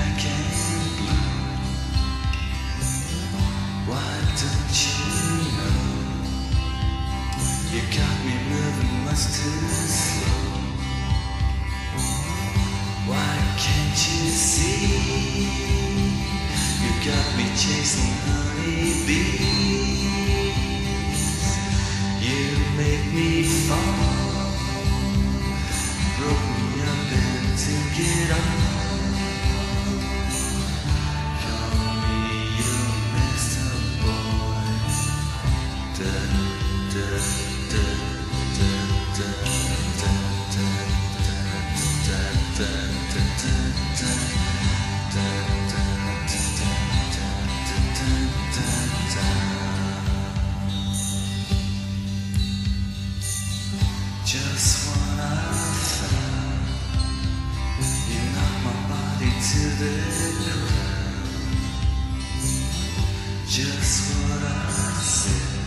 black and blue. Why don't you know? You got me moving much too slow. Why can't you see? You got me chasing honeybees. You make me fall, broke me up and took it all. Call me your master boy. Da, da, da, da, da, da, da, da, da, da, da, just what I thought. You knock my body to the ground. Just what I said.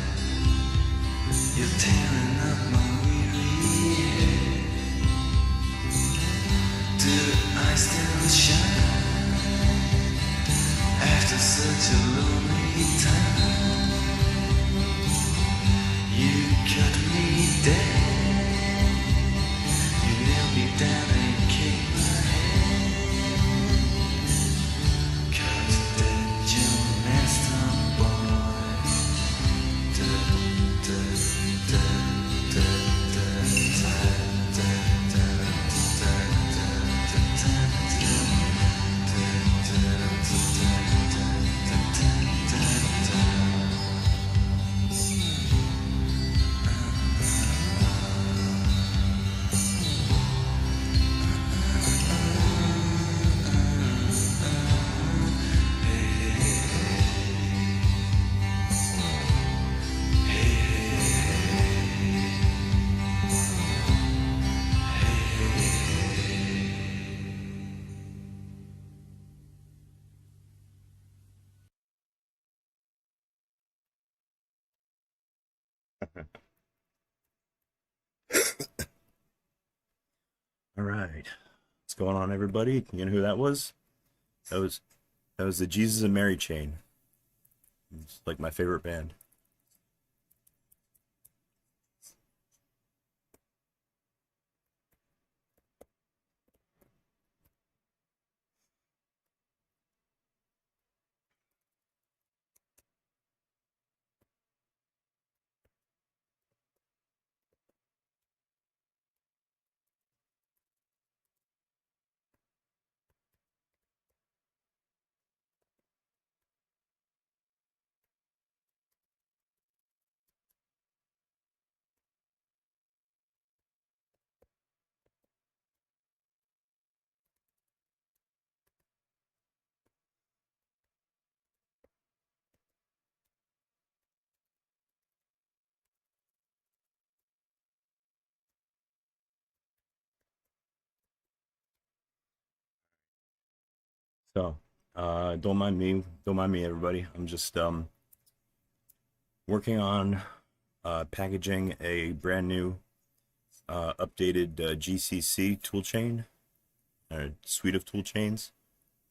You're tearing up my weary head. Do I still shine after such a lonely time? You cut me dead. Me down and kick my head. 'Cause that your master boy. Da, da, da, da, da, da, da, All right. What's going on, everybody? You know who that was? That was the Jesus and Mary chain. It's like my favorite band. So, don't mind me, everybody. I'm just working on packaging a brand new updated GCC toolchain, a suite of toolchains,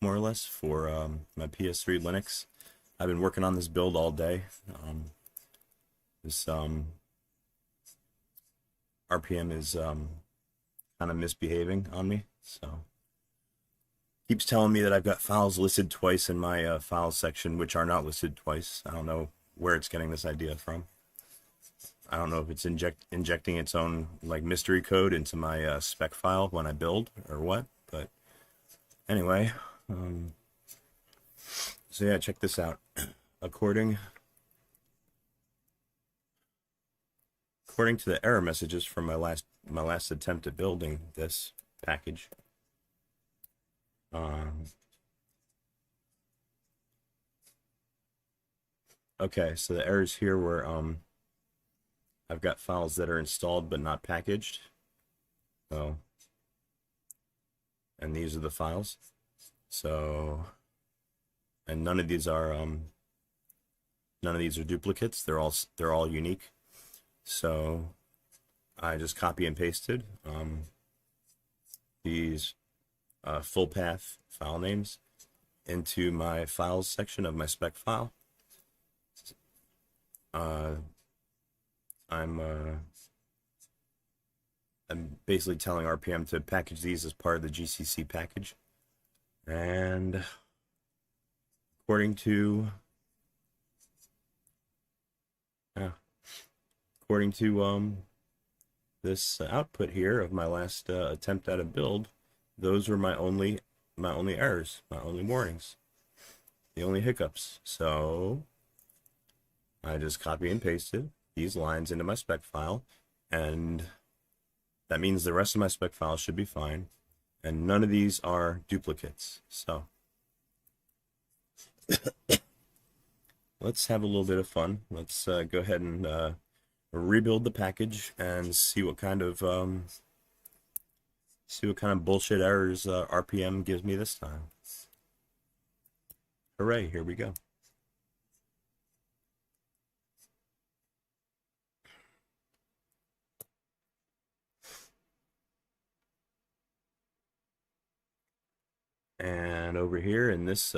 more or less, for my PS3 Linux. I've been working on this build all day. This RPM is kind of misbehaving on me, so keeps telling me that I've got files listed twice in my files section, which are not listed twice. I don't know where it's getting this idea from. I don't know if it's injecting its own like mystery code into my spec file when I build or what, but anyway, so yeah, check this out. According to the error messages from my last attempt at building this package, okay, so the errors here were I've got files that are installed but not packaged. So, and these are the files. So, and none of these are duplicates. They're all unique. So I just copy and pasted these full path file names into my files section of my spec file. I'm basically telling RPM to package these as part of the GCC package, and according to this output here of my last attempt at a build, those were my only errors, my only warnings, the only hiccups. So I just copy and pasted these lines into my spec file, and that means the rest of my spec file should be fine, and none of these are duplicates. So let's have a little bit of fun. Let's go ahead and rebuild the package and see what kind of bullshit errors RPM gives me this time. Hooray, here we go. And over here in this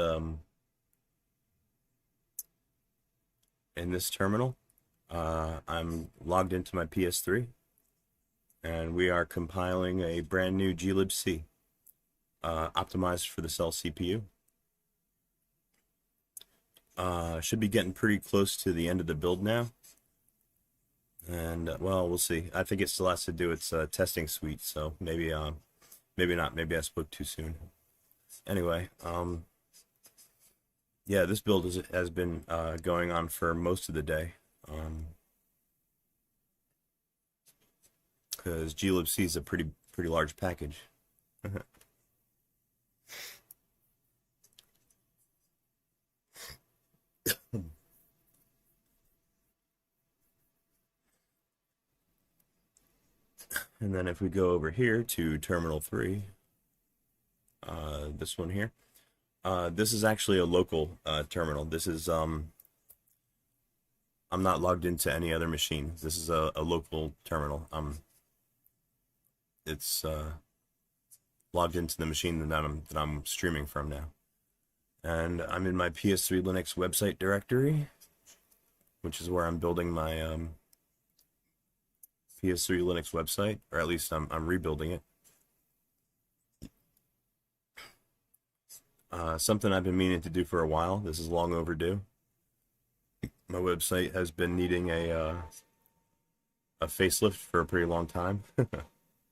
terminal, I'm logged into my PS3, and we are compiling a brand new glibc optimized for the cell CPU. Should be getting pretty close to the end of the build now, and well, we'll see. I think it still has to do its testing suite, so maybe not. Maybe I spoke too soon. Anyway, yeah, this build has been going on for most of the day, because glibc is a pretty large package. And then if we go over here to terminal 3, this one here, this is actually a local terminal. This is I'm not logged into any other machine. This is a local terminal. It's logged into the machine that I'm streaming from now, and I'm in my PS3 Linux website directory, which is where I'm building my PS3 Linux website, or at least I'm rebuilding it. Something I've been meaning to do for a while. This is long overdue. My website has been needing a facelift for a pretty long time,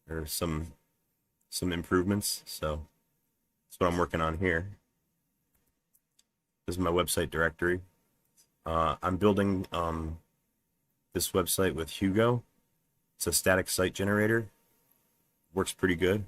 or some improvements. So that's what I'm working on here. This is my website directory. I'm building this website with Hugo. It's a static site generator. Works pretty good.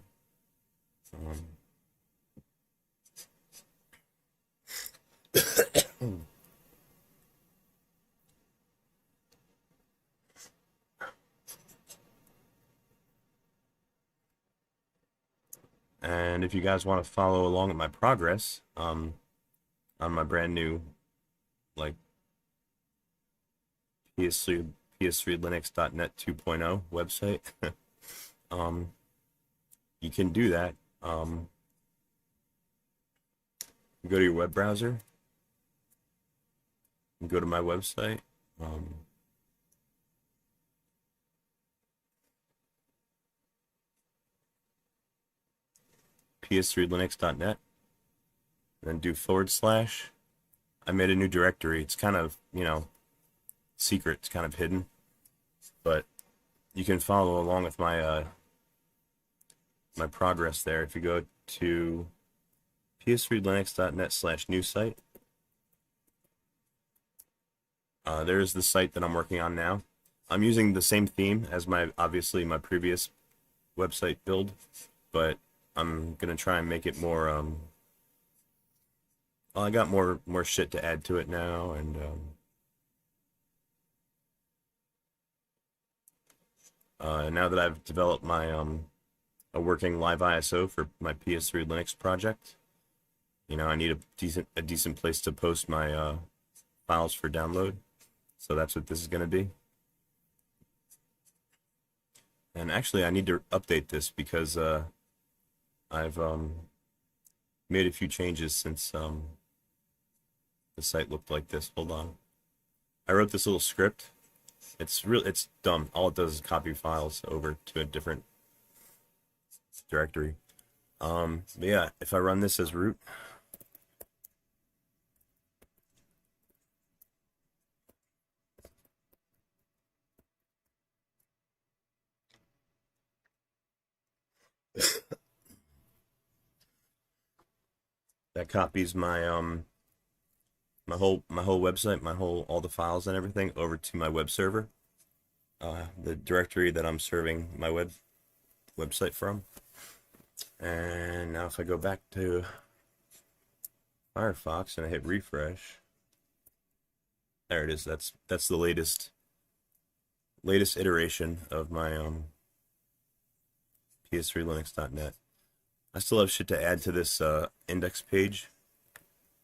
And if you guys want to follow along with my progress on my brand new PS3 Linux.net 2.0 website, you can do that. You go to your web browser, and go to my website. PS3Linux.net, then do /. I made a new directory. It's kind of, secret. It's kind of hidden, but you can follow along with my my progress there. If you go to PS3Linux.net/new site, there's the site that I'm working on now. I'm using the same theme as obviously my previous website build, but I'm gonna try and make it more. Well, I got more shit to add to it now, and now that I've developed my a working live ISO for my PS3 Linux project, I need a decent place to post my files for download. So that's what this is gonna be. And actually, I need to update this because I've made a few changes since the site looked like this. Hold on. I wrote this little script. It's dumb. All it does is copy files over to a different directory. But yeah, if I run this as root, that copies my whole website, all the files and everything over to my web server, the directory that I'm serving my website from. And now if I go back to Firefox and I hit refresh, there it is. That's the latest iteration of my PS3 Linux.net. I still have shit to add to this index page,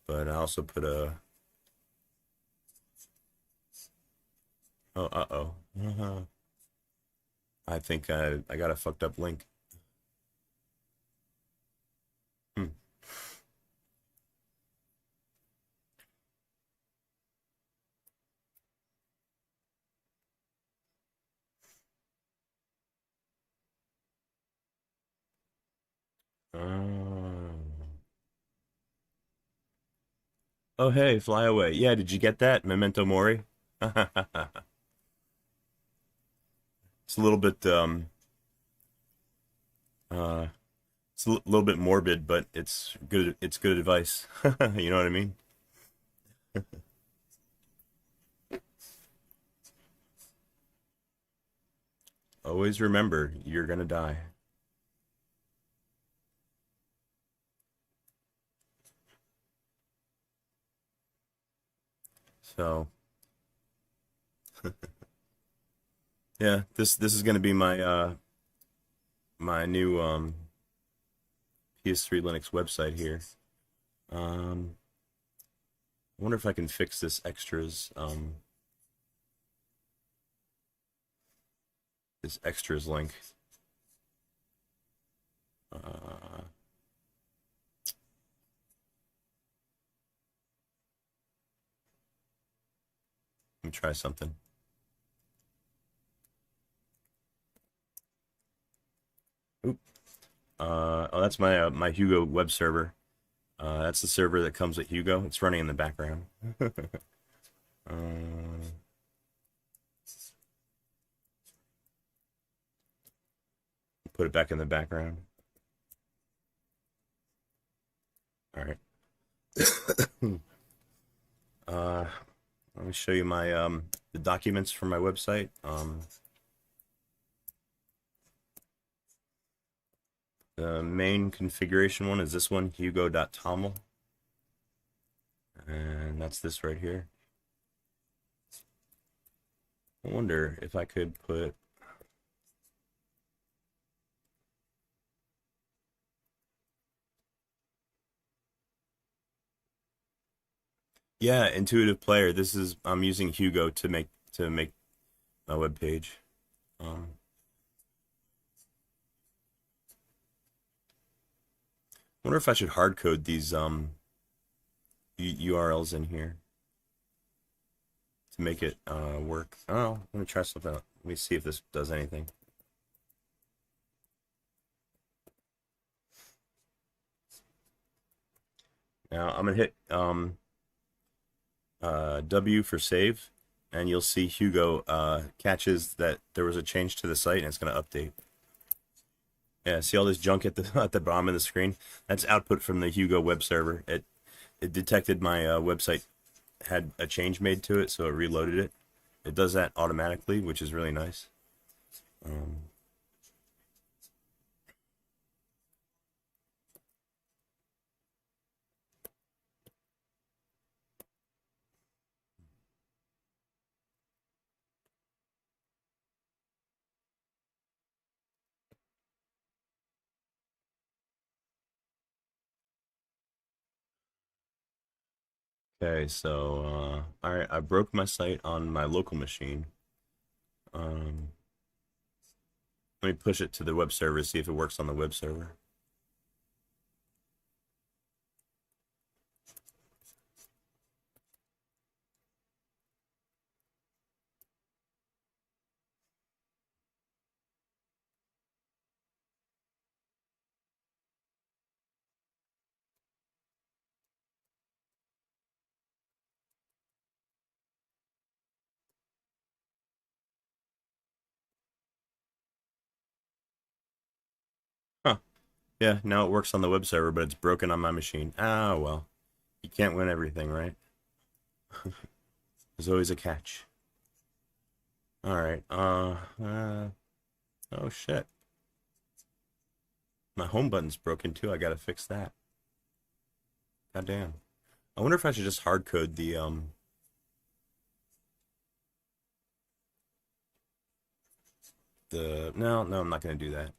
but I also put a oh. I think I got a fucked up link. Hmm. Oh hey, fly away. Yeah, did you get that? Memento Mori? It's a little bit uh it's a little bit morbid, but it's good advice. You know what I mean? Always remember you're gonna die. So yeah, this is gonna be my new PS3 Linux website here. Um I wonder if I can fix this extras link. Let me try something. Oop. Oh, that's my Hugo web server. That's the server that comes with Hugo. It's running in the background. Um, put it back in the background. All right. uh, Let me show you my the documents from my website. The main configuration one is this one, hugo.toml, and that's this right here. I wonder if I could put yeah, intuitive player. This is I'm using Hugo to make my web page. Um, wonder if I should hard code these URLs in here to make it work. Oh, let me try something out. Let me see if this does anything. Now I'm gonna hit W for save, and you'll see Hugo catches that there was a change to the site, and it's gonna update. Yeah, see all this junk at the at the bottom of the screen? That's output from the Hugo web server. It detected my website had a change made to it, so it reloaded it. It does that automatically, which is really nice. Um, okay, so all right, I broke my site on my local machine. Um, Let me push it to the web server, see if it works on the web server. Yeah, now it works on the web server, but it's broken on my machine. Ah, well. You can't win everything, right? There's always a catch. Alright, oh shit. My home button's broken too, I gotta fix that. God damn. I wonder if I should just hard code the no, I'm not gonna do that.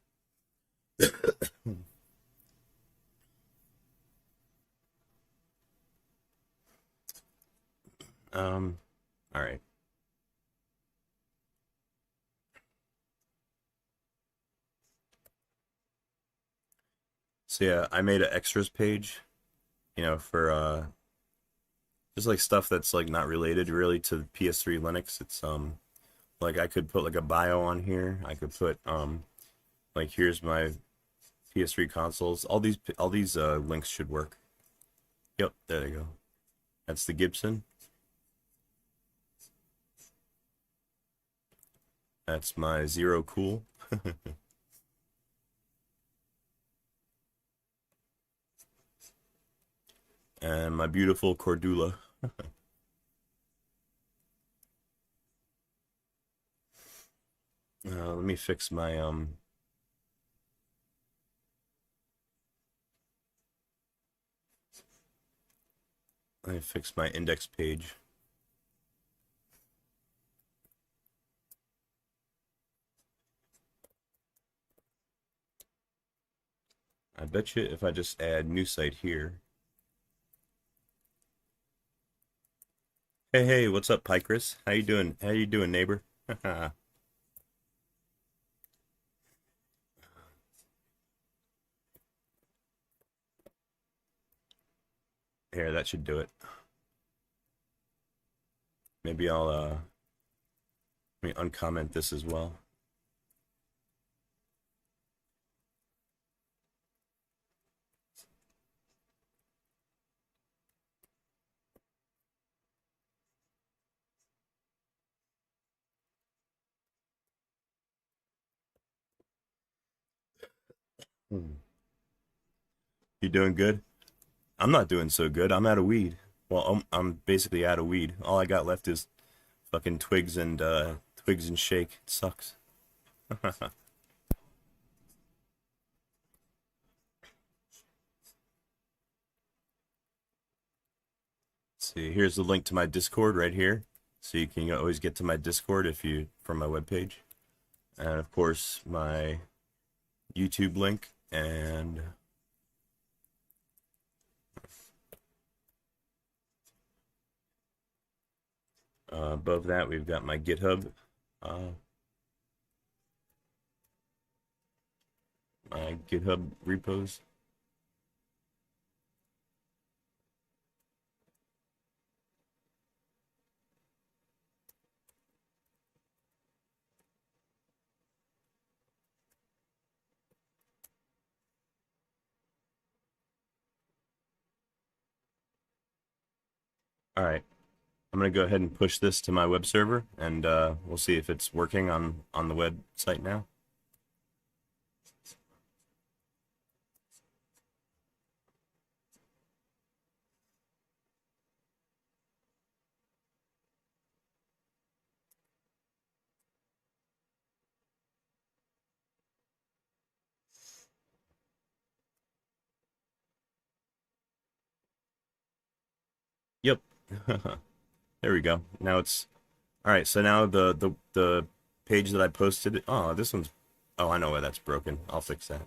Um, alright. So yeah, I made an extras page, for just like stuff that's like not related really to PS3 Linux. It's like I could put like a bio on here. I could put like here's my PS3 consoles. All these links should work. Yep, there they go. That's the Gibson. That's my Zero Cool. And my beautiful Cordula. Let me fix my let me fix my index page. I bet you if I just add new site here. Hey, what's up, Picris? How you doing? How you doing, neighbor? Here, that should do it. Maybe I'll let me uncomment this as well. Hmm. You doing good? I'm not doing so good. I'm out of weed. Well, I'm basically out of weed. All I got left is fucking twigs and shake. It sucks. Let's see, here's the link to my Discord right here. So you can always get to my Discord if you from my webpage. And of course my YouTube link and above that we've got my GitHub. My GitHub repos. All right, I'm gonna go ahead and push this to my web server, and we'll see if it's working on the website now. Yep. There we go. Now it's all right. So now the page that I posted. Oh, this one's. Oh, I know why that's broken. I'll fix that.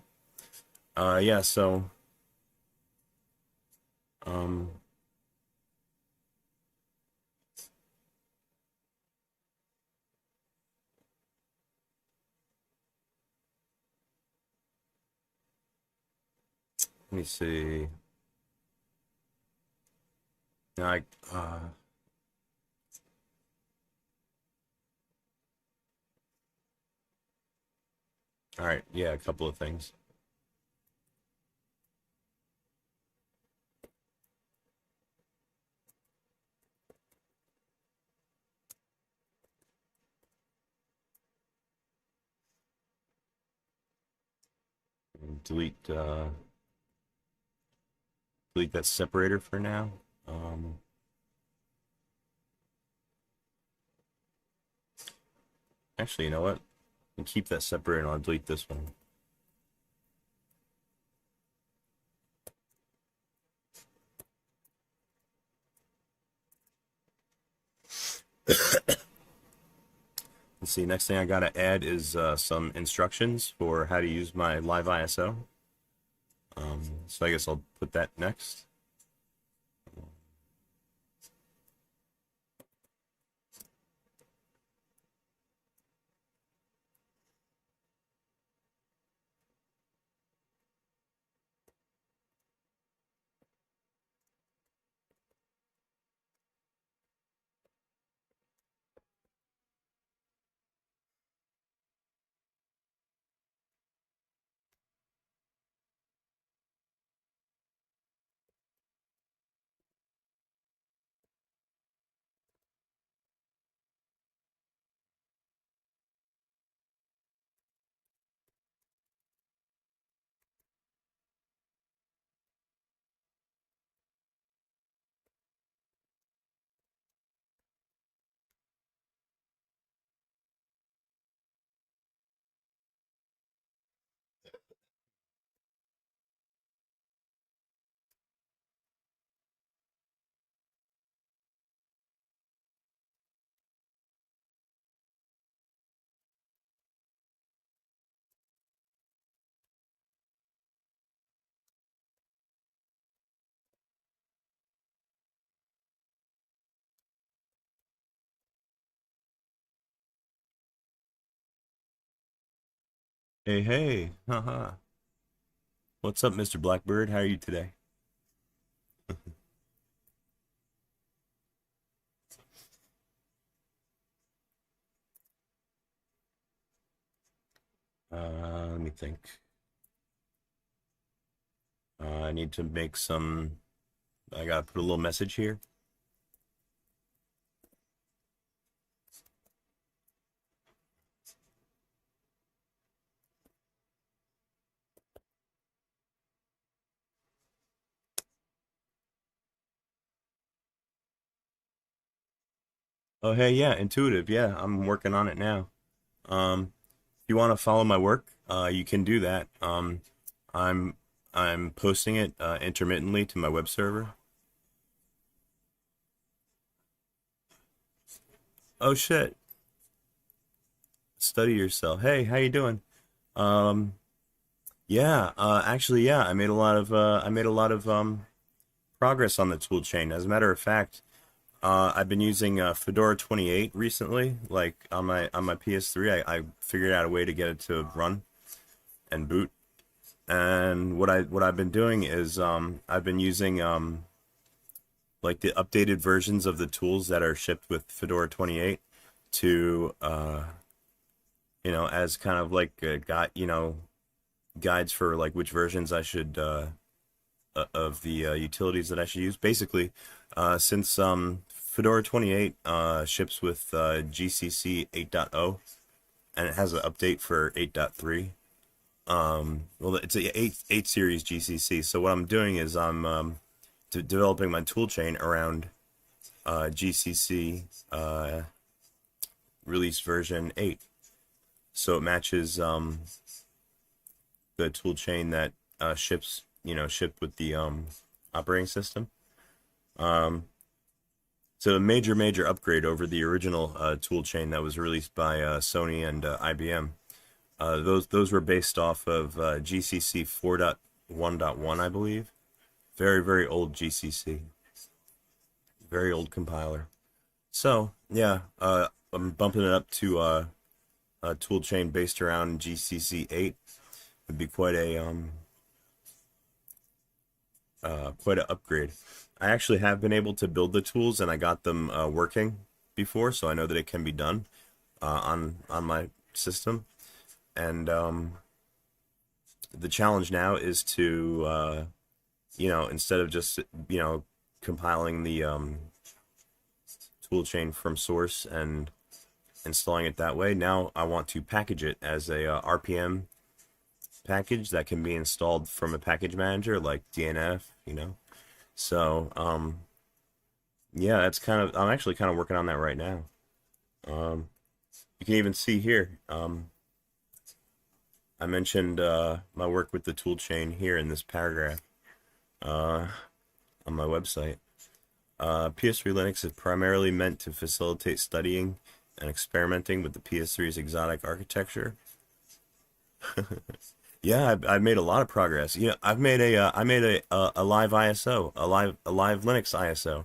Yeah. So um, let me see. Now all right. Yeah, a couple of things. delete delete that separator for now. Actually, you know what? I'll keep that separator and I'll delete this one. Let's see, next thing I gotta add is some instructions for how to use my live ISO. So I guess I'll put that next. Hey, hey, haha. What's up, Mr. Blackbird? How are you today? Let me think. I need to make some. I gotta put a little message here. Oh, hey, yeah, intuitive. Yeah, I'm working on it now. If you want to follow my work, you can do that. I'm I'm posting it intermittently to my web server. Oh shit. Study yourself. Hey, how you doing? Um, yeah, actually, yeah, I made a lot of progress on the tool chain. As a matter of fact, I've been using Fedora 28 recently. Like on my PS3, I figured out a way to get it to run and boot. And what I've been doing is I've been using like the updated versions of the tools that are shipped with Fedora 28 to you know, as kind of like guides for like which versions I should of the utilities that I should use. Basically, since Fedora 28 ships with GCC 8.0 and it has an update for 8.3. Well, it's a 8 series GCC. So what I'm doing is I'm developing my toolchain around GCC release version 8. So it matches the toolchain that shipped with the operating system. So a major upgrade over the original toolchain that was released by Sony and IBM. Those were based off of GCC 4.1.1, I believe. Very old GCC, very old compiler. So yeah, I'm bumping it up to a toolchain based around GCC 8. It'd be quite an upgrade. I actually have been able to build the tools and I got them working before, so I know that it can be done on my system. And the challenge now is to instead of just compiling the tool chain from source and installing it that way, now I want to package it as a RPM package that can be installed from a package manager like DNF, you know. So, yeah, that's kind of, I'm actually kind of working on that right now. You can even see here, I mentioned my work with the tool chain here in this paragraph on my website. PS3 Linux is primarily meant to facilitate studying and experimenting with the PS3's exotic architecture. Yeah, I've made a lot of progress. Yeah, I've made a live ISO, a live Linux ISO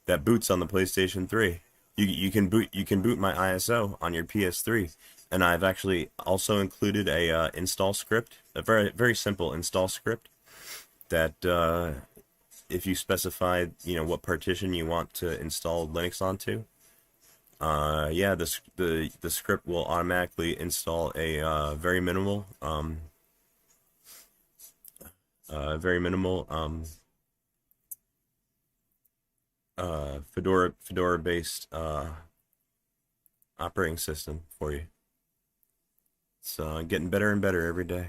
that boots on the PlayStation 3. You can boot my ISO on your PS3, and I've actually also included a install script, a very simple install script that if you specify what partition you want to install Linux onto, yeah, the script will automatically install a very minimal Fedora based operating system for you. So getting better and better every day.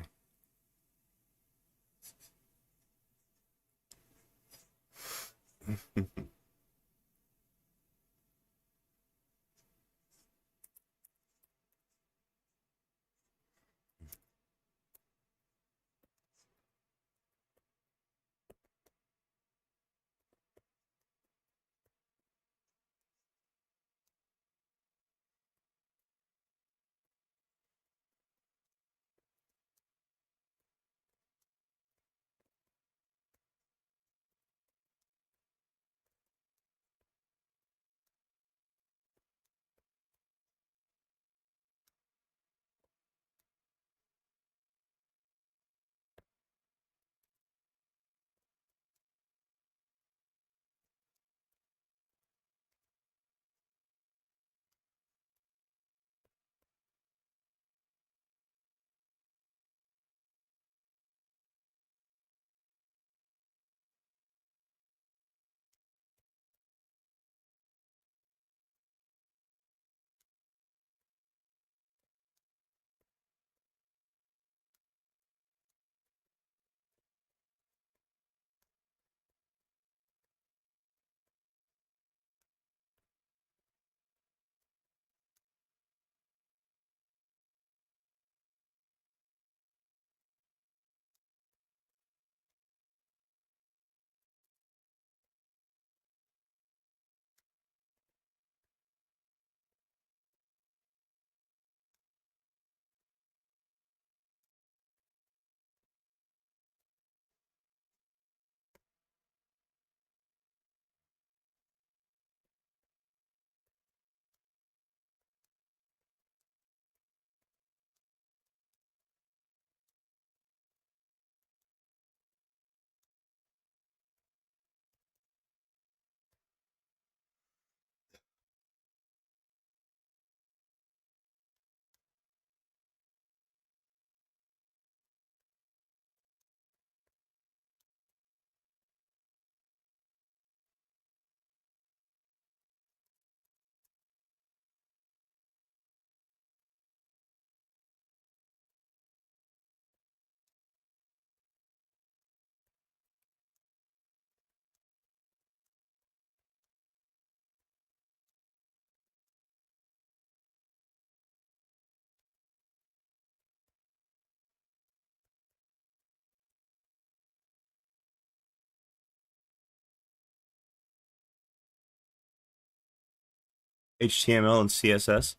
HTML and CSS.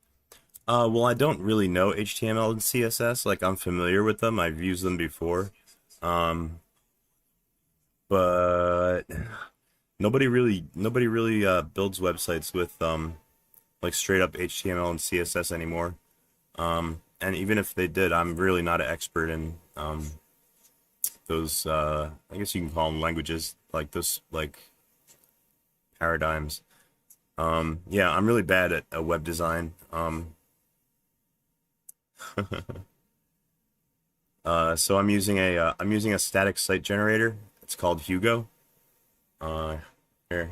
Well, I don't really know HTML and CSS. Like, I'm familiar with them. I've used them before. Um, but nobody really builds websites with like straight up HTML and CSS anymore. And even if they did, I'm really not an expert in those I guess you can call them languages, like those like paradigms. Yeah, I'm really bad at web design. So I'm using a static site generator. It's called Hugo. Uh, Here.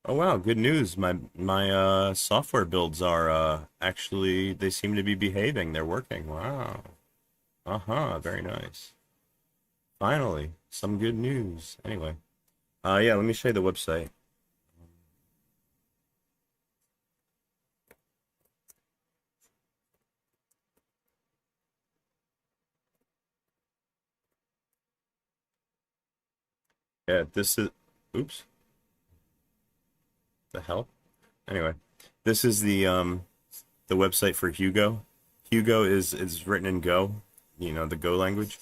Oh wow, good news. My software builds are actually they seem to be behaving. They're working. Wow. Uh-huh, very nice. Finally, some good news. Anyway. Yeah, let me show you the website. Yeah, this is oops, the hell? Anyway, this is the website for Hugo. Hugo is written in Go, you know, the Go language,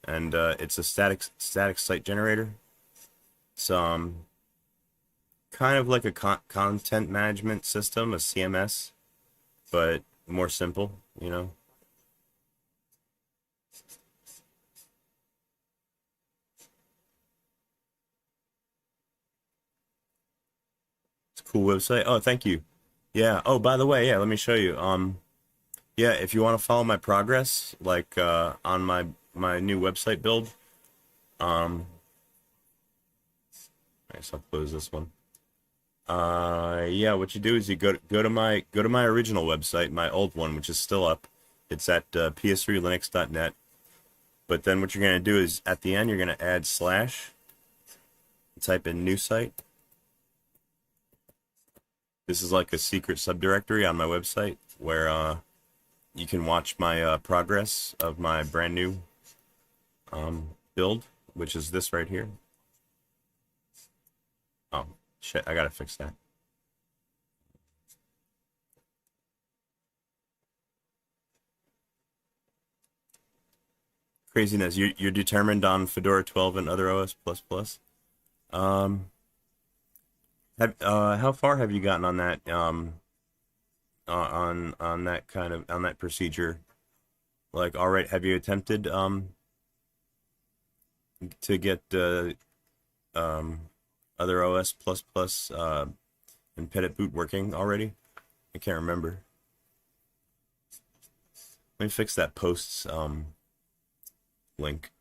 and it's a static site generator. It's kind of like a content management system, a CMS, but more simple, you know. It's a cool website. Oh, thank you. Yeah. Oh, by the way, yeah, let me show you. Yeah, if you want to follow my progress, like on my new website build, I guess I'll close this one. Yeah, what you do is you go to my original website, my old one, which is still up. It's at PS3 Linux.net. But then what you're gonna do is at the end you're gonna add slash, type in new site. This is like a secret subdirectory on my website where you can watch my progress of my brand new build, which is this right here. Oh shit, I gotta fix that. Craziness. You're determined on Fedora 12 and other OS plus plus. Um, how far have you gotten on that on that kind of on that procedure? Like, all right, have you attempted to get um other OS plus plus and Pettit boot working already? I can't remember. Let me fix that posts link.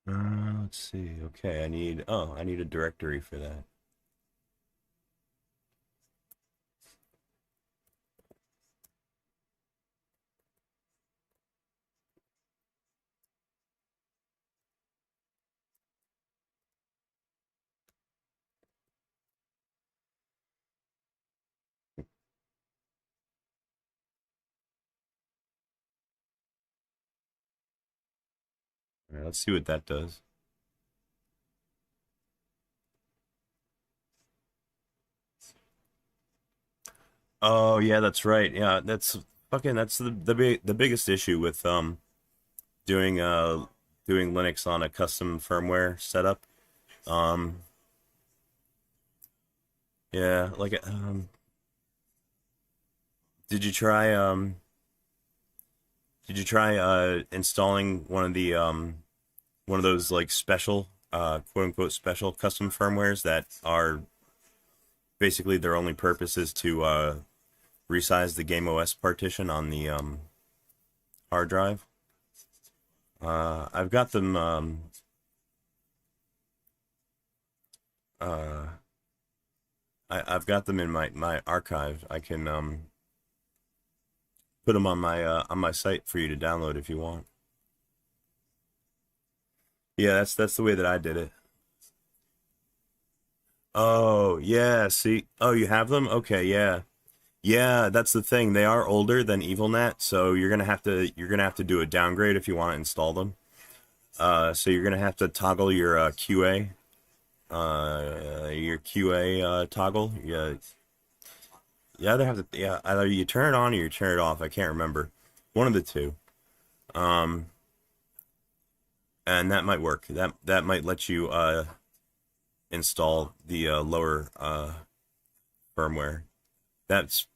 Let's see. Okay, I need a directory for that. All right, let's see what that does. Oh yeah, that's right. Yeah, that's the biggest issue with doing doing Linux on a custom firmware setup. Um yeah, like did you try installing one of those like special quote unquote special custom firmwares that are basically their only purpose is to resize the game OS partition on the hard drive? I've got them uh I've got them in my archive. I can put them on my site for you to download if you want. Yeah, that's the way that I did it. Oh, yeah, see. Oh, you have them? Okay, yeah. Yeah, that's the thing. They are older than EvilNet, so you're gonna have to do a downgrade if you want to install them. So you're gonna have to toggle your QA toggle. Yeah, you either have to yeah either you turn it on or you turn it off. I can't remember, one of the two. Um, and that might work. That might let you install the lower firmware. That's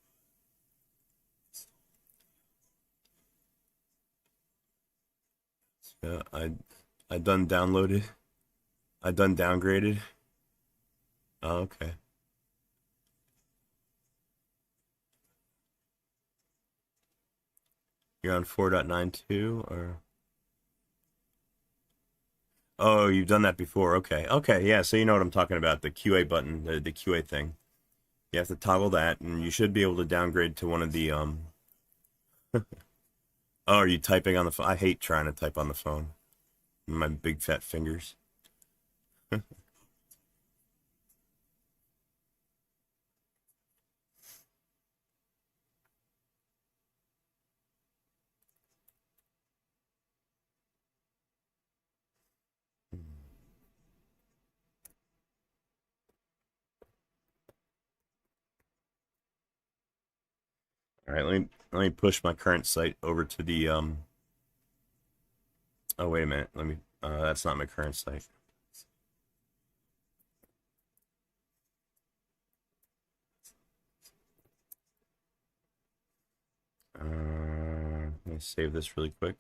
I done downloaded. I done downgraded. Oh, okay. You're on 4.92 or? Oh, you've done that before. Okay. Okay. Yeah. So you know what I'm talking about. The QA button, the QA thing. You have to toggle that, and you should be able to downgrade to one of the Oh, are you typing on the phone? I hate trying to type on the phone. My big fat fingers. All right, let me push my current site over to the Oh, wait a minute. Let me that's not my current site. Let me save this really quick.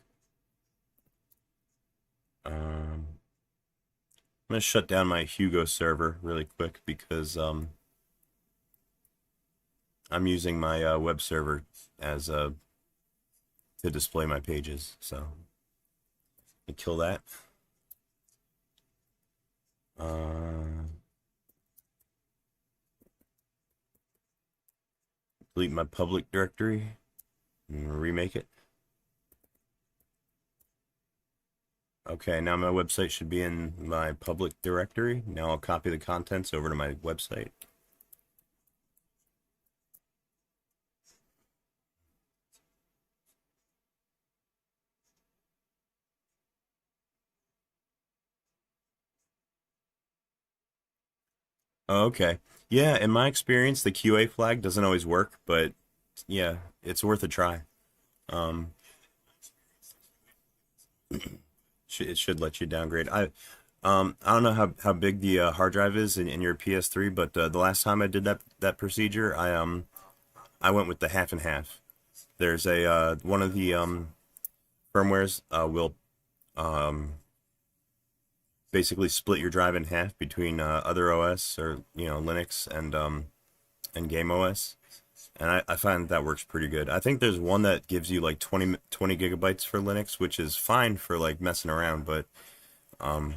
I'm gonna shut down my Hugo server really quick because I'm using my web server as to display my pages. So let me kill that. Delete my public directory and remake it. Okay, now my website should be in my public directory. Now I'll copy the contents over to my website. Oh, okay. Yeah, in my experience, the QA flag doesn't always work, but yeah, it's worth a try. Um, it should let you downgrade. I don't know how big the hard drive is in your PS3, but the last time I did that procedure, I went with the half and half. There's a one of the firmwares will um, basically split your drive in half between other OS or Linux and Game OS, and I find that works pretty good. I think there's one that gives you like 20 gigabytes for Linux, which is fine for like messing around, but um,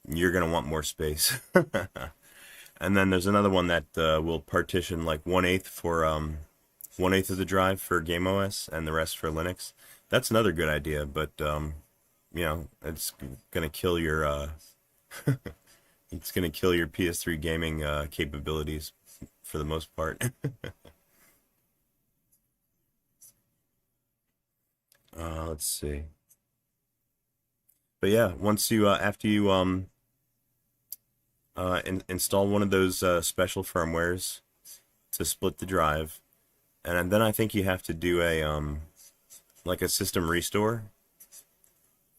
you're gonna want more space. And then there's another one that will partition like 1/8 for 1/8 of the drive for Game OS and the rest for Linux. That's another good idea, but it's gonna kill your it's gonna kill your PS3 gaming capabilities for the most part. Let's see. But yeah, once you after you install one of those special firmwares to split the drive, and then I think you have to do a like a system restore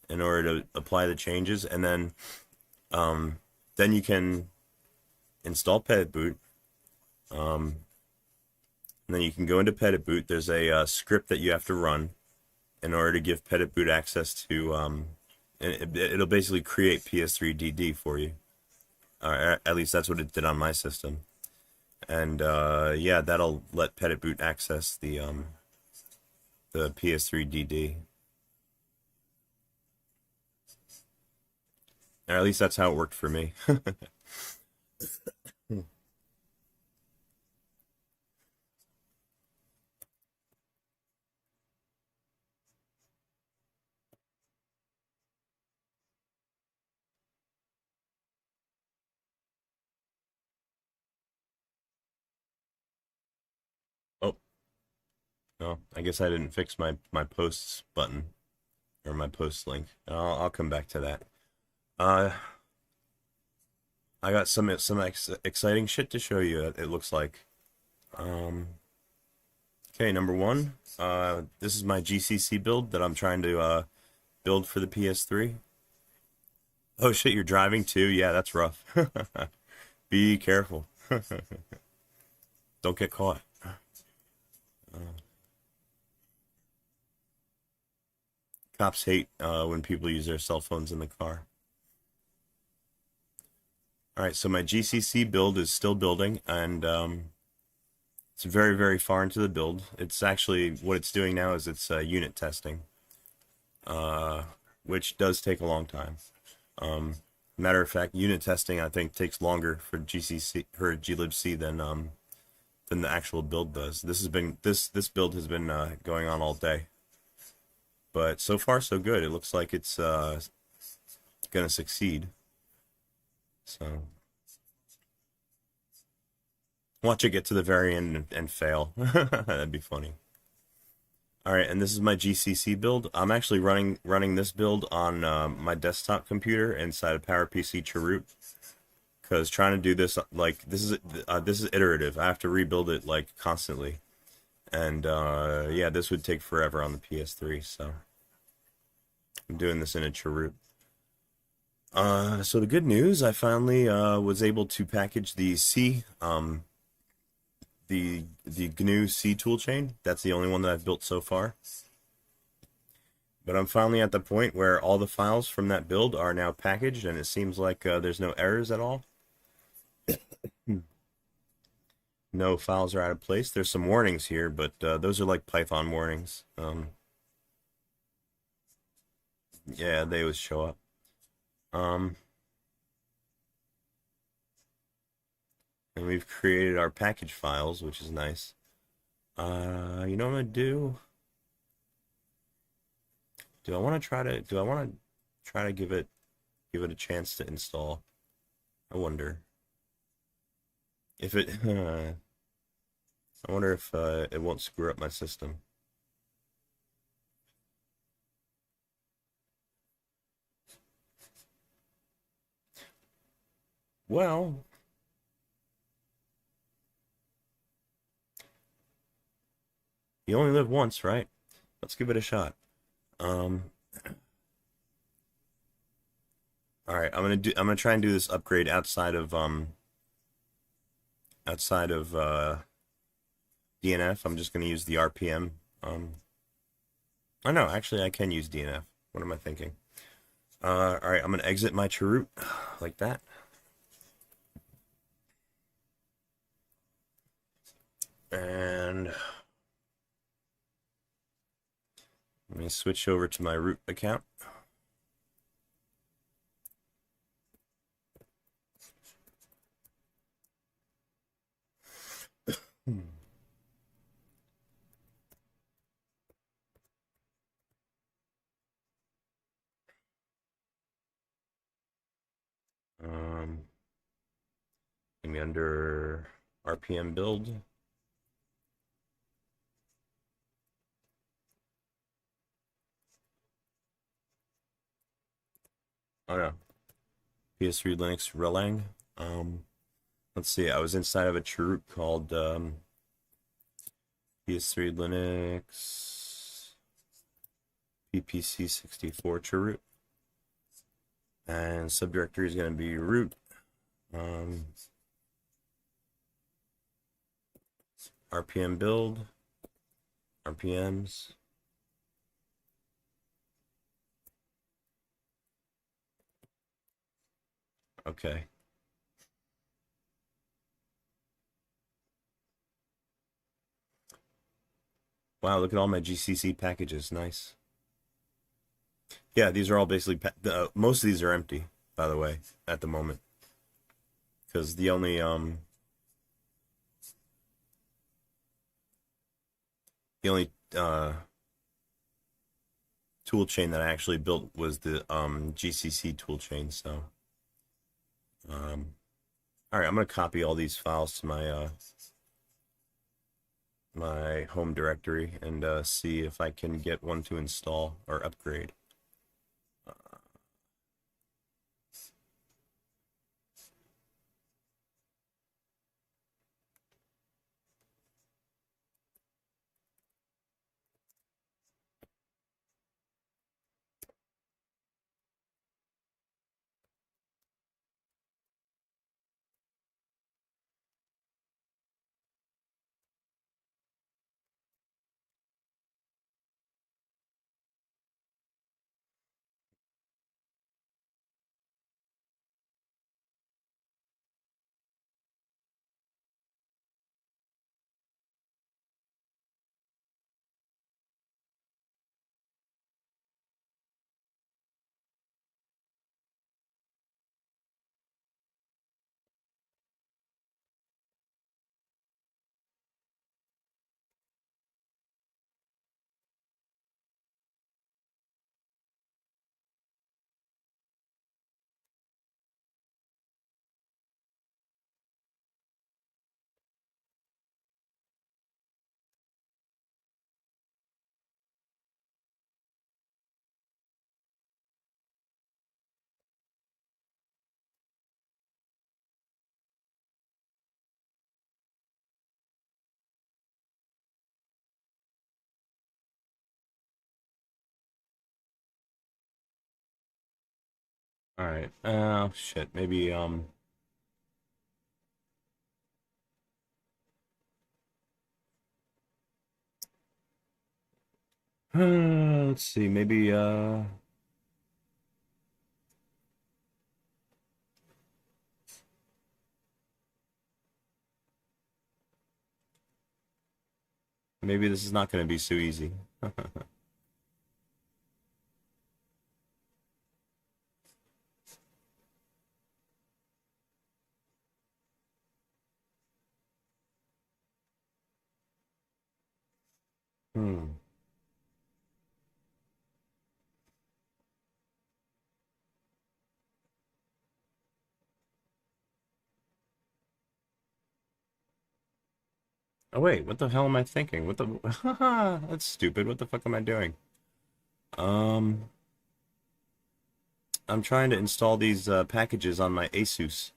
in order to apply the changes, and then you can install Petit Boot. And then you can go into Petit Boot. There's a script that you have to run in order to give Petit Boot access to it'll basically create PS3 DD for you. At least that's what it did on my system. And yeah, that'll let Petit Boot access the PS3 DD. Or at least that's how it worked for me. Oh, no, I guess I didn't fix my posts button or my post link. I'll come back to that. Uh, I got some exciting shit to show you. It looks like. Um, okay, number one. This is my GCC build that I'm trying to build for the PS3. Oh shit, you're driving too? Yeah, that's rough. Be careful. Don't get caught. Uh, Cops hate when people use their cell phones in the car. All right, so my GCC build is still building, and it's It's very, very far into the build. It's actually, what it's doing now is it's unit testing, uh, which does take a long time. Matter of fact, unit testing I think takes longer for GCC or glibc than the actual build does. This build has been going on all day, but so far so good. It looks like it's gonna succeed. So watch it get to the very end and fail. That'd be funny. All right, and this is my GCC build. I'm actually running this build on my desktop computer inside of PowerPC Chroot, because trying to do this like this is iterative. I have to rebuild it like constantly, and yeah, this would take forever on the PS3. So I'm doing this in a Chroot. So the good news, I finally was able to package the the GNU C toolchain. That's the only one that I've built so far. But I'm finally at the point where all the files from that build are now packaged, and it seems like there's no errors at all. No files are out of place. There's some warnings here, but those are like Python warnings. Yeah, they always show up. And we've created our package files, which is nice. You know what I'm gonna do? Do I want to try to give it a chance to install? I wonder if it. I wonder if it won't screw up my system. Well, you only live once, right? Let's give it a shot. Um, all right, I'm gonna try and do this upgrade outside of DNF. I'm just gonna use the RPM. Oh no, actually I can use DNF. What am I thinking? All right, I'm gonna exit my Chroot like that. And let me switch over to my root account. Maybe under RPM build. Oh no, PS3 Linux Relang. Let's see. I was inside of a Chroot called PS3 Linux PPC64 Chroot, and subdirectory is going to be root. RPM build, RPMs. Okay. Wow, look at all my GCC packages. Nice. Yeah, these are all basically most of these are empty, by the way, at the moment, because the only tool chain that I actually built was the GCC tool chain. So all right, I'm gonna copy all these files to my my home directory and see if I can get one to install or upgrade. All right. Oh shit. Maybe let's see. Maybe maybe this is not going to be so easy. Hmm. Oh wait, what the hell am I thinking? What the? That's stupid. What the fuck am I doing? Um, I'm trying to install these packages on my Asus.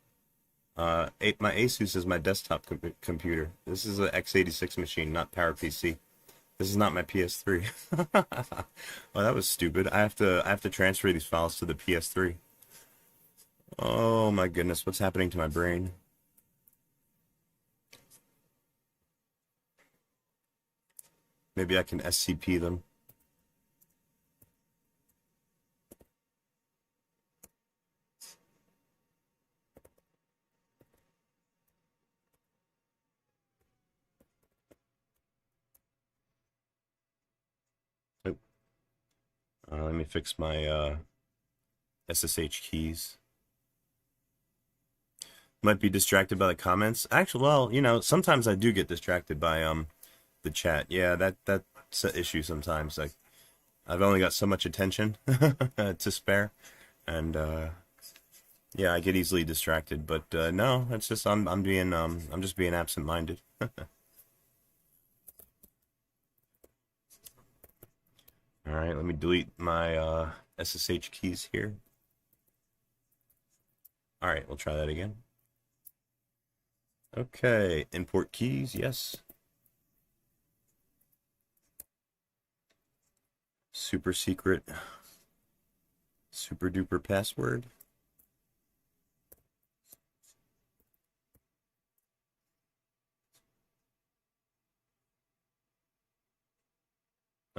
My Asus is my desktop computer. This is an x86 machine, not PowerPC. This is not my PS3. Oh, that was stupid. I have to transfer these files to the PS3. Oh my goodness, what's happening to my brain? Maybe I can SCP them. Oh, let me fix my SSH keys. Might be distracted by the comments. Actually, well, sometimes I do get distracted by the chat. Yeah, that's an issue sometimes. Like I've only got so much attention to spare, and yeah, I get easily distracted. But no, it's just I'm just being absent-minded. All right, let me delete my SSH keys here. All right, we'll try that again. Okay, import keys, yes. Super secret, super duper password.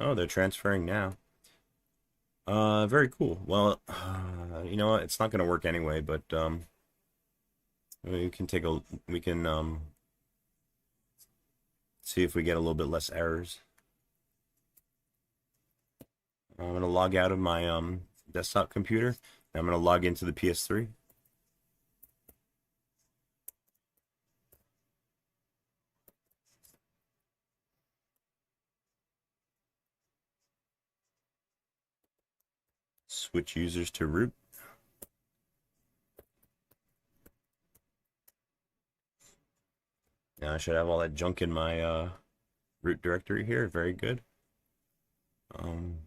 Oh, they're transferring now. Very cool. Well, you know what? It's not gonna work anyway, but we can see if we get a little bit less errors. I'm gonna log out of my desktop computer. I'm gonna log into the PS3. Switch users to root. Now I should have all that junk in my root directory here. Very good. Um,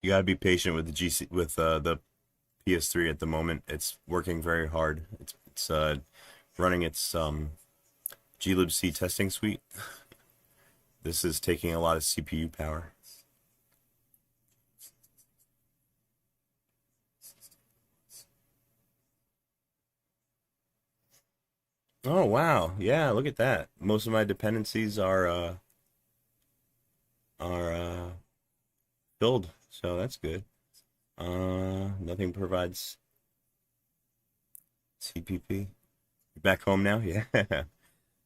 you gotta be patient with the the PS3 at the moment. It's working very hard. It's running its glibc testing suite. This is taking a lot of CPU power. Oh wow, yeah, look at that. Most of my dependencies are filled, so that's good. Nothing provides CPP. Back home now, yeah. Yeah,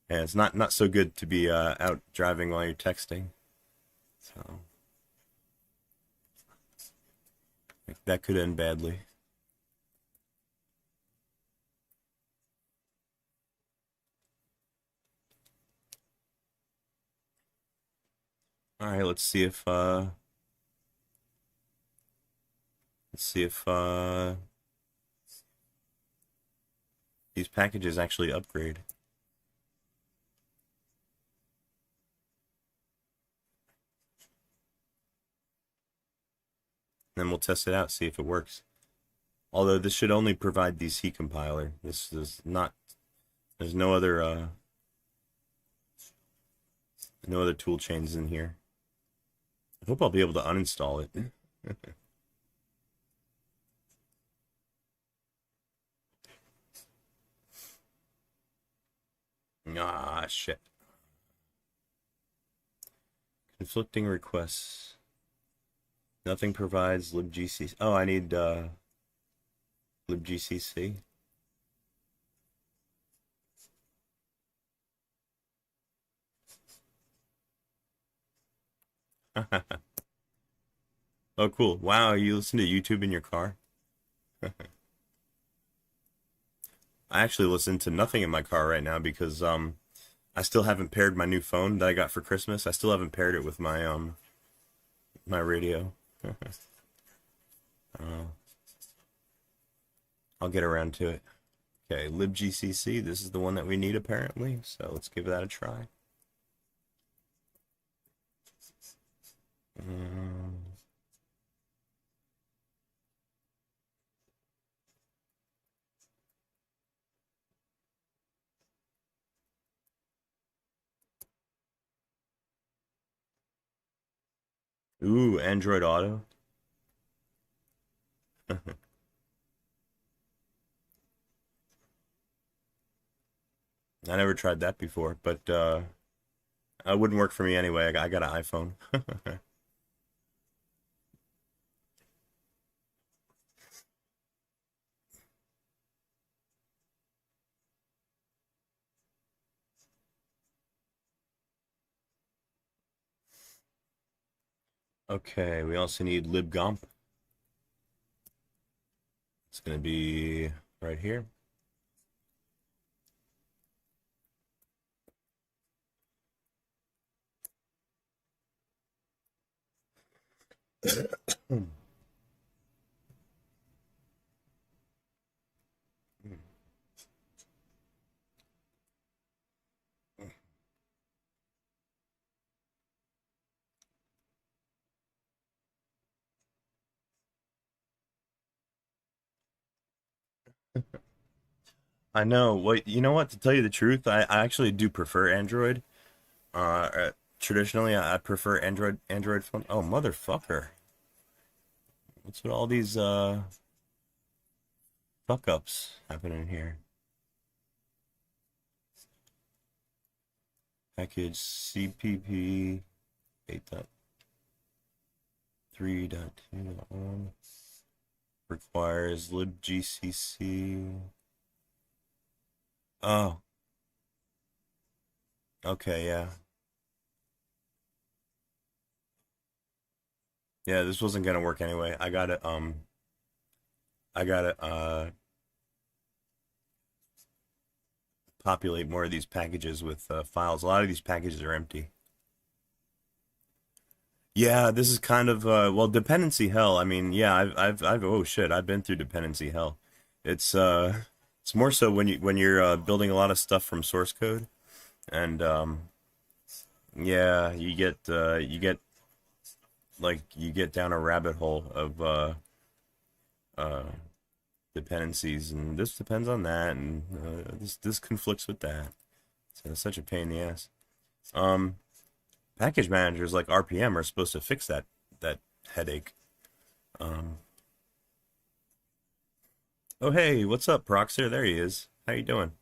it's not so good to be out driving while you're texting. So that could end badly. All right, let's see if these packages actually upgrade. Then we'll test it out, see if it works. Although this should only provide the C compiler. This is not, there's no other tool chains in here. I hope I'll be able to uninstall it. Ah, shit. Conflicting requests. Nothing provides libgcc. Oh, I need libgcc. Oh, cool. Wow, you listen to YouTube in your car? I actually listen to nothing in my car right now because I still haven't paired my new phone that I got for Christmas. I still haven't paired it with my my radio. I'll get around to it. Okay, libgcc. This is the one that we need apparently. So let's give that a try. Ooh, Android Auto. I never tried that before, but it wouldn't work for me anyway. I got an iPhone. Okay, we also need libgomp. It's going to be right here. I know. What you know what? To tell you the truth, I actually do prefer Android. Traditionally, I prefer Android phone. Oh, motherfucker! What's with all these fuck ups happening here? Package CPP 8.3.2 requires libgcc. Oh, okay, yeah. Yeah, this wasn't gonna work anyway. I gotta populate more of these packages with files. A lot of these packages are empty. Yeah, this is kind of well, dependency hell. I mean, yeah, oh shit, I've been through dependency hell. It's more so when you're building a lot of stuff from source code, and yeah, you get down a rabbit hole of uh dependencies, and this depends on that, and this conflicts with that. So it's such a pain in the ass. Um, Package managers like RPM are supposed to fix that headache. Um, oh hey, what's up, Proxer? There he is. How you doing?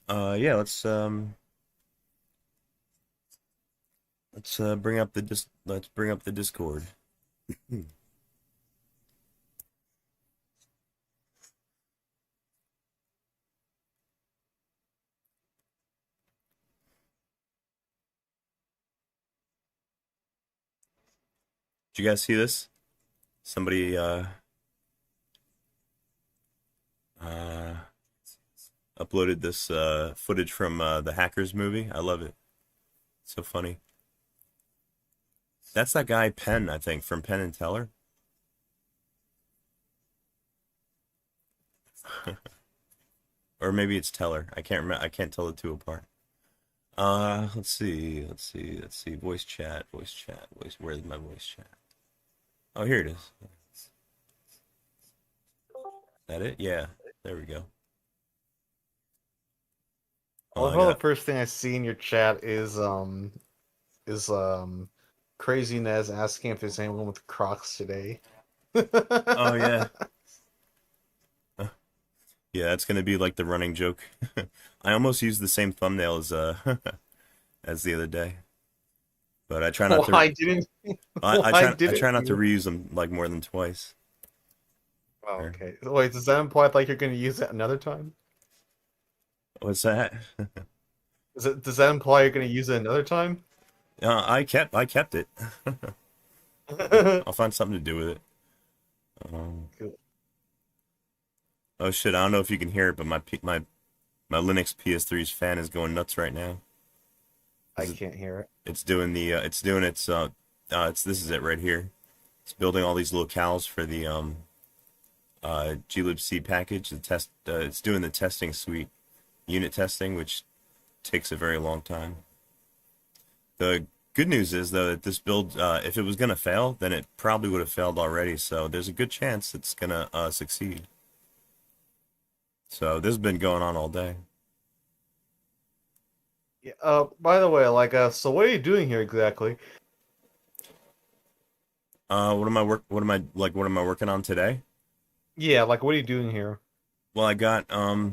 Yeah, let's bring up the let's bring up the Discord. Did you guys see this? Somebody uh uploaded this footage from the Hackers movie. I love it. It's so funny. That's that guy Penn, I think, from Penn and Teller. Or maybe it's Teller. I can't remember. I can't tell the two apart. Let's see. Let's see. Let's see. Voice chat. Voice chat. Voice. Where's my voice chat? Oh, here it is. That it? Yeah. There we go. I Oh, love I how the got. first thing I see in your chat is Crazy Nez asking if there's anyone with Crocs today. Oh yeah. Yeah, that's gonna be like the running joke. I almost used the same thumbnail as as the other day, but I try not to. Why didn't I why try. I didn't try not to you? reuse them like more than twice. Oh, Or- okay. Wait, does that imply like you're gonna use it another time? What's that? Does that imply you're gonna use it another time? I kept it. I'll find something to do with it. Um, Cool. oh shit! I don't know if you can hear it, but my Linux PS3's fan is going nuts right now. I can't hear it. It's doing the it's doing its this is it right here. It's building all these locales for the glibc package. The test it's doing the testing suite unit testing, which takes a very long time. The good news is though that this build, if it was gonna fail, then it probably would have failed already. So there's a good chance it's gonna succeed. So this has been going on all day. Yeah, by the way, so what are you doing here exactly? What am I work? What am I like? What am I working on today? Yeah, like what are you doing here? Well, I got my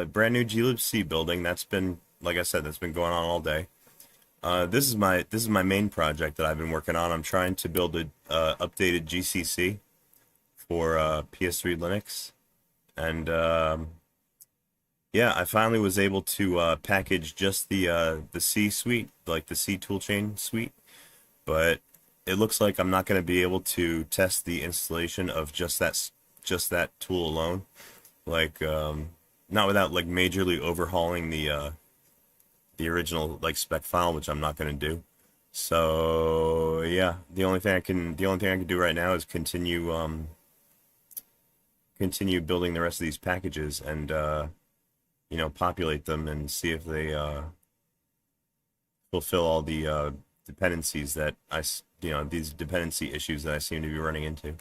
brand new glibc building. That's been, like I said, that's been going on all day. This is my main project that I've been working on. I'm trying to build a updated GCC for PS3 Linux, and yeah, I finally was able to package just the C suite, like the C toolchain suite, but it looks like I'm not going to be able to test the installation of just that tool alone, like not without like majorly overhauling the original like spec file, which I'm not going to do. So yeah, the only thing I can do right now is continue building the rest of these packages and you know, populate them and see if they fulfill all the dependencies that you know, these dependency issues that I seem to be running into.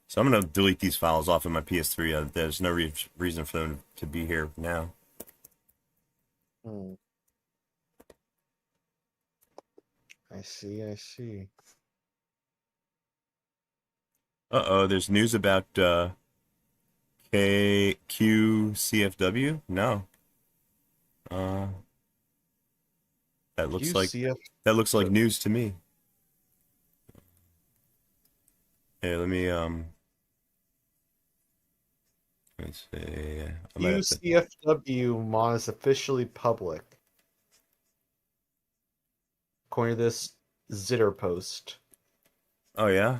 So I'm gonna delete these files off of my PS3. There's no reason for them to be here now. Hmm, I see, I see. Uh-oh, there's news about KQCFW? No. Uh, that looks like QCF. that looks like news to me. Hey, let's see. I might have to. QCFW mod is officially public, according to this Zitter post. Oh yeah.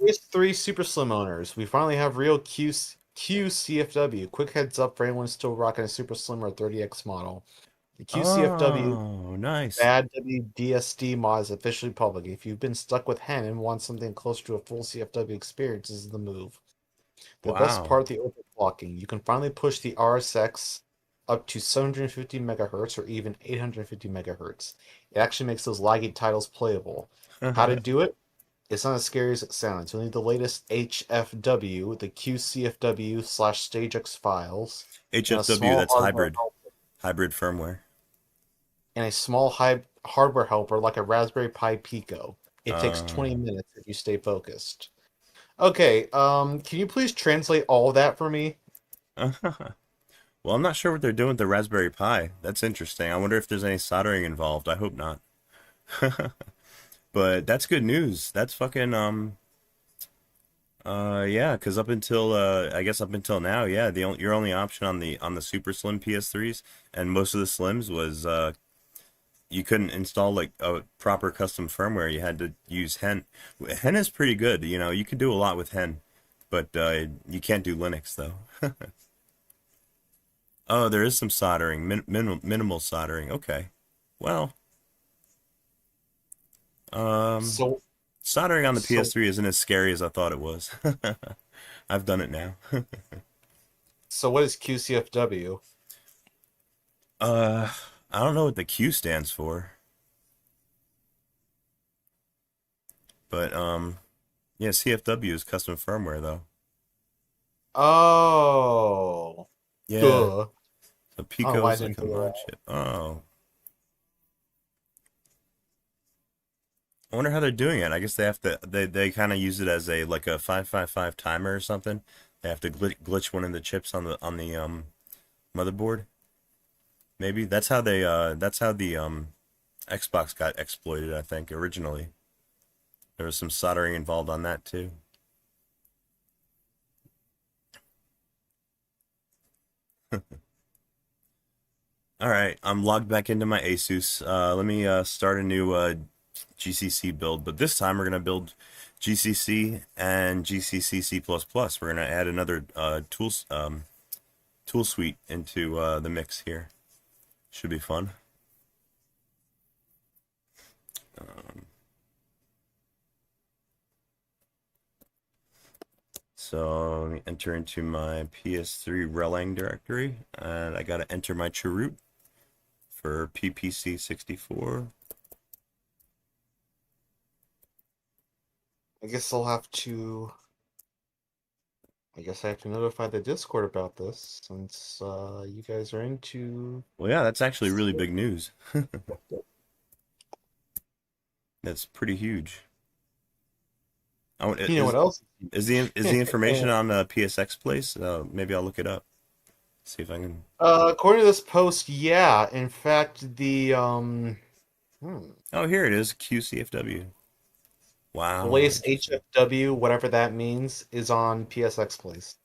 PS3 Super Slim owners, we finally have real QCFW. Quick heads up for anyone still rocking a Super Slim or 30X model. The QCFW Oh, nice. Bad WDSD mod is officially public. If you've been stuck with Hen and want something close to a full CFW experience, this is the move. The best Wow. part, the overclocking. You can finally push the RSX up to 750 megahertz or even 850 megahertz. It actually makes those laggy titles playable. How to do it? It's not as scary as it sounds. You'll need the latest HFW, the QCFW slash StageX files, and a HFW, small that's hybrid firmware. hardware helper like a Raspberry Pi Pico. It takes Uh, 20 minutes if you stay focused. Okay, can you please translate all that for me? well, I'm not sure what they're doing with the Raspberry Pi. That's interesting. I wonder if there's any soldering involved. I hope not. But that's good news. That's fucking yeah, because up until I guess up until now, yeah, your only option on the super slim PS3s and most of the slims was you couldn't install like a proper custom firmware. You had to use Hen. Hen is pretty good, you know. You can do a lot with Hen, but you can't do Linux though. Oh, there is some soldering, minimal soldering. Okay, well, um, So, Soldering on the So, PS3 isn't as scary as I thought it was. I've done it now. so what is QCFW? uh, I don't know what the Q stands for, but yeah, CFW is custom firmware though. Oh, Yeah, duh. so I don't know why I Pico's like didn't a figure mod that out. chip. Oh, I wonder how they're doing it. I guess they have to they kind of use it as a like a 555 timer or something. They have to glitch one of the chips on the motherboard. Maybe that's how the Xbox got exploited, I think, originally. There was some soldering involved on that too. All right, I'm logged back into my Asus. Let me start a new GCC build, but this time we're gonna build GCC and GCC C++. We're gonna add another tool suite into the mix here. Should be fun. So let me enter into my PS3 Relang directory, and I gotta enter my chroot for PPC64. I guess I'll have to. I guess I have to notify the Discord about this since you guys are into. Well, yeah, that's actually really big news. That's pretty huge. Oh, You know what else? is the information on the PSX place? Maybe I'll look it up. See if I can. According to this post, yeah. In fact, Oh, here it is. QCFW. the Wow, latest interesting. HFW, whatever that means, is on PSX Place.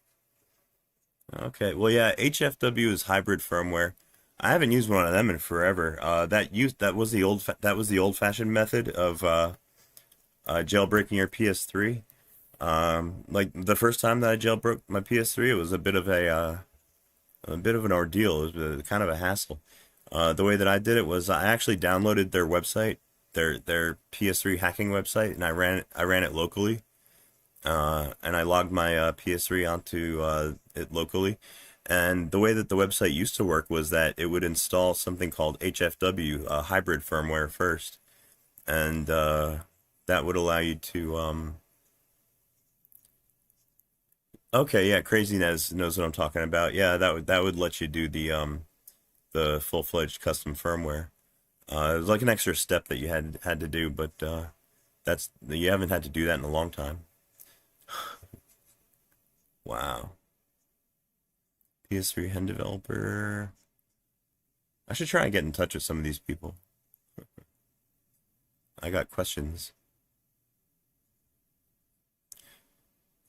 Okay, well, yeah, HFW is hybrid firmware. I haven't used one of them in forever. That was the that was the old-fashioned method of jailbreaking your PS3. Like the first time that I jailbroke my PS3, it was a bit of an ordeal. It was kind of a hassle. The way that I did it was I actually downloaded their website, their PS3 hacking website, and I ran it locally. And I logged my PS3 onto it locally. And the way that the website used to work was that it would install something called HFW, hybrid firmware first, and that would allow you to. Okay, yeah, Crazy knows what I'm talking about. Yeah, that would let you do the full-fledged custom firmware. It was like an extra step that you had to do, but that's you haven't had to do that in a long time. Wow. PS3 hen developer. I should try and get in touch with some of these people. I got questions.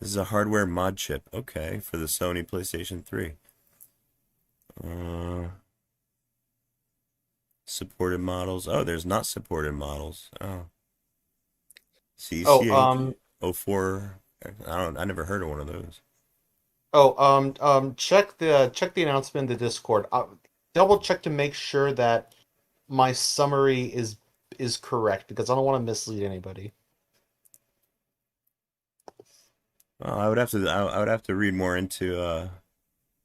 This is a hardware mod chip. Okay, for the Sony PlayStation 3. Supported models. Oh, there's not supported models. Oh. Oh, CCH 04. I never heard of one of those. check the announcement in the Discord. Double check to make sure that my summary is correct because I don't want to mislead anybody. Well, I would have to read more into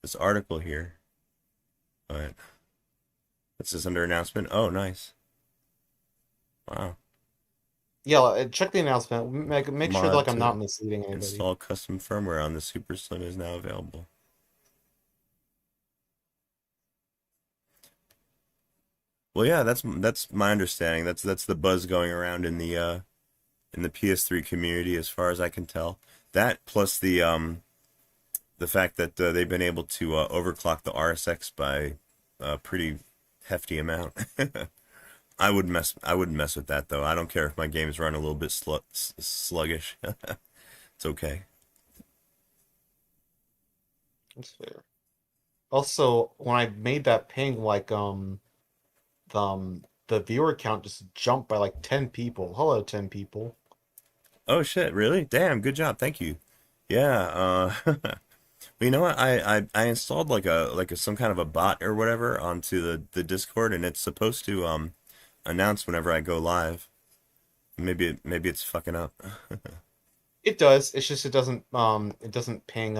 this article here. But this is under announcement. Oh, nice. Wow. Yeah, check the announcement. Make sure that, Mod like I'm not to misleading anybody. install custom firmware on the Super Slim is now available. Well, yeah, that's my understanding. That's the buzz going around in the PS3 community, as far as I can tell. That plus the fact that they've been able to overclock the RSX by a pretty hefty amount. I wouldn't mess with that though. I don't care if my games run a little bit sluggish. It's okay. That's fair. Also, when I made that ping, the viewer count just jumped by like 10 people. Hello, 10 people. Oh shit, really? Damn, good job. Thank you. Yeah, well, you know what? I installed like a some kind of a bot or whatever onto the Discord, and it's supposed to announce whenever I go live. maybe it's fucking up. It does. It's just it doesn't ping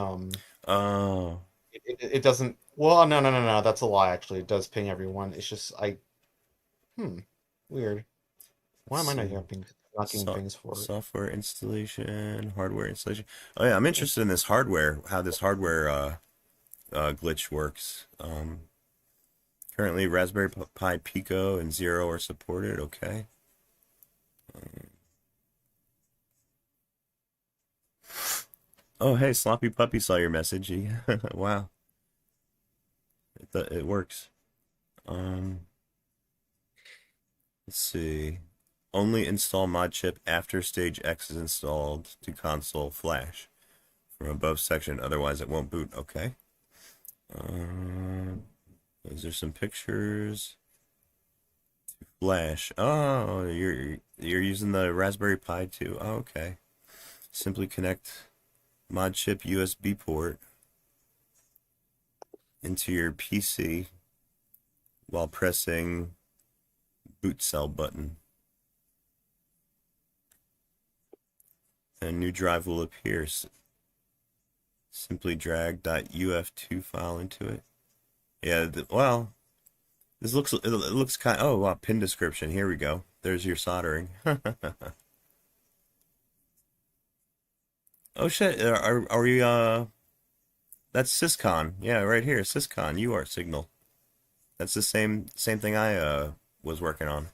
Oh, it doesn't. Well, no. That's a lie. Actually, it does ping everyone. It's just hmm weird. Why let's am I not see. getting pings? Not getting pings for it? Software installation, hardware installation. Oh yeah, I'm interested in this hardware, how this hardware glitch works. Currently Raspberry Pi Pico and Zero are supported. Okay. Oh hey, Sloppy Puppy saw your message. Wow, it works. Um, let's see. Only install mod chip after stage X is installed to console flash from above section. Otherwise, it won't boot. Okay. Um, those are some pictures. Flash. Oh, you're using the Raspberry Pi too. Oh, okay. Simply connect mod chip USB port into your PC while pressing boot cell button. A new drive will appear. Simply drag .uf2 file into it. Yeah, well, this looks it looks kind. Oh wow, pin description. Here we go. There's your soldering. Oh shit, are we that's Syscon. Yeah, right here, Syscon, UART signal. That's the same thing I was working on.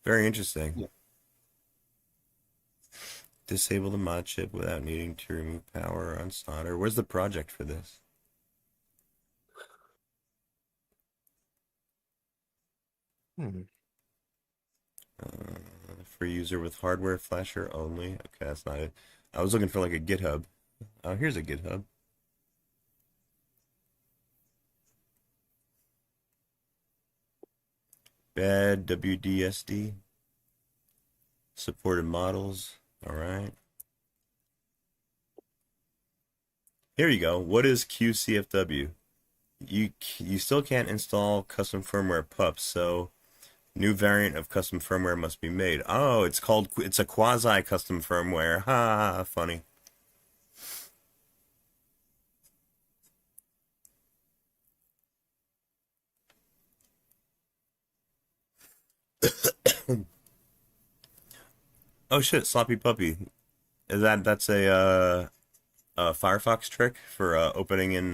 Very interesting. Yeah. Disable the mod chip without needing to remove power or unsolder. Where's the project for this? Hmm. For user with hardware flasher only. Okay, that's not it. I was looking for like a GitHub. Oh, here's a GitHub. Bad WDSD. Supported models. All right. Here you go. What is QCFW? You still can't install custom firmware pups, so new variant of custom firmware must be made. Oh, it's a quasi custom firmware. Ha, funny. Oh shit, sloppy puppy. That's a Firefox trick for opening in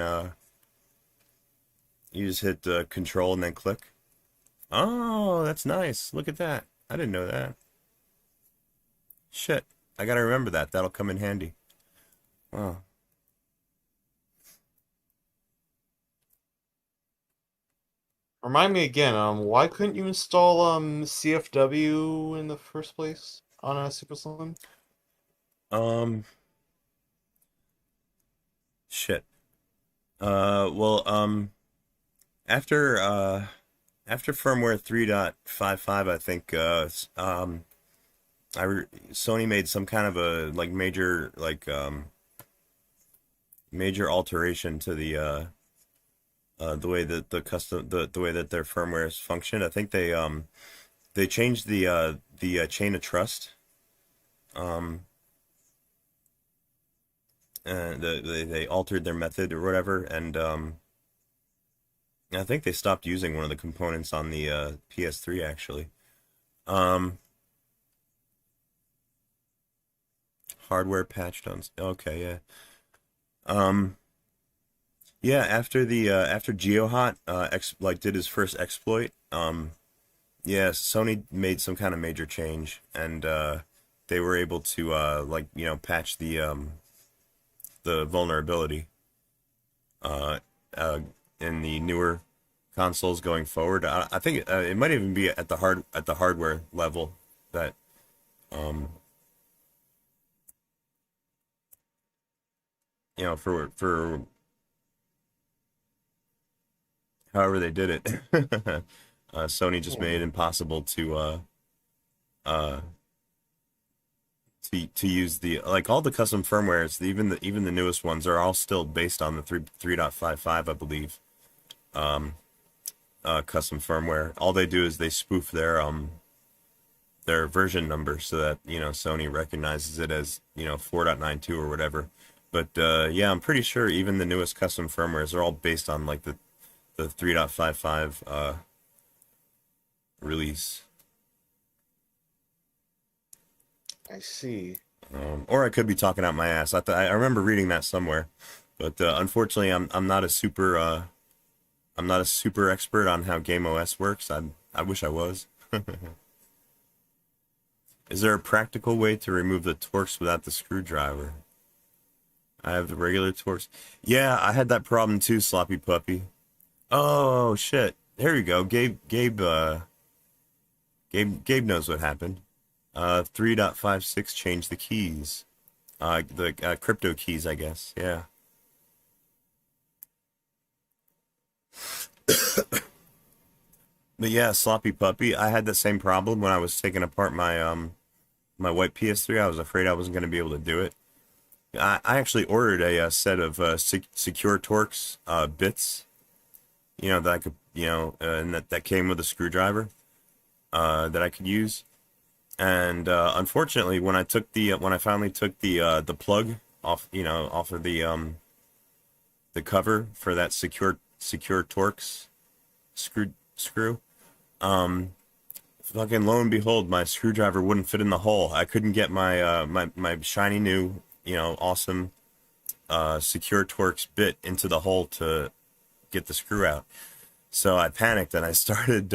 you just hit control and then click. Oh, that's nice. Look at that. I didn't know that. Shit. I gotta remember that. That'll come in handy. Wow. Remind me again. Why couldn't you install CFW in the first place on a Super Slim? Um, shit. Well, after after firmware 3.55, I think Sony made some kind of a like major alteration to the way that the way that their firmwares function. I think they changed the chain of trust. Um, and they altered their method or whatever, and I think they stopped using one of the components on the PS3 actually. Um, hardware patched on. Okay, yeah. Um, yeah. After GeoHot did his first exploit. Yeah, Sony made some kind of major change, and they were able to patch the vulnerability uh, uh, in the newer consoles going forward. I think it might even be at the hardware level that um, for however they did it. Sony just made it impossible uh, to use the like all the custom firmwares, even the newest ones are all still based on the 3.55, I believe. Custom firmware. All they do is they spoof their version number so that, you know, Sony recognizes it as, you know, 4.92 or whatever. But yeah, I'm pretty sure even the newest custom firmwares are all based on like the 3.55 release. I see. Or I could be talking out my ass. I remember reading that somewhere, but unfortunately, I'm not a super I'm not a super expert on how Game OS works. I wish I was. Is there a practical way to remove the Torx without the screwdriver? I have the regular Torx. Yeah, I had that problem too, Sloppy Puppy. Oh shit! There you go. Gabe knows what happened. 3.56 changed the keys. The crypto keys, I guess. Yeah. But yeah, Sloppy Puppy. I had the same problem when I was taking apart my white PS3. I was afraid I wasn't going to be able to do it. I actually ordered a set of secure Torx bits. You know that I could, you know, and that came with a screwdriver that I could use. And unfortunately, when I finally took the plug off, you know, off of the cover for that secure Torx screw, fucking lo and behold, my screwdriver wouldn't fit in the hole. I couldn't get my my shiny new, you know, awesome secure Torx bit into the hole to get the screw out. So I panicked and I started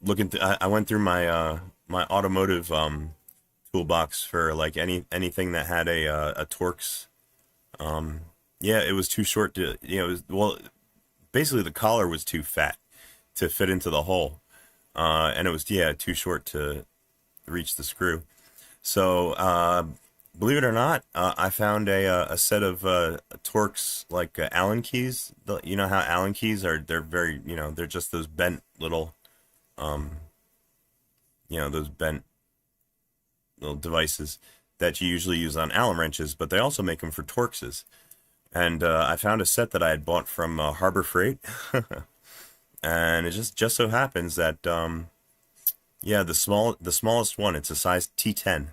looking. I went through my my automotive toolbox for like anything that had a Torx. Yeah, it was too short to, you know, it was, well, basically the collar was too fat to fit into the hole, and it was, yeah, too short to reach the screw. So believe it or not, I found a set of Torx like Allen keys. You know how Allen keys are? They're very, you know, they're just those bent little, you know, those bent little devices that you usually use on Allen wrenches, but they also make them for Torxes. And I found a set that I had bought from Harbor Freight, and it just so happens that yeah, the smallest one, it's a size T10.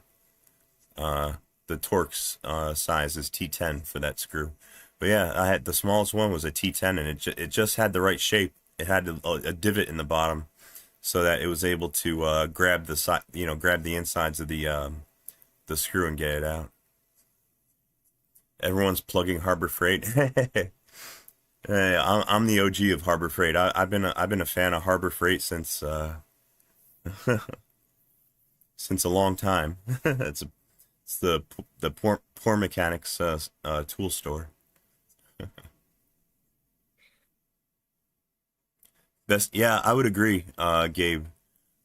The Torx size is T10 for that screw. But yeah, I had the smallest one was a T10, and it just had the right shape. It had a divot in the bottom, so that it was able to grab the side, you know, grab the insides of the screw and get it out. Everyone's plugging Harbor Freight. Hey, I'm the OG of Harbor Freight. I've been a fan of Harbor Freight since since a long time. It's the poor mechanics tool store. Best, yeah, I would agree, Gabe.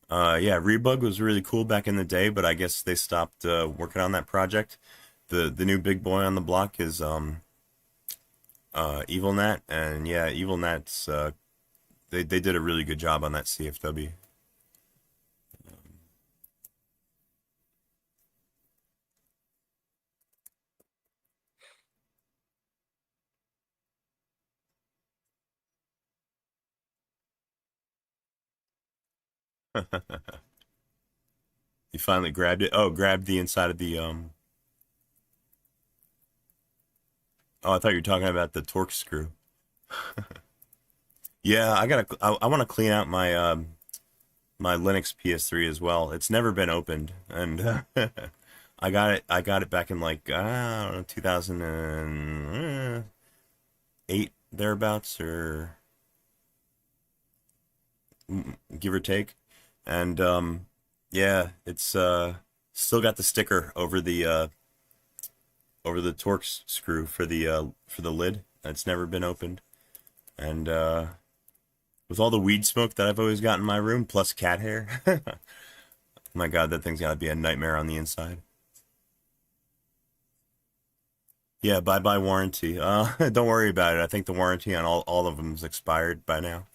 Yeah, Rebug was really cool back in the day, but I guess they stopped working on that project. The new big boy on the block is EvilNat, and yeah, EvilNat's they did a really good job on that CFW. You finally grabbed it. Oh, grabbed the inside of the Oh, I thought you were talking about the Torx screw. Yeah, I want to clean out my my Linux PS3 as well. It's never been opened, and I got it back in like, I don't know, 2008 thereabouts, or give or take. And yeah, it's still got the sticker over the Torx screw for the lid. It's never been opened. And with all the weed smoke that I've always got in my room, plus cat hair, my God, that thing's gotta be a nightmare on the inside. Yeah, bye bye warranty. Don't worry about it. I think the warranty on all of them's expired by now.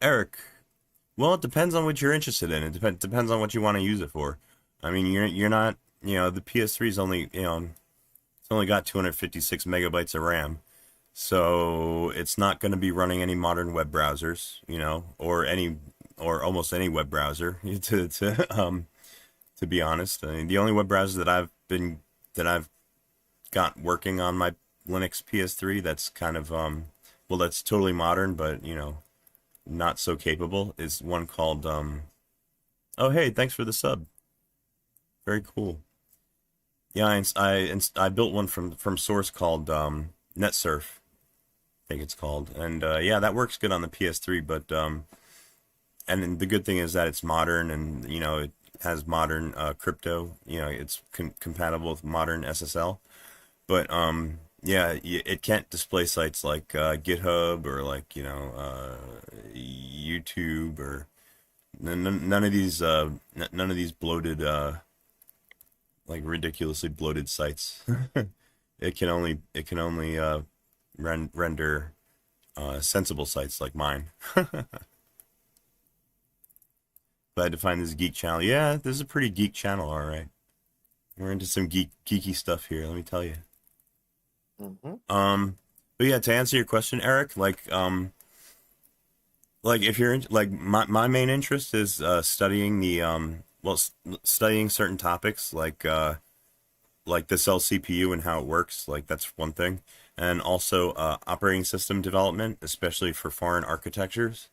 Eric, Well, it depends on what you're interested in. It depends on what you want to use it for. I mean, you're not, the PS3 is only, it's only got 256 megabytes of RAM. So it's not going to be running any modern web browsers, or almost any web browser to be honest. I mean, the only web browser that I've got working on my Linux PS3 that's kind of well, that's totally modern, but not so capable is one called oh, hey, thanks for the sub. Very cool. Yeah, I built one from source called NetSurf, I think it's called. And yeah, that works good on the PS3, but and then the good thing is that it's modern, and it has modern crypto. It's compatible with modern SSL. But yeah, it can't display sites like GitHub or like YouTube or none of these bloated like ridiculously bloated sites. It can only render sensible sites like mine. Glad to find this geek channel. Yeah, this is a pretty geek channel, all right. We're into some geeky stuff here, let me tell you. Mm-hmm. But yeah, to answer your question, Eric, like if you're in, like my main interest is studying the studying certain topics like the cell CPU and how it works. Like that's one thing, and also operating system development, especially for foreign architectures,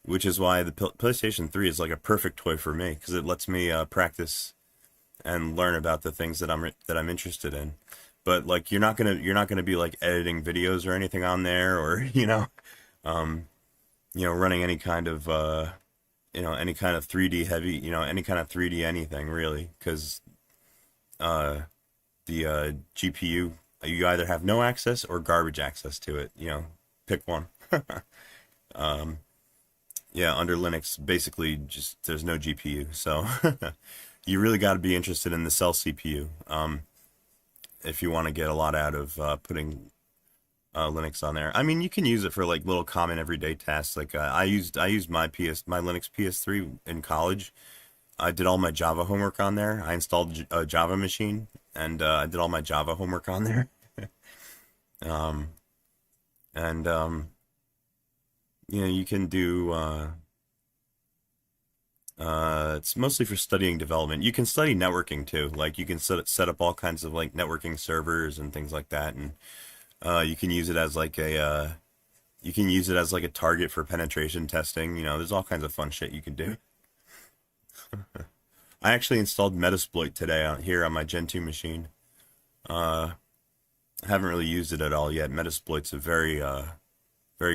which is why the PlayStation 3 is like a perfect toy for me because it lets me practice and learn about the things that I'm interested in. But like you're not gonna be like editing videos or anything on there, or um, running any kind of 3D heavy, any kind of 3D anything really, because the GPU, you either have no access or garbage access to it. Pick one. um, yeah, under Linux, basically just there's no GPU, so you really got to be interested in the cell CPU if you want to get a lot out of putting Linux on there. I mean, you can use it for like little common everyday tasks. Like I used my Linux PS3 in college. I did all my Java homework on there. I installed a Java machine, and I did all my Java homework on there. um, and you can do. It's mostly for studying development. You can study networking too. Like you can set up all kinds of like networking servers and things like that, and you can use it as like a target for penetration testing. There's all kinds of fun shit you can do. I actually installed Metasploit today out here on my Gen 2 machine. I haven't really used it at all yet. Metasploit's a very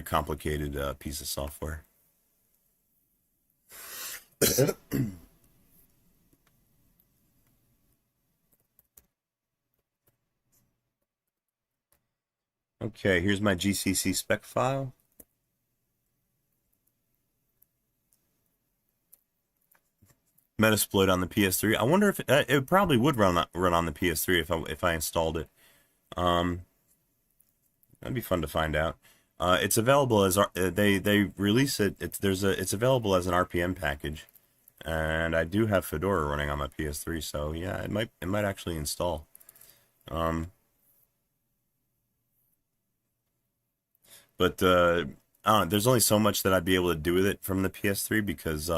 complicated piece of software. Okay, here's my GCC spec file. Metasploit on the PS3. I wonder if it probably would run on the PS3 if I installed it. That'd be fun to find out. It's available as they release it. It's available as an RPM package, and I do have Fedora running on my PS3, so yeah, it might actually install. But there's only so much that I'd be able to do with it from the PS3 because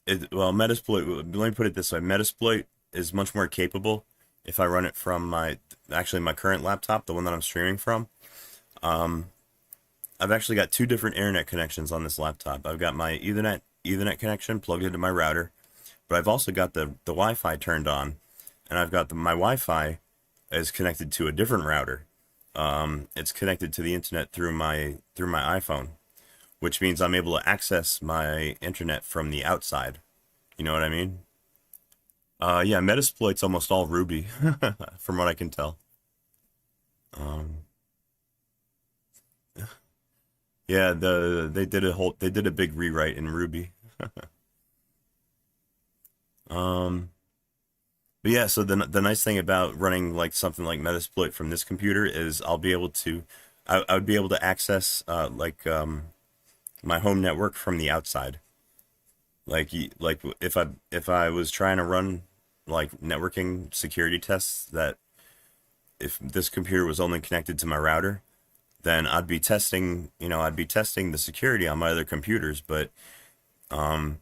Metasploit. Let me put it this way: Metasploit is much more capable if I run it from my current laptop, the one that I'm streaming from. I've actually got two different internet connections on this laptop. I've got my Ethernet connection plugged into my router, but I've also got the Wi-Fi turned on, and I've got my Wi-Fi is connected to a different router. It's connected to the internet through my iPhone, which means I'm able to access my internet from the outside. You know what I mean? Yeah, Metasploit's almost all Ruby, from what I can tell. Yeah, they did a big rewrite in Ruby. But yeah, so the nice thing about running like something like Metasploit from this computer is I'll be able to I would be able to access my home network from the outside. Like if I was trying to run like networking security tests, that if this computer was only connected to my router, then I'd be testing the security on my other computers, but none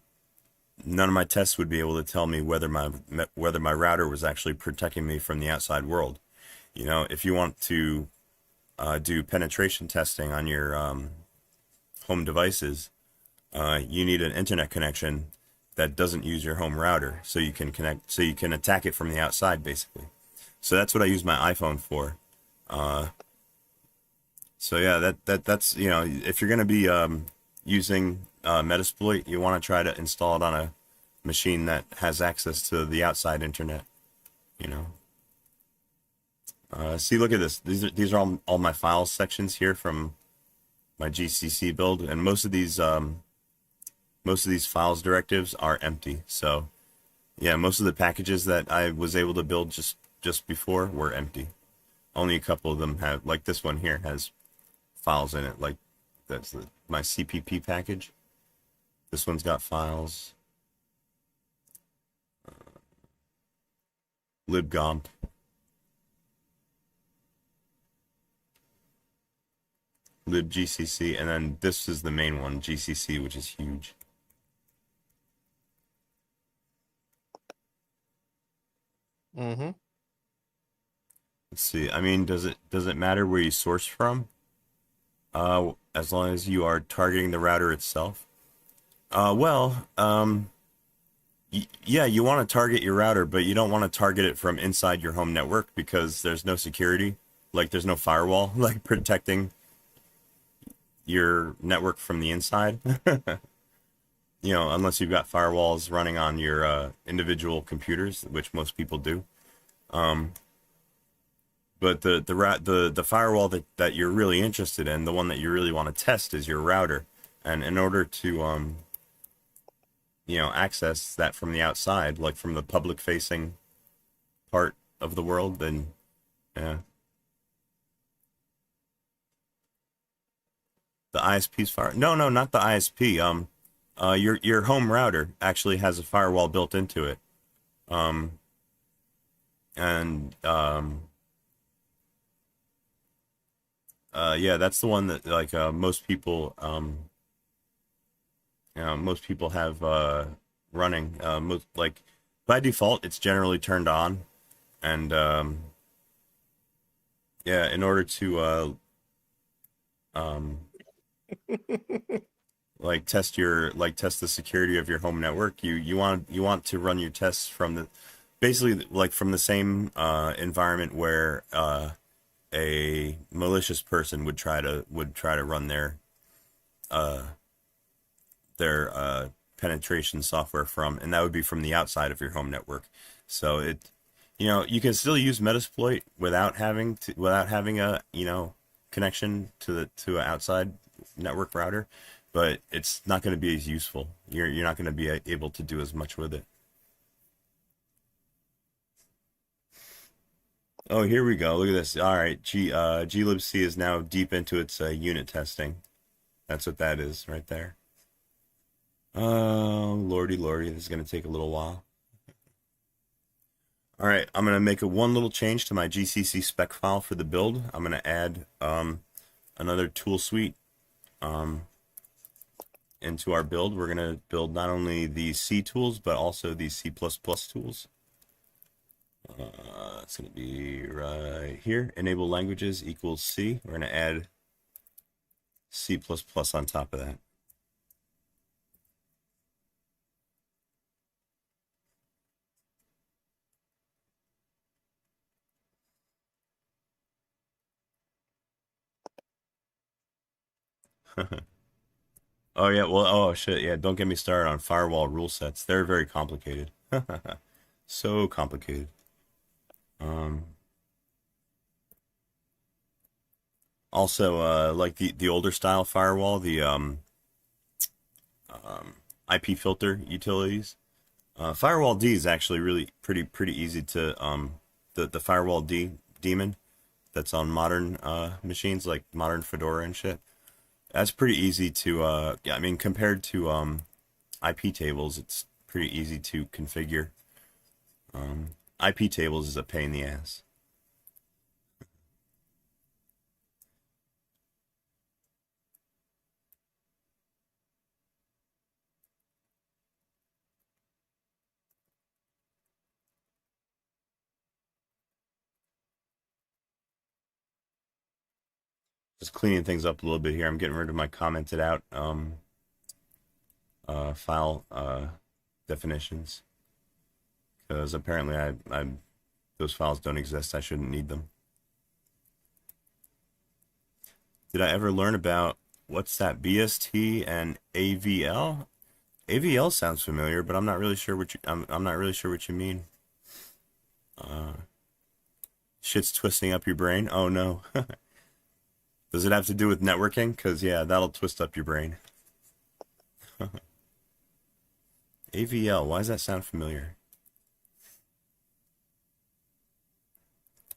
of my tests would be able to tell me whether my router was actually protecting me from the outside world. If you want to do penetration testing on your home devices, you need an internet connection that doesn't use your home router, so you can attack it from the outside, basically. So that's what I use my iPhone for. So yeah, that's if you're gonna be using Metasploit, you want to try to install it on a machine that has access to the outside internet. You know. See, look at this. These are all my files sections here from my GCC build, and most of these files directives are empty. So yeah, most of the packages that I was able to build just before were empty. Only a couple of them have, like this one here has files in it. Like that's my CPP package. This one's got files. libgomp. libgcc, and then this is the main one, GCC, which is huge. Mm-hmm. Let's see. I mean, does it matter where you source from? As long as you are targeting the router itself. Yeah, you want to target your router, but you don't want to target it from inside your home network because there's no security, like there's no firewall, like protecting your network from the inside. Unless you've got firewalls running on your individual computers, which most people do. But the firewall that you're really interested in, the one that you really want to test, is your router. And in order to access that from the outside, like from the public facing part of the world, then yeah. The ISP's fire? No, not the ISP. Your home router actually has a firewall built into it. Yeah, that's the one that like most people have running. Like by default, it's generally turned on, and yeah, in order to test the security of your home network, you want to run your tests from the basically like from the same environment where a malicious person would try to run their penetration software from, and that would be from the outside of your home network. So you can still use Metasploit without having a connection to an outside network router, but it's not going to be as useful. You're not going to be able to do as much with it. Oh, here we go. Look at this. All right, glibc is now deep into its unit testing. That's what that is right there. Oh, lordy, this is going to take a little while. All right, I'm going to make one little change to my GCC spec file for the build. I'm going to add another tool suite into our build. We're going to build not only the C tools, but also the C++ tools. It's going to be right here. Enable languages equals C. We're going to add C++ on top of that. Oh yeah, well, oh shit, yeah, don't get me started on firewall rule sets. They're very complicated. So complicated. Also, like the older style firewall, the IP filter utilities. Firewall D is actually really pretty easy to the firewall D daemon. that's on modern machines like modern Fedora and shit. That's pretty easy to yeah, I mean compared to IP tables, it's pretty easy to configure. IP tables is a pain in the ass. Just cleaning things up a little bit here. I'm getting rid of my commented out file definitions because apparently I those files don't exist. I shouldn't need them. Did I ever learn about what's that BST and AVL? AVL sounds familiar, but I'm not really sure what I'm not really sure what you mean. Shit's twisting up your brain. Oh no. Does it have to do with networking? Because yeah, that'll twist up your brain. AVL, why does that sound familiar?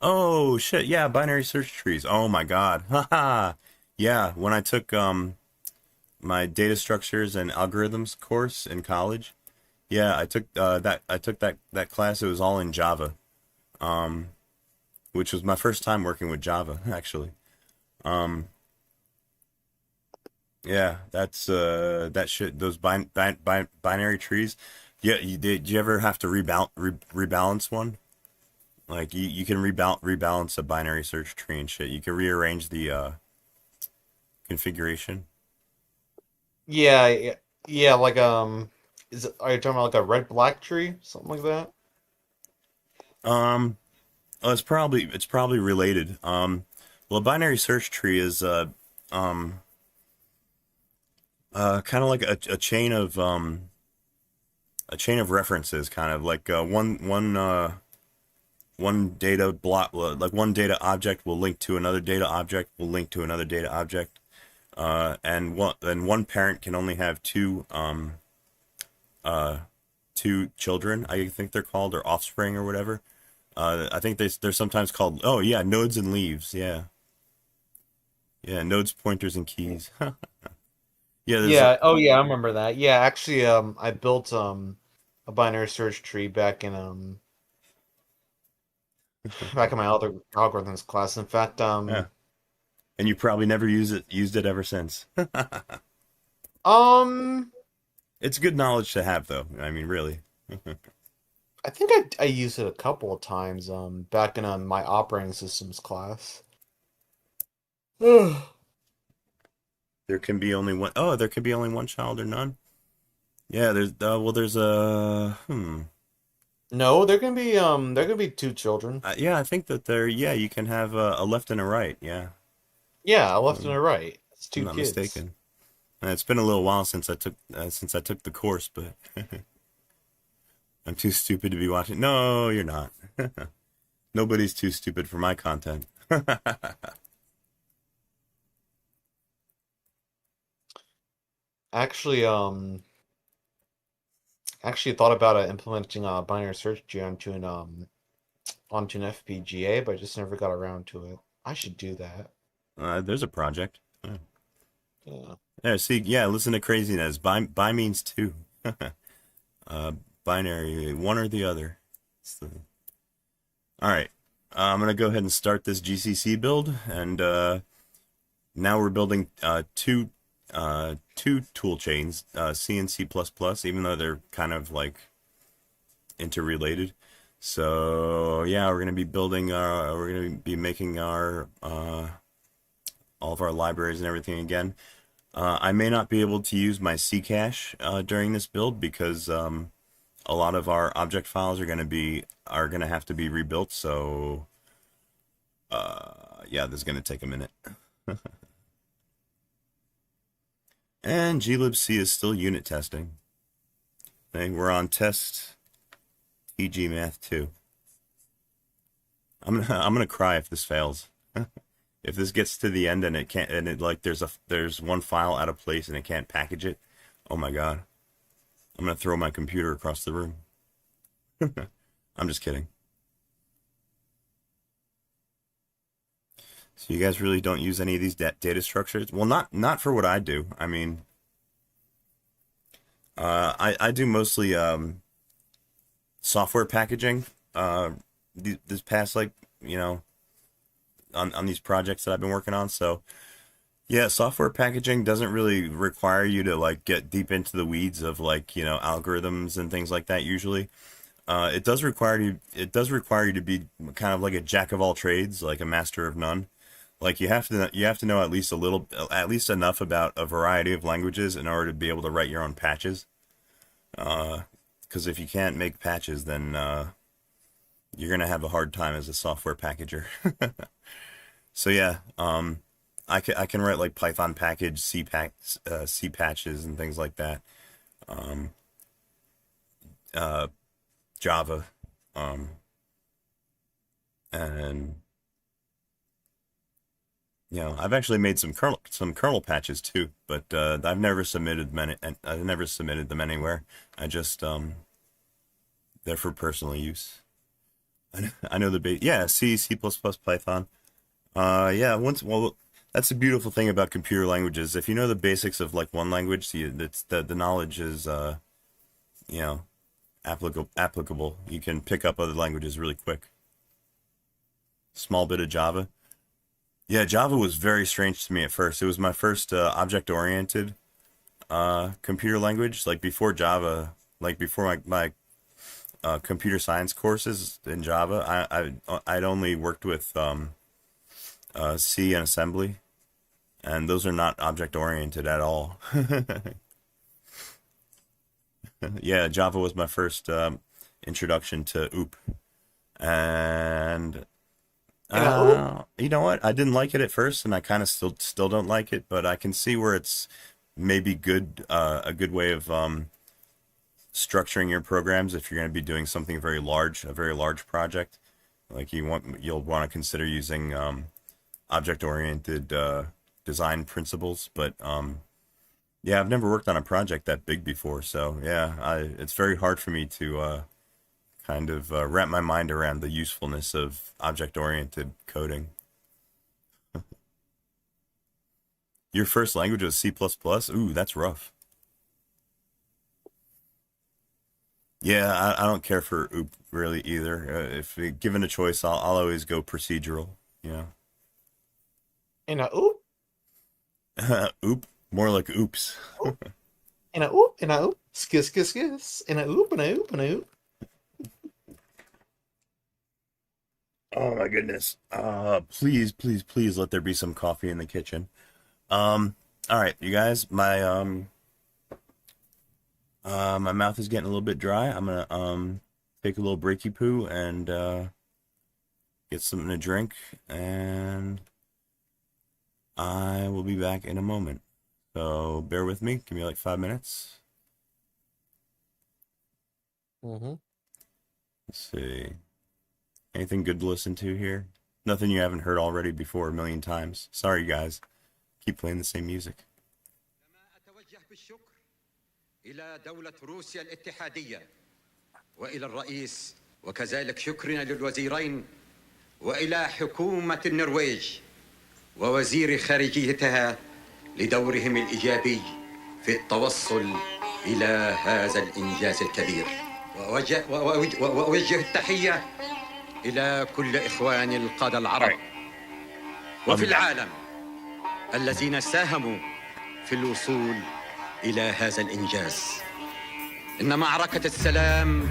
Oh shit, yeah, binary search trees. Oh my god. Haha. Yeah, when I took my data structures and algorithms course in college, yeah, I took that class. It was all in Java. Which was my first time working with Java, actually. Um, yeah, that's that shit. Those binary trees. Yeah, did you ever have to rebalance one? Like you can rebalance a binary search tree and shit. You can rearrange the configuration. Yeah, yeah, yeah, like are you talking about like a red black tree, something like that? Um, oh, it's probably related. Well, a binary search tree is um kind of like a chain of references, kind of like one data block, like one data object will link to another data object, will link to another data object, and one parent can only have uh two children. I think they're called, or offspring or whatever. I think they're sometimes called, oh yeah, nodes and leaves. Yeah, yeah, nodes, pointers, and keys. Yeah, there's Yeah, oh yeah, I remember that. Yeah, actually, I built a binary search tree back in my other algorithms class. In fact, yeah, and you probably never used it ever since. um, It's good knowledge to have, though. I mean, really. I think I used it a couple of times back in my operating systems class. There can be only one. Oh, there can be only one child or none. Yeah, there's well, there's a No, there can be two children. yeah, I think that there. Yeah, you can have a left and a right. Yeah, Yeah, a left and um, a right. It's I'm two not kids. mistaken. It's been a little while since I took the course, but I'm too stupid to be watching. No, you're not. Nobody's too stupid for my content. Actually, actually thought about implementing a binary search tree onto an FPGA, but I just never got around to it. I should do that. There's a project. Yeah. Yeah, see, yeah, listen to craziness. By means two. uh, binary, one or the other. All right. I'm gonna go ahead and start this GCC build, and now we're building two tool chains, C and C++, even though they're kind of like interrelated. So yeah, we're gonna be making our all of our libraries and everything again. I may not be able to use my C cache during this build because a lot of our object files are gonna have to be rebuilt. So yeah, this is gonna take a minute. And glibc is still unit testing. Okay, we're on test EG Math 2. I'm gonna cry if this fails. If this gets to the end and it can't, and it like there's one file out of place and it can't package it. Oh my god. I'm gonna throw my computer across the room. I'm just kidding. So you guys really don't use any of these data structures? Well, not for what I do. I mean, I do mostly software packaging. This past, like, you know, on these projects that I've been working on. So yeah, software packaging doesn't really require you to like get deep into the weeds of, like, you know, algorithms and things like that usually. It does require you to be kind of like a jack of all trades, like a master of none. Like you have to know at least enough about a variety of languages in order to be able to write your own patches. Because if you can't make patches, then you're gonna have a hard time as a software packager. So yeah, I can write like Python package, C patches and things like that. Java, and you know, I've actually made some kernel patches too, but I've never submitted them anywhere. I just they're for personal use. I know the base. Yeah, C, C++, Python. Yeah, well, that's the beautiful thing about computer languages. If you know the basics of like one language, the knowledge is you know, applicable. You can pick up other languages really quick. Small bit of Java. Yeah, Java was very strange to me at first. It was my first object-oriented computer language. Like before Java, like before my computer science courses in Java, I'd only worked with C and assembly, and those are not object-oriented at all. Yeah, Java was my first introduction to OOP, and you know what? I didn't like it at first, and I kind of still don't like it, but I can see where it's maybe a good way of structuring your programs if you're going to be doing something very large, a very large project. Like you'll want to consider using object-oriented design principles, but yeah, I've never worked on a project that big before, so yeah, it's very hard for me to kind of wrap my mind around the usefulness of object-oriented coding. Your first language was C++? Ooh, that's rough. Yeah, I don't care for OOP really either. If given a choice, I'll always go procedural, you know. In a oop, OOP, more like oops. in a oop, in a oop, skis, skis, skis, in a oop, in a oop, in a oop. Oh my goodness. Please, please, please let there be some coffee in the kitchen. All right, you guys, my mouth is getting a little bit dry. I'm gonna take a little breaky poo and get something to drink, and I will be back in a moment. So bear with me. Give me like 5 minutes. Mm-hmm. Let's see. Anything good to listen to here? Nothing you haven't heard already before a million times. Sorry, guys. Keep playing the same music. إلى دولة روسيا الاتحادية وإلى الرئيس، وكذلك شكرنا للوزيرين وإلى حكومة النرويج ووزير خارجيتها لدورهم الإيجابي في التوصل إلى هذا الإنجاز الكبير. وأوجه التحية إلى كل إخواني القادة العرب وفي العالم الذين ساهموا في الوصول إلى هذا الإنجاز. إن معركة السلام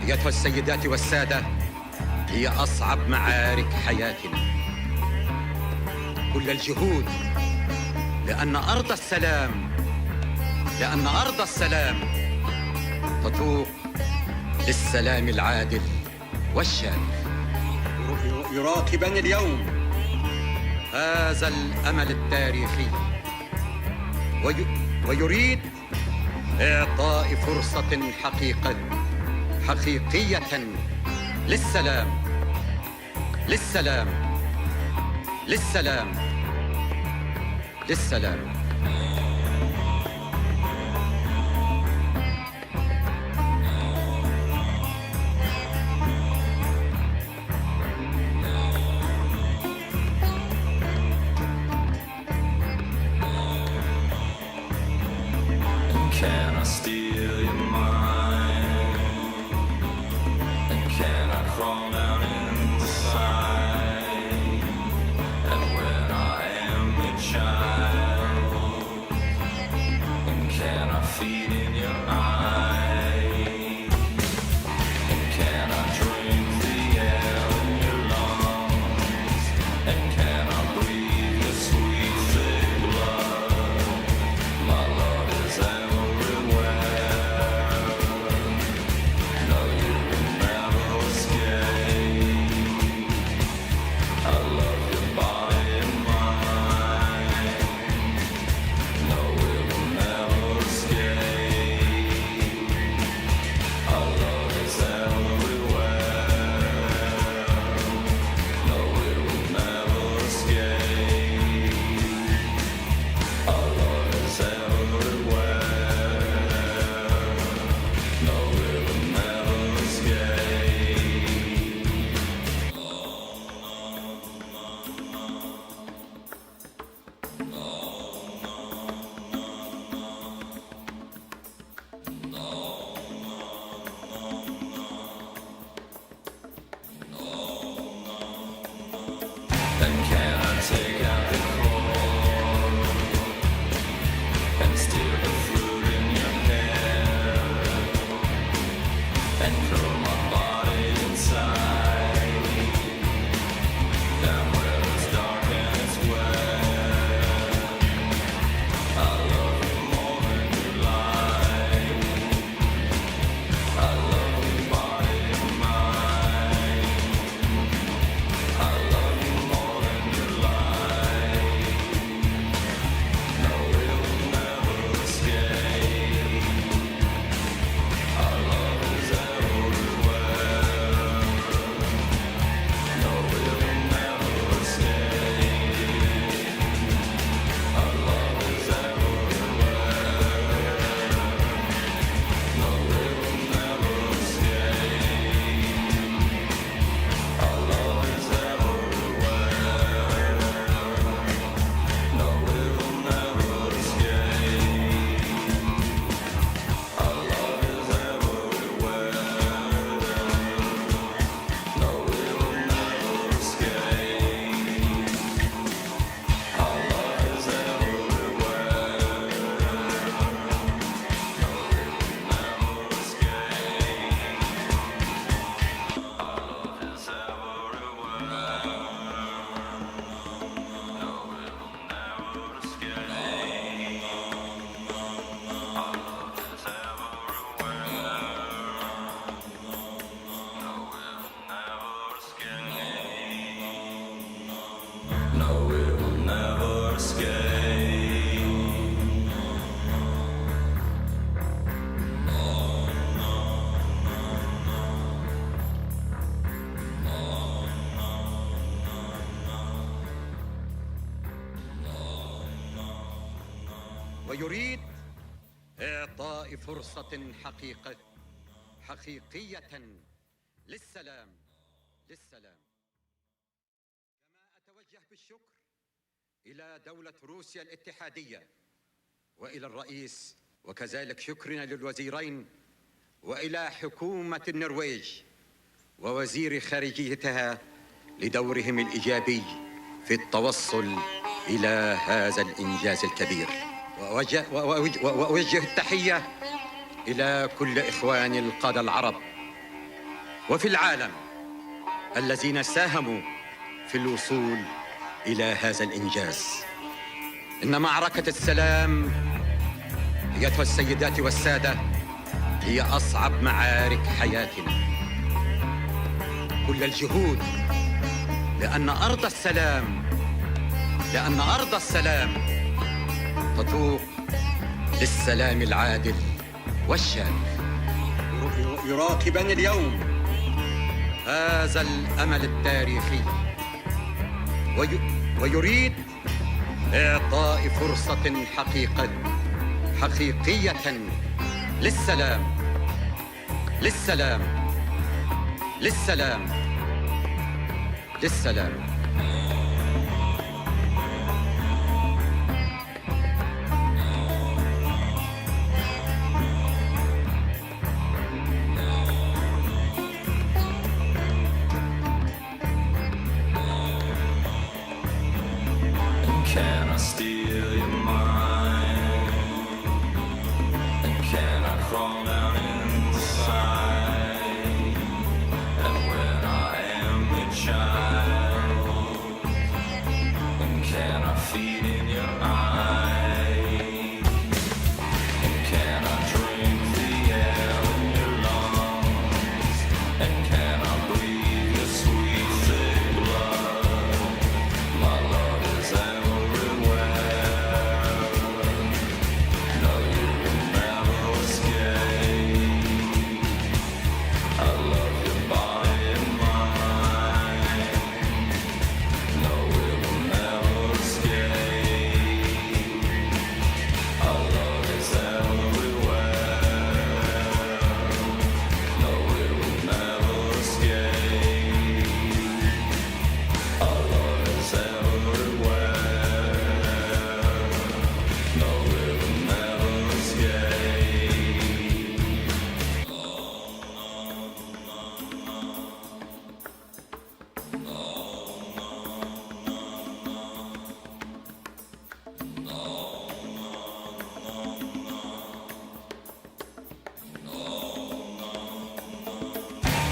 أيتها السيدات والسادة هي أصعب معارك حياتنا. كل الجهود لأن أرض السلام تتوق للسلام العادل والشامل. يراقبني اليوم هذا الأمل التاريخي ويريد إعطاء فرصة حقيقية للسلام للسلام للسلام للسلام. can I crawl down inside? And when I am a child, and can I feed in your eyes? And can I drink the air in your lungs? And can I breathe your sweet thick blood? My love is everywhere. No, you will never escape. I love your body and mind. No, we will never escape. Our love is everywhere. No, we will never escape. Our love is everywhere. No, we will never escape. Then can I take out the cord and steal the fruit in your hair and curl my body inside down where it's dark and it's wet? I love you more than you like. I love your body and mind. I love you more than you like. No, we will never escape. Our love is everywhere. No, we will never escape. Our love is everywhere. No, we will never escape. Our love is everywhere. No, we will never escape. Our love is everywhere. No, we will never escape. Our love is No, we will never escape. ويريد إعطاء فرصة حقيقية للسلام. كما أتوجه بالشكر إلى دولة روسيا الاتحادية وإلى الرئيس، وكذلك شكرنا للوزيرين وإلى حكومة النرويج ووزير خارجيتها لدورهم الإيجابي في التوصل إلى هذا الإنجاز الكبير. وأوجه التحية إلى كل إخواني القادة العرب وفي العالم الذين ساهموا في الوصول إلى هذا الإنجاز. إن معركة السلام أيتها السيدات والسادة هي أصعب معارك حياتنا. كل الجهود لأن أرض السلام تتوق للسلام العادل والشامل. يراقبان اليوم هذا الأمل التاريخي ويريد إعطاء فرصة حقيقية للسلام.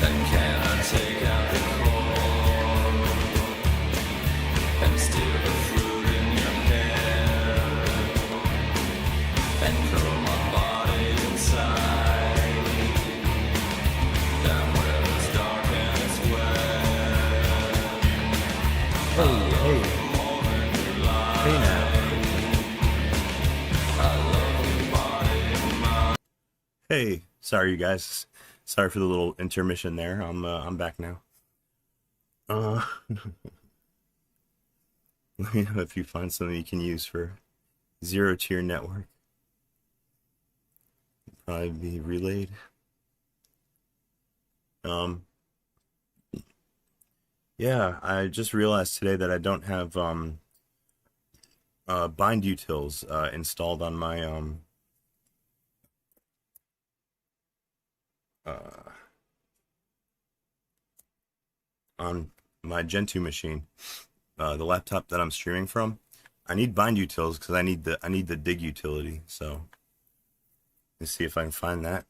And can I take out the core and steal the fruit in your hair and curl my body inside down where it's dark and it's wet. Hey, hey. Hey now. Hey, sorry you guys. Sorry for the little intermission there. I'm back now. Let me know if you find something you can use for zero-tier network. Probably be relayed. Yeah, I just realized today that I don't have bind utils installed on my on my Gen 2 machine, the laptop that I'm streaming from. I need bind utils because I need the dig utility. So let's see if I can find that.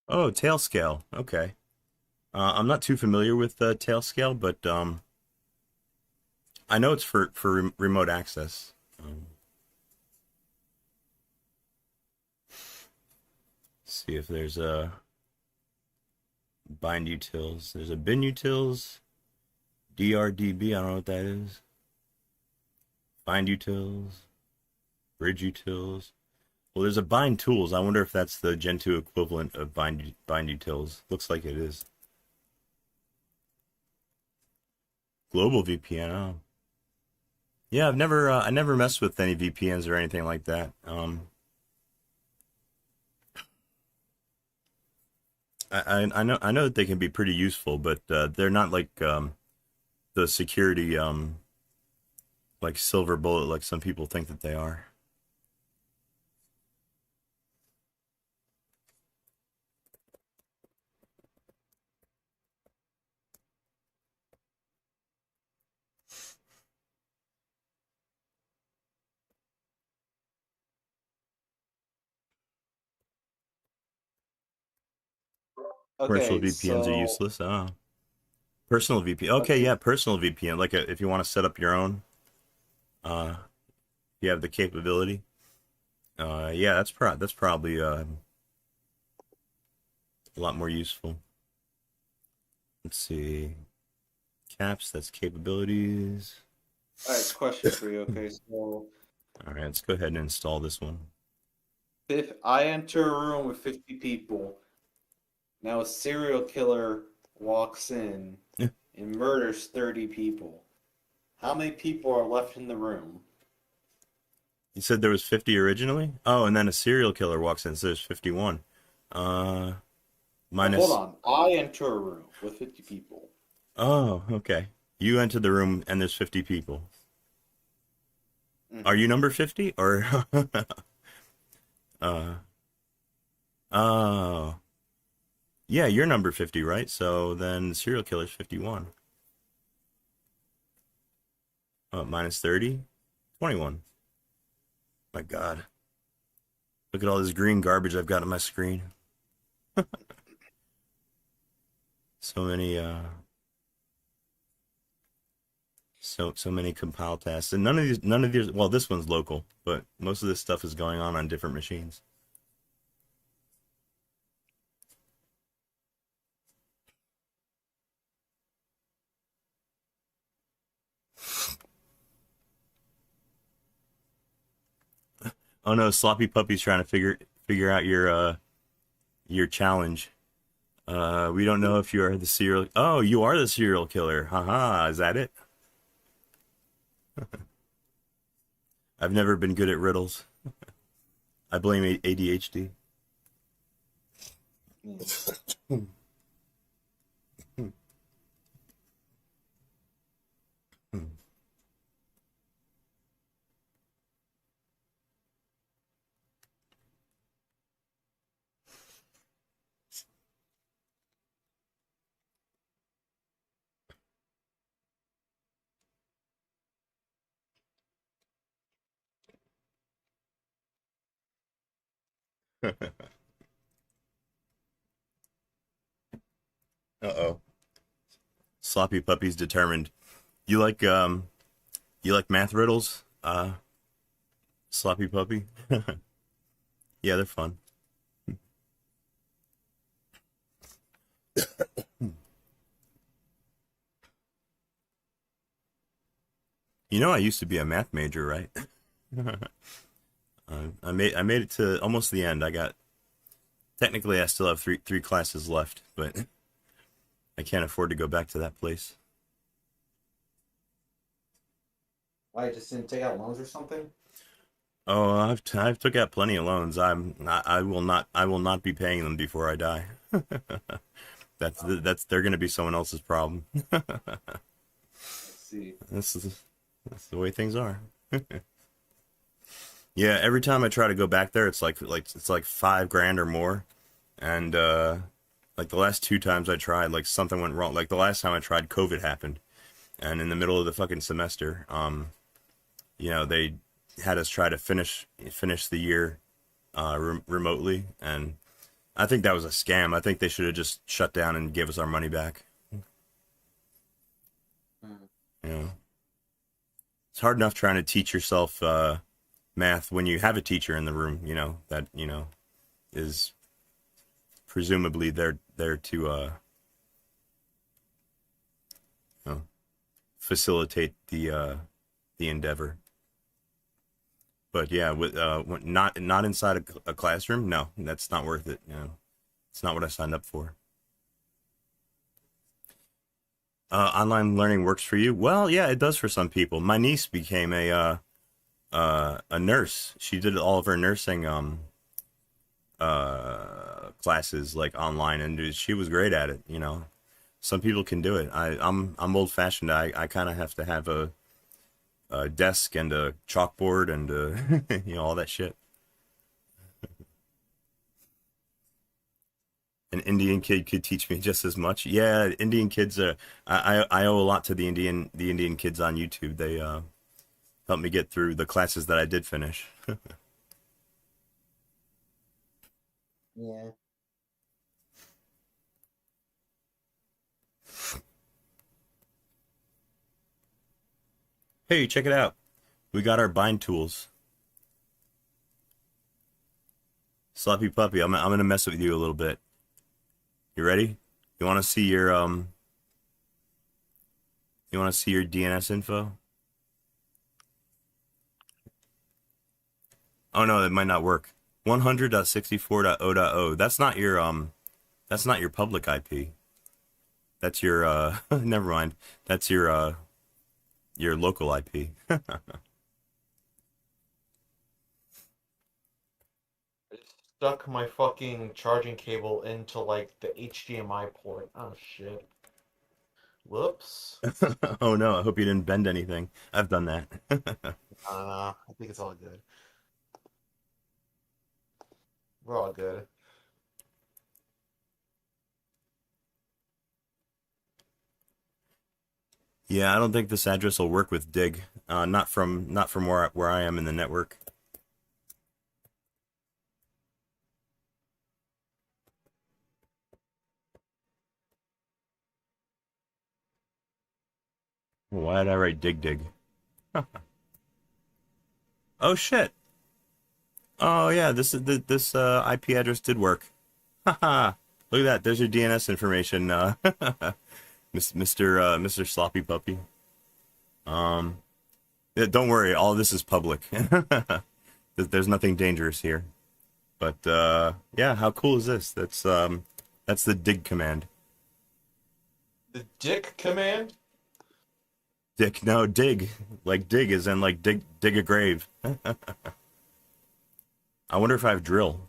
Oh, Tailscale. Okay. I'm not too familiar with Tailscale, but I know it's for remote access. See if there's a bind utils. There's a bin utils, DRDB. I don't know what that is. Bind utils, bridge utils. Well, there's a bind tools. I wonder if that's the Gen 2 equivalent of bind utils. Looks like it is. Global VPN. Oh. Yeah, I never messed with any VPNs or anything like that. I know that they can be pretty useful, but they're not like the security like silver bullet like some people think that they are. Commercial Okay, VPNs are so useless. Oh. Personal VPN. Okay, yeah, personal VPN. Like if you want to set up your own, uh, you have the capability. Yeah, that's probably a lot more useful. Let's see. Caps, that's capabilities. all right, question for you. Okay, so All right, let's go ahead and install this one. if I enter a room with 50 people, now a serial killer walks in Yeah. and murders 30 people. How many people are left in the room? You said there was 50 originally? Oh, and then a serial killer walks in, so there's 51. Now, Minus. hold on. I enter a room with 50 people. Oh, okay. You entered the room and there's 50 people. Are you number 50 or? Oh. Yeah, you're number 50, right? So then serial killer's 51. Minus 30? 21. My God. Look at all this green garbage I've got on my screen. So many so many compile tasks. And none of these well, this one's local, but most of this stuff is going on different machines. Oh no, Sloppy Puppy's trying to figure out your challenge. We don't know if you are the serial. Oh, you are the serial killer. Haha, is that it? I've never been good at riddles. I blame ADHD. Uh-oh. Sloppy Puppy's determined. You like math riddles? Sloppy Puppy? Yeah, they're fun. You know I used to be a math major, right? I made it to almost the end. I got technically I still have three classes left, but I can't afford to go back to that place. Why, you just didn't take out loans or something? Oh, I've took out plenty of loans. I will not be paying them before I die. That's they're gonna be someone else's problem. Let's see. That's the way things are. Yeah, every time I try to go back there, it's like $5,000 or more, and like the last two times I tried, like something went wrong. Like the last time I tried, COVID happened, and in the middle of the fucking semester, they had us try to finish the year remotely, and I think that was a scam. I think they should have just shut down and gave us our money back. Hmm. You know, it's hard enough trying to teach yourself math when you have a teacher in the room. That is presumably there to facilitate the endeavor. But yeah, with not inside a classroom, no, that's not worth it. It's not what I signed up for. Online learning works for you? Well, yeah, it does for some people. My niece became a nurse. She did all of her nursing classes like online, and she was great at it. Some people can do it. I'm old fashioned. I kind of have to have a desk and a chalkboard and all that shit. An Indian kid could teach me just as much. Yeah, Indian kids. I owe a lot to the Indian kids on YouTube. They helped me get through the classes that I did finish. Yeah. Hey, check it out. We got our bind tools. Sloppy Puppy, I'm gonna mess with you a little bit. You ready? You want to see your DNS info? Oh no, it might not work. 100.64.0.0. That's not your public IP. That's your never mind. That's your local IP. I just stuck my fucking charging cable into like the HDMI port. Oh shit. Whoops. Oh no, I hope you didn't bend anything. I've done that. I think it's all good. We're all good. Yeah, I don't think this address will work with dig. Not from where I am in the network. Why did I write dig? Oh shit. Oh yeah, this IP address did work. Haha. Look at that. There's your DNS information, Mr. Sloppy Puppy. Yeah, don't worry, all of this is public. There's nothing dangerous here. But yeah, how cool is this? That's the dig command. The dick command? Dick, no, dig. Like dig is in like dig a grave. I wonder if I have drill.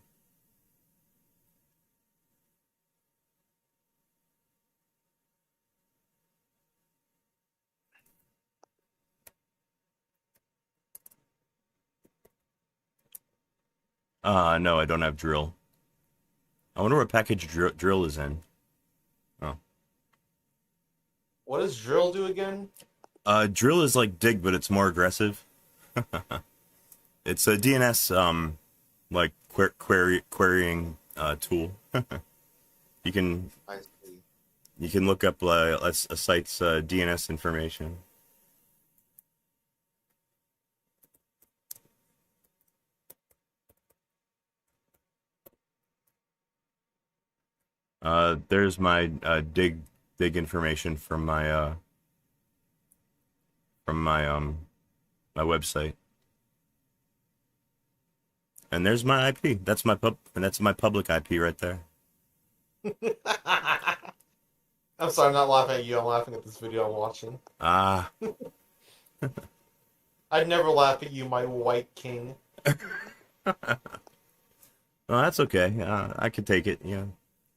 No, I don't have drill. I wonder what package drill is in. Oh. What does drill do again? Drill is like dig, but it's more aggressive. It's a DNS, like querying tool. You can I see. look up a site's DNS information. There's my dig information from my my website. And there's my IP. That's my public IP right there. I'm sorry, I'm not laughing at you. I'm laughing at this video I'm watching. Ah. I'd never laugh at you, my white king. Well, that's okay. I can take it. Yeah,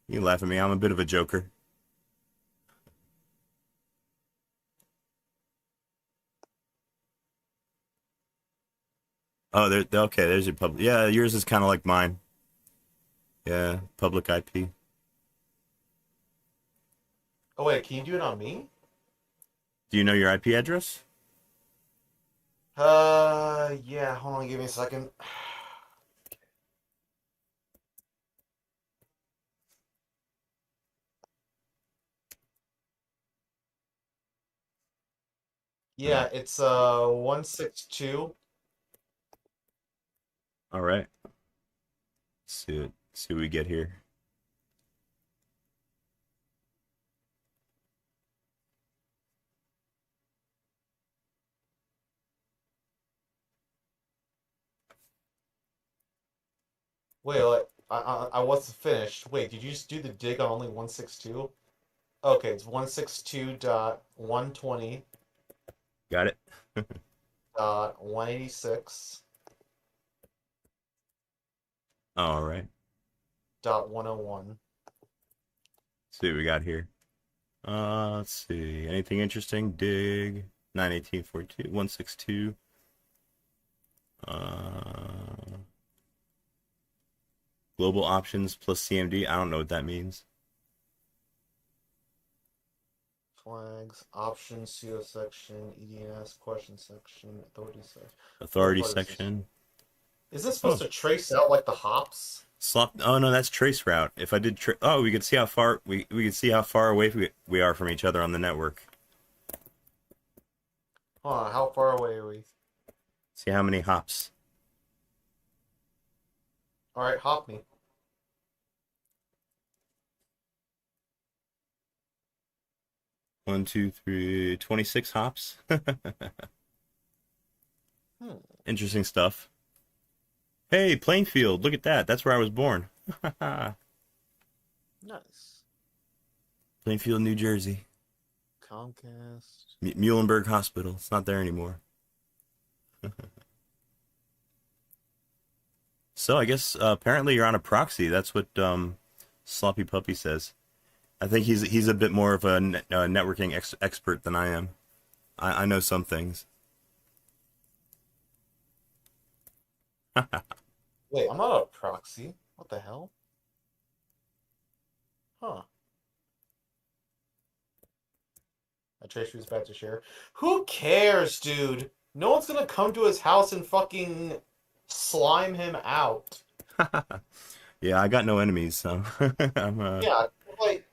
you can laugh at me. I'm a bit of a joker. Oh, okay. There's your public. Yeah, yours is kind of like mine. Yeah, public IP. Oh wait, can you do it on me? Do you know your IP address? Yeah. Hold on, give me a second. Yeah, it's 162. All right. See what we get here. Wait, I wasn't finished. Wait, did you just do the dig on only 162? Okay, it's 162.120. Got it. 186. All right. .101. See what we got here. Let's see. Anything interesting? Dig 91842 162. Global options plus CMD. I don't know what that means. Flags, options, CO section, EDNS, question section, authority section. Authority section. Is this supposed to trace out like the hops? Oh no, that's trace route. If I did oh, we could see how far we could see how far away we are from each other on the network. Hold on, how far away are we? See how many hops. All right, hop me. 1, 2, 3, 26 hops. Interesting stuff. Hey, Plainfield, look at that. That's where I was born. Nice. Plainfield, New Jersey. Comcast. Muhlenberg Hospital. It's not there anymore. So I guess apparently you're on a proxy. That's what Sloppy Puppy says. I think he's a bit more of a networking expert than I am. I know some things. Wait, I'm not a proxy. What the hell? Huh. A trace was about to share. Who cares, dude? No one's gonna come to his house and fucking slime him out. Yeah, I got no enemies, so Yeah, like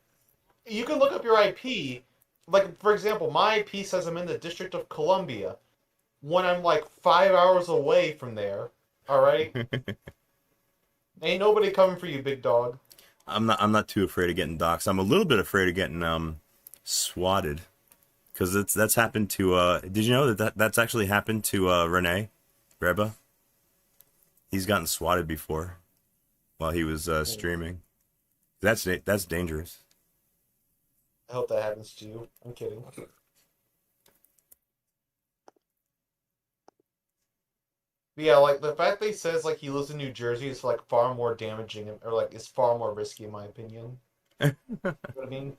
you can look up your IP. Like, for example, my IP says I'm in the District of Columbia when I'm like 5 hours away from there. All right, ain't nobody coming for you, big dog. I'm not too afraid of getting doxxed. I'm a little bit afraid of getting swatted, because that's happened to. Did you know that's actually happened to Renee Reba? He's gotten swatted before while he was streaming. That's dangerous. I hope that happens to you. I'm kidding. But yeah, like the fact that he says like he lives in New Jersey is like far more damaging, or like it's far more risky in my opinion. You know what I mean?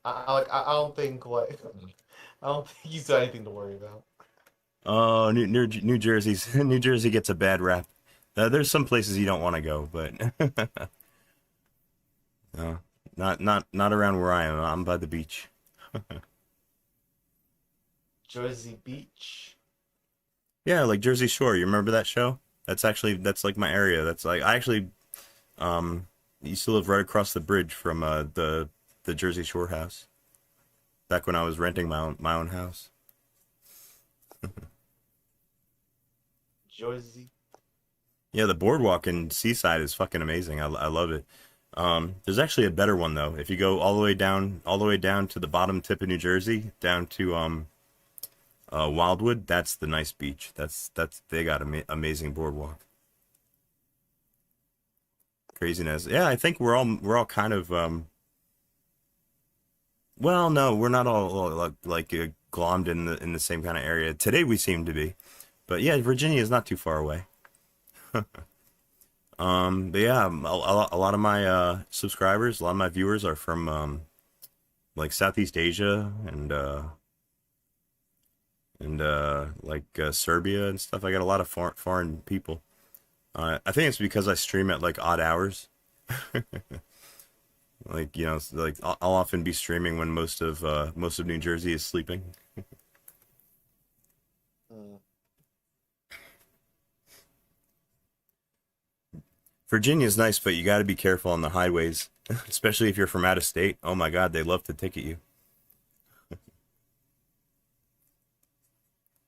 I don't think like I don't think he's got anything to worry about. Oh, New Jersey's New Jersey gets a bad rap. There's some places you don't want to go, but no, not around where I am. I'm by the beach. Jersey Beach. Yeah, like Jersey Shore. You remember that show? That's like my area. That's like I actually used to live right across the bridge from the Jersey Shore house back when I was renting my own house. Jersey. Yeah, the boardwalk in Seaside is fucking amazing. I love it. There's actually a better one though. If you go all the way down to the bottom tip of New Jersey, down to Wildwood, that's the nice beach. That's they got amazing boardwalk. Craziness. Yeah, I think we're all kind of well, no, we're not all like glommed in the same kind of area. Today we seem to be, but yeah, Virginia is not too far away. But yeah, a lot of my subscribers, a lot of my viewers are from like Southeast Asia and like Serbia and stuff. I got a lot of foreign people. I think it's because I stream at like odd hours. Like, you know, like I'll often be streaming when most of New Jersey is sleeping. Mm. Virginia's nice, but you got to be careful on the highways, especially if you're from out of state. Oh my God, they love to ticket you.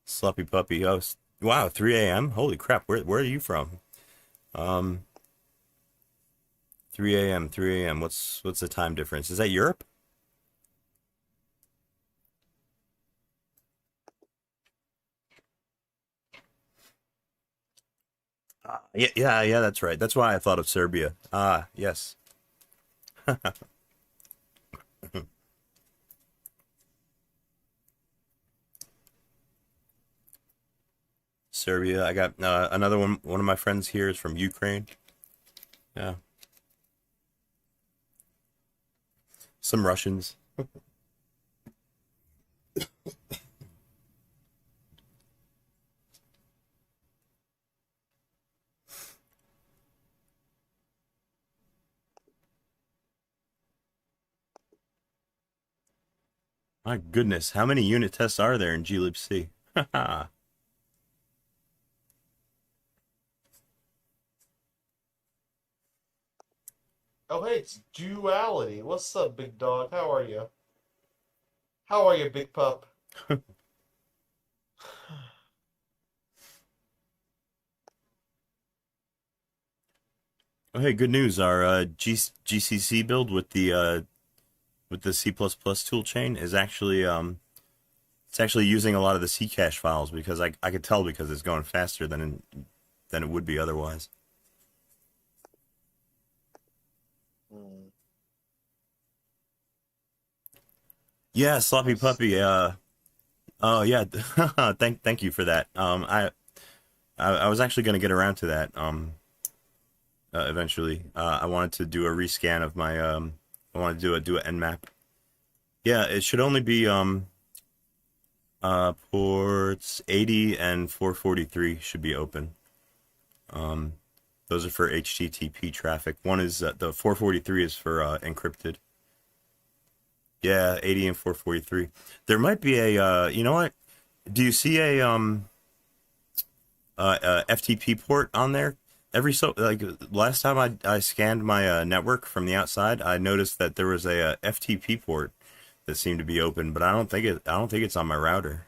Sloppy puppy. Oh, wow, 3 a.m. Holy crap, where are you from? Um, 3 a.m. 3 a.m. What's the time difference? Is that Europe? Yeah, that's right. That's why I thought of Serbia. Ah, yes. Serbia. I got another one. One of my friends here is from Ukraine. Yeah. Some Russians. My goodness, how many unit tests are there in glibc? Oh, hey, it's Duality. What's up, big dog? How are you? How are you, big pup? Oh, hey, good news. Our GCC build with the C++ tool chain is actually it's actually using a lot of the C cache files because I could tell because it's going faster than it would be otherwise. Mm, Yeah, sloppy nice. puppy. Oh yeah. Thank you for that. I was actually gonna get around to that eventually. I wanted to do a rescan of my I want to do a nmap. Yeah, it should only be ports 80 and 443 should be open. Um, those are for HTTP traffic. One is the 443 is for encrypted. Yeah, 80 and 443. There might be a you know what? Do you see a FTP port on there? Every so like last time I scanned my network from the outside, I noticed that there was a FTP port that seemed to be open, but I don't think it's on my router.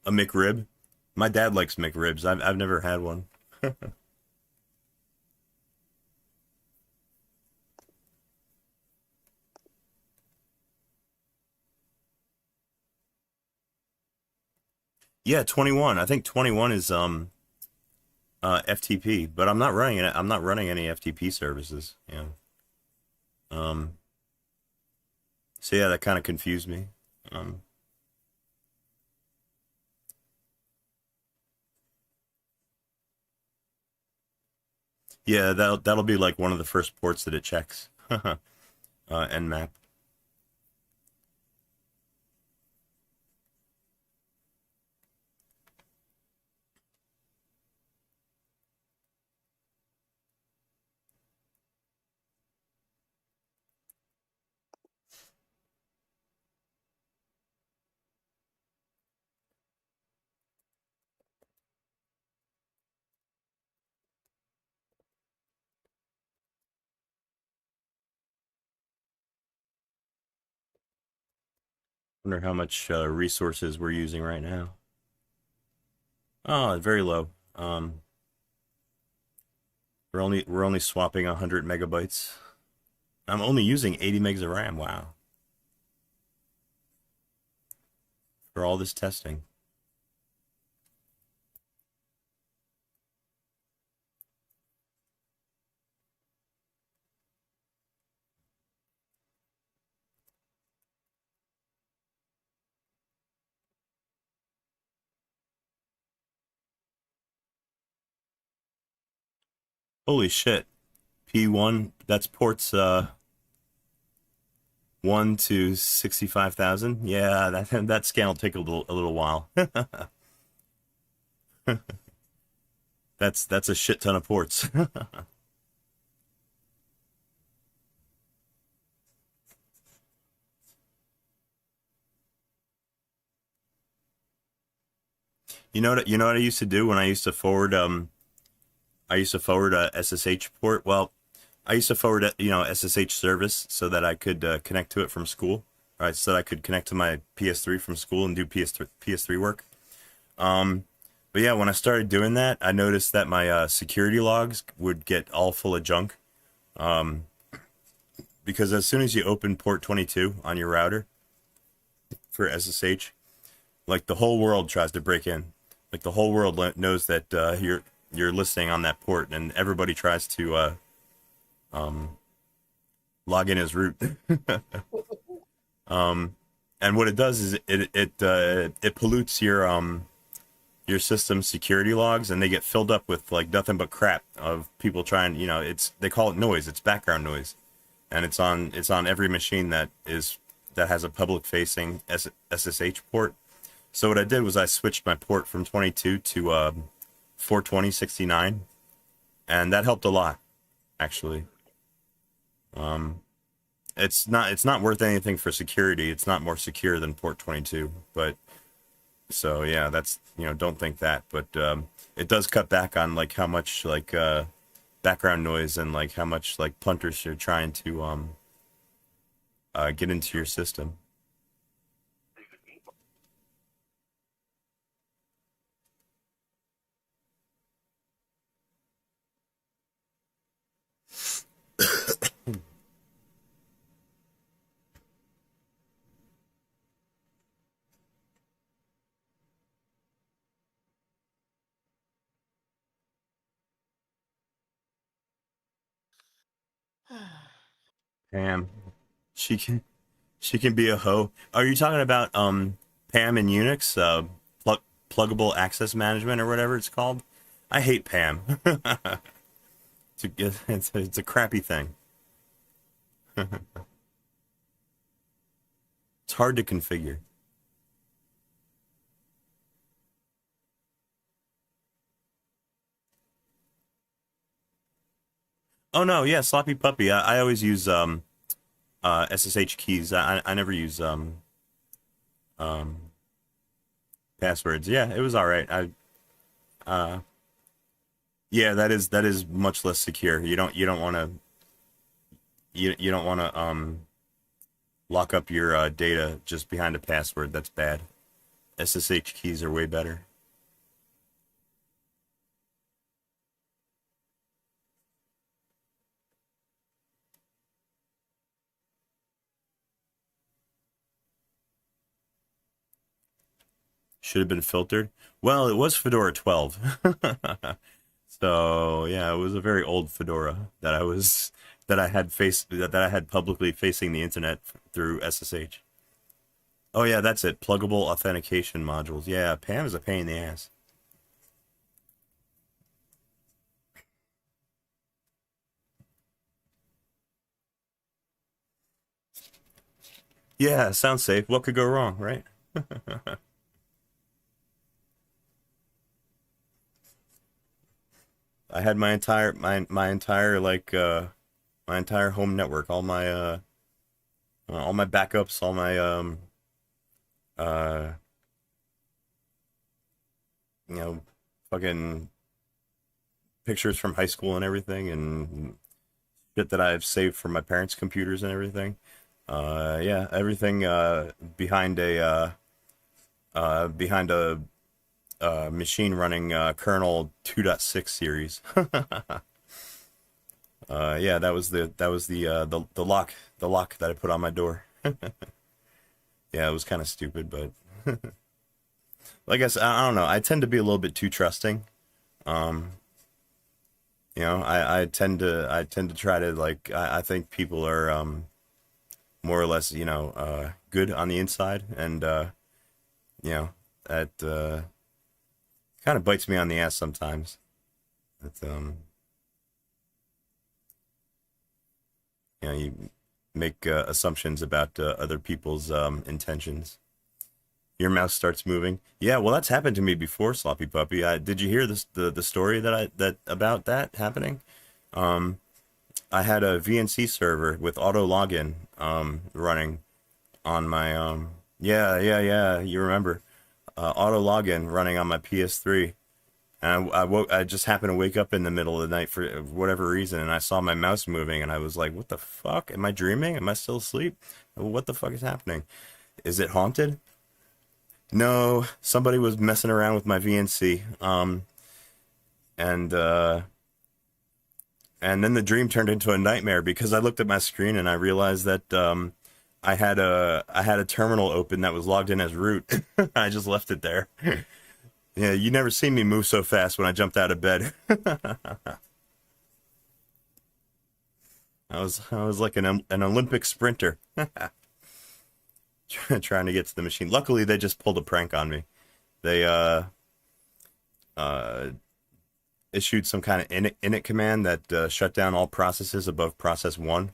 A McRib. My dad likes McRibs. I've never had one. Yeah, 21. I think 21 is FTP, but I'm not running any FTP services. Yeah. Um so yeah, that kind of confused me. Um yeah, that'll be like one of the first ports that it checks. Nmap. Wonder how much resources we're using right now. Oh, very low. We're only swapping 100 megabytes. I'm only using 80 megs of RAM. Wow. For all this testing. Holy shit. P1, that's ports 1 to 65,000. Yeah, that scan will take a little while. That's a shit ton of ports. You know what I used to do when I used to forward a SSH port. Well, I used to forward SSH service so that I could connect to it from school. Right, so that I could connect to my PS3 from school and do PS3 work. Um, but yeah, when I started doing that, I noticed that my security logs would get all full of junk. Um, because as soon as you open port 22 on your router for SSH, like the whole world tries to break in. Like the whole world knows that you're listening on that port, and everybody tries to um, log in as root. um, and what it does is it pollutes your system security logs, and they get filled up with like nothing but crap of people trying. They call it noise. It's background noise, and it's on every machine that has a public facing SSH port. So what I did was I switched my port from 22 to 42069, and that helped a lot, actually. Um, it's not worth anything for security. It's not more secure than port 22, but so yeah, don't think that, but it does cut back on like how much like background noise and like how much like punters are trying to get into your system. Pam, she can she can be a hoe. Are you talking about Pam in Unix, pluggable access management or whatever it's called? I hate Pam. It's a crappy thing. It's hard to configure. Oh no, yeah, sloppy puppy. I always use SSH keys. I never use um passwords. Yeah, it was all right. Uh yeah, that is much less secure. You don't want to you don't want to lock up your data just behind a password. That's bad. SSH keys are way better. Should have been filtered. Well, it was Fedora 12. So yeah, it was a very old Fedora that I had publicly facing the internet through SSH. Oh yeah, that's it. Pluggable authentication modules. Yeah, Pam is a pain in the ass. Yeah, sounds safe. What could go wrong, right? I had my entire like my entire home network, all my backups, all my uh you know fucking pictures from high school and everything, and shit that I've saved from my parents' computers and everything. Yeah, everything behind a machine running kernel 2.6 series. Yeah, that was the lock that I put on my door. Yeah, it was kind of stupid, but like I said, I don't know. I tend to be a little bit too trusting. Um, I tend to try to like I think people are more or less good on the inside, and you know that kind of bites me on the ass sometimes. That you make assumptions about other people's intentions. Your mouse starts moving. Yeah, well, that's happened to me before, Sloppy Puppy. Did you hear the story that about that happening? Um, I had a VNC server with auto login running on my yeah, you remember, auto login running on my PS3. And I just happened to wake up in the middle of the night for whatever reason, and I saw my mouse moving, and I was like, "What the fuck? Am I dreaming? Am I still asleep? What the fuck is happening? Is it haunted?" No, somebody was messing around with my VNC. And and then the dream turned into a nightmare because I looked at my screen and I realized that I had a terminal open that was logged in as root. I just left it there. Yeah, you never seen me move so fast when I jumped out of bed. I was like an Olympic sprinter trying to get to the machine. Luckily, they just pulled a prank on me. They uh issued some kind of init command that shut down all processes above process 1.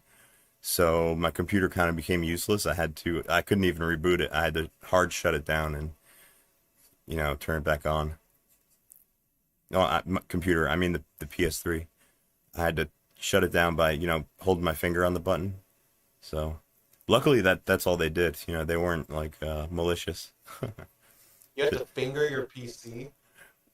So my computer kind of became useless. I couldn't even reboot it. I had to hard shut it down and turn it back on. No, my computer, I mean the PS3. I had to shut it down by, holding my finger on the button. So luckily that's all they did. They weren't like malicious. You had to finger your PC.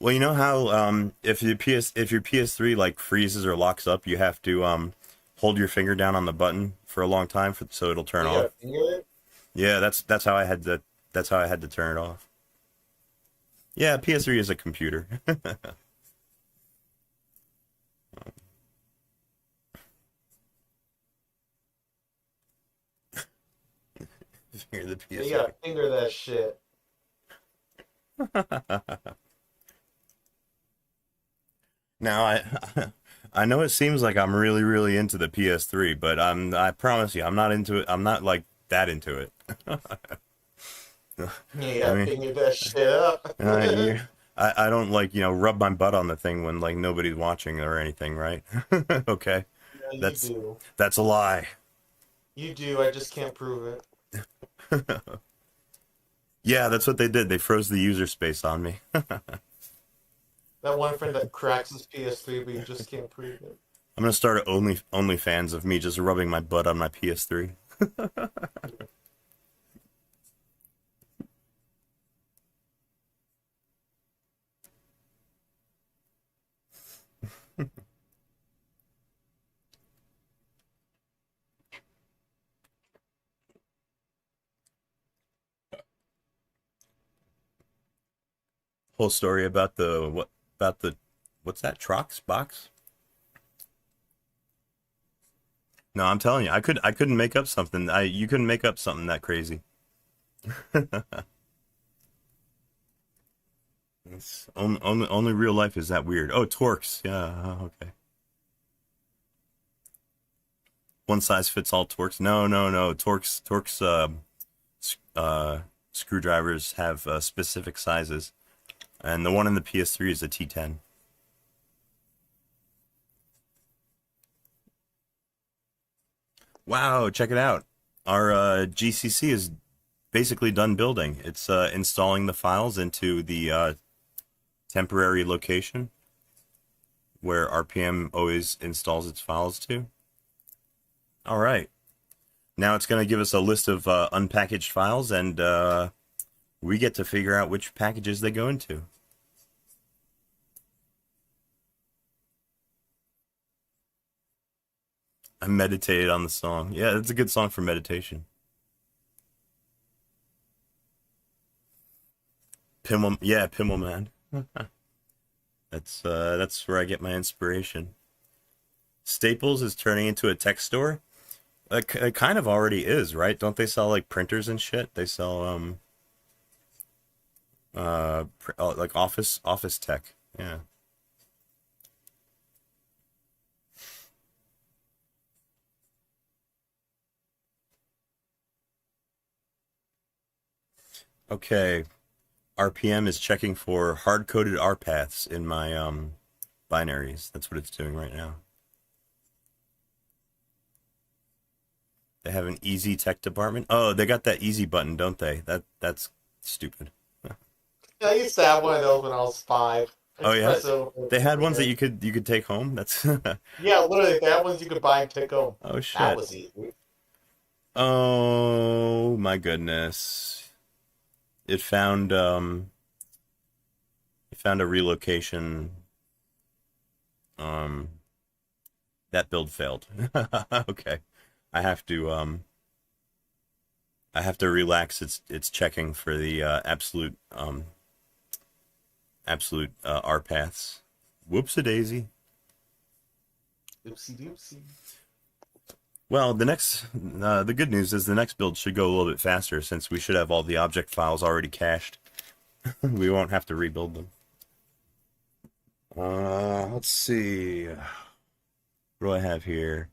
Well, you know how if your PS3 like freezes or locks up, you have to hold your finger down on the button for a long time so it'll turn You off. gotta finger it? Yeah, that's how I had to turn it off. Yeah, PS3 is a computer. Finger the You gotta PS3. finger that shit. Now I know it seems like I'm really really into the PS3, but I promise you I'm not into it. I'm not like that into it. You I gotta mean, finger that shit up. you, I don't like rub my butt on the thing when like nobody's watching or anything, right? Okay, Yeah, you that's do. that's a lie. You do, I just can't prove it. Yeah, that's what they did. They froze the user space on me. That one friend that cracks his PS3, but you just can't prove it. I'm gonna start OnlyFans of me just rubbing my butt on my PS3. Whole story about the what's that Trox box? No, I'm telling you, I couldn't make up something. You couldn't make up something that crazy. It's only real life is that weird. Oh, Torx. Yeah, okay. One size fits all Torx. No, no, no. Torx screwdrivers have specific sizes, and the one in the PS3 is a T10. Wow, check it out. Our GCC is basically done building. It's installing the files into the temporary location where RPM always installs its files to. All right. Now it's going to give us a list of unpackaged files, and we get to figure out which packages they go into. I meditated on the song. Yeah, it's a good song for meditation. Pimmelman. That's where I get my inspiration. Staples is turning into a tech store. It kind of already is, right? Don't they sell like printers and shit? They sell like office tech. Yeah. Okay. RPM is checking for hard-coded R paths in my binaries. That's what it's doing right now. They have an easy tech department. Oh, they got that easy button, don't they? That's stupid. I used to have one of those when I was 5. Oh yeah, Espresso. they had ones that you could take home. That's Yeah, literally, they had ones you could buy and take home. oh That shit. was easy. Oh my goodness. It found a relocation. That build failed. Okay. I have to relax its checking for the absolute R paths. Whoops-a-daisy. Oopsie doopsie. Well, the good news is the next build should go a little bit faster since we should have all the object files already cached. We won't have to rebuild them. Let's see. What do I have here?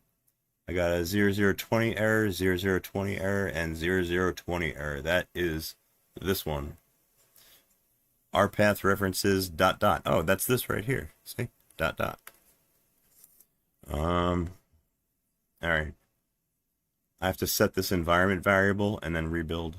I got a 0020 error, 0020 error, and 0020 error. That is this one. RPath references ... Oh, that's this right here. See? ... All right. I have to set this environment variable and then rebuild.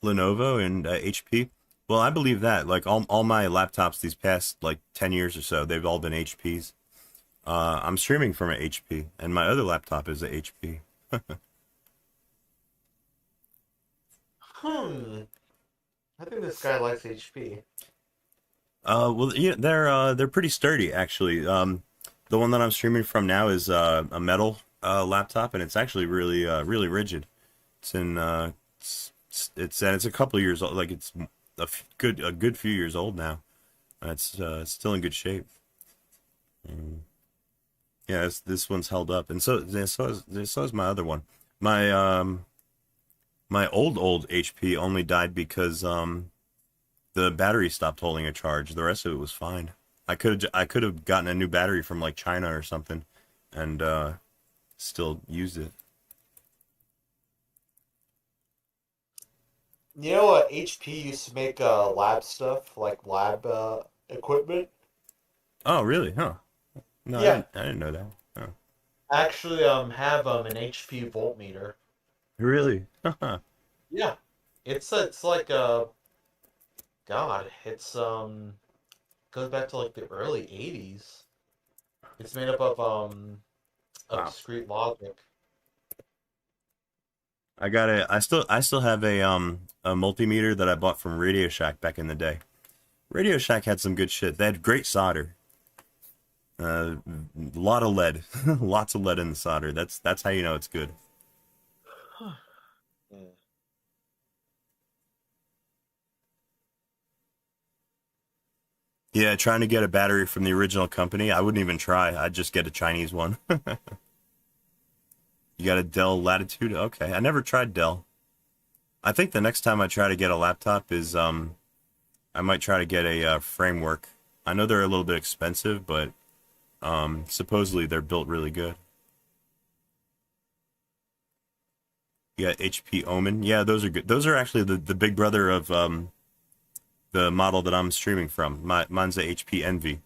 Lenovo and HP. Well, I believe that. Like all my laptops these past like 10 years or so, they've all been HPs. I'm streaming from an HP, and my other laptop is a HP. I think this guy likes HP. Well, yeah, they're pretty sturdy actually. The one that I'm streaming from now is a metal laptop, and it's actually really rigid. It's in it's a couple of years old. Like it's a good few years old now. It's still in good shape. Yeah, this one's held up, and so is my other one. My old HP only died because the battery stopped holding a charge. The rest of it was fine. I could have gotten a new battery from like China or something, and still used it. You know what? HP used to make lab stuff, like lab equipment. Oh, really? Huh? No, Yeah. I didn't know that. Oh. Actually, have an HP voltmeter. Really? Yeah, it's like a God. It's goes back to like the early '80s. It's made up of Wow. discrete logic. I still have a multimeter that I bought from Radio Shack back in the day. Radio Shack had some good shit. They had great solder. A lot of lead. Lots of lead in the solder. That's how you know it's good. Yeah, trying to get a battery from the original company, I wouldn't even try. I'd just get a Chinese one. You got a Dell Latitude? Okay, I never tried Dell. I think the next time I try to get a laptop is I might try to get a framework. I know they're a little bit expensive, but supposedly they're built really good. You got HP Omen. Yeah, those are good. Those are actually the big brother of the model that I'm streaming from. Mine's the HP Envy.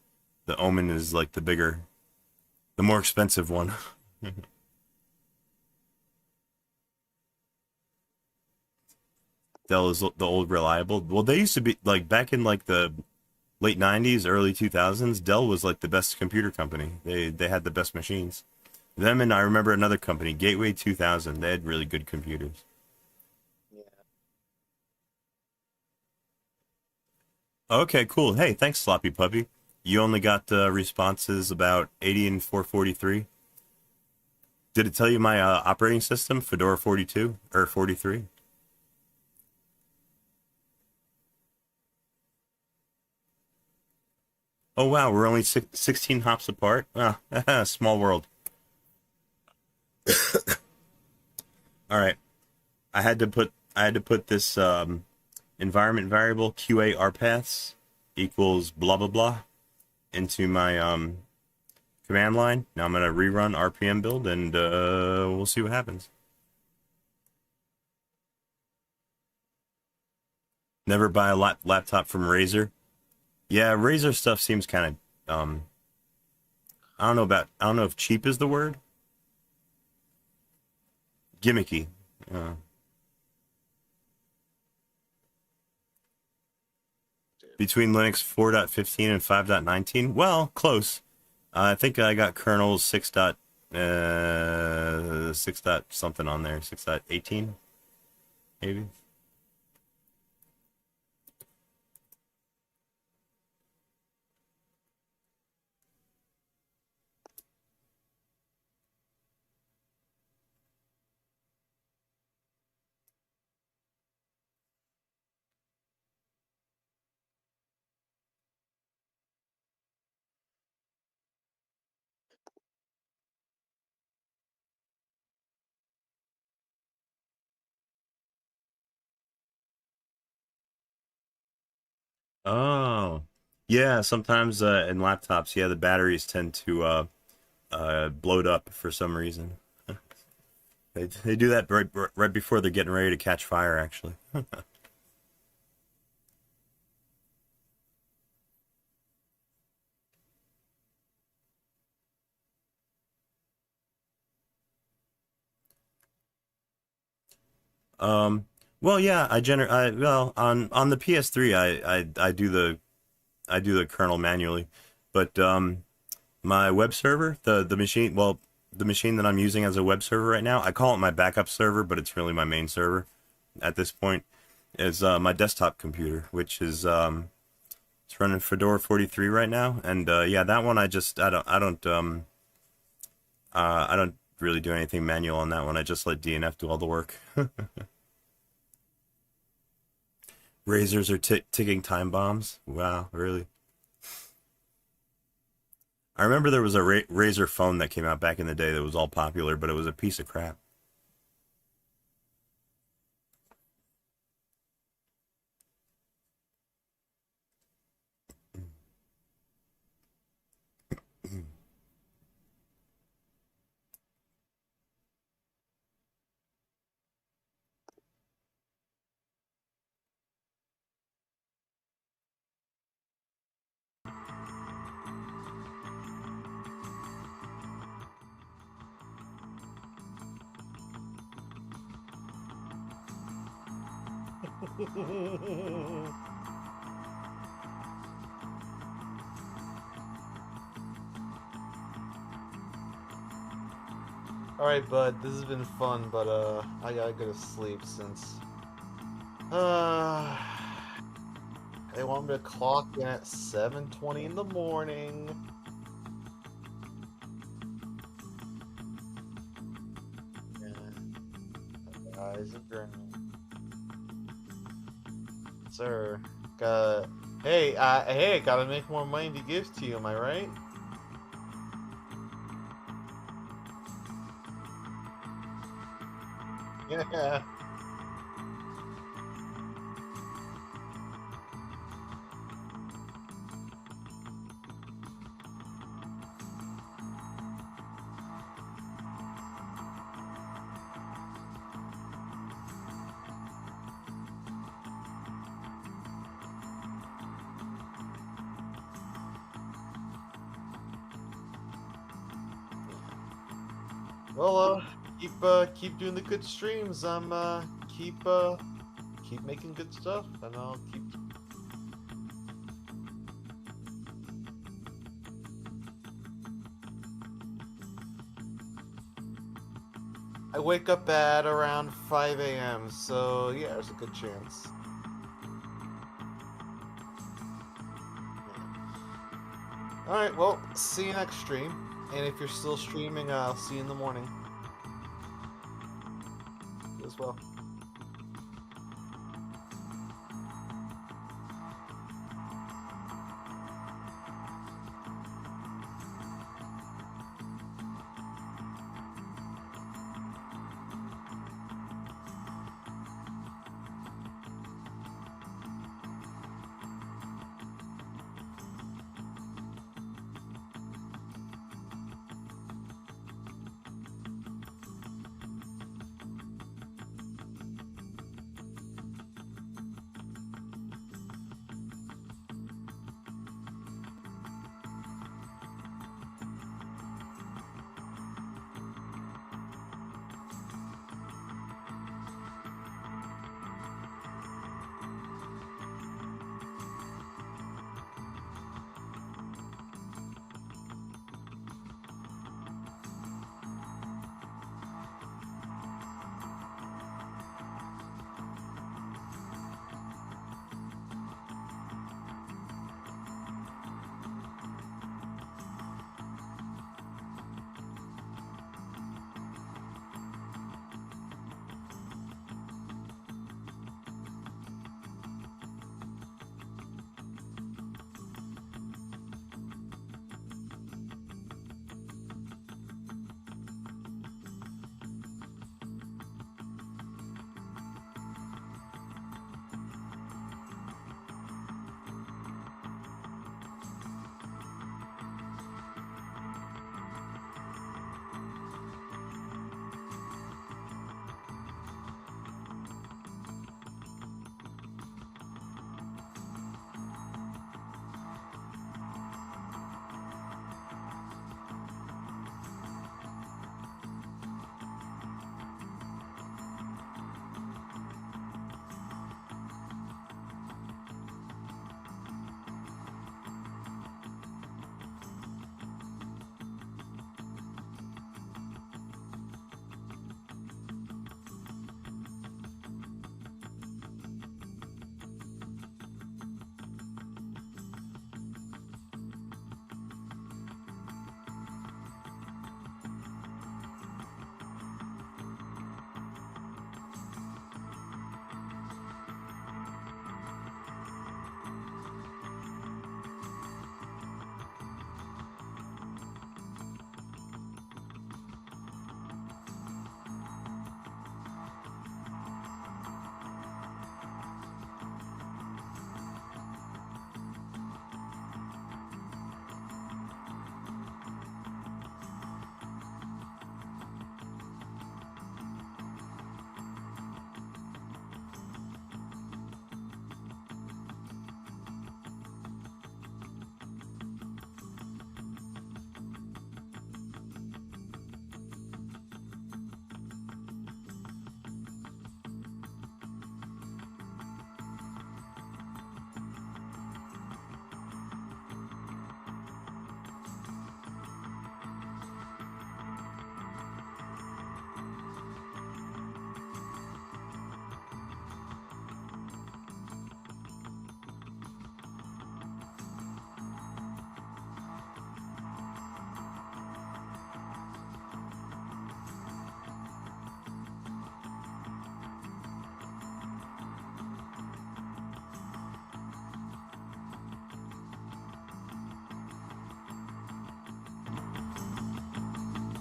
The Omen is like the more expensive one. Dell is the old reliable. Well, they used to be like back in like the late 90s, early 2000s. Dell was like the best computer company. They had the best machines. Them and I remember another company, Gateway 2000. They had really good computers. Okay, cool. Hey, thanks, Sloppy Puppy. You only got responses about 80 and 443. Did it tell you my operating system, Fedora 42 or 43? Oh wow, we're only 16 hops apart. Ah, small world. All right, I had to put this environment variable QA rpaths equals blah blah blah into my command line. Now I'm gonna rerun RPM build and we'll see what happens. Never buy a laptop from Razer. Yeah, Razer stuff seems kind of I don't know if cheap is the word. Gimmicky. Uh, between Linux 4.15 and 5.19. Well, close. I think I got kernel 6 dot 6 dot something on there, 6.18 maybe. Oh, yeah. Sometimes in laptops, yeah, the batteries tend to bloat up for some reason. They do that right before they're getting ready to catch fire, actually. Um, well, yeah, well on the PS3, I do the kernel manually, but my web server, the machine, well, the machine that I'm using as a web server right now, I call it my backup server, but it's really my main server at this point, is my desktop computer, which is it's running Fedora 43 right now, and yeah, that one I don't really do anything manual on that one. I just let DNF do all the work. Razors are ticking time bombs. Wow, really? I remember there was a Razer phone that came out back in the day that was all popular, but it was a piece of crap. Alright, bud, this has been fun, but I gotta go to sleep since they want me to clock in at 7:20 in the morning. Yeah. Eyes are green. Sir, hey, gotta make more money to give to you, am I right? Yeah. Well, keep doing the good streams. Keep making good stuff, and I'll keep. I wake up at around 5 a.m., so yeah, there's a good chance. Alright, well, see you next stream. And if you're still streaming, I'll see you in the morning. You as well.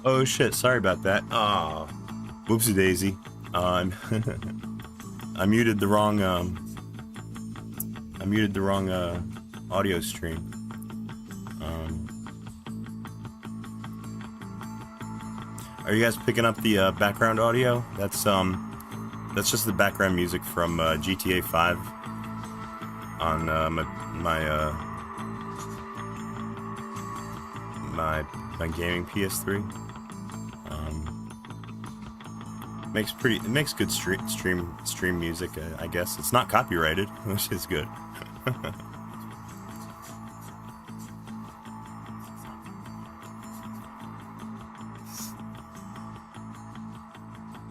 Oh shit, sorry about that. Ah, whoopsie daisy. I muted the wrong audio stream. Are you guys picking up the background audio? That's just the background music from GTA 5 on my gaming PS3. It makes good stream music. I guess it's not copyrighted, which is good.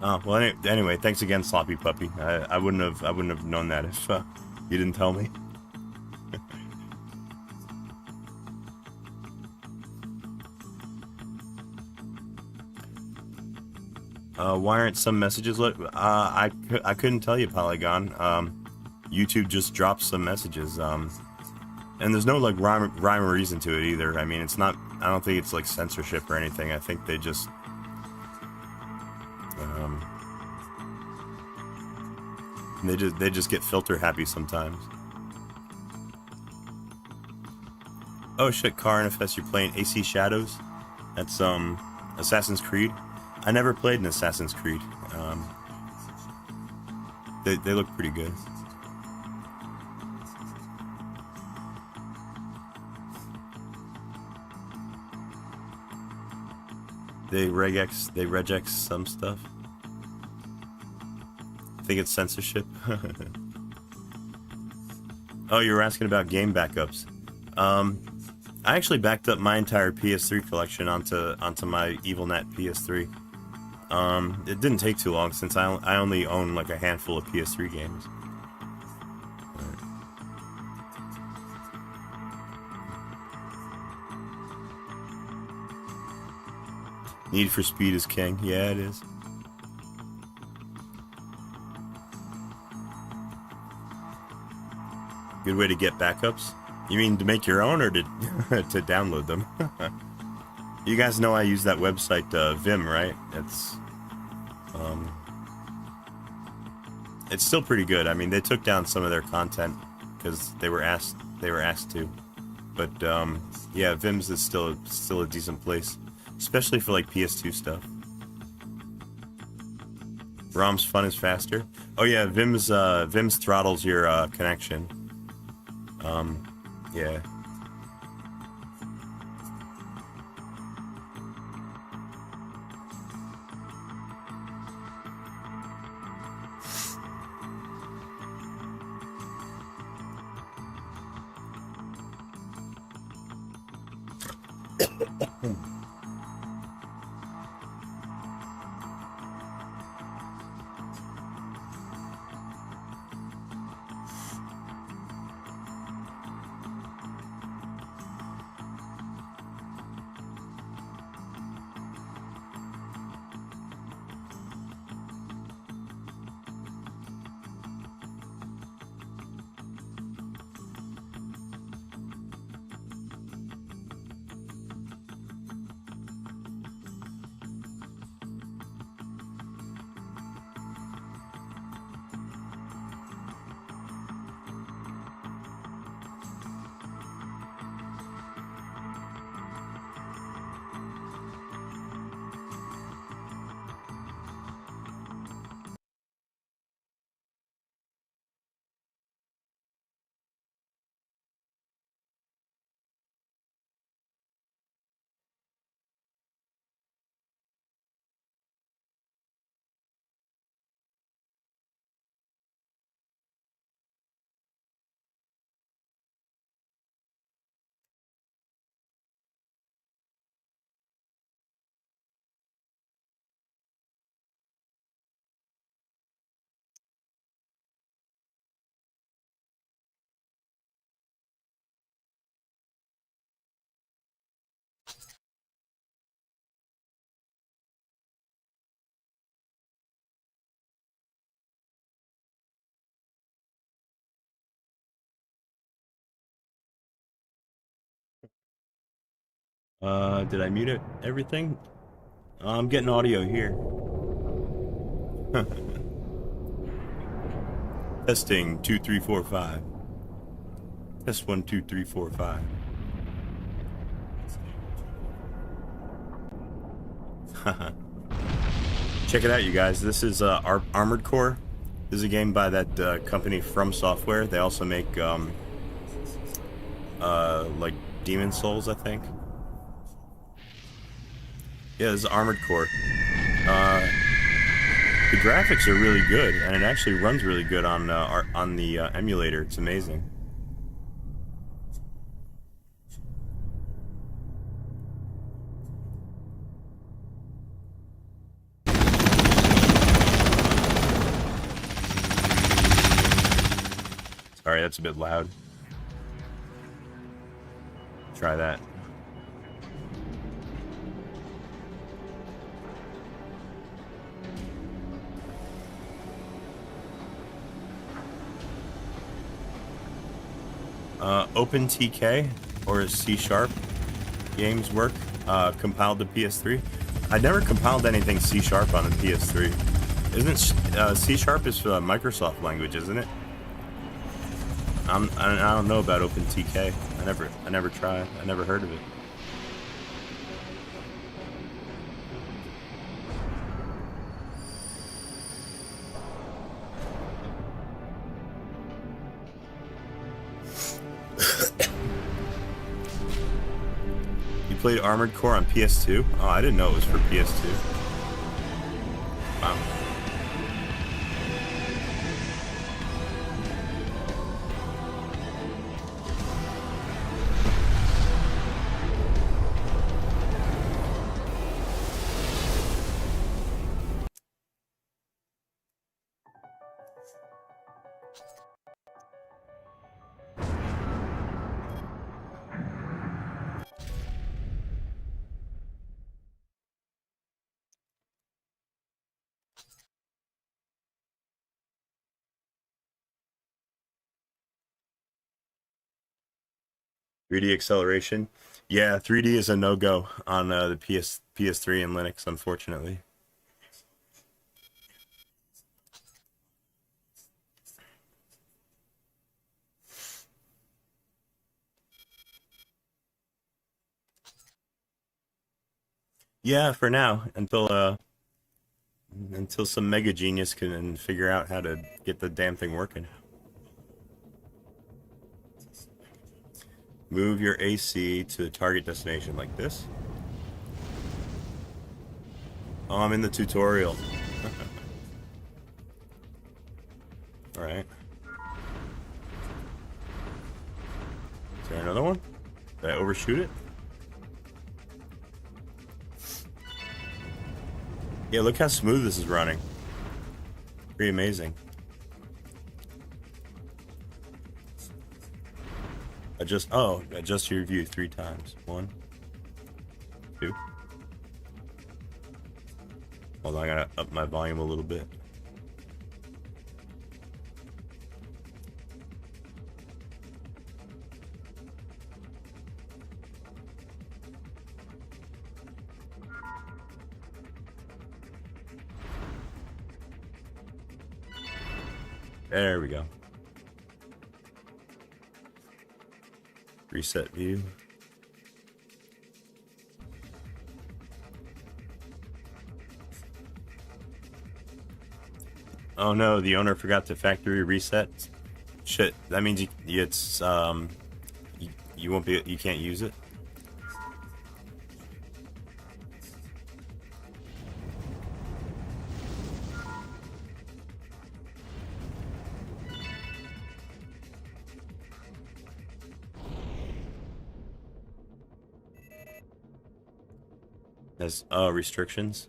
Oh well. Anyway, thanks again, Sloppy Puppy. I wouldn't have known that if you didn't tell me. Why aren't some messages I couldn't tell you, Polygon. YouTube just drops some messages. And there's no like rhyme or reason to it either. I mean, it's not. I don't think it's like censorship or anything. I think they just. They just get filter happy sometimes. Oh shit, Car NFS, you're playing AC Shadows? That's Assassin's Creed. I never played an Assassin's Creed. They look pretty good. They regex some stuff. I think it's censorship. Oh, you were asking about game backups. I actually backed up my entire PS3 collection onto my EvilNet PS3. It didn't take too long since I only own like a handful of PS3 games. Need for Speed is king. Yeah, it is. Good way to get backups? You mean to make your own or to to download them? You guys know I use that website Vim, right? It's still pretty good. I mean, they took down some of their content because they were asked to. But yeah, Vim's is still a decent place, especially for like PS2 stuff. ROM's fun is faster. Oh yeah, Vim's throttles your connection. Yeah. Did I mute it? Everything? I'm getting audio here. Testing 2 3 4 5. Test 1 2 3 4 5. Check it out, you guys. This is Armored Core. This is a game by that company From Software. They also make like Demon Souls, I think. Yeah, this is Armored Core. The graphics are really good, and it actually runs really good on the emulator. It's amazing. Sorry, that's a bit loud. Try that. OpenTK or C# games work compiled to PS3. I never compiled anything C# on the PS3. Isn't C# is Microsoft language, isn't it? I don't know about OpenTK. I never tried. I never heard of it. You played Armored Core on PS2? Oh, I didn't know it was for PS2. Wow. .3D acceleration. Yeah, 3D is a no-go on the PS3 and Linux, unfortunately. Yeah, for now, until some mega genius can figure out how to get the damn thing working. Move your AC to the target destination like this. Oh, I'm in the tutorial. Alright. Is there another one? Did I overshoot it? Yeah, look how smooth this is running. Pretty amazing. Adjust your view 3 times. 1, 2. Hold on, I gotta up my volume a little bit. There we go. Reset view. Oh no, the owner forgot to factory reset. Shit, that means you won't be, you can't use it. There's restrictions.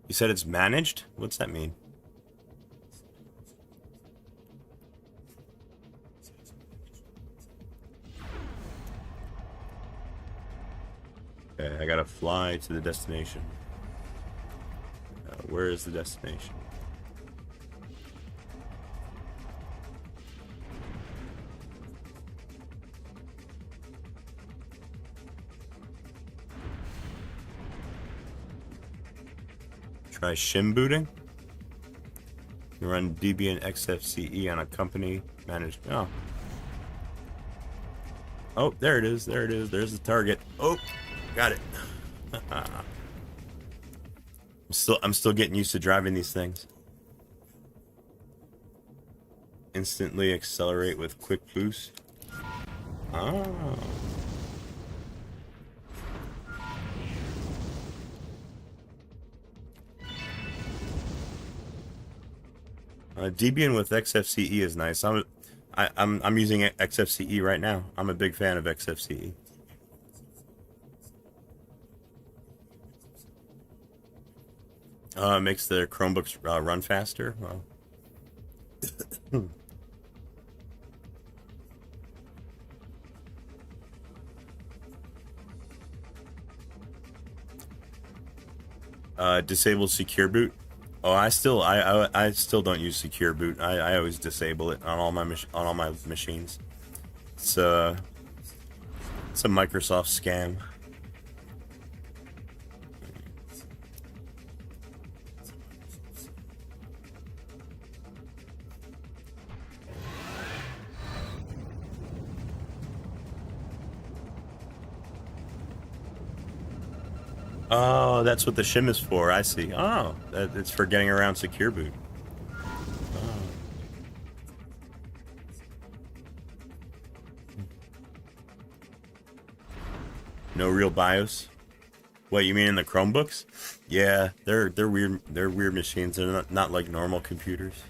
You said it's managed? What's that mean? Okay, I gotta fly to the destination. Where is the destination? Try shim booting. You run Debian XFCE on a company managed. Oh, there it is. There it is. There's the target. Oh, got it. I'm still getting used to driving these things. Instantly accelerate with quick boost. Oh. Debian with XFCE is nice. I'm using XFCE right now. I'm a big fan of XFCE. It makes the Chromebooks run faster. Well. Disable secure boot. Oh, I still don't use secure boot. I always disable it on all my machines. It's it's a Microsoft scam. Oh, that's what the shim is for. I see. Oh, it's for getting around secure boot. Oh. No real BIOS. What you mean in the Chromebooks? Yeah, they're weird. They're weird machines. They're not like normal computers.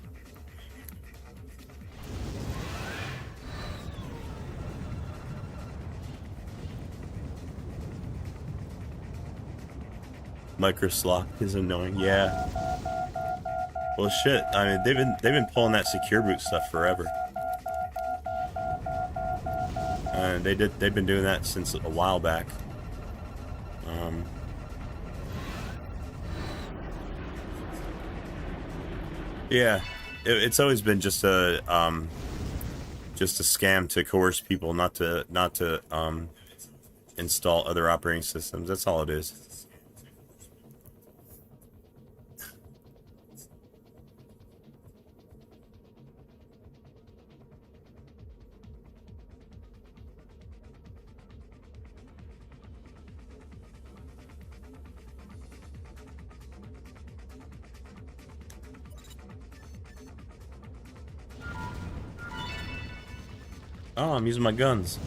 Microslop is annoying. Yeah. Well, shit. I mean, they've been pulling that secure boot stuff forever. They've been doing that since a while back. Yeah, it's always been just a scam to coerce people not to install other operating systems. That's all it is. Oh, I'm using my guns.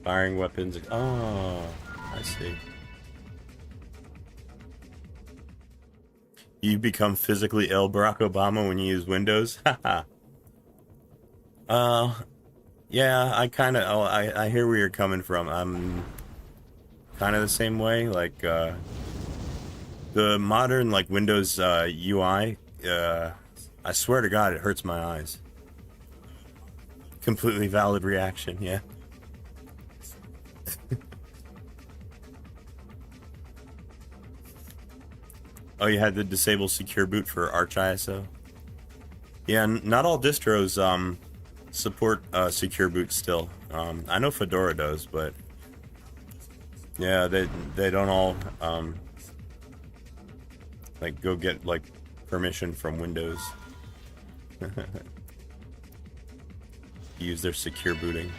Firing weapons. Oh, I see. You become physically ill, Barack Obama, when you use Windows? Haha. Yeah, I hear where you're coming from. I'm kind of the same way. Like, the modern, like, Windows UI, I swear to God, it hurts my eyes. Completely valid reaction, yeah. Oh, you had to disable secure boot for Arch ISO? Yeah, not all distros support secure boot still. I know Fedora does, but yeah, they don't all like go get like permission from Windows. Use their secure booting.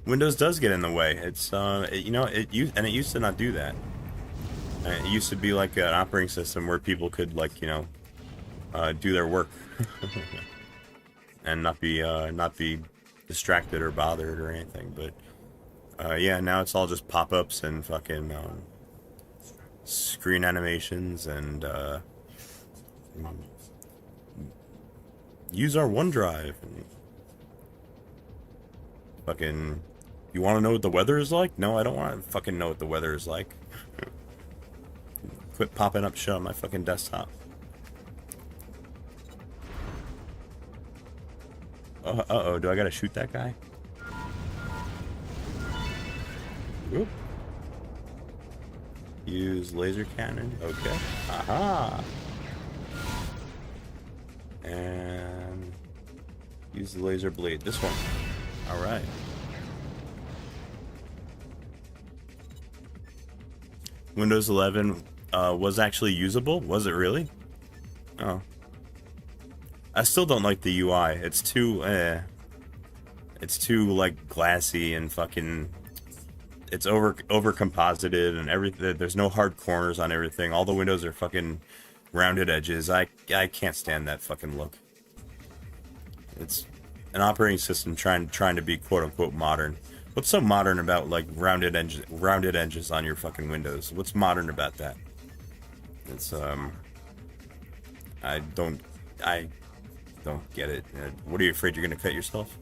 Windows does get in the way. It's it used to not do that. It used to be like an operating system where people could like do their work and not be distracted or bothered or anything. But yeah, now it's all just pop-ups and fucking screen animations and use our OneDrive and fucking. You want to know what the weather is like? No, I don't want to fucking know what the weather is like. Quit popping up shit on my fucking desktop. Uh-oh, do I gotta shoot that guy? Oop. Use laser cannon. Okay. Aha! And use the laser blade. This one. Alright. Windows 11 was actually usable? Was it really? Oh. I still don't like the UI. It's too like glassy and fucking. It's over composited and everything. There's no hard corners on everything. All the windows are fucking rounded edges. I can't stand that fucking look. It's an operating system trying to be quote unquote modern. What's so modern about like rounded edges on your fucking windows? What's modern about that? It's I don't get it. What are you afraid you're gonna cut yourself?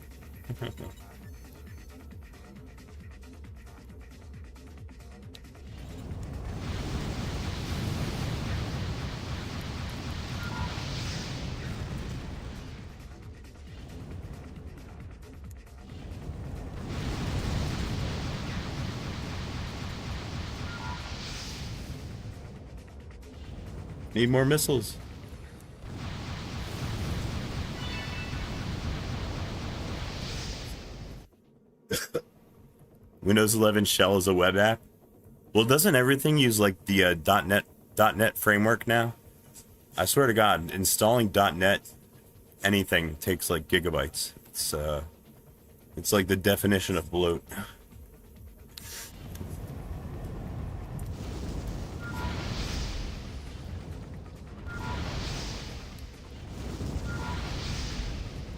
Need more missiles. Windows 11 Shell is a web app. Well, doesn't everything use like the .NET framework now? I swear to God, installing .NET anything takes like gigabytes. It's like the definition of bloat.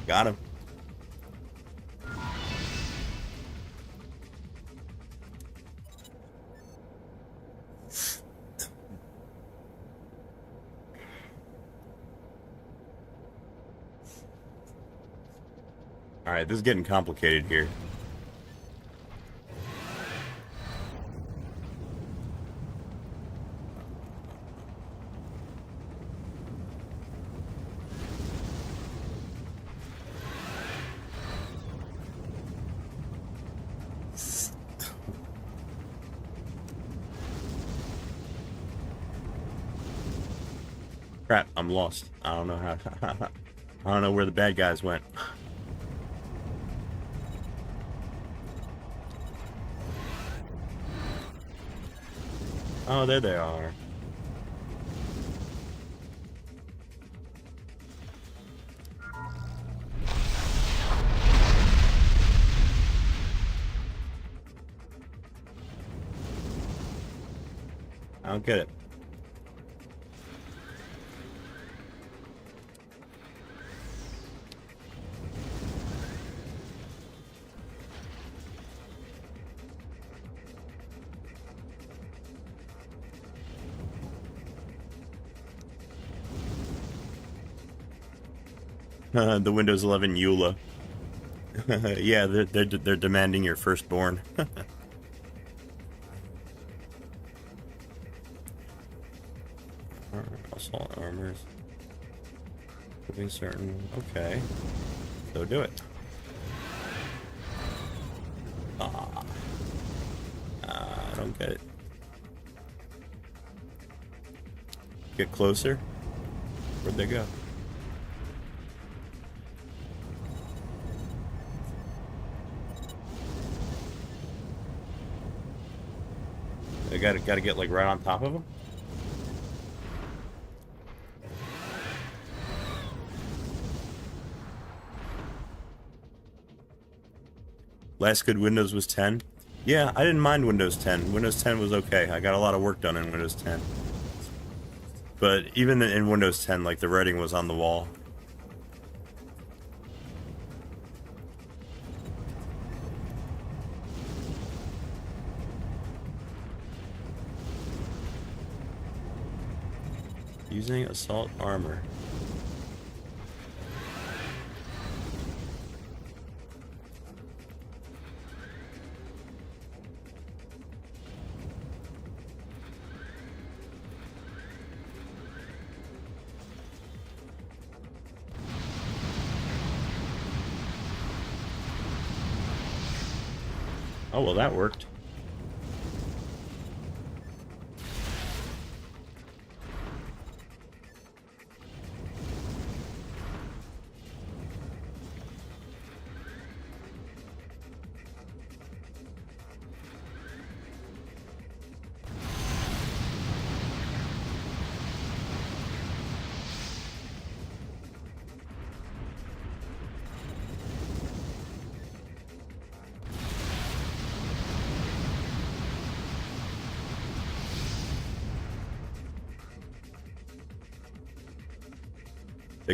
Got him. All right, this is getting complicated here. Crap, I'm lost. I don't know how. I don't know where the bad guys went. Oh, there they are. I don't get it. The Windows 11 EULA. Yeah, they're demanding your firstborn. Assault armors. Proving certain. Okay. So do it. I don't get it. Get closer. Where'd they go? They gotta get like right on top of them. Last good Windows was 10. Yeah, I didn't mind Windows 10. Windows 10 was okay. I got a lot of work done in Windows 10. But even in Windows 10, like the writing was on the wall. Using assault armor. Oh, well, that worked.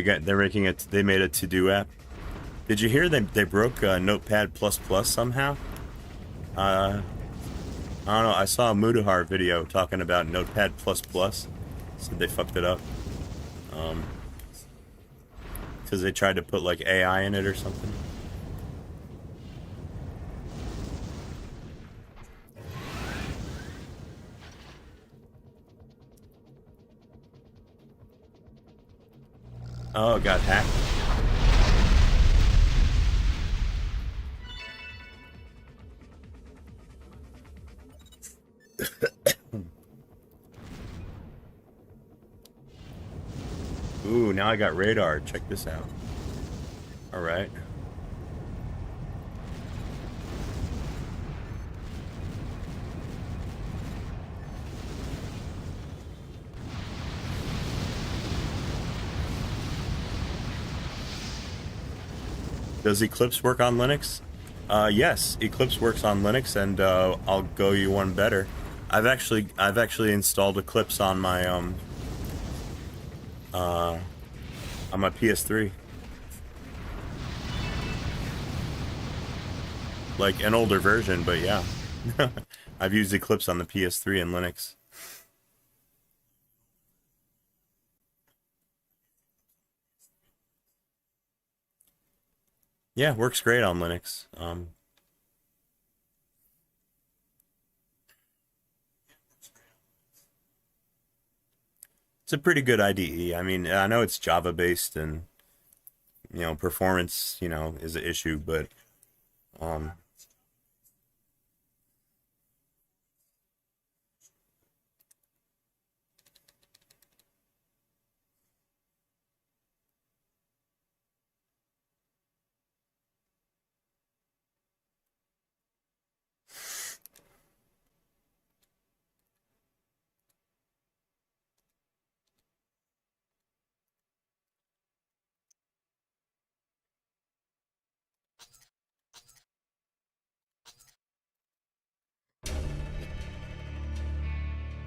They're making it. They made a to-do app. Did you hear they broke Notepad++ somehow? I don't know. I saw a Mudahar video talking about Notepad++. Said they fucked it up. Because they tried to put like AI in it or something. Oh, it got hacked. now I got radar. Check this out. All right. Does Eclipse work on Linux? Yes, Eclipse works on Linux, and I'll go you one better. I've actually installed Eclipse on my PS3. Like an older version, but yeah. I've used Eclipse on the PS3 and Linux. Yeah, works great on Linux. It's a pretty good IDE. I mean, I know it's Java based and performance, is an issue, but um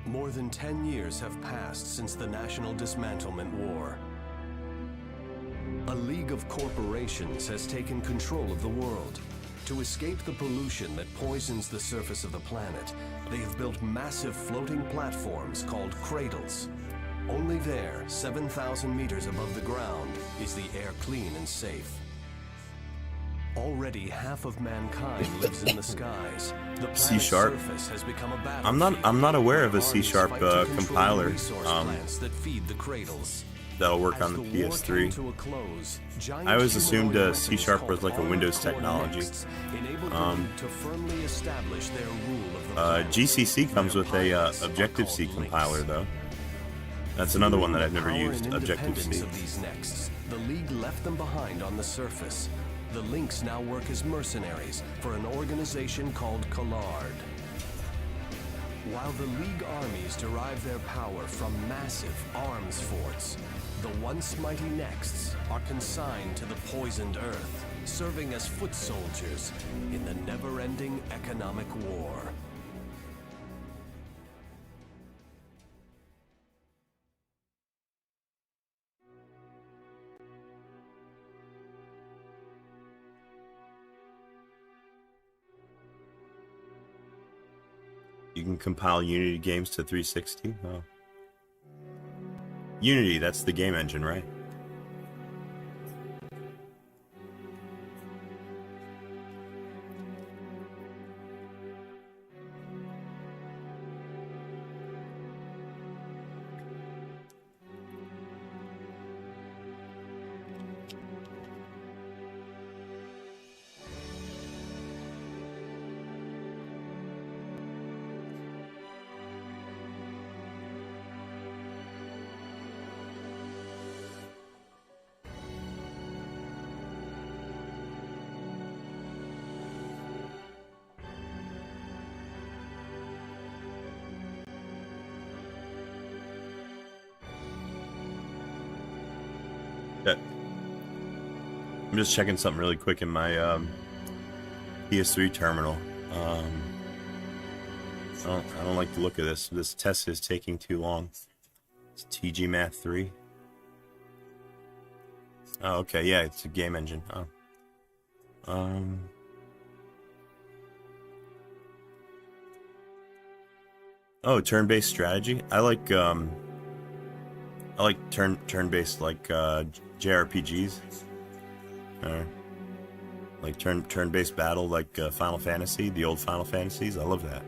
More than 10 years have passed since the National Dismantlement War. A league of corporations has taken control of the world. To escape the pollution that poisons the surface of the planet, they have built massive floating platforms called cradles. Only there, 7,000 meters above the ground, is the air clean and safe. Already half of mankind lives in the skies. The planet's C# surface has become a battlefield. I'm not aware of a Armies C# fight to control compiler resource plants that feed the cradles. that'll work As on the war came PS3. to a close, giant I always assumed humanoid C# weapons was like a called Windows armored core technology. nexts enabled the League to firmly establish their rule of the planet. GCC comes Their with a pilots are Objective-C called compiler links. though. That's another one that I've never Power used, and independence Objective-C. of these nexts, the League left them behind on the surface. The links now work as mercenaries for an organization called Collard. While the League armies derive their power from massive arms forts, the once mighty nexts are consigned to the poisoned earth, serving as foot soldiers in the never-ending economic war. You can compile Unity games to 360. Oh. Unity, that's the game engine, right? Yeah. I'm just checking something really quick in my PS3 terminal. I don't like the look of this. This test is taking too long. It's TG Math 3. Oh, okay, yeah, it's a game engine. Oh. Oh, turn-based strategy. I like turn-based like JRPGs. Like turn-based battle like Final Fantasy, the old Final Fantasies. I love that.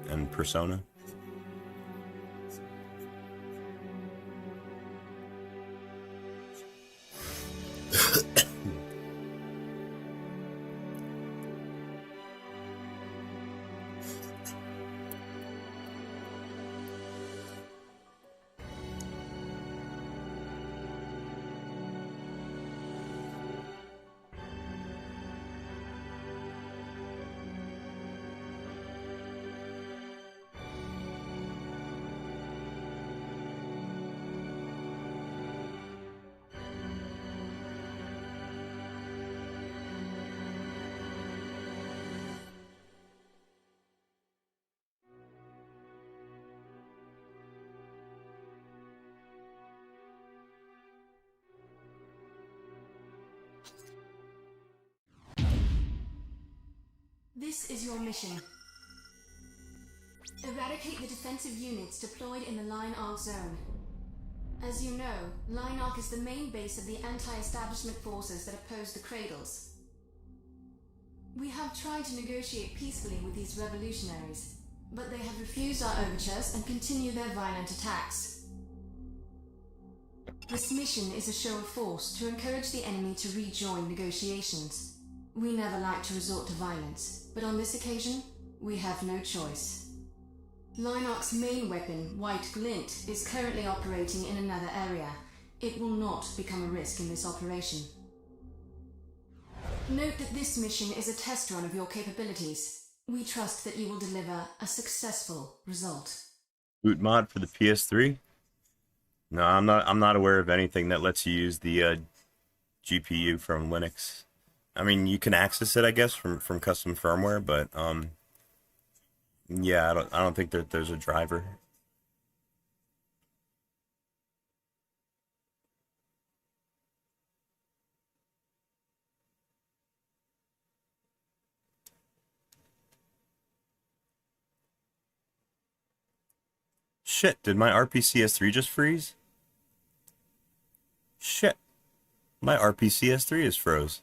And Persona. This is your mission. Eradicate the defensive units deployed in the LINUX zone. As you know, LINUX is the main base of the anti-establishment forces that oppose the Cradles. We have tried to negotiate peacefully with these revolutionaries, but they have refused our overtures and continue their violent attacks. This mission is a show of force to encourage the enemy to rejoin negotiations. We never like to resort to violence, but on this occasion, we have no choice. LINUX's main weapon, White Glint, is currently operating in another area. It will not become a risk in this operation. Note that this mission is a test run of your capabilities. We trust that you will deliver a successful result. Boot mod for the PS3? No, I'm not aware of anything that lets you use the GPU from Linux. I mean, you can access it, I guess, from custom firmware, but yeah, I don't think that there's a driver. Shit, did my RPCS3 just freeze? Shit. My RPCS3 is froze.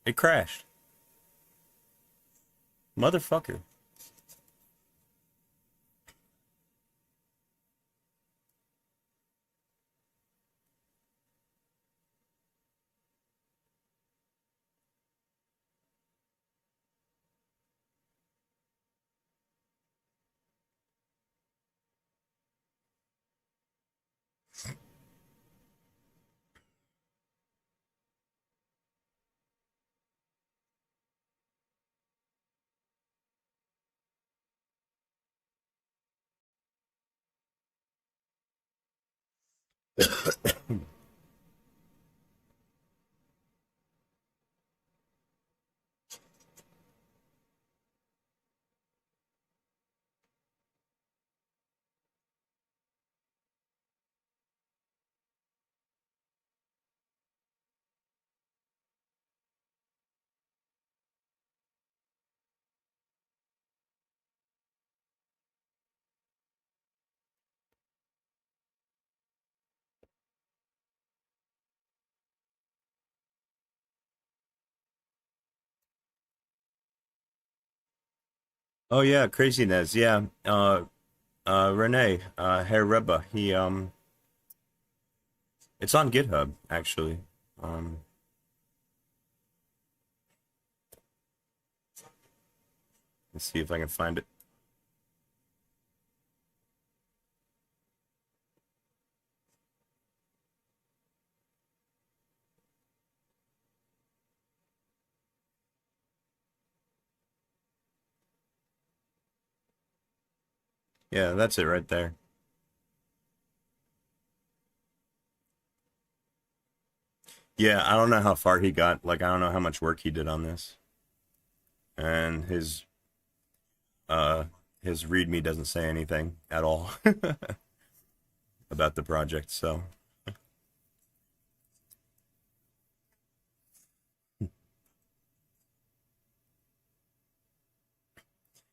It crashed. Motherfucker. Oh yeah, craziness. Yeah. Renee, Herr Reba, he it's on GitHub actually. Um let's see if I can find it. Yeah, that's it right there. Yeah, I don't know how far he got. Like, I don't know how much work he did on this. And uh his README doesn't say anything at all about the project, so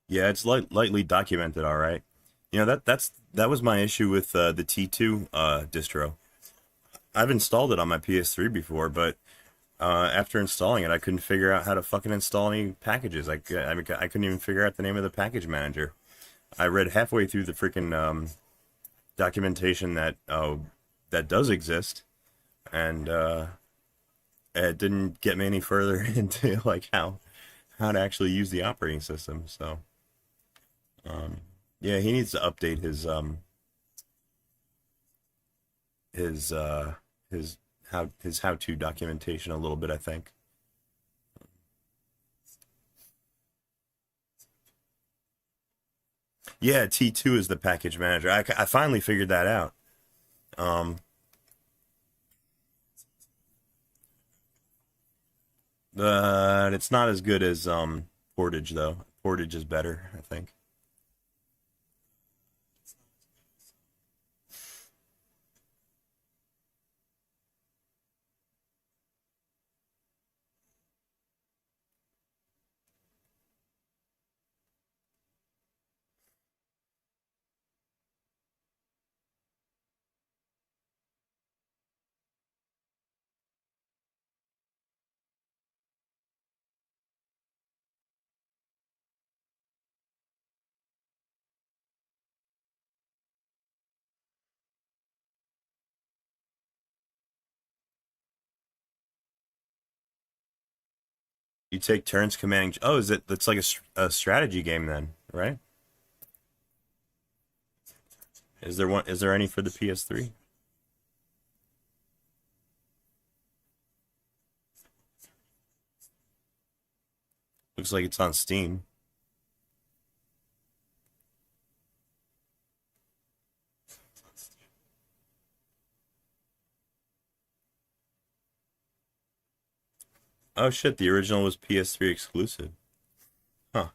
yeah, it's lightly documented, all right. You know, that was my issue with the T2 distro. I've installed it on my PS3 before, but after installing it, I couldn't figure out how to fucking install any packages. I mean, I couldn't even figure out the name of the package manager. I read halfway through the freaking documentation that that does exist, and it didn't get me any further into like how to actually use the operating system. So yeah, he needs to update his his his how-to documentation a little bit, I think. Yeah, T2 is the package manager. I finally figured that out. Um, it's not as good as Portage though. Portage is better, I think. You take turns commanding. Oh, is it? That's like a strategy game then, right? Is there one? Is there any for the PS3? Looks like it's on Steam. Oh shit, the original was PS3 exclusive. Huh.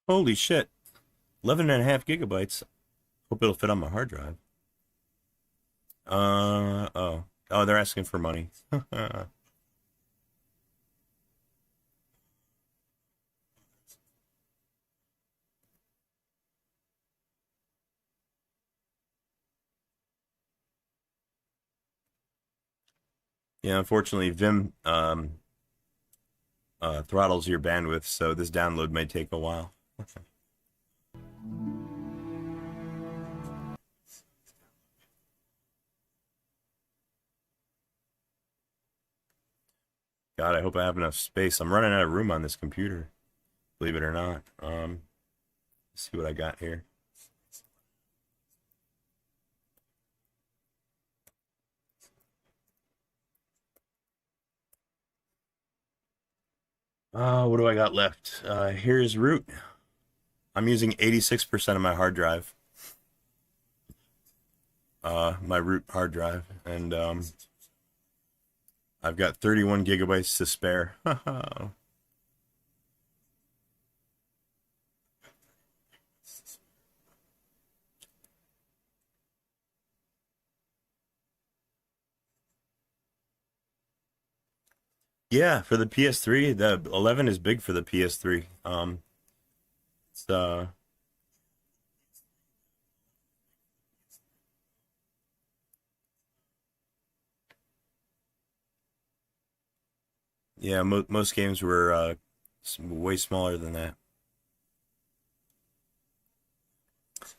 Holy shit. 11.5 gigabytes. Hope it'll fit on my hard drive. Oh. Oh, they're asking for money. Yeah, unfortunately, Vim throttles your bandwidth, so this download may take a while. God, I hope I have enough space. I'm running out of room on this computer, believe it or not. Let's see what I got here. What do I got left? Here's root. I'm using 86% of my hard drive. My root hard drive, and I've got 31 gigabytes to spare. Yeah, for the PS3, the 11 is big for the PS3. It's yeah, most games were way smaller than that.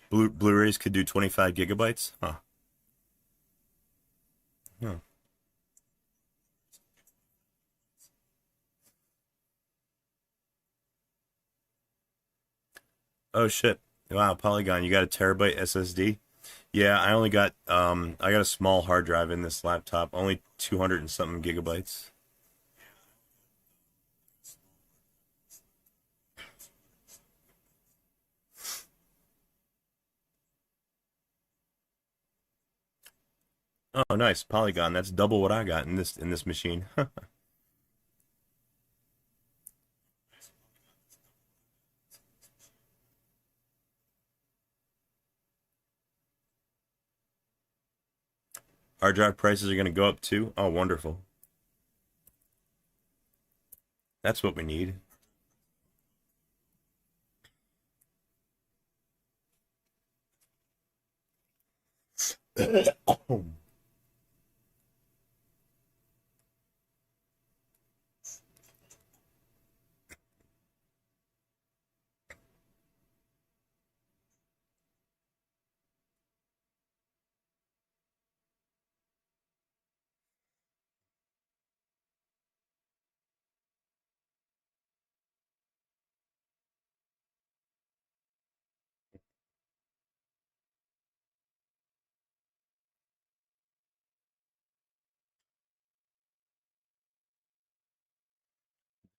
Blu-rays could do 25 gigabytes. Huh. Huh. Oh shit. Wow, Polygon, you got a terabyte SSD? Yeah, I got a small hard drive in this laptop, only 200 and something gigabytes. Oh, nice. Polygon, that's double what I got in this machine. Hard drive prices are going to go up too. Oh, wonderful. That's what we need.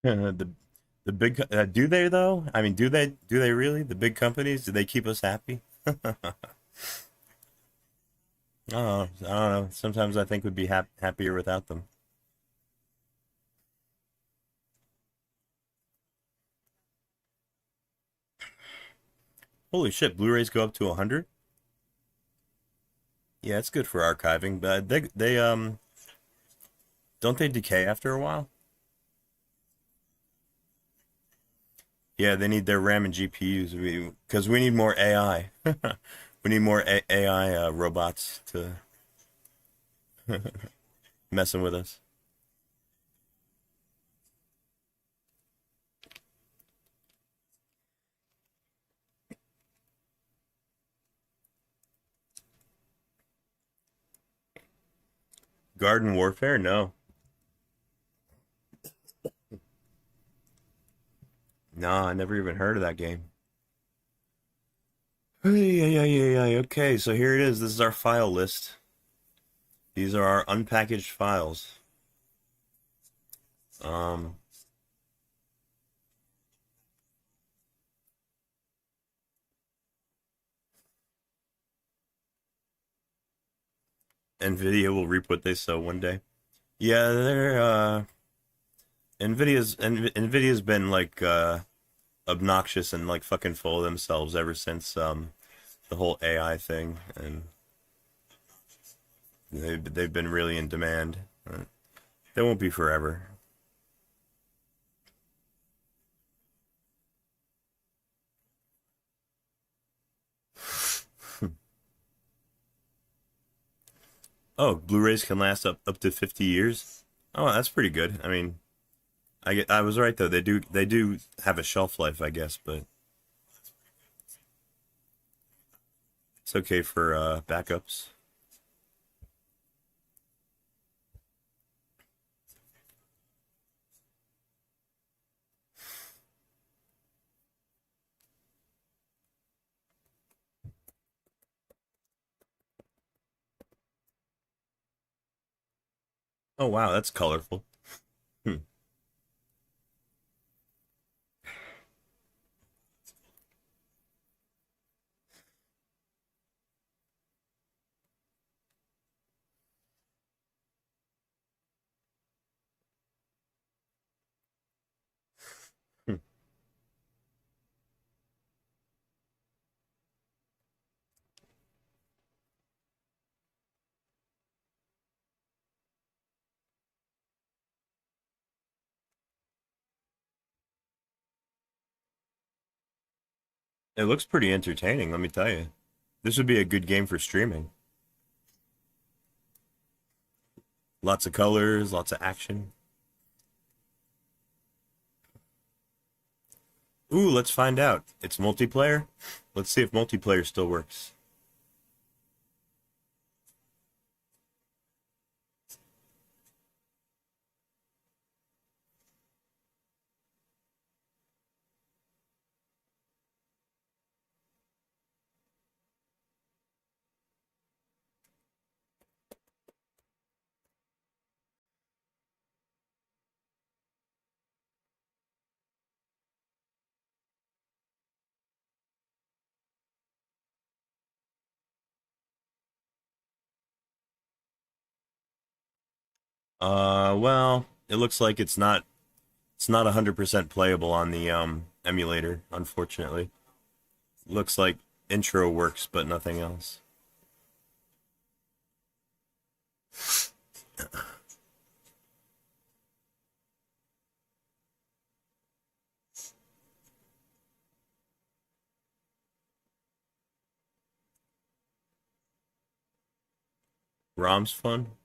the the big do they though? I mean, do they really? The big companies, do they keep us happy? I don't know. Sometimes I think we'd be happier without them. Holy shit, Blu-rays go up to 100? Yeah, it's good for archiving, but they don't they decay after a while? Yeah, they need their RAM and GPUs because we need more AI. We need more AI robots to messing with us. Garden Warfare? No. No, I never even heard of that game. Yeah. Okay, so here it is. This is our file list. These are our unpackaged files. Um, Nvidia will reap what they sow one day. Yeah, Nvidia's been like obnoxious and like fucking full of themselves ever since the whole AI thing, and they've been really in demand. They won't be forever. Oh, Blu-rays can last up to 50 years. Oh, that's pretty good. I mean, I was right though. They do have a shelf life, I guess, but it's okay for backups. Oh wow, that's colorful. Hmm. Hmm. It looks pretty entertaining, let me tell you. This would be a good game for streaming. Lots of colors, lots of action. Ooh, let's find out. It's multiplayer. Let's see if multiplayer still works. Well, it looks like it's not 100% playable on the emulator, unfortunately. Looks like intro works, but nothing else. ROM's fun.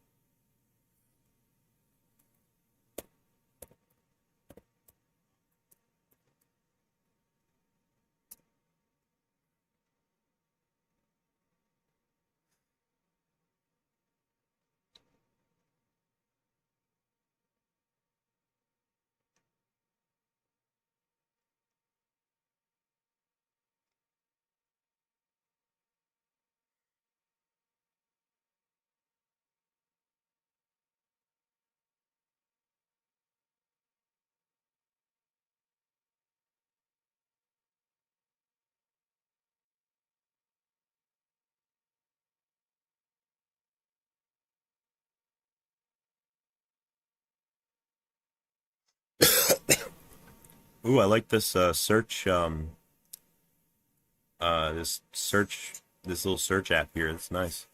Ooh, I like this this little search app here. It's nice.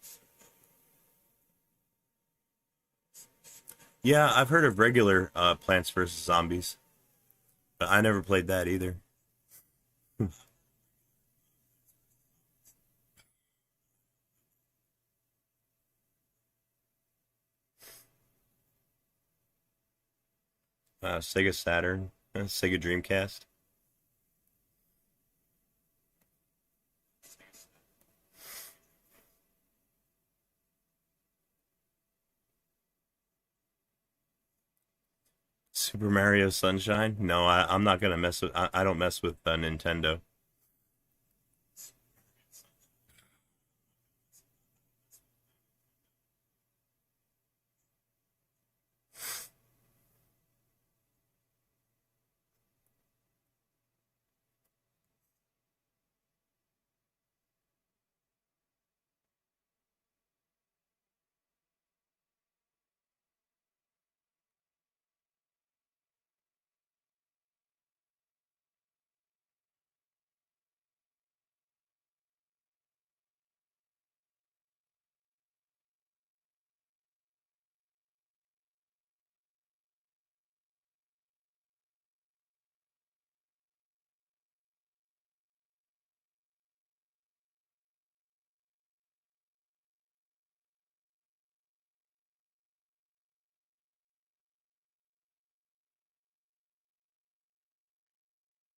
Yeah, I've heard of regular Plants vs Zombies, but I never played that either. Sega Saturn, Sega Dreamcast. Super Mario Sunshine? No, I'm not gonna mess with. I don't mess with Nintendo.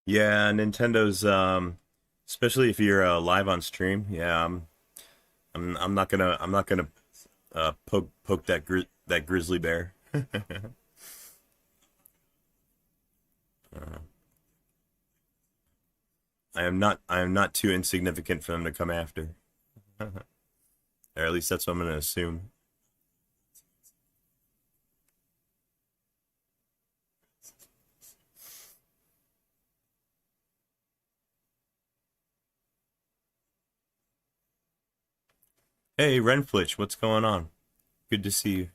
Yeah, Nintendo's especially if you're live on stream. Yeah, I'm not gonna poke that grizzly bear. Uh, I am not too insignificant for them to come after. Or at least that's what I'm gonna assume. Hey, Renflitch, what's going on? Good to see you.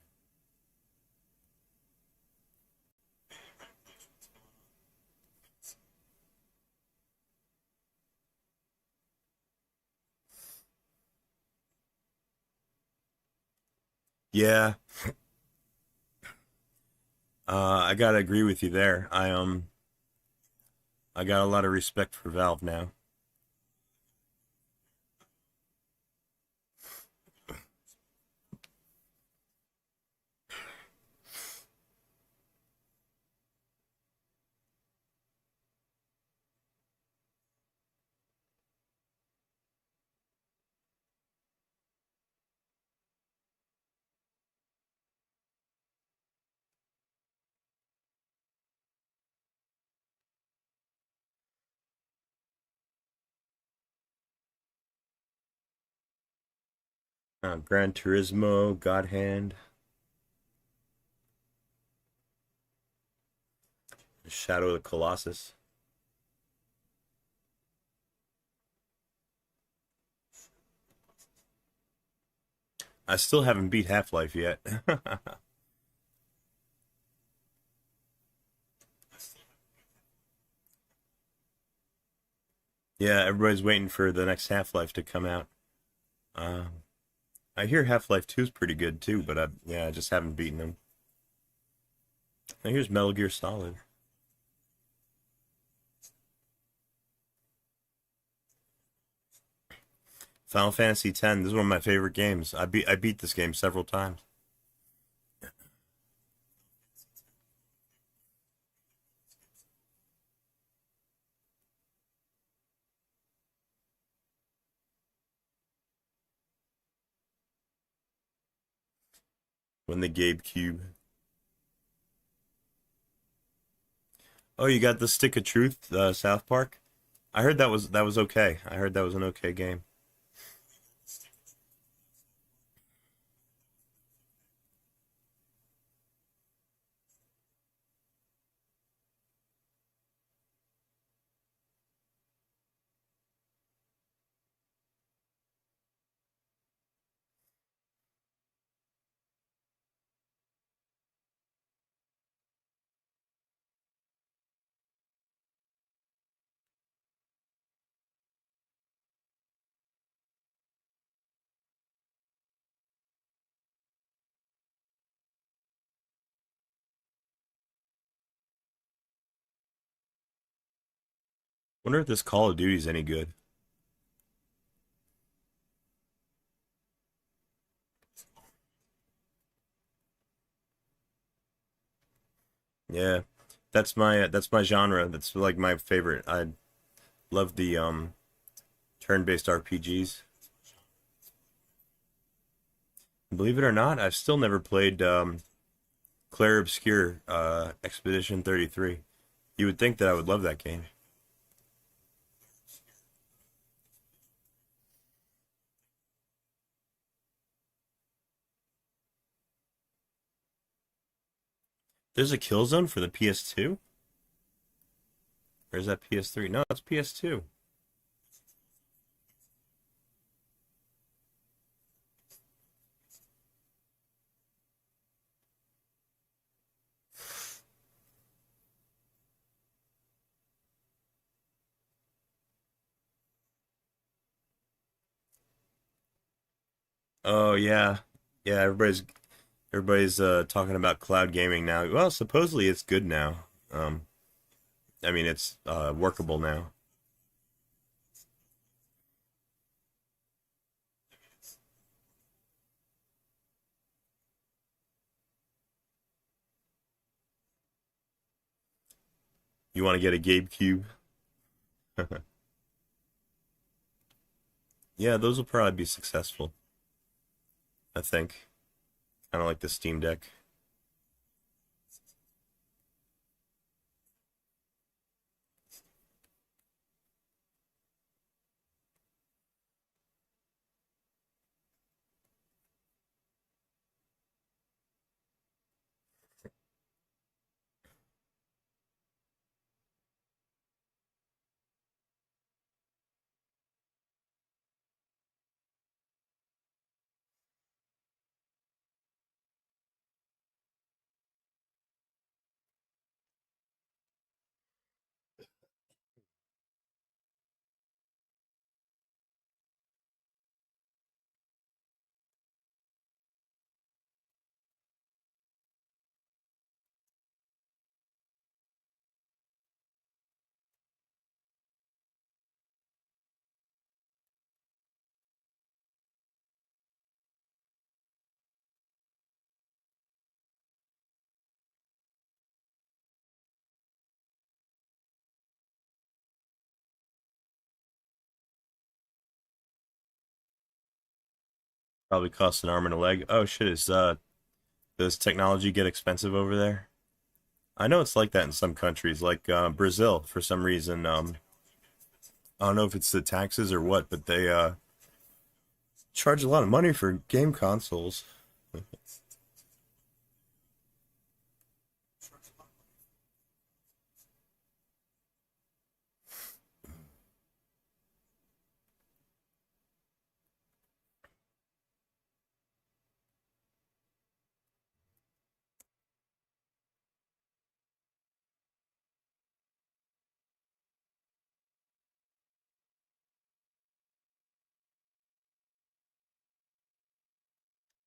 Yeah, I gotta agree with you there. I got a lot of respect for Valve now. Gran Turismo, God Hand, Shadow of the Colossus. I still haven't beat Half-Life yet. Yeah, everybody's waiting for the next Half-Life to come out. Um, I hear Half-Life 2 is pretty good too, but I just haven't beaten them. And here's Metal Gear Solid. Final Fantasy X. This is one of my favorite games. I beat this game several times. When the GameCube. Oh, you got the Stick of Truth, South Park. I heard that was okay. I heard that was an okay game. Wonder if this Call of Duty is any good. Yeah, that's my genre. That's like my favorite. I love the turn-based RPGs. Believe it or not, I've still never played Clair Obscur Expedition 33. You would think that I would love that game. There's a Killzone for the PS2? Or is that PS3? No, it's PS2. Oh yeah. Yeah, everybody's talking about cloud gaming now. Well, supposedly it's good now. I mean it's workable now. You want to get a GameCube? Yeah, those will probably be successful, I think. Kind of like the Steam Deck. Probably costs an arm and a leg. Oh shit, does technology get expensive over there? I know it's like that in some countries, like Brazil for some reason. I don't know if it's the taxes or what, but they charge a lot of money for game consoles.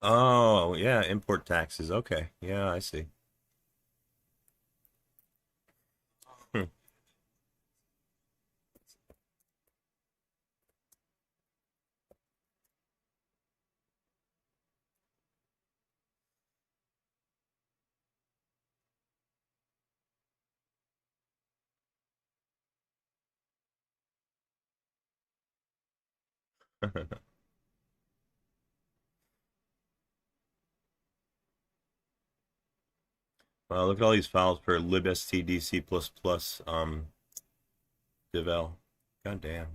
Oh, yeah, import taxes. Okay. Yeah, I see. Hmm. Well, look at all these files per libstdc++ devel. God damn.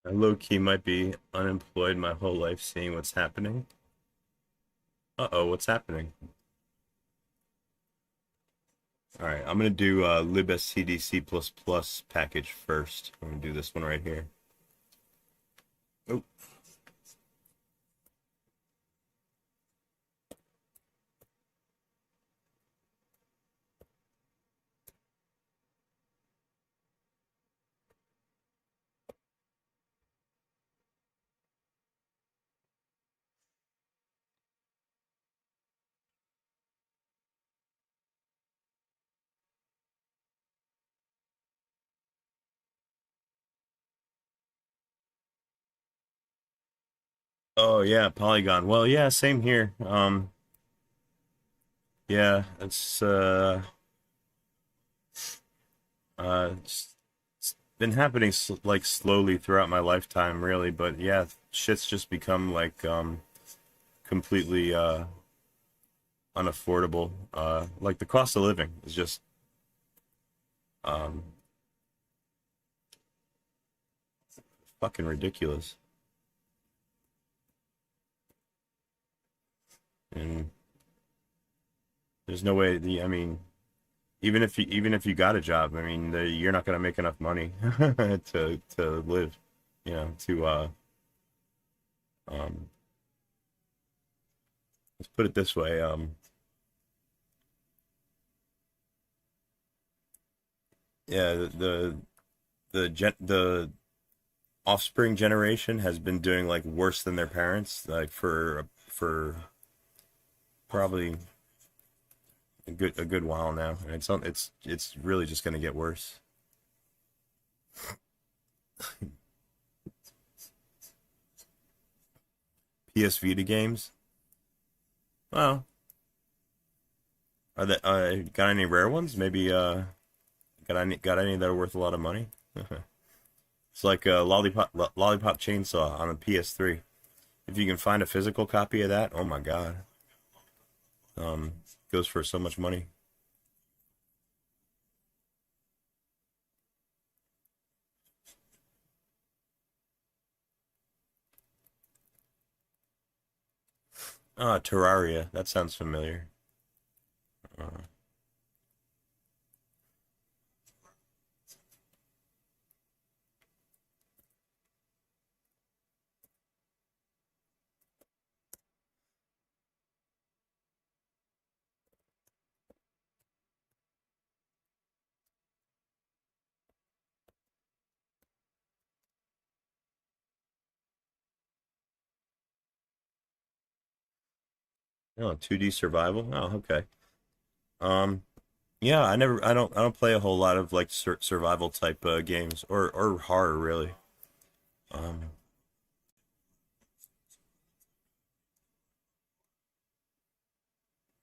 I low-key might be unemployed my whole life seeing what's happening. Uh-oh, what's happening? Alright, I'm gonna do libstdc++ package first. I'm gonna do this one right here. Oh. Oh yeah, Polygon. Well, yeah, same here. Yeah, it's been happening like slowly throughout my lifetime, really. But yeah, shit's just become like completely unaffordable. Like the cost of living is just um fucking ridiculous. And there's no way I mean, even if you got a job, I mean, you're not gonna make enough money to live, to um let's put it this way, yeah, the offspring generation has been doing like worse than their parents, like for probably a good while now, and it's really just gonna get worse. PS Vita games. Well, are they got any rare ones? Maybe got any that are worth a lot of money? It's like a Lollipop Chainsaw on a PS3. If you can find a physical copy of that, oh my God. Goes for so much money. Ah, Terraria. That sounds familiar. Uh, oh, 2D survival. Oh, okay. Um, yeah, I don't play a whole lot of like survival type games or horror really. Um,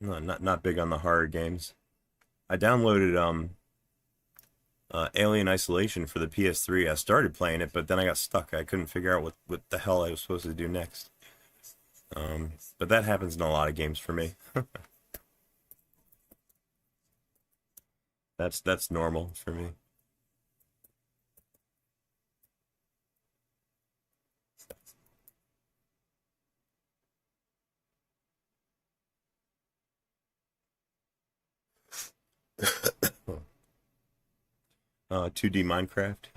not big on the horror games. I downloaded Alien Isolation for the PS3. I started playing it, but then I got stuck. I couldn't figure out what the hell I was supposed to do next. But that happens in a lot of games for me. That's normal for me. Oh. 2D Minecraft.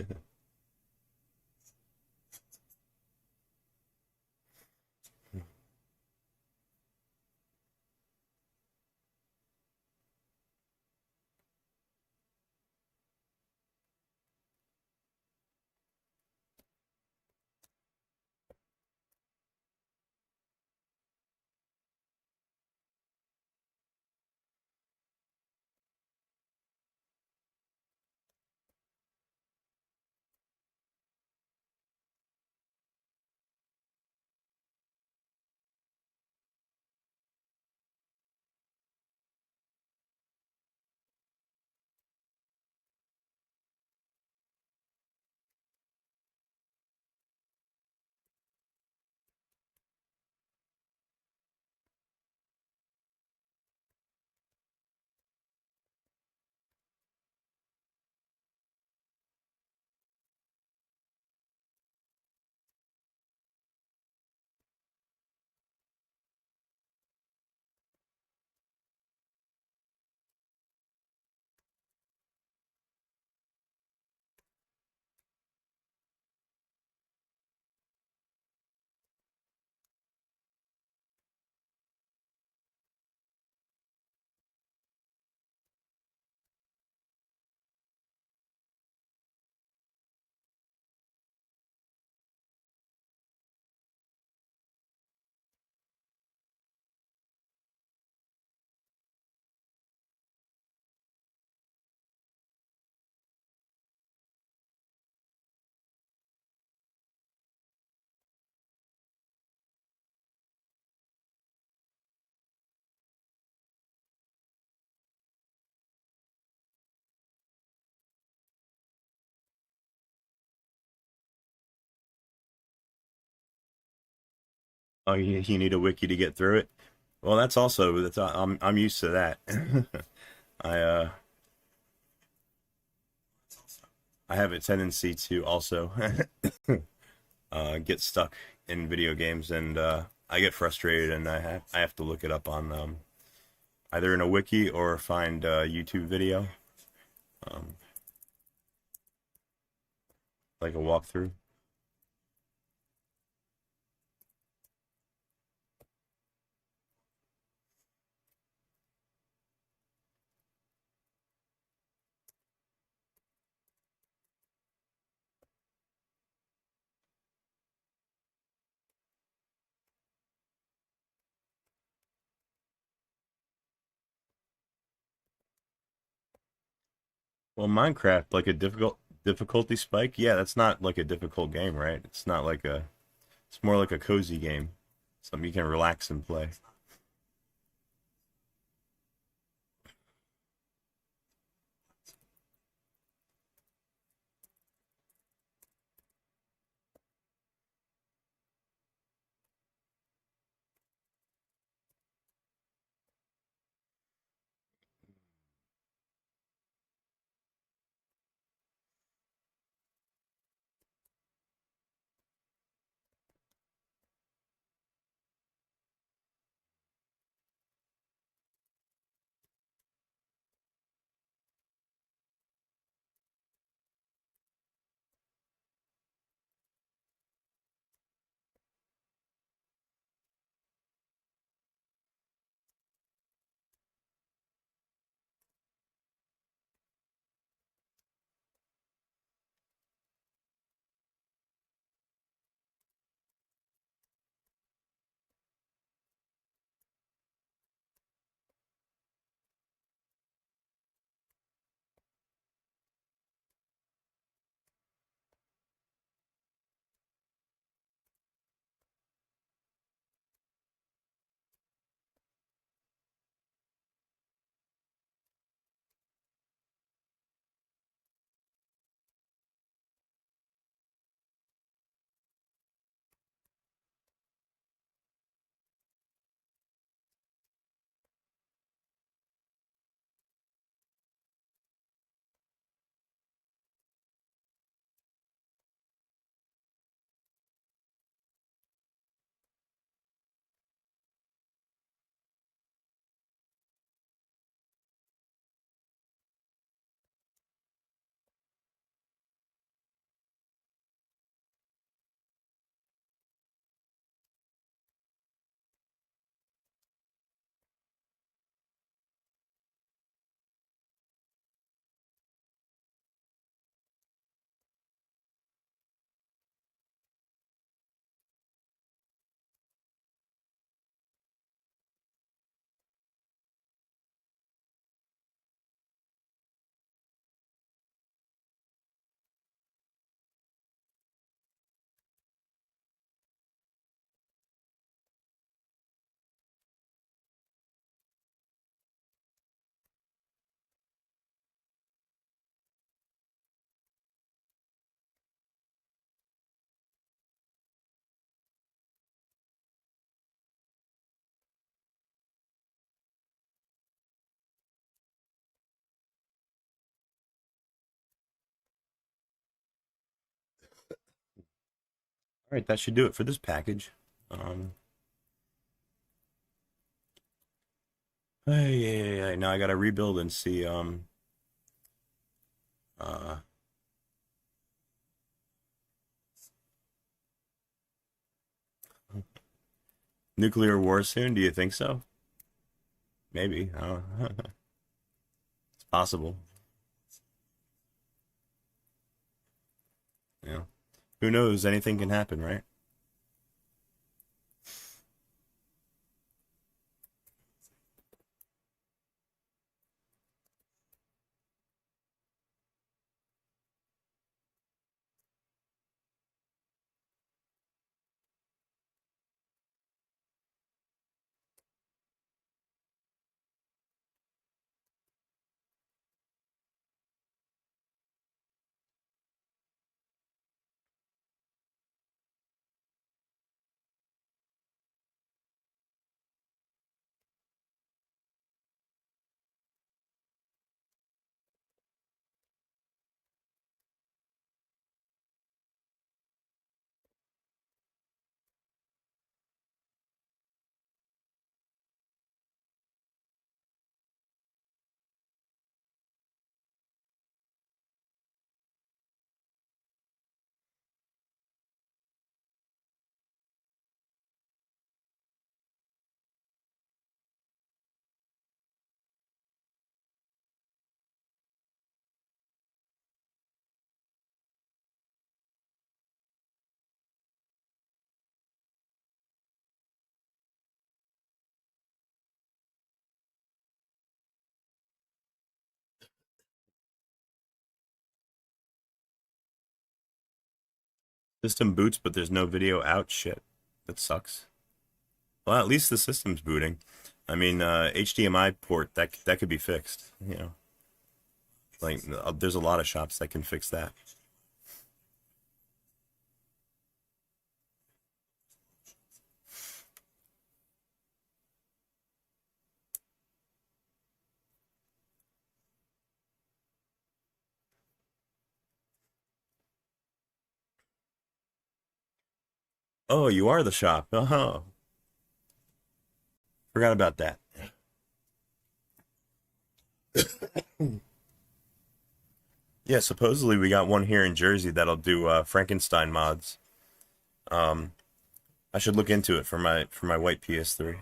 Oh, you need a wiki to get through it. Well, that's I'm used to that. I I have a tendency to also get stuck in video games, and I get frustrated, and I have to look it up on either in a wiki or find a YouTube video, um, like a walkthrough. Well, Minecraft, like a difficulty spike, yeah, that's not like a difficult game, right? It's not like a, it's more like a cozy game, something you can relax and play. All right, that should do it for this package. Um, hey, now I gotta rebuild and see uh nuclear war soon. Do you think so? Maybe. It's possible. Yeah. Who knows? Anything can happen, right? System boots, but there's no video out. Shit, that sucks. Well, at least the system's booting. I mean, HDMI port, that could be fixed. You know, like there's a lot of shops that can fix that. Oh, you are the shop. Oh, forgot about that. Yeah, supposedly we got one here in Jersey that'll do Frankenstein mods. Um, I should look into it for my white PS3.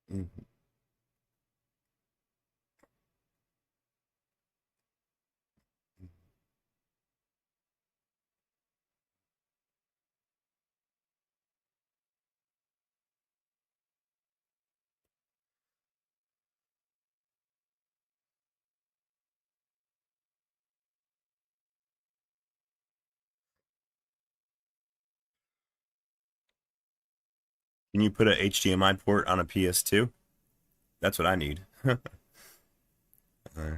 Mhm. Can you put a HDMI port on a PS2? That's what I need. Uh,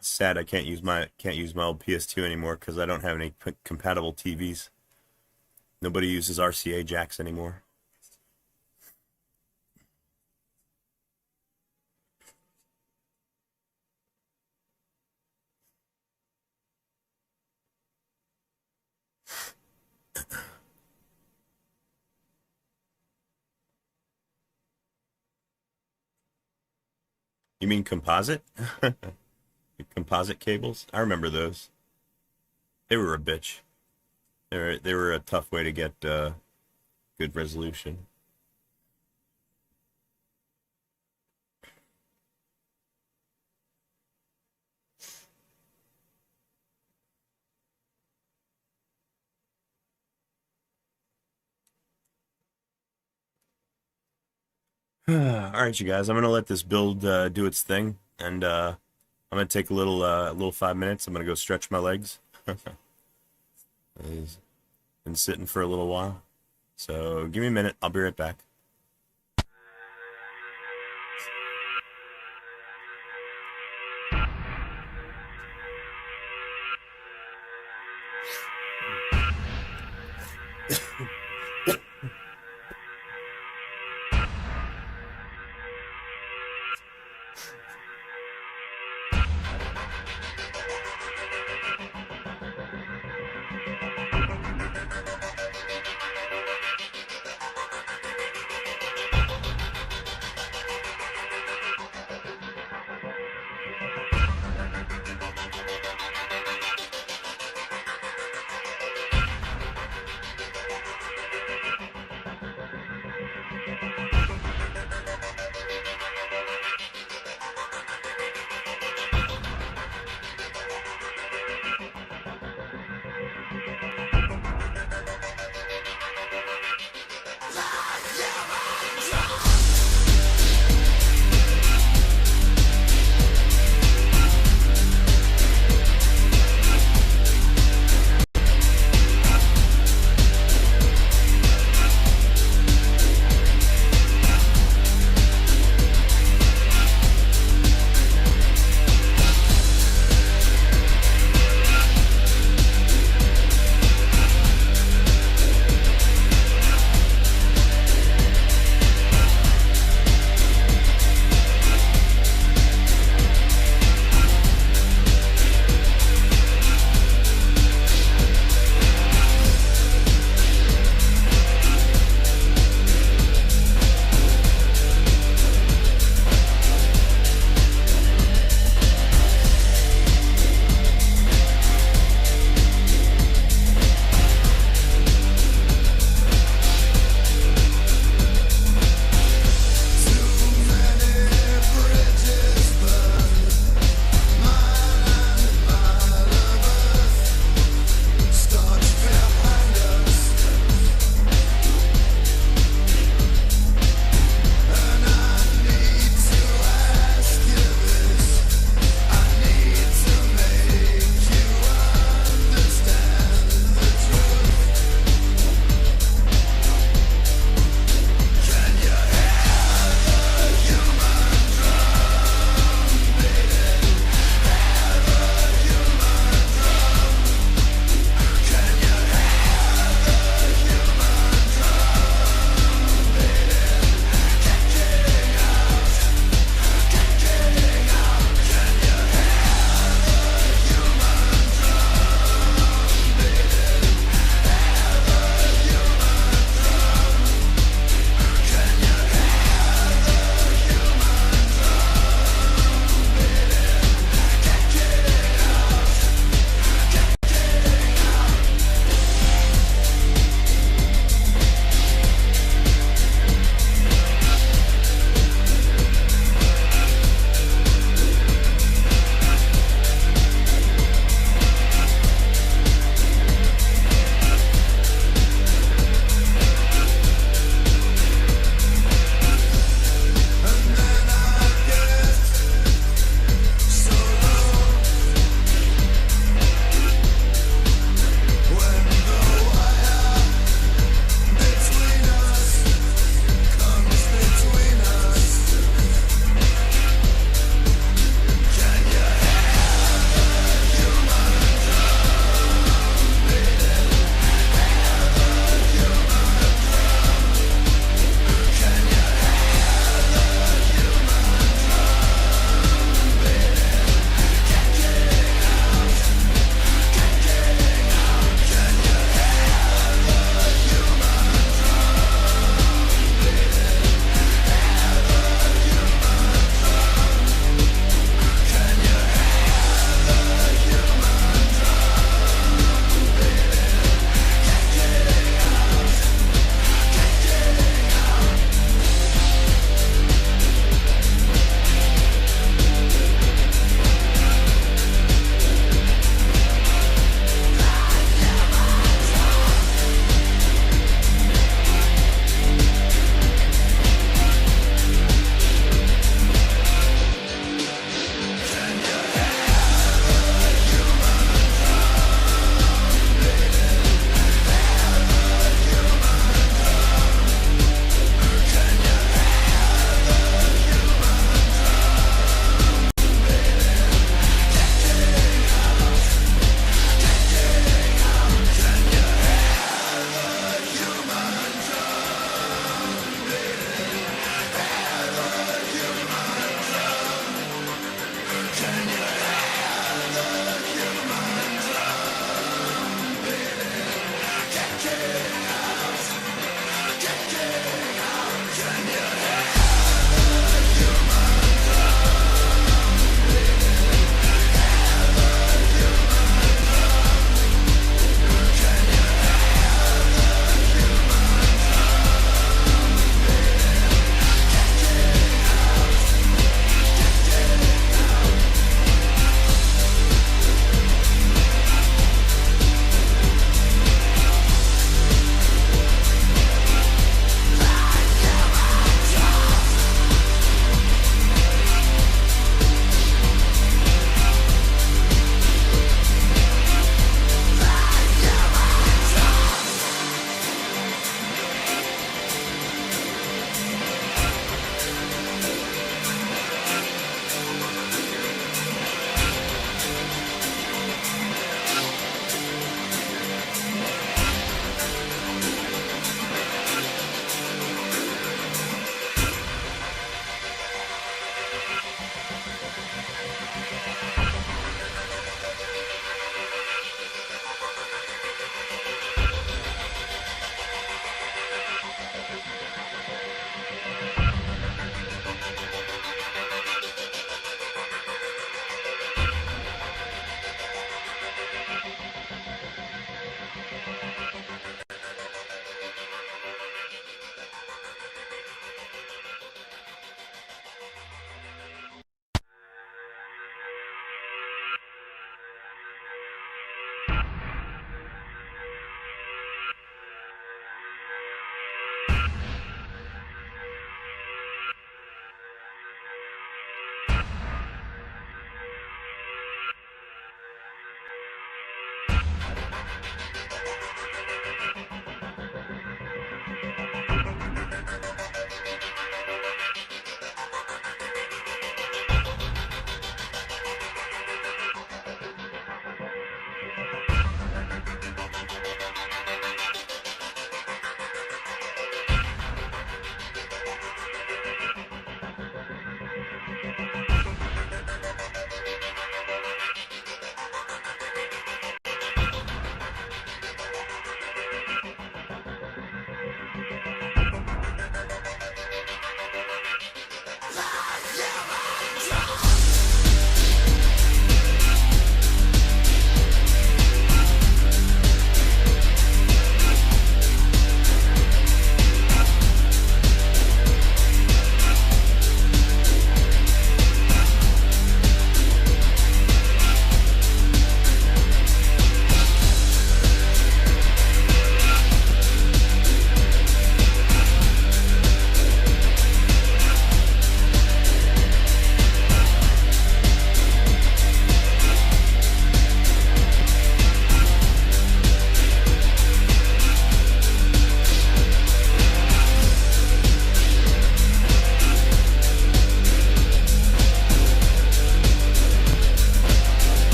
Sad I can't use my old PS2 anymore because I don't have any compatible TVs. Nobody uses RCA jacks anymore. You mean composite? Composite cables? I remember those. They were a bitch. They were a tough way to get good resolution. All right, you guys. I'm gonna let this build do its thing, and I'm gonna take a little 5 minutes. I'm gonna go stretch my legs. I've been sitting for a little while, so give me a minute. I'll be right back.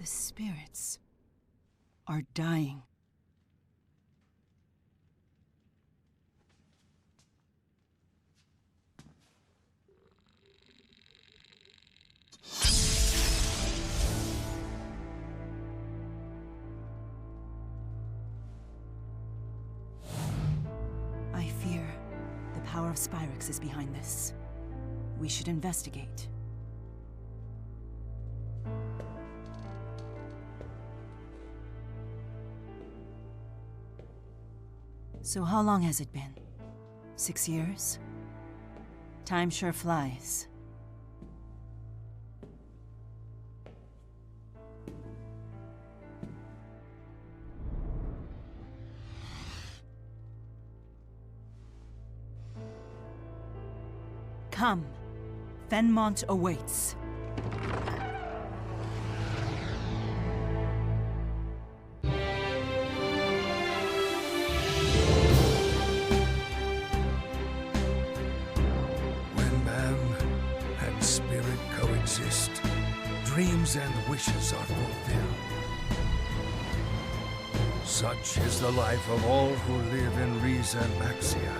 The spirits are dying. I fear the power of Spyrix is behind this. We should investigate. So how long has it been? 6 years? Time sure flies. Come. Fenmont awaits. Dreams and wishes are fulfilled. Such is the life of all who live in Riza and Maxia,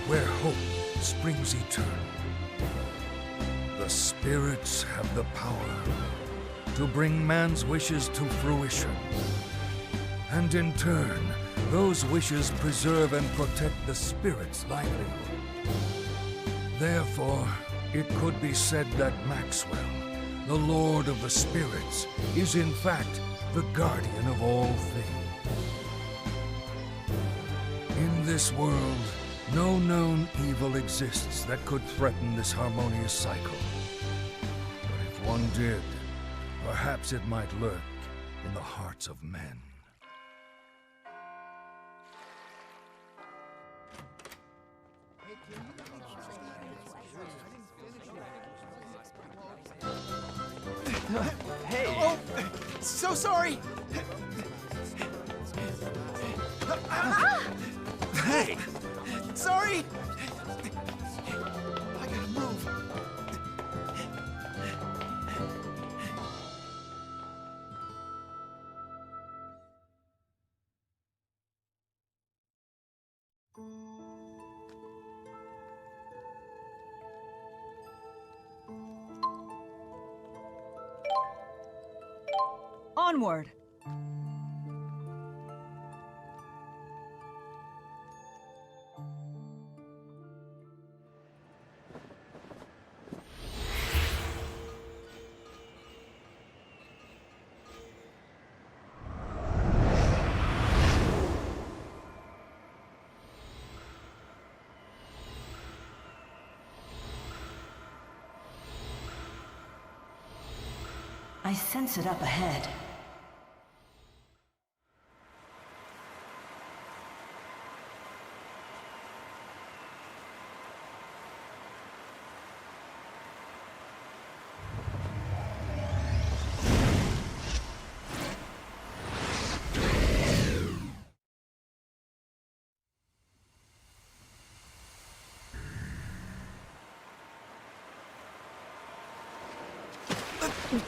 where hope springs eternal. The spirits have the power to bring man's wishes to fruition. And in turn, those wishes preserve and protect the spirit's livelihood. Therefore, it could be said that Maxwell, the Lord of the Spirits, is in fact the guardian of all things. In this world, no known evil exists that could threaten this harmonious cycle. But if one did, perhaps it might lurk in the hearts of men. Hey! Oh, so sorry! Hey! Sorry! I gotta move. Onward! I sense it up ahead.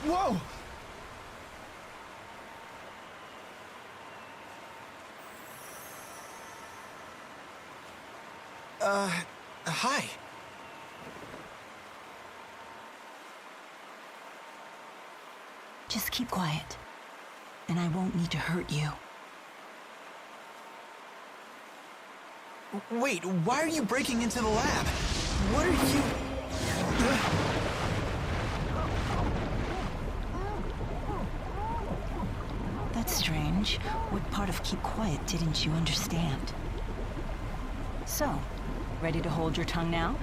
Whoa! Hi. Just keep quiet, and I won't need to hurt you. Wait, why are you breaking into the lab? What are you... That's strange. What part of keep quiet didn't you understand? So, ready to hold your tongue now?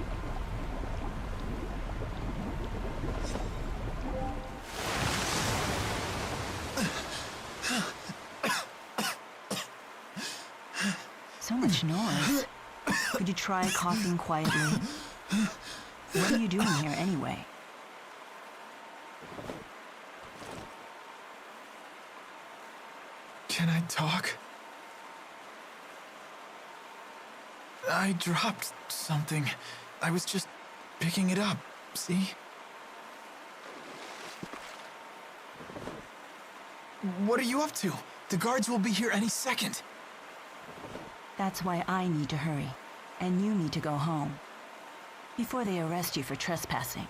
So much noise. Could you try coughing quietly? What are you doing here anyway? Can I talk? I dropped something. I was just picking it up, see? What are you up to? The guards will be here any second. That's why I need to hurry, and you need to go home, before they arrest you for trespassing.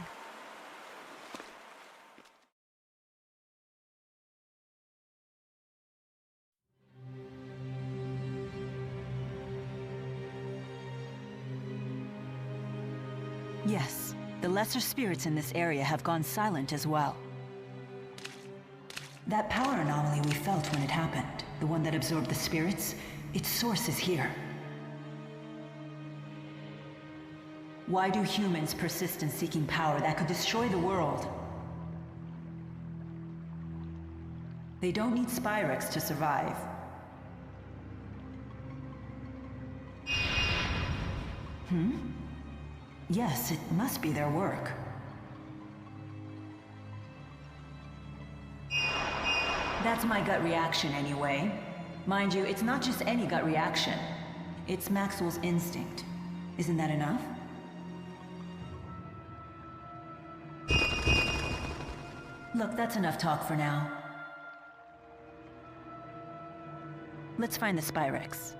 Yes, the lesser spirits in this area have gone silent as well. That power anomaly we felt when it happened, the one that absorbed the spirits, its source is here. Why do humans persist in seeking power that could destroy the world? They don't need Spyrex to survive. Yes, it must be their work. That's my gut reaction anyway. Mind you, it's not just any gut reaction. It's Maxwell's instinct. Isn't that enough? Look, that's enough talk for now. Let's find the Spyrex.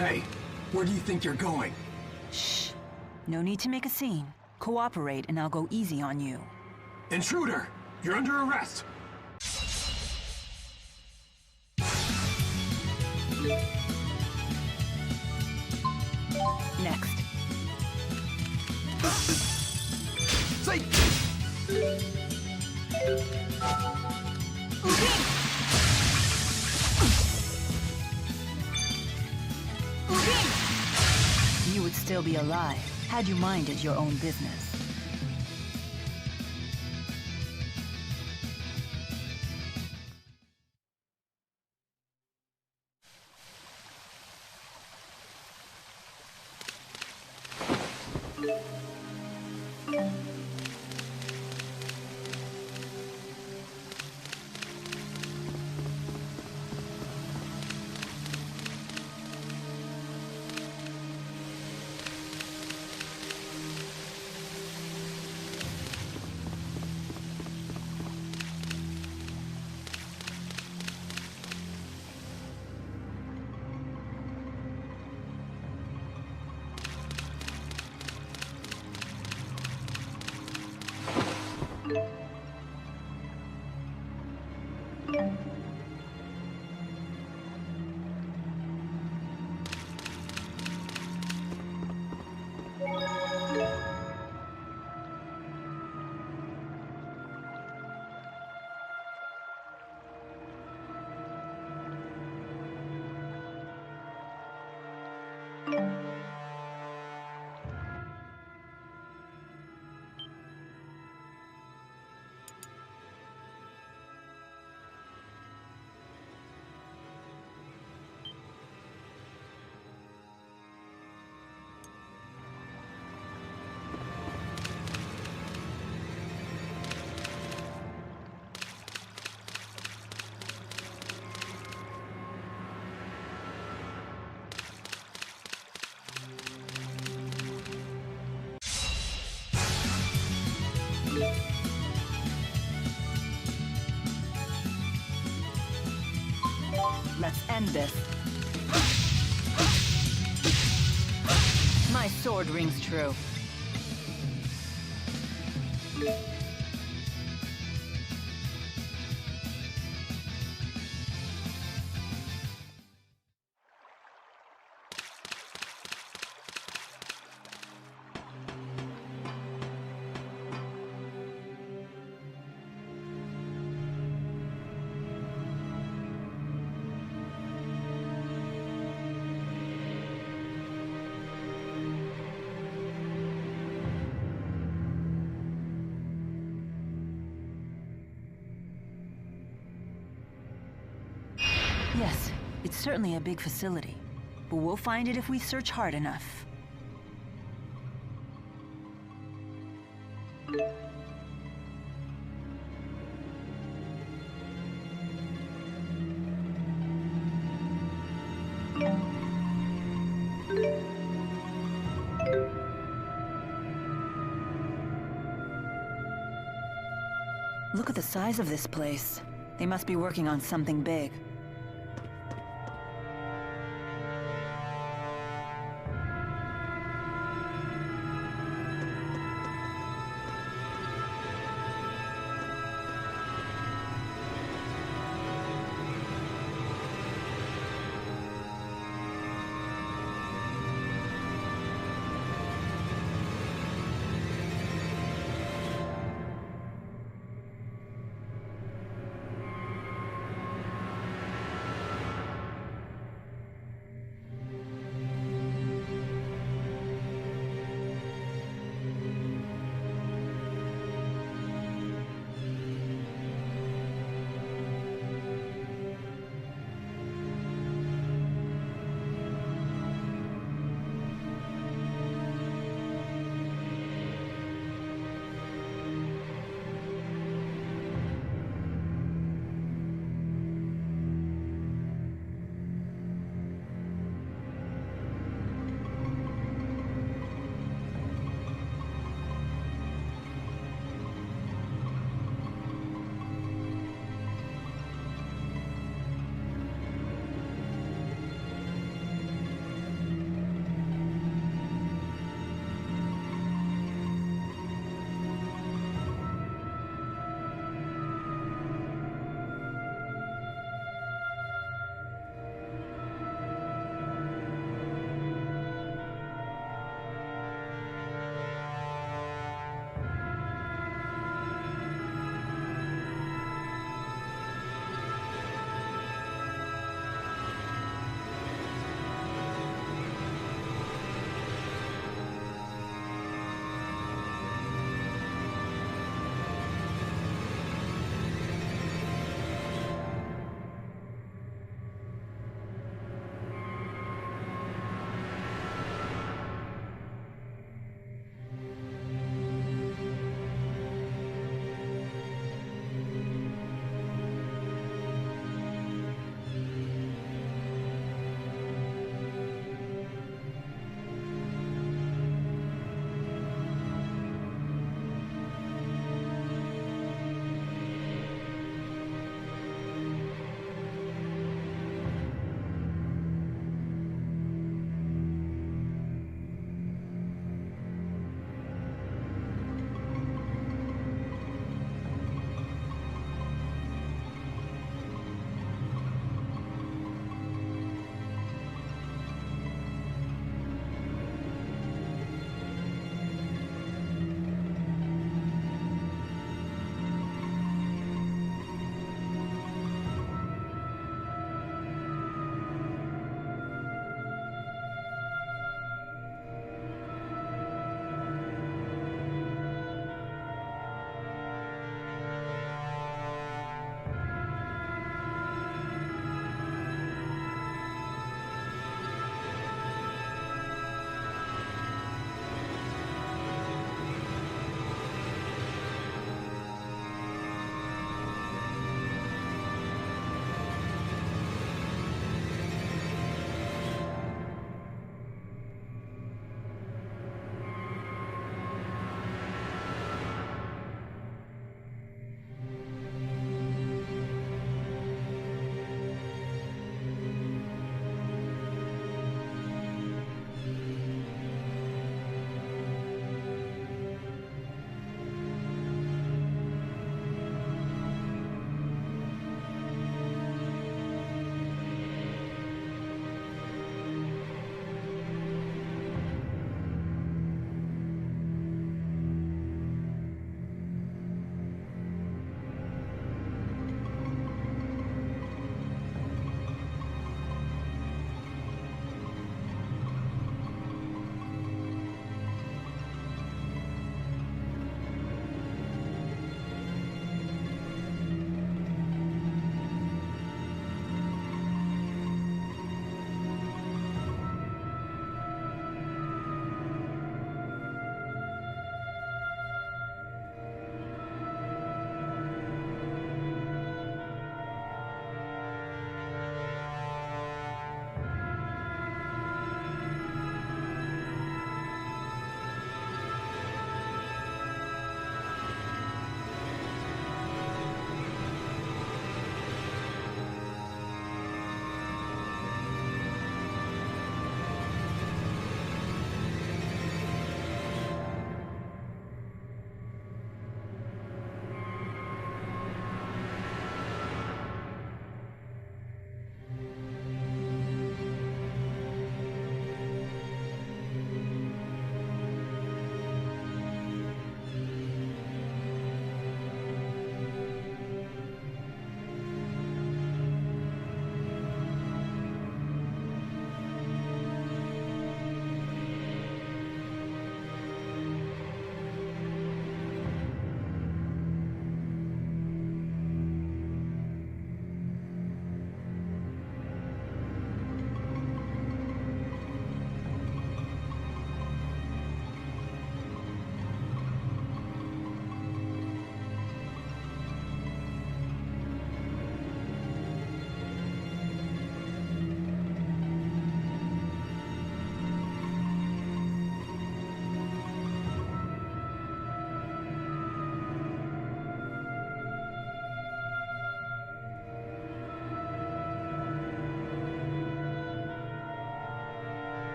Hey, where do you think you're going? Shh. No need to make a scene. Cooperate and I'll go easy on you. Intruder! You're under arrest! Next. Say! You would still be alive had you minded your own business. Let's end this. My sword rings true. Yes, it's certainly a big facility, but we'll find it if we search hard enough. Look at the size of this place. They must be working on something big.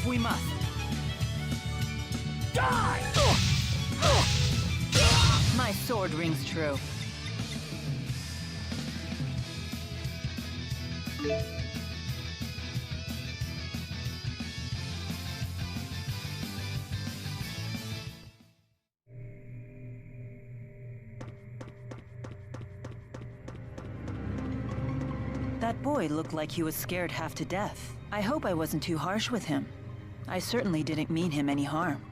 if we must. Die! My sword rings true. That boy looked like he was scared half to death. I hope I wasn't too harsh with him. I certainly didn't mean him any harm.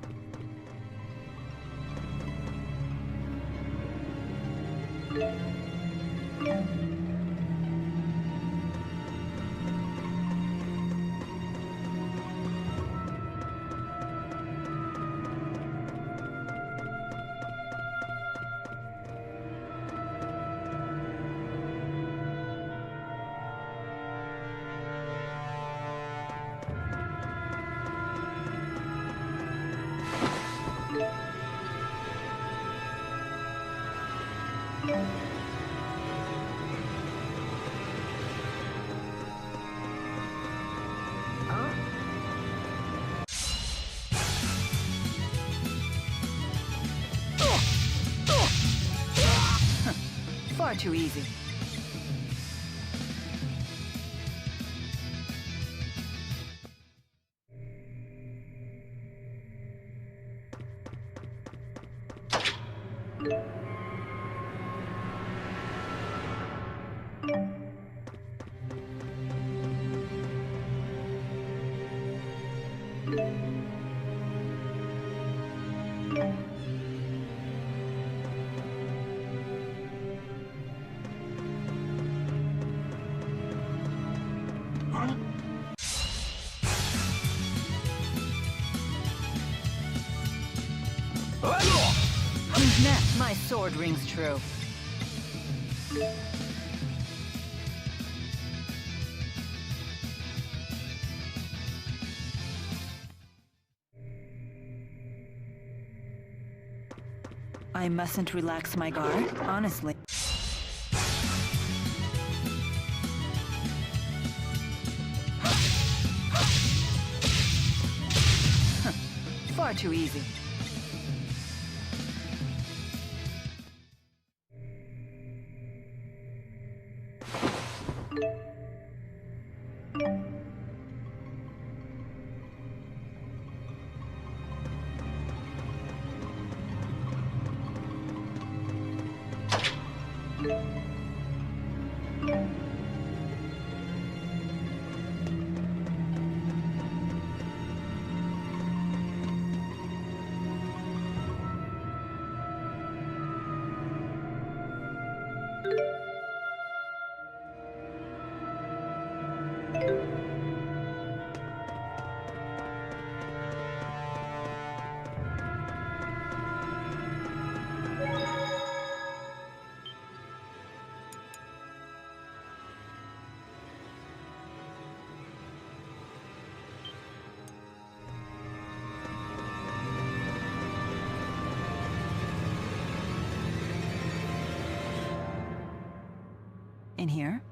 Far too easy. Who's next? My sword rings true. I mustn't relax my guard, honestly. Far too easy. In here?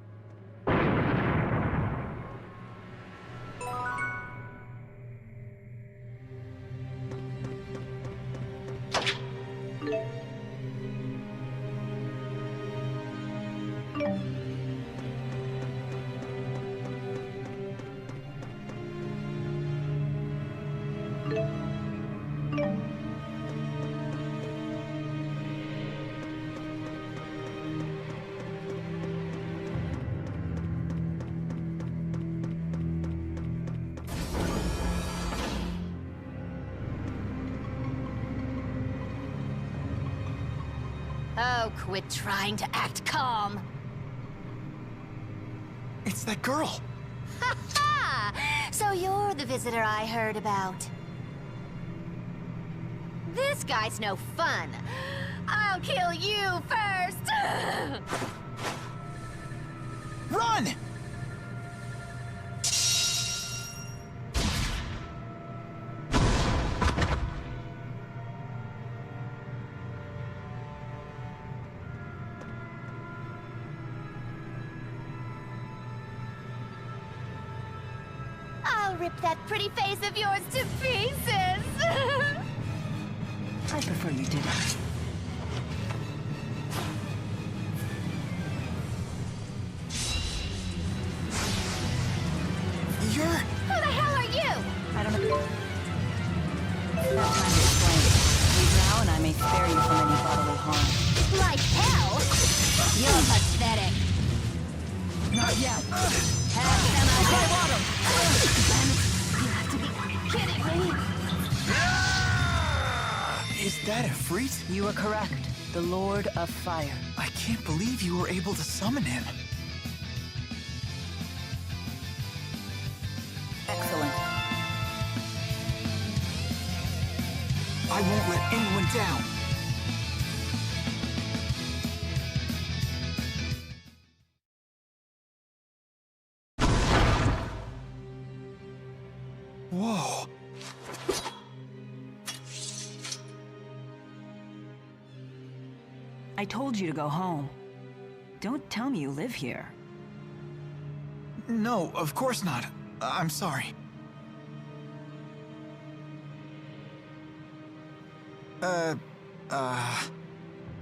Oh, quit trying to act calm. It's that girl. Ha ha! So you're the visitor I heard about. This guy's no fun. I'll kill you first! Run! I'll rip that pretty face of yours to pieces. I prefer you didn't. You're... Who the hell are you? I don't know. Not time to explain. Leave now and I may spare you from any bodily harm. Like hell? You're pathetic. not yet. Have some You have to be kidding me. Is that a freak? You are correct. The Lord of Fire. I can't believe you were able to summon him. Excellent. I won't let anyone down. Whoa. I told you to go home. Don't tell me you live here. No, of course not. I'm sorry.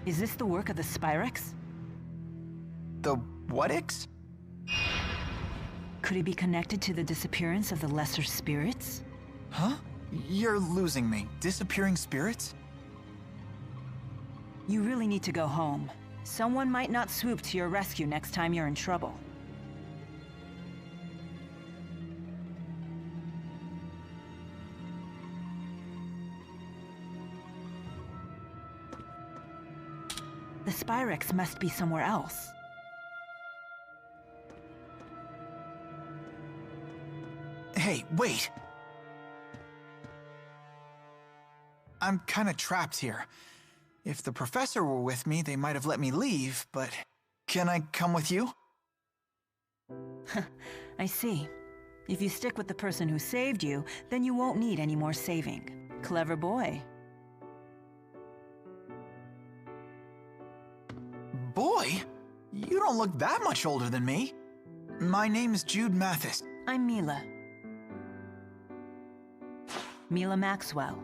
Is this the work of the Spyrex? The what-ix? Could it be connected to the disappearance of the lesser spirits? Huh? You're losing me. Disappearing spirits? You really need to go home. Someone might not swoop to your rescue next time you're in trouble. The Spyrex must be somewhere else. Hey, wait! I'm kinda trapped here. If the professor were with me, they might have let me leave, but... Can I come with you? I see. If you stick with the person who saved you, then you won't need any more saving. Clever boy. Boy? You don't look that much older than me. My name's Jude Mathis. I'm Mila. Mila Maxwell.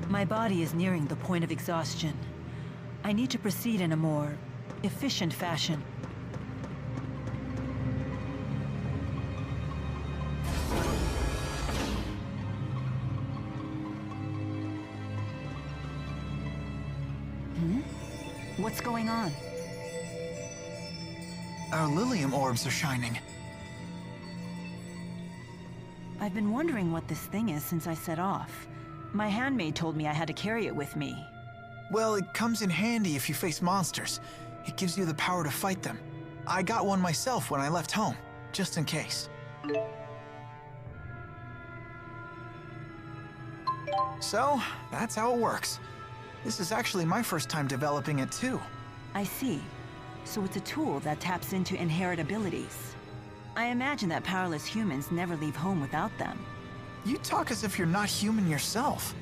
My body is nearing the point of exhaustion. I need to proceed in a more efficient fashion. What's going on? Our Lilium orbs are shining. I've been wondering what this thing is since I set off. My handmaid told me I had to carry it with me. Well, it comes in handy if you face monsters. It gives you the power to fight them. I got one myself when I left home, just in case. So, that's how it works. This is actually my first time developing it too. I see. So it's a tool that taps into inherent abilities. I imagine that powerless humans never leave home without them. You talk as if you're not human yourself.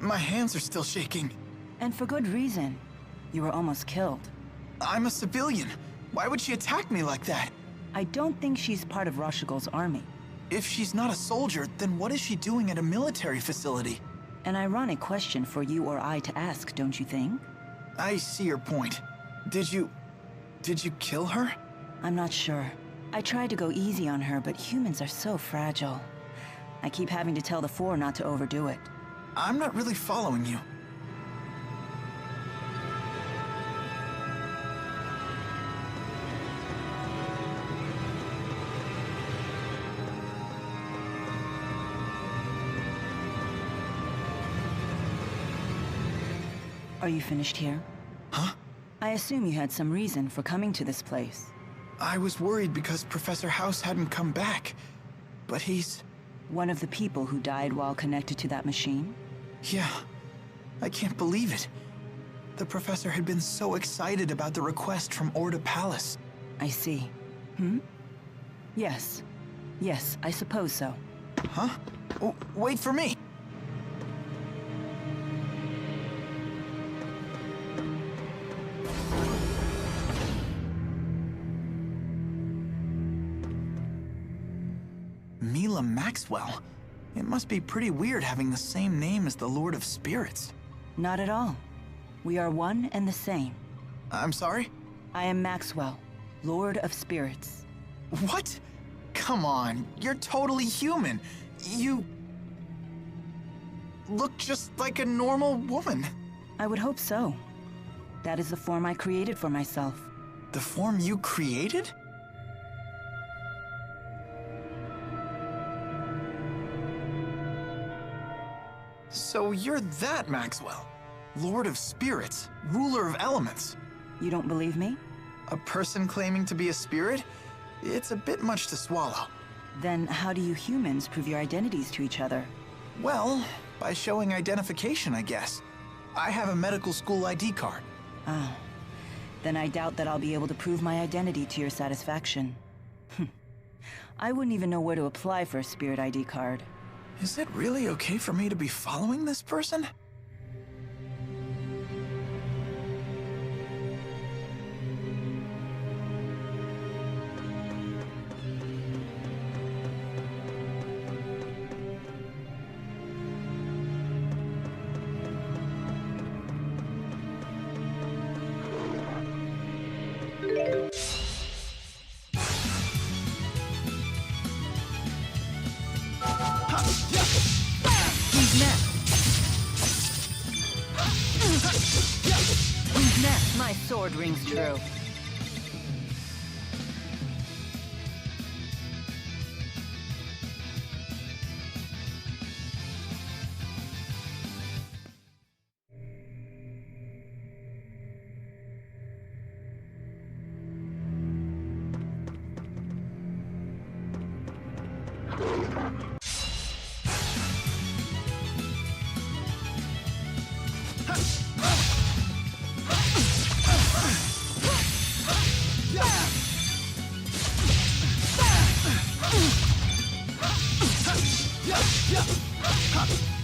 My hands are still shaking. And for good reason. You were almost killed. I'm a civilian. Why would she attack me like that? I don't think she's part of Rashigol's army. If she's not a soldier, then what is she doing at a military facility? An ironic question for you or I to ask, don't you think? I see your point. Did you kill her? I'm not sure. I tried to go easy on her, but humans are so fragile. I keep having to tell the Four not to overdo it. I'm not really following you. Are you finished here? Huh? I assume you had some reason for coming to this place. I was worried because Professor House hadn't come back. But he's... One of the people who died while connected to that machine? Yeah. I can't believe it. The professor had been so excited about the request from Orda Palace. I see. Yes. Yes, I suppose so. Huh? Oh, wait for me! Mila Maxwell. It must be pretty weird having the same name as the Lord of Spirits. Not at all. We are one and the same. I'm sorry? I am Maxwell, Lord of Spirits. What? Come on, you're totally human. You... look just like a normal woman. I would hope so. That is the form I created for myself. The form you created? So you're that Maxwell. Lord of Spirits, ruler of elements. You don't believe me? A person claiming to be a spirit? It's a bit much to swallow. Then how do you humans prove your identities to each other? Well, by showing identification, I guess. I have a medical school ID card. Oh. Then I doubt that I'll be able to prove my identity to your satisfaction. I wouldn't even know where to apply for a spirit ID card. Is it really okay for me to be following this person? Who's next? Who's next? My sword rings true.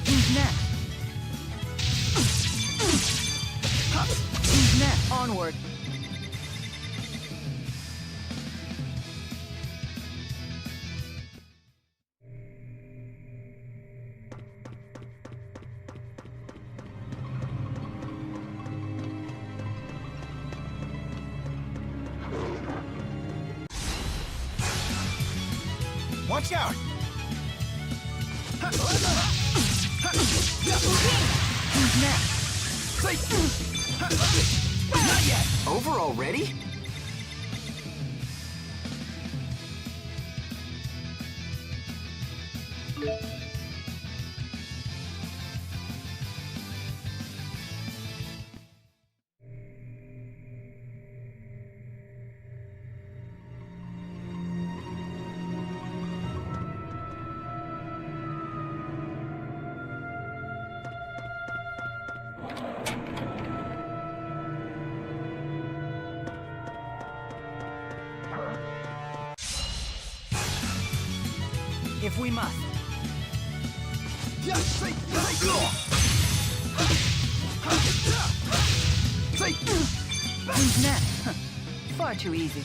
Who's next? Who's next? Onward. Watch out! Who's next? Not yet! Over already? If we must. Who's next? Far too easy.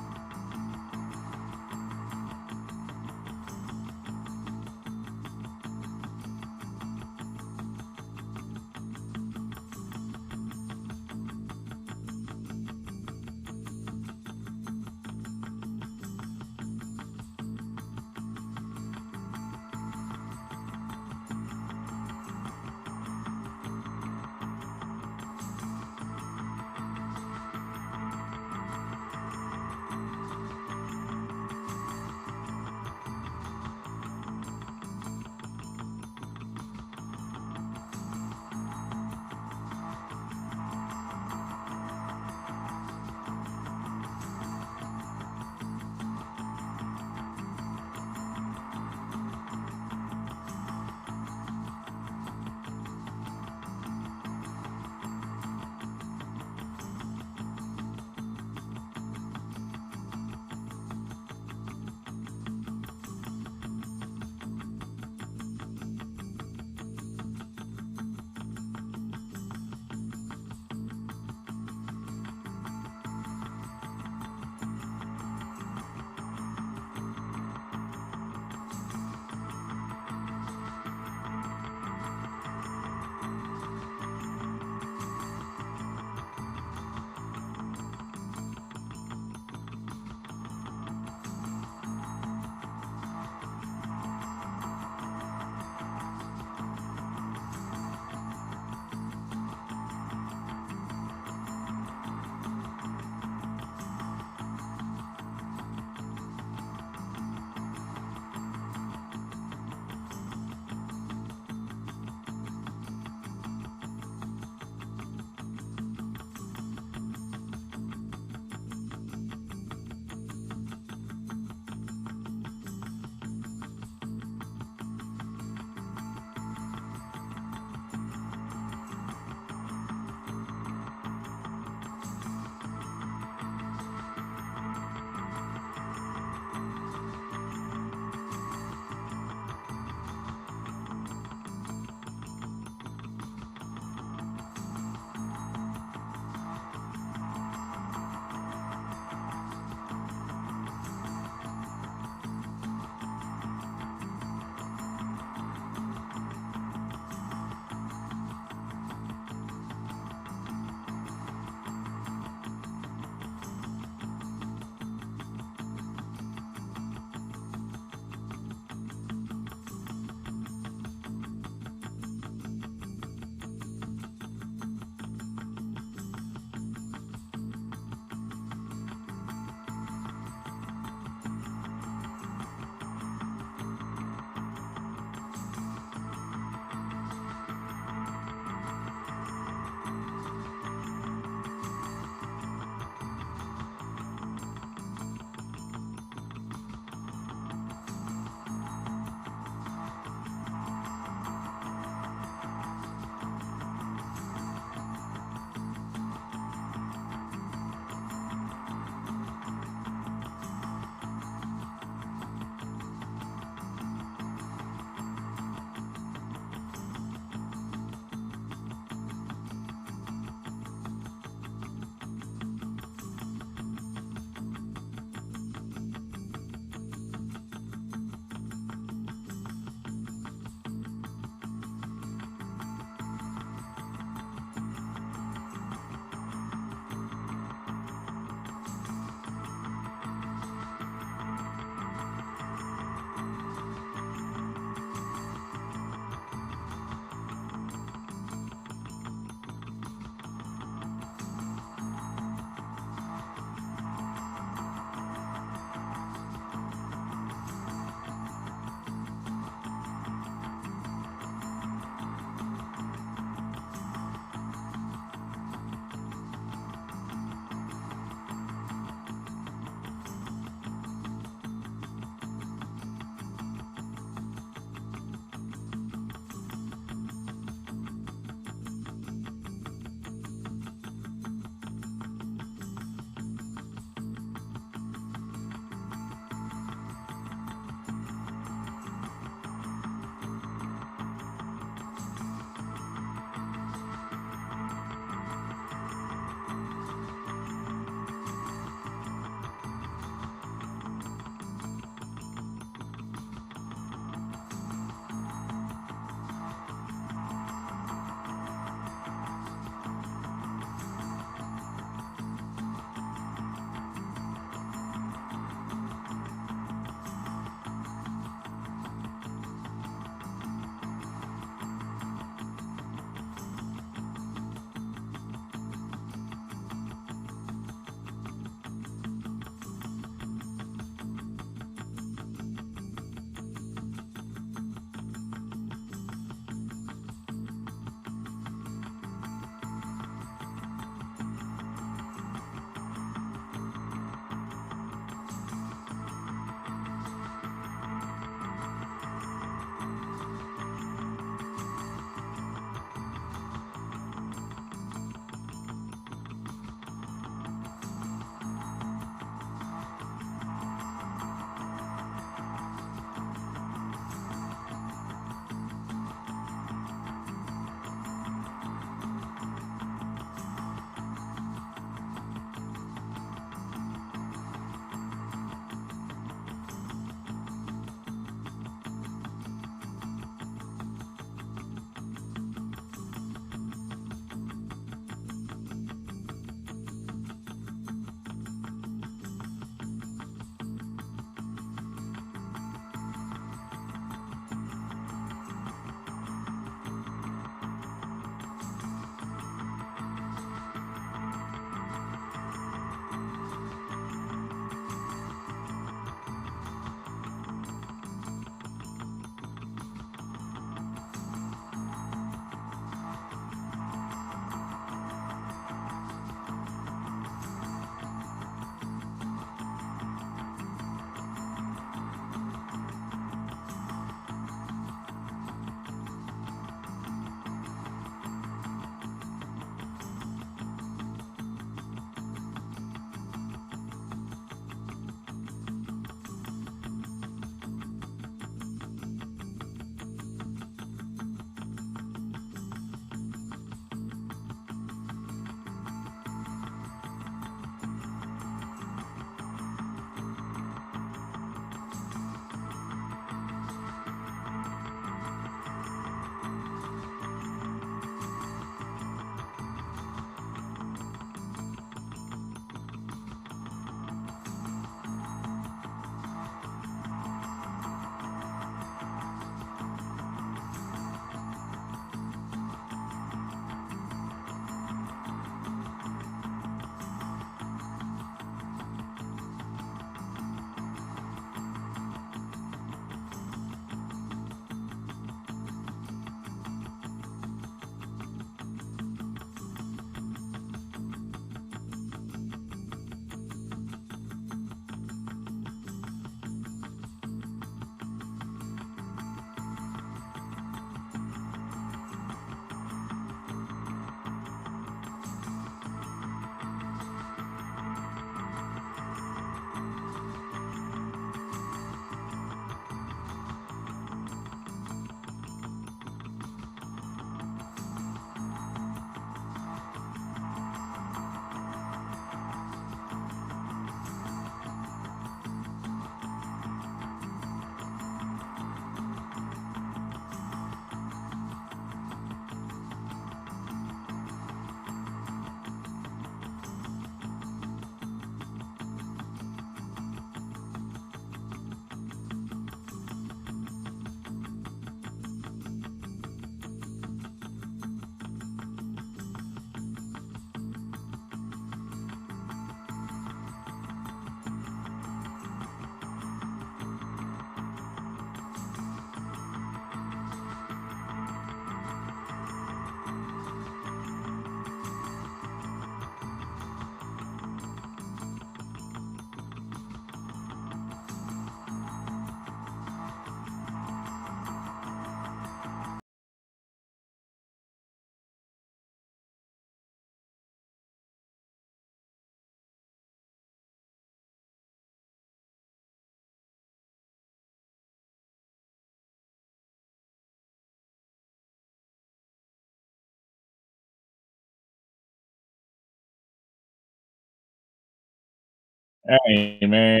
Hey, man.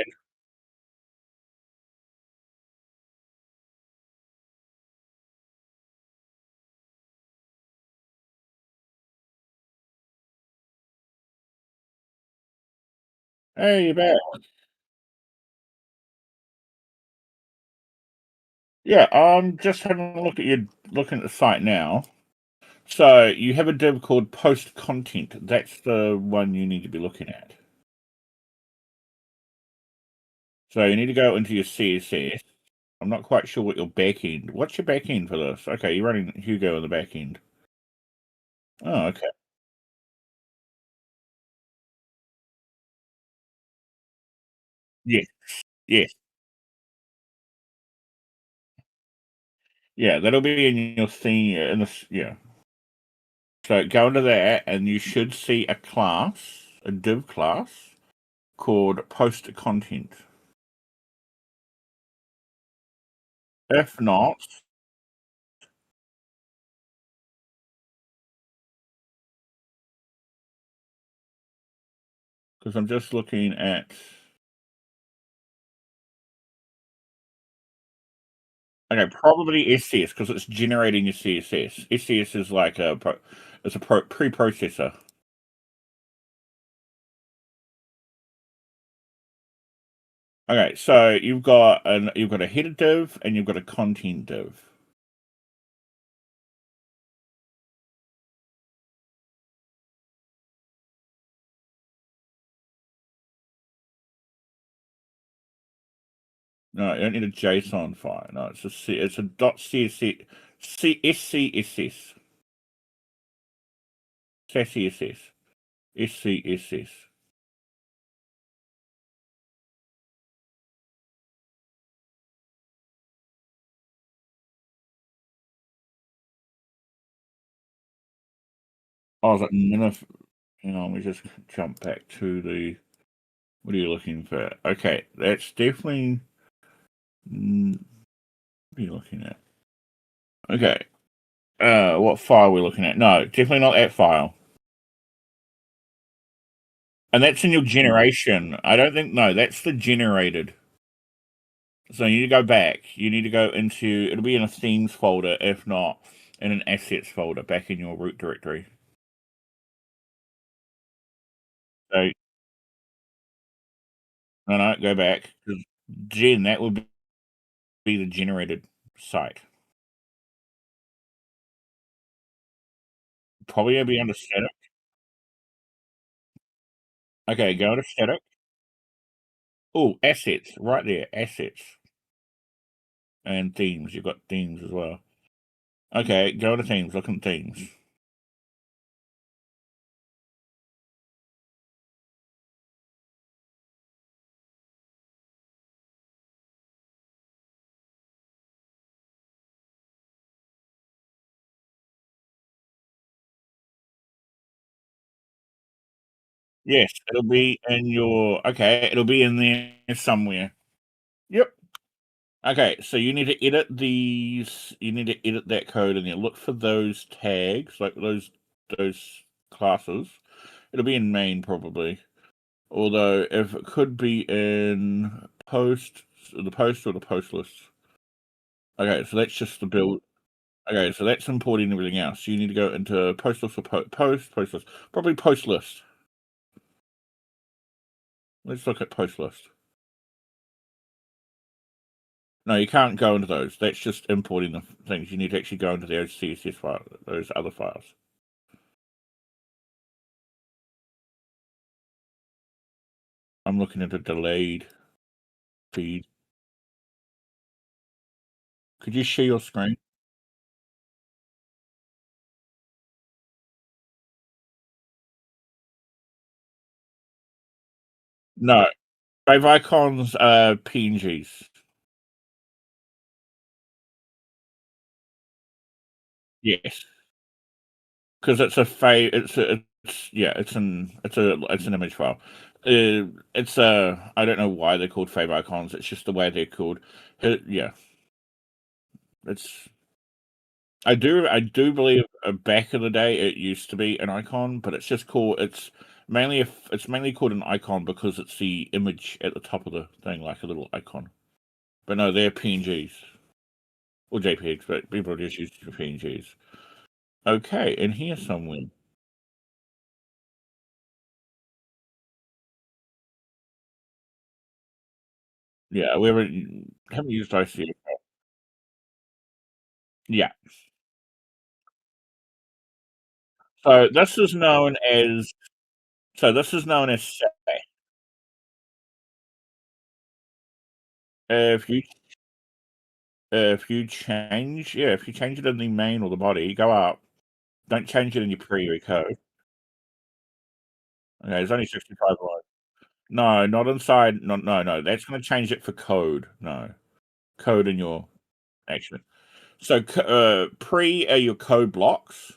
Hey, you back. Yeah, I'm just having a look at your looking at the site now. So you have a div called post content. That's the one you need to be looking at. So you need to go into your CSS. I'm not quite sure what your backend. What's your backend for this? Okay, you're running Hugo on the backend. Oh, okay. Yes, yes. Yeah, that'll be in your theme in this. Yeah. So go into that, and you should see a class, a div class called post content. If not, because I'm just looking at. Okay, probably SCS because it's generating your CSS. SCS is like it's a preprocessor. Okay, so you've got a header div and you've got a content div. No, you don't need a JSON file. No, it's a .csc SCSS SCSS SCSS. I was like, hang on, we just jump back to the. What are you looking for? Okay, that's definitely. What are you looking at? Okay. What file are we looking at? No, definitely not that file. And that's in your generation. I don't think no, that's the generated. So you need to go back. You need to go into it'll be in a themes folder, if not in an assets folder back in your root directory. So no, go back. Gen, that would be the generated site. Probably gonna be under static. Okay, go to static. Oh, assets, right there, assets. And themes. You've got themes as well. Okay, go to themes, look at themes. Yes, it'll be in your okay, it'll be in there somewhere. Yep. Okay, so you need to edit these. You need to edit that code in there. Look for those tags, like those classes. It'll be in main probably. Although if it could be in the post or the post list. Okay, so that's just the build. Okay, so that's importing everything else. You need to go into post list or post list, probably post list. Let's look at post list. No, you can't go into those. That's just importing the things. You need to actually go into those CSS files, those other files. I'm looking at a delayed feed. Could you share your screen? No, Brave icons are PNGs. Yes, because it's a it's an image file. It's I don't know why they're called fave icons. It's just the way they're called. Yeah, it's I do believe back in the day it used to be an icon, but it's just called Mainly if it's mainly called an icon because it's the image at the top of the thing, like a little icon. But no, they're PNGs or JPEGs, but people just use PNGs. Okay, and here somewhere. Yeah, we haven't used ICO. Yeah. So this is known as SAE. If you if you change it in the main or the body, go up. Don't change it in your pre code. Okay, it's only 65 lines. No, not inside. No. That's going to change it for code. No, code in your action. So pre are your code blocks.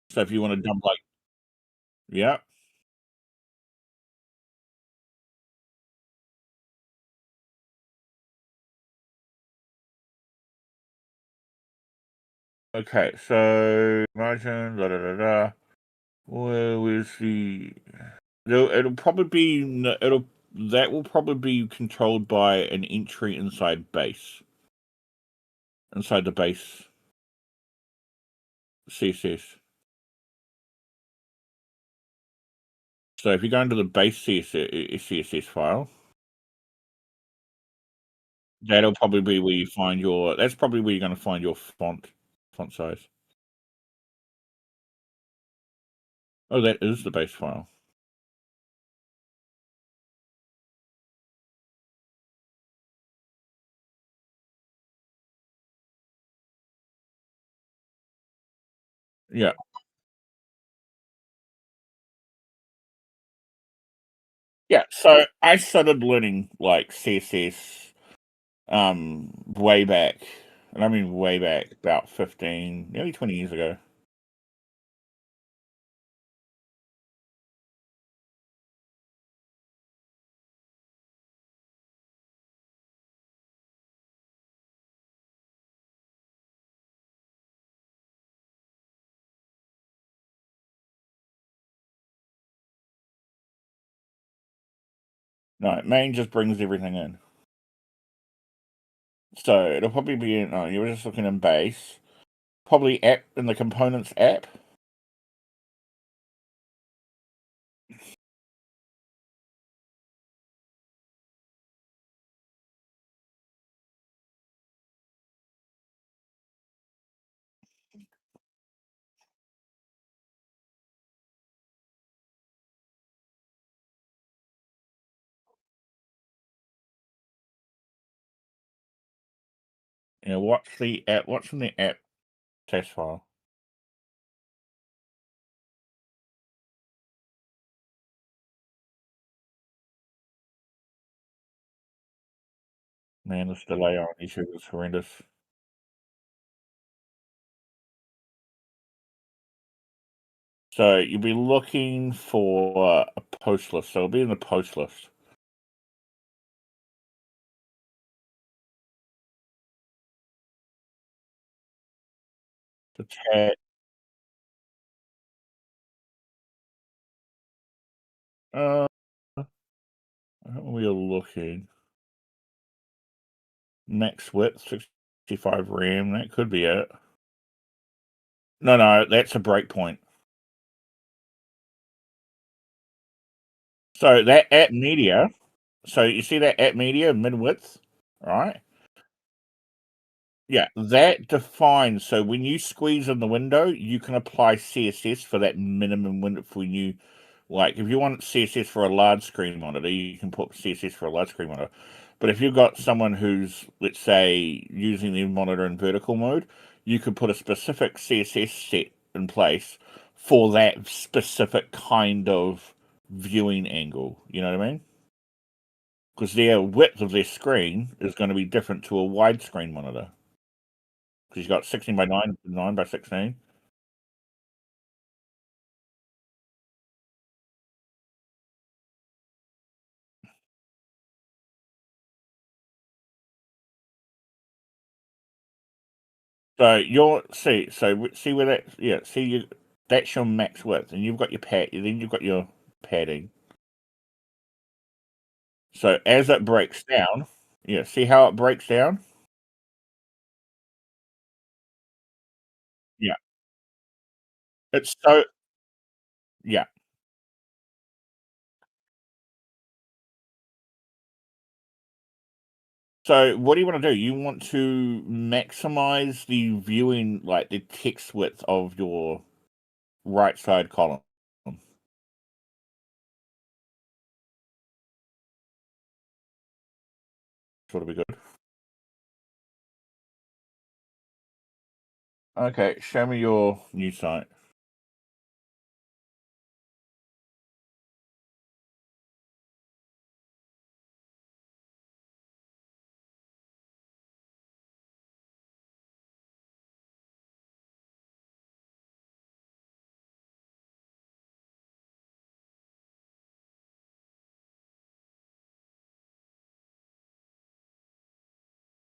So if you want to dump like, yeah, okay. So margin, da da da da. Where is the? It'll probably be that will probably be controlled by an entry inside the base CSS. So if you go into the base CSS file, that'll probably be where you find your. That's probably where you're going to find your font size. Oh, that is the base file. Yeah. Yeah. So I started learning like CSS way back, and I mean way back, about 15, nearly 20 years ago. No, main just brings everything in. So it'll probably be in. Oh, you were just looking in base. Probably app in the components app. You know, what's the app? What's in the app test file? Man, this delay on YouTube is horrendous. So you'll be looking for a post list. So it'll be in the post list. The tab. We're looking. Max width, 65 RAM. That could be it. No, that's a breakpoint. So that app media. So you see that app media mid width, right? Yeah, that defines. So when you squeeze in the window, you can apply CSS for that minimum window. When you like, if you want CSS for a large screen monitor, you can put CSS for a large screen monitor. But if you've got someone who's, let's say, using the monitor in vertical mode, you could put a specific CSS set in place for that specific kind of viewing angle. You know what I mean? Because their width of their screen is going to be different to a widescreen monitor. Because you've got 16 by 9, 9 by 16. So see where that, yeah, see you, that's your max width, and you've got your pat, then you've got your padding. So as it breaks down, yeah, see how it breaks down? Yeah. It's so yeah. So what do you want to do? You want to maximize the viewing, like the text width of your right side column. Sort of be good. Okay, show me your new site.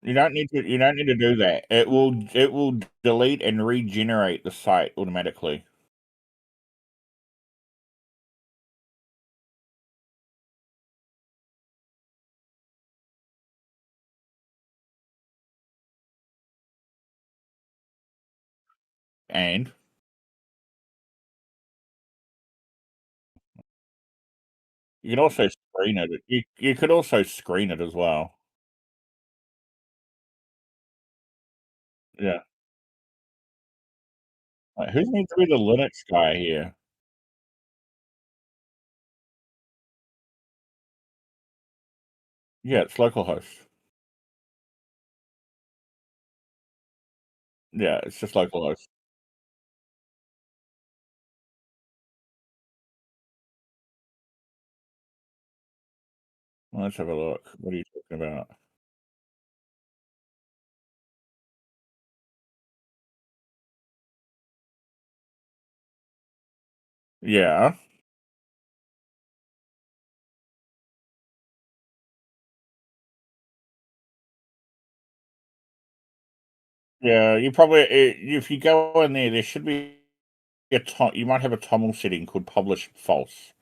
You don't need to do that. It will delete and regenerate the site automatically. And you can also screen it. You could also screen it as well. Yeah. Like, who needs to be the Linux guy here? Yeah, it's localhost. Yeah, it's just localhost. Let's have a look. What are you talking about? Yeah. Yeah, you probably if you go in there, there should be you might have a toggle setting called publish false.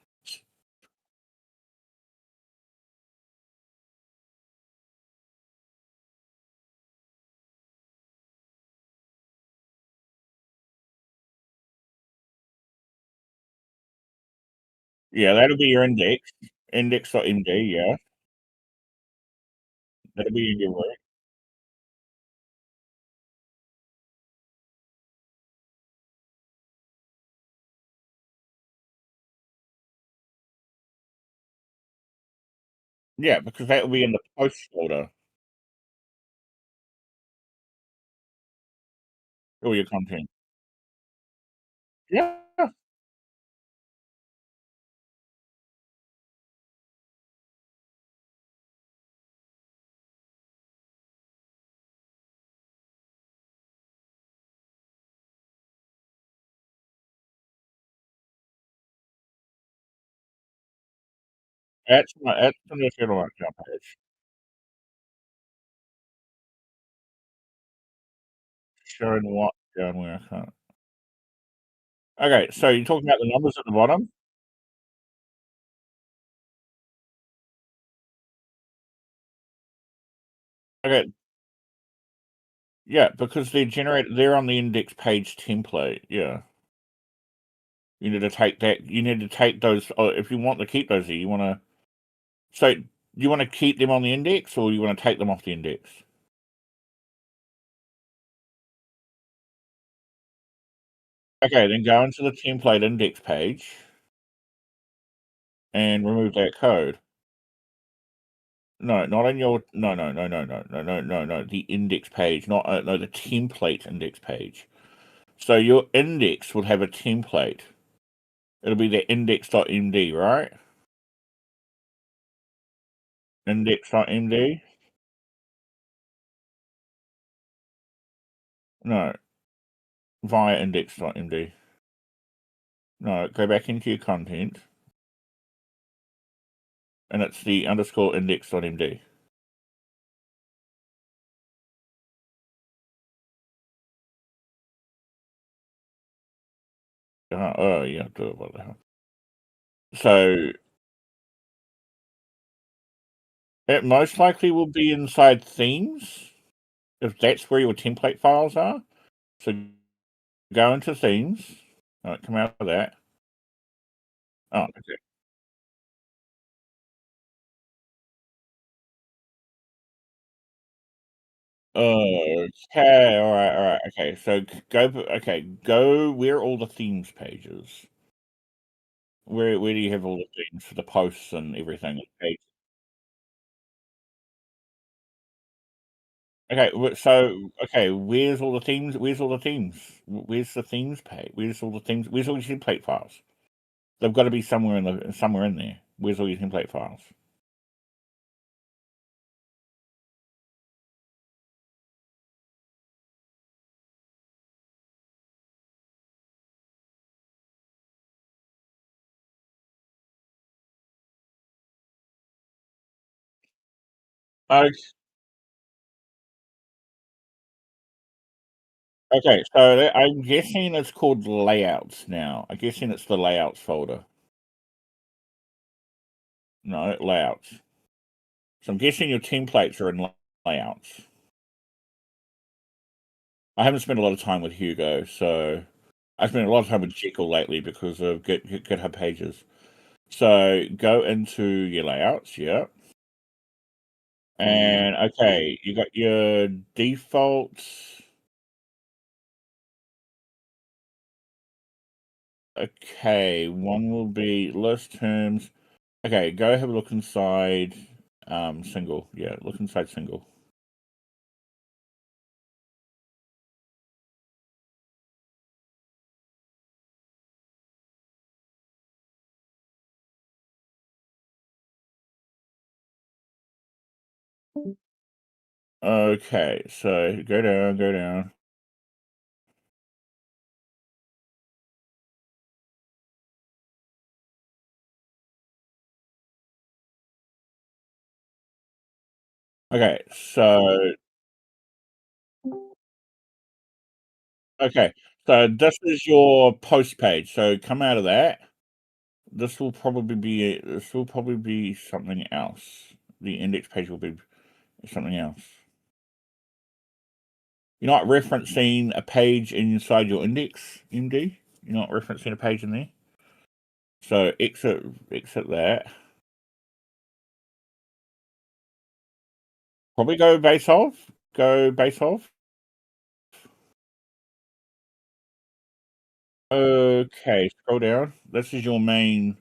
Yeah, that'll be your index. Index.md, yeah. That'll be in your root. Yeah, because that will be in the post folder, all your content. Yeah. That's on the channel account page. Showing what down where I can't. Okay, so you're talking about the numbers at the bottom? Okay, yeah, because they're on the index page template, yeah. You need to take that you need to take those if you want to keep those there, so you wanna keep them on the index or you wanna take them off the index? Okay, then go into the template index page and remove that code. No, not on your no, the index page, not no, the template index page. So your index will have a template. It'll be the index.md, right? Index.md? No, via index.md. No, go back into your content, and it's the underscore index.md. Oh, you have to do it by the hell. So it most likely will be inside themes, if that's where your template files are. So go into themes. All right, come out of that. Oh, okay. Okay, all right. Okay, so go where are all the themes pages? Where do you have all the themes for the posts and everything? Okay, where's all the themes? Where's all the themes? Where's the themes page? Where's all the themes? Where's all your template files? They've got to be somewhere in there. Where's all your template files? Okay, so I'm guessing it's called layouts now. I'm guessing it's the layouts folder. No, layouts. So I'm guessing your templates are in layouts. I haven't spent a lot of time with Hugo, so I've spent a lot of time with Jekyll lately because of GitHub pages. So go into your layouts, yeah. And okay, you got your defaults. Okay, one will be list terms. Okay, go have a look inside single. Yeah, look inside single. Okay, so go down, go down. Okay, so okay, so this is your post page. So come out of that. This will probably be something else. The index page will be something else. You're not referencing a page inside your index, MD. You're not referencing a page in there. So exit that. Probably go base of. Go base of. Okay, scroll down. This is your main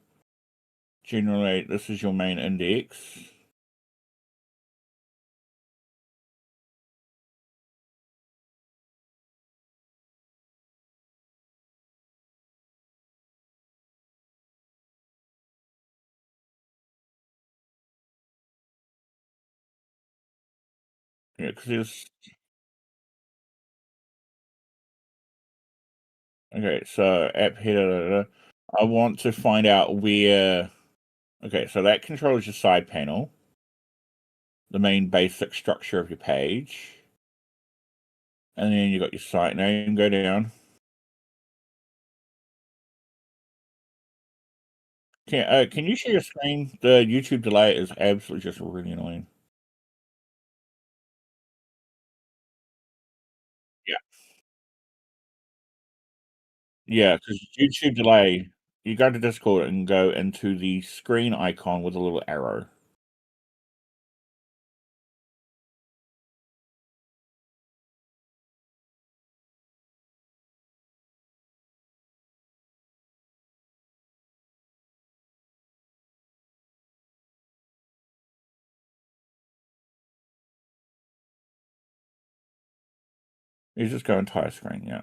generate. This is your main index. Yeah, because okay. So app header. I want to find out where. Okay, so that controls your side panel, the main basic structure of your page, and then you got your site name. Go down. Can you share your screen? The YouTube delay is absolutely just really annoying. Yeah. Yeah, because YouTube delay, you go to Discord and go into the screen icon with a little arrow. You just go entire screen, yeah.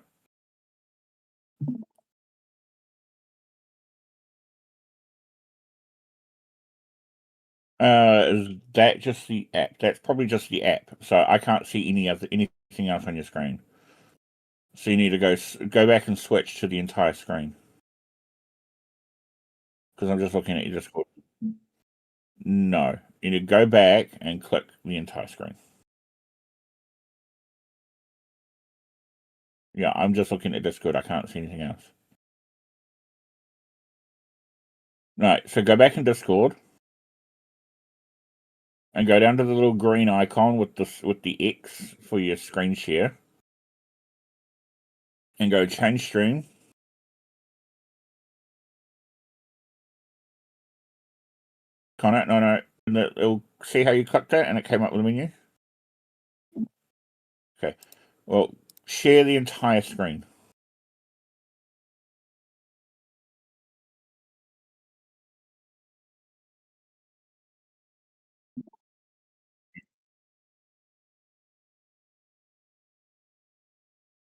Is that just the app? That's probably just the app. So I can't see anything else on your screen. So you need to go back and switch to the entire screen. Because I'm just looking at your Discord. No, you need to go back and click the entire screen. Yeah, I'm just looking at Discord. I can't see anything else. Right, so go back in Discord and go down to the little green icon with the X for your screen share, and go change stream. Connor, no, and it'll see how you clicked that, and it came up with a menu. Okay, well, share the entire screen.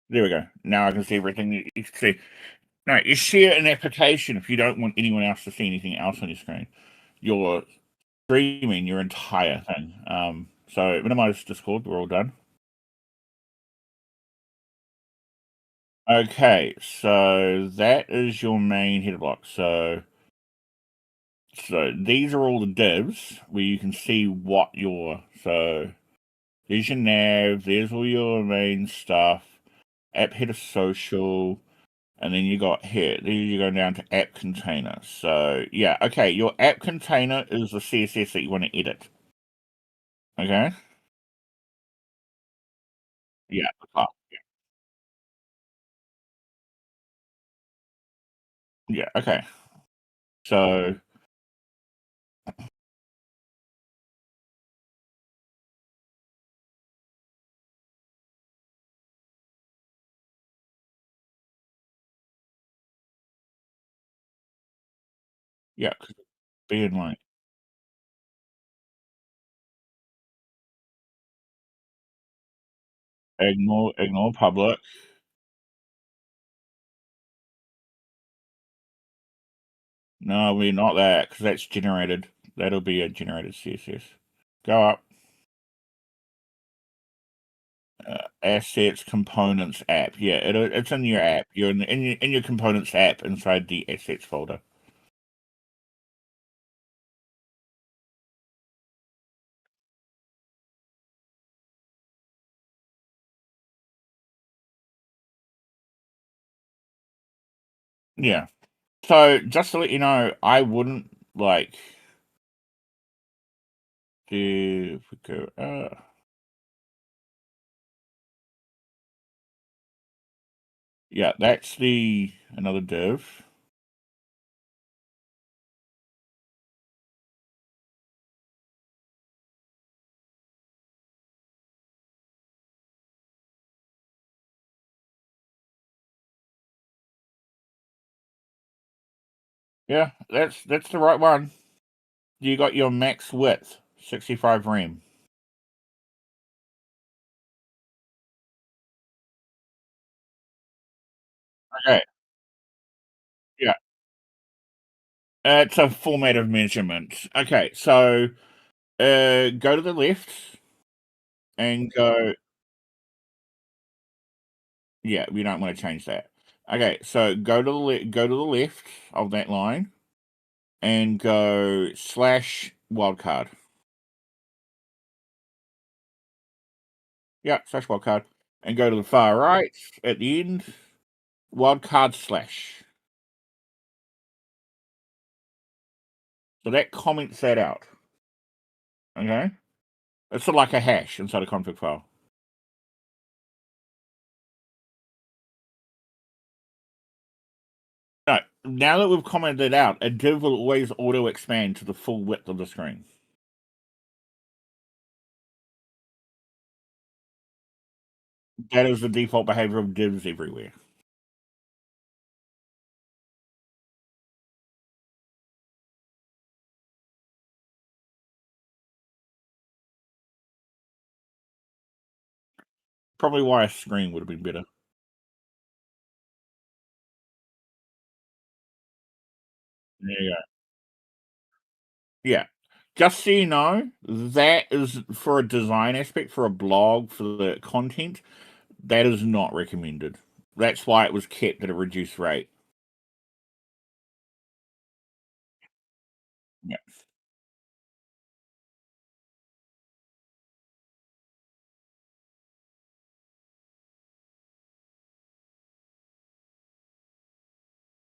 There we go. Now I can see everything you can see. No, you share an application if you don't want anyone else to see anything else on your screen. You're streaming your entire thing. So minimize Discord. We're all done. Okay, so that is your main header block. So these are all the divs where you can see what your there's your nav, there's all your main stuff, app header social, and then you got here. Then you go down to app container. So yeah, okay, your app container is the CSS that you want to edit. Okay. Yeah. Yeah. Okay. So yeah, being like ignore public. No, we're not that because that's generated. That'll be a generated CSS. Go up. Assets, components, app. Yeah, it's in your app. You're in your components app inside the assets folder. Yeah. So just to let you know, I wouldn't like if we go. Yeah, that's the another div. Yeah, that's the right one. You got your max width, 65 rem. Okay. Yeah. It's a format of measurement. Okay, so go to the left and go. Yeah, we don't want to change that. Okay, so go to the left of that line and go slash wildcard. Yeah, slash wildcard. And go to the far right at the end, wildcard slash. So that comments that out. Okay? It's sort of like a hash inside a config file. No, now that we've commented it out, a div will always auto expand to the full width of the screen. That is the default behavior of divs everywhere. Probably why a screen would have been better. There you go. Yeah. Just so you know, that is for a design aspect, for a blog, for the content, that is not recommended. That's why it was kept at a reduced rate. Yeah.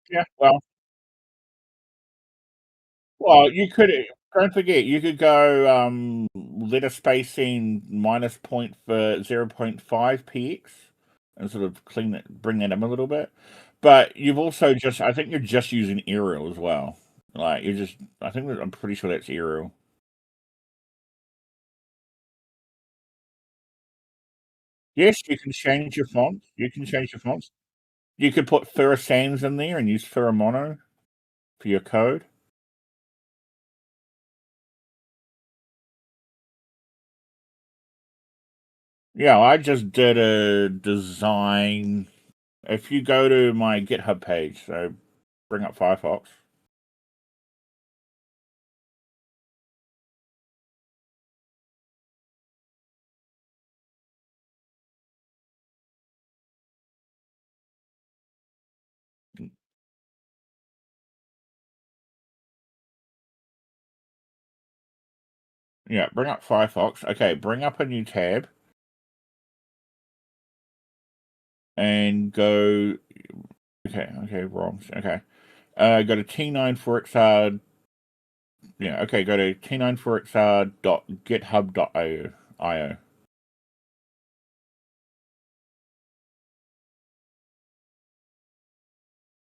Yeah. Well, Well, you could don't forget you could go letter spacing minus point for 0.5 px and sort of clean it, bring that up a little bit. But you've also just I think you're just using Arial as well. Like you're just I think I'm pretty sure that's Arial. Yes, you can change your fonts. You can change your fonts. You could put Fura Sans in there and use Fura Mono for your code. Yeah, I just did a design. If you go to my GitHub page, so bring up Firefox. Yeah, bring up Firefox. Okay, bring up a new tab and go. Okay, wrong. Okay, go to T94XR. Yeah, okay, go to T94XR.github.io.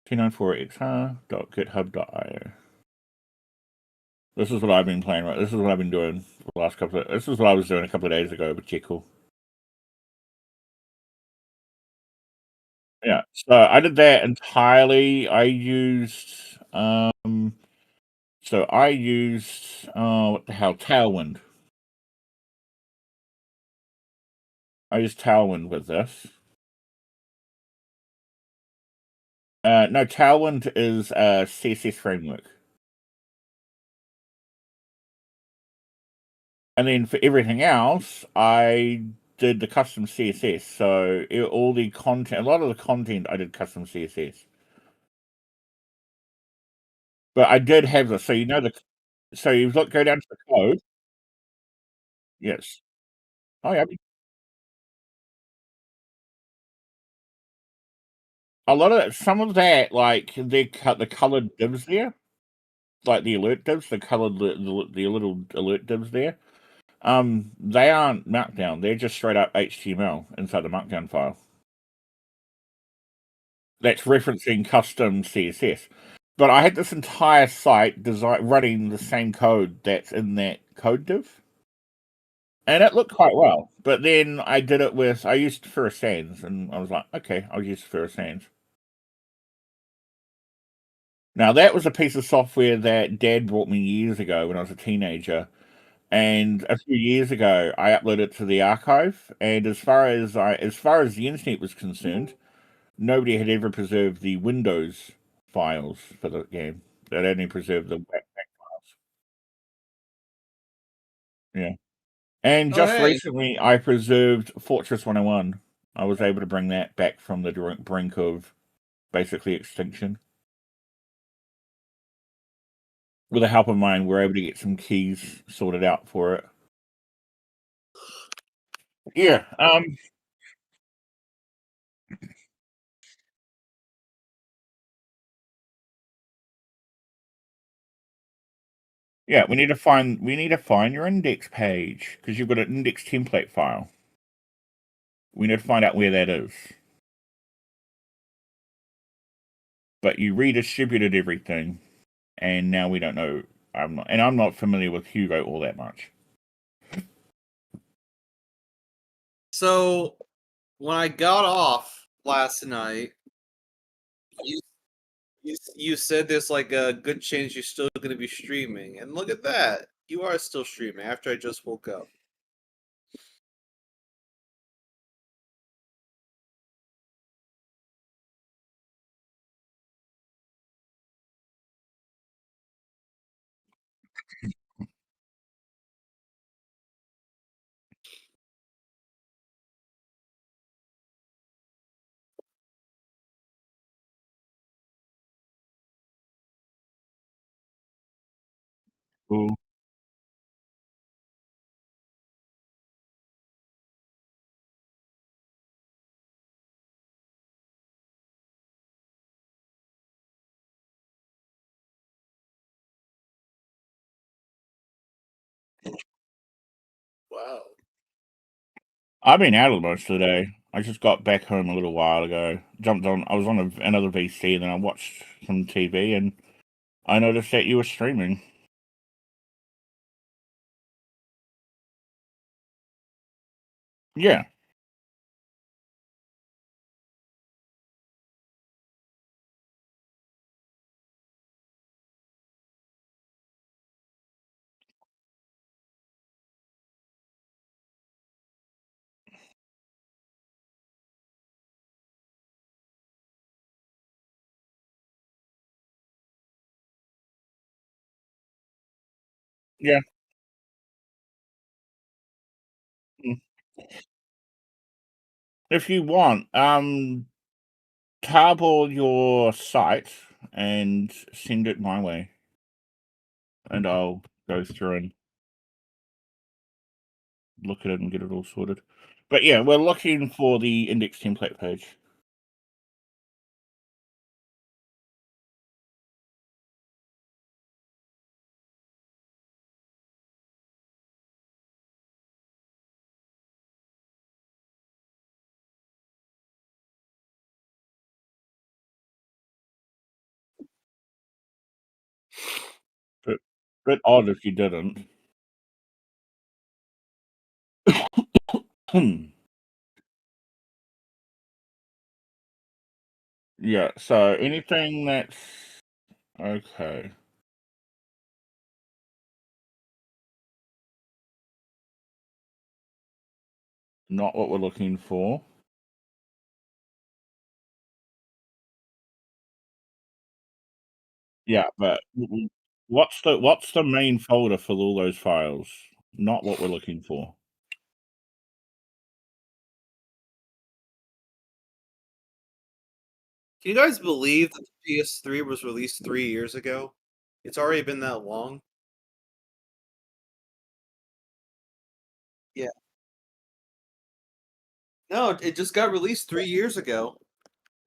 T94XR.github.io. This is what I've been playing. Right, this is what I've been doing for the last couple of. This is what I was doing a couple of days ago with Jekyll. Yeah, so I did that entirely. I used so I used what the hell, Tailwind. I used Tailwind with this. No, Tailwind is a CSS framework. And then for everything else, I did the custom CSS. So all the content, a lot of the content, I did custom CSS. But I did have this. So you know so you go down to the code. Yes. Oh yeah. A lot of some of that, like the colored divs there, like the alert divs, the colored the little alert divs there. They aren't Markdown. They're just straight up HTML inside the Markdown file. That's referencing custom CSS. But I had this entire site running the same code that's in that code div, and it looked quite well. But then I used Fura Sans, and I was like, okay, I'll use Fura Sans. Now that was a piece of software that Dad brought me years ago when I was a teenager, and a few years ago I uploaded it to the archive. And as far as the internet was concerned, nobody had ever preserved the Windows files for the game. They'd only preserved the WAC files. Yeah. And Oh, just hey. recently, I preserved Fortress 101. I was able to bring that back from the brink of basically extinction. With the help of mine, we're able to get some keys sorted out for it. Yeah. Yeah, we need to find your index page because you've got an index template file. We need to find out where that is. But you redistributed everything, and now we don't know. I'm not familiar with Hugo all that much. So when I got off last night, you you said there's like a good chance you're still going to be streaming, and look at that, you are still streaming after I just woke up. Cool. I've been out of most of the day. I just got back home a little while ago. I was on another VC, and then I watched some TV, and I noticed that you were streaming. Yeah. Yeah. Mm. If you want, table your site and send it my way, and I'll go through and look at it and get it all sorted. But yeah, we're looking for the index template page. But bit odd if you didn't. Yeah, so anything that's okay. Not what we're looking for. Yeah, but what's the main folder for all those files? Not what we're looking for. Can you guys believe that the PS3 was released 3 years ago? It's already been that long? Yeah. No, it just got released 3 years ago.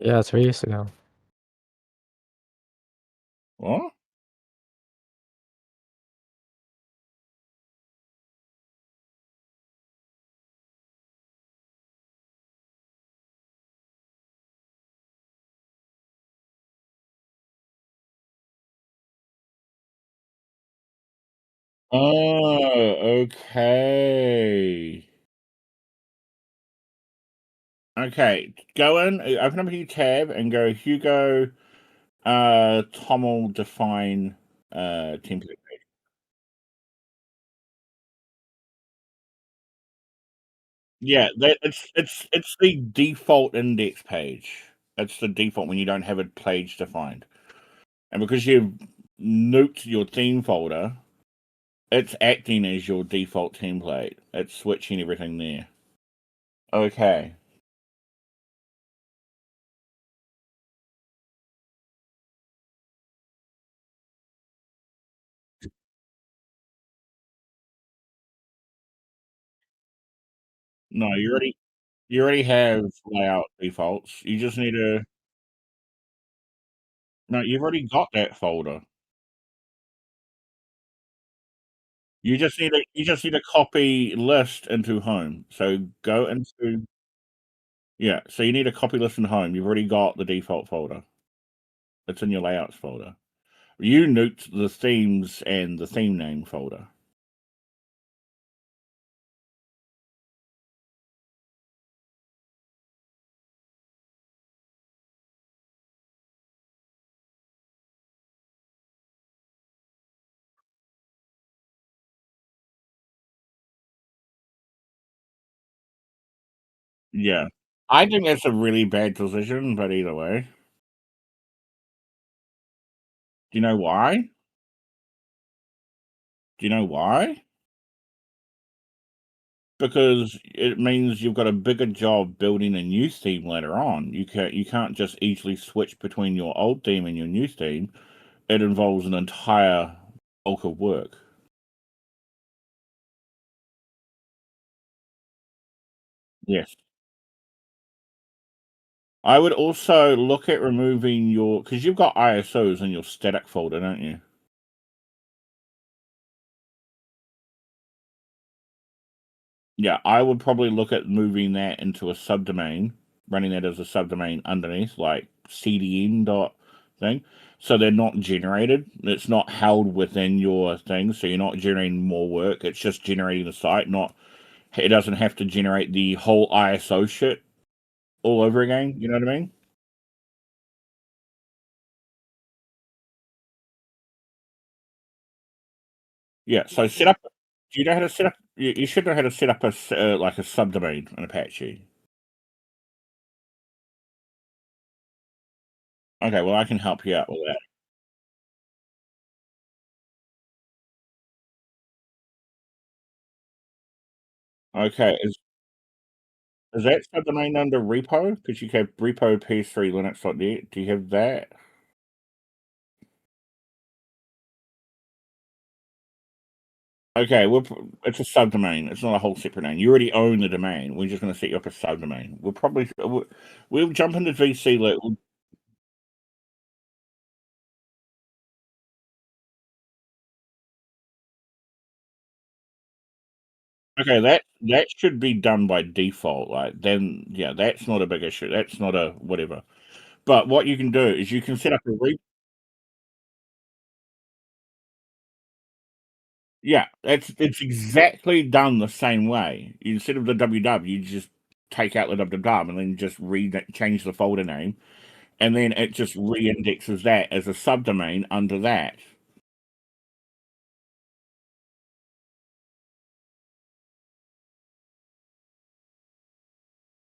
Yeah, 3 years ago. What? Oh, okay. Okay, go in, open up a new tab and go Hugo, Tommel define, template page. Yeah, it's the default index page. It's the default when you don't have a page defined. And because you've nuked your theme folder, it's acting as your default template. It's switching everything there. Okay. No, you already have layout defaults. You just need to No, you've already got that folder. You just need to copy list into home. So go into Yeah, so you need a copy list in home. You've already got the default folder. It's in your layouts folder. You nuked the themes and the theme name folder. Yeah. I think that's a really bad decision, but either way. Do you know why? Do you know why? Because it means you've got a bigger job building a new theme later on. You can't just easily switch between your old theme and your new theme. It involves an entire bulk of work. Yes. I would also look at removing your because you've got ISOs in your static folder, don't you? Yeah, I would probably look at moving that into a subdomain, running that as a subdomain underneath, like cdn dot thing. So they're not generated. It's not held within your thing. So you're not generating more work. It's just generating the site. Not it doesn't have to generate the whole ISO shit all over again. You know what I mean? Yeah. So set up. Do you know how to set up? You should know how to set up like a subdomain in Apache. Okay. Well, I can help you out with that. Okay. Is that subdomain under repo? Because you have repo PS3 Linux.net. Do you have that? Okay, it's a subdomain. It's not a whole separate name. You already own the domain. We're just going to set you up a subdomain. We'll jump into VC. Okay, that should be done by default. Like then, yeah, that's not a big issue. That's not a whatever. But what you can do is you can set up a yeah, it's exactly done the same way. Instead of the www, you just take out the www and then just change the folder name, and then it just re-indexes that as a subdomain under that.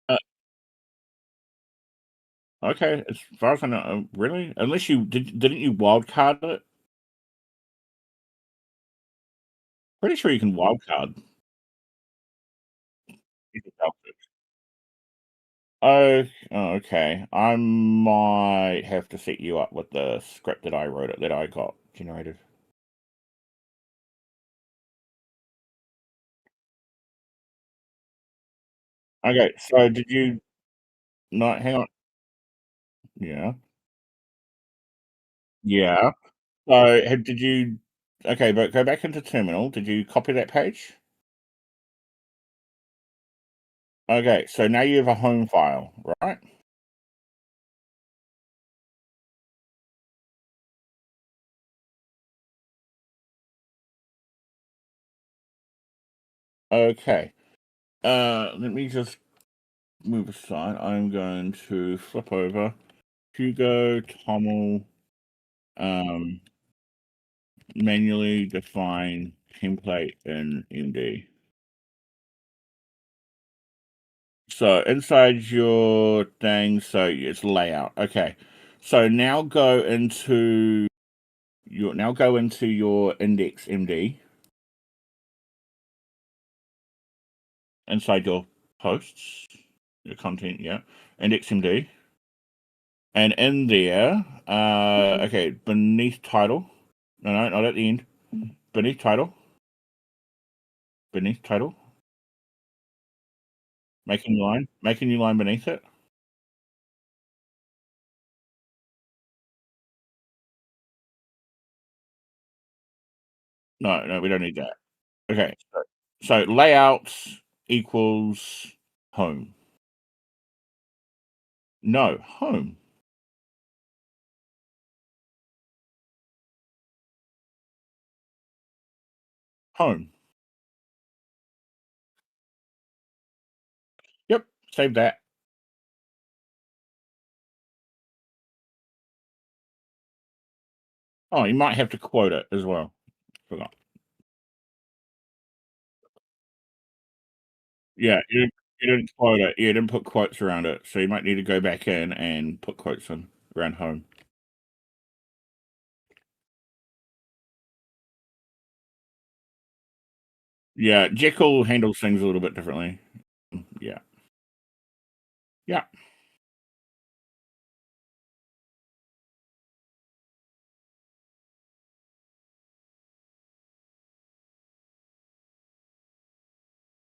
Uh, okay, as far as I know, really, unless didn't you wildcard it? Pretty sure you can wildcard. You can help it. Oh, okay. I might have to set you up with the script that I wrote it that I got generated. Okay, so did you not hang on? Yeah. Yeah. So, did you? Okay, but go back into terminal. Did you copy that page? Okay, so now you have a home file, right? Okay. Let me just move aside. I'm going to flip over Hugo Tommel. Um, Manually define template in MD. So inside your thing, so it's layout. Okay. So now go into your index MD inside your posts, your content, yeah. Index MD. And in there, okay, beneath title. No, not at the end. Beneath title. Beneath title. Make a new line beneath it. No, we don't need that. Okay, so layouts equals home. No, home. Home. Yep, save that. Oh, you might have to quote it as well. Forgot. Yeah, you didn't quote it. You didn't put quotes around it, so you might need to go back in and put quotes in around home. Yeah, Jekyll handles things a little bit differently. Yeah. Yeah.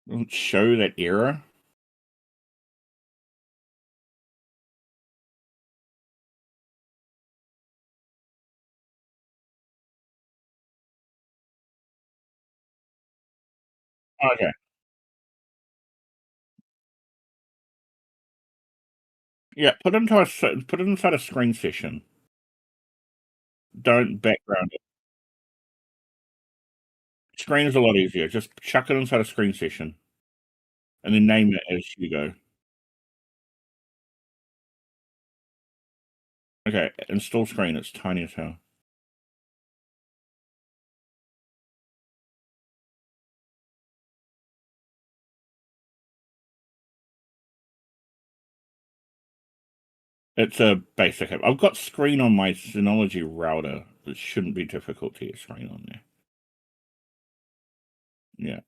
Doesn't show that error. Okay. Yeah, put it inside a screen session. Don't background it. Screen is a lot easier. Just chuck it inside a screen session, and then name it as Hugo. Okay, install screen. It's tiny as hell. It's a basic app. I've got screen on my Synology router. It shouldn't be difficult to get screen on there. Yeah.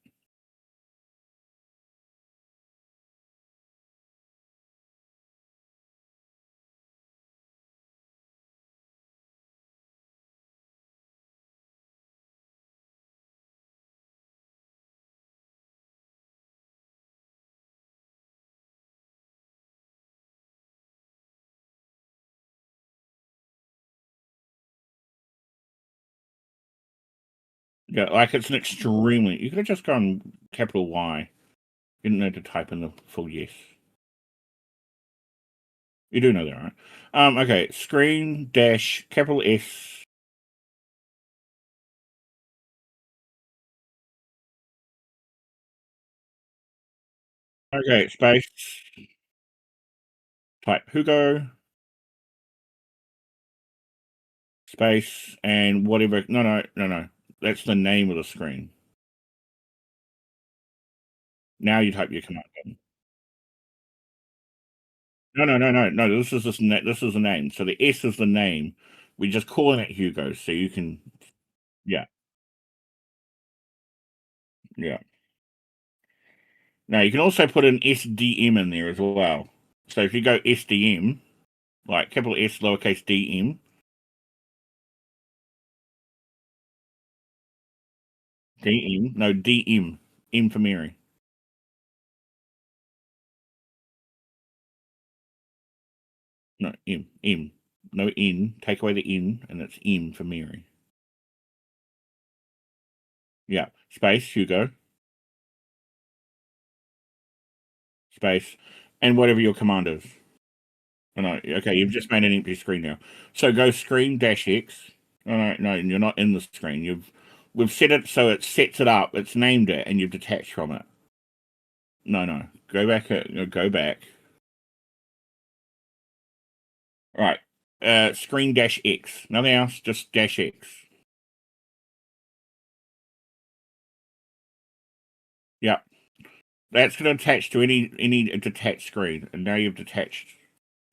Yeah, like it's an extremely. You could have just gone capital Y. You didn't need to type in the full yes. You do know that, right? Okay, screen dash capital S. Okay, space. Type Hugo. Space and whatever. No. That's the name of the screen. Now you type your command in. No. This is the name. So the S is the name. We're just calling it Hugo, so you can. Yeah. Now you can also put an SDM in there as well. So if you go SDM, like capital S lowercase DM, DM, M for Mary. No, M. No N. Take away the N, and it's M for Mary. Yeah. Space, Hugo. Space, and whatever your command is. Oh, no, okay, you've just made an empty screen now. So go screen dash X. No, you're not in the screen. We've set it so it sets it up. It's named it, and you've detached from it. No. Go back. Go back. All right. Screen dash X. Nothing else. Just dash X. Yeah. That's going to attach to any detached screen, and now you've detached.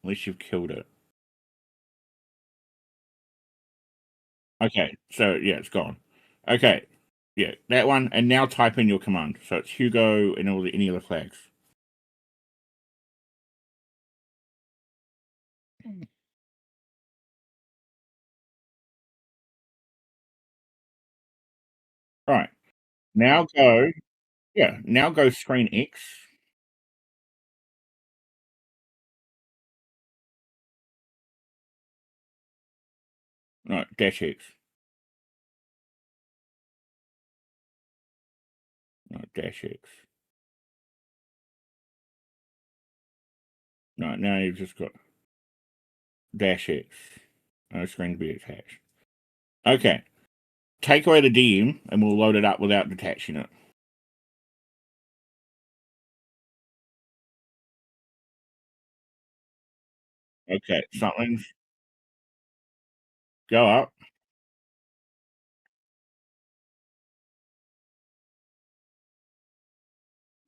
Unless you've killed it. Okay. So yeah, it's gone. Okay. Yeah, that one, and now type in your command. So it's Hugo and any other flags. All right. Now go. Yeah. Now go screen X. No, dash X. No, dash X. No, now you've just got dash X. No screen to be attached. Okay. Take away the DM, and we'll load it up without detaching it. Okay. Something's go up.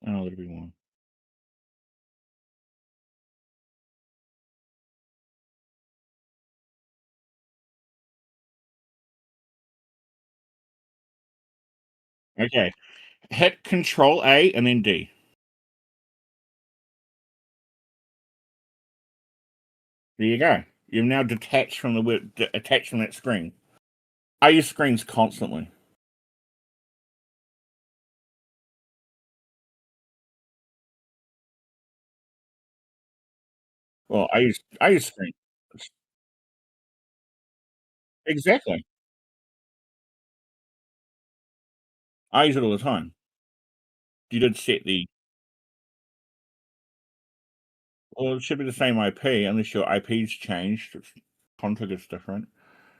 Oh, there'll be one. Okay. Hit Control A and then D. There you go. You've now detached from attached from that screen. I use screens constantly. Well, I use screens. Exactly. I use it all the time. You did set the Well, it should be the same IP unless your IP's changed. Its config is different.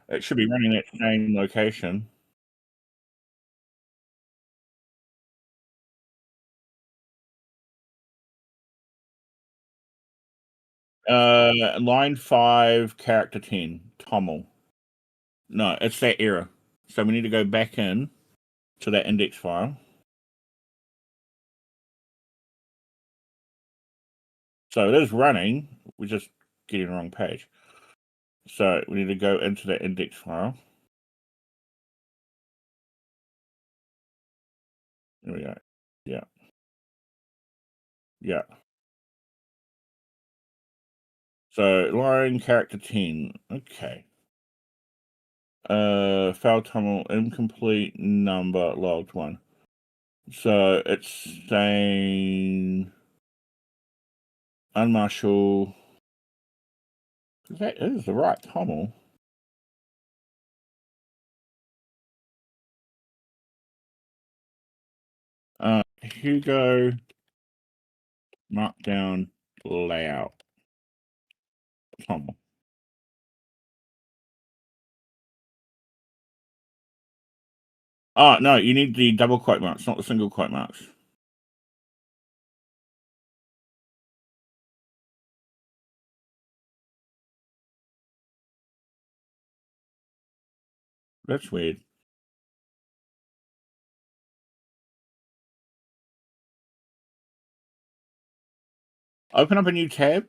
It should be running that same location. Line 5, character 10, Tommel. No, it's that error. So we need to go back in to that index file. So it is running, we're just getting the wrong page. So we need to go into that index file. There we go. Yeah. Yeah. So line character 10. Okay. File tunnel incomplete number logged 1. So it's saying unmarshal. That is the right tunnel. Hugo Markdown layout tunnel. Oh, no, you need the double quote marks, not the single quote marks. That's weird. Open up a new tab.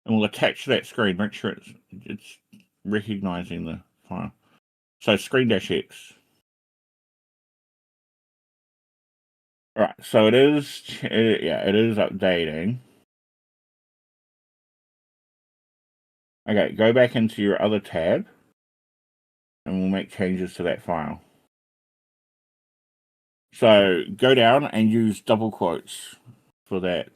And we'll attach that screen. Make sure it's recognizing the file. So screen-x. All right, so it is, it is updating. Okay, go back into your other tab, and we'll make changes to that file. So go down and use double quotes for that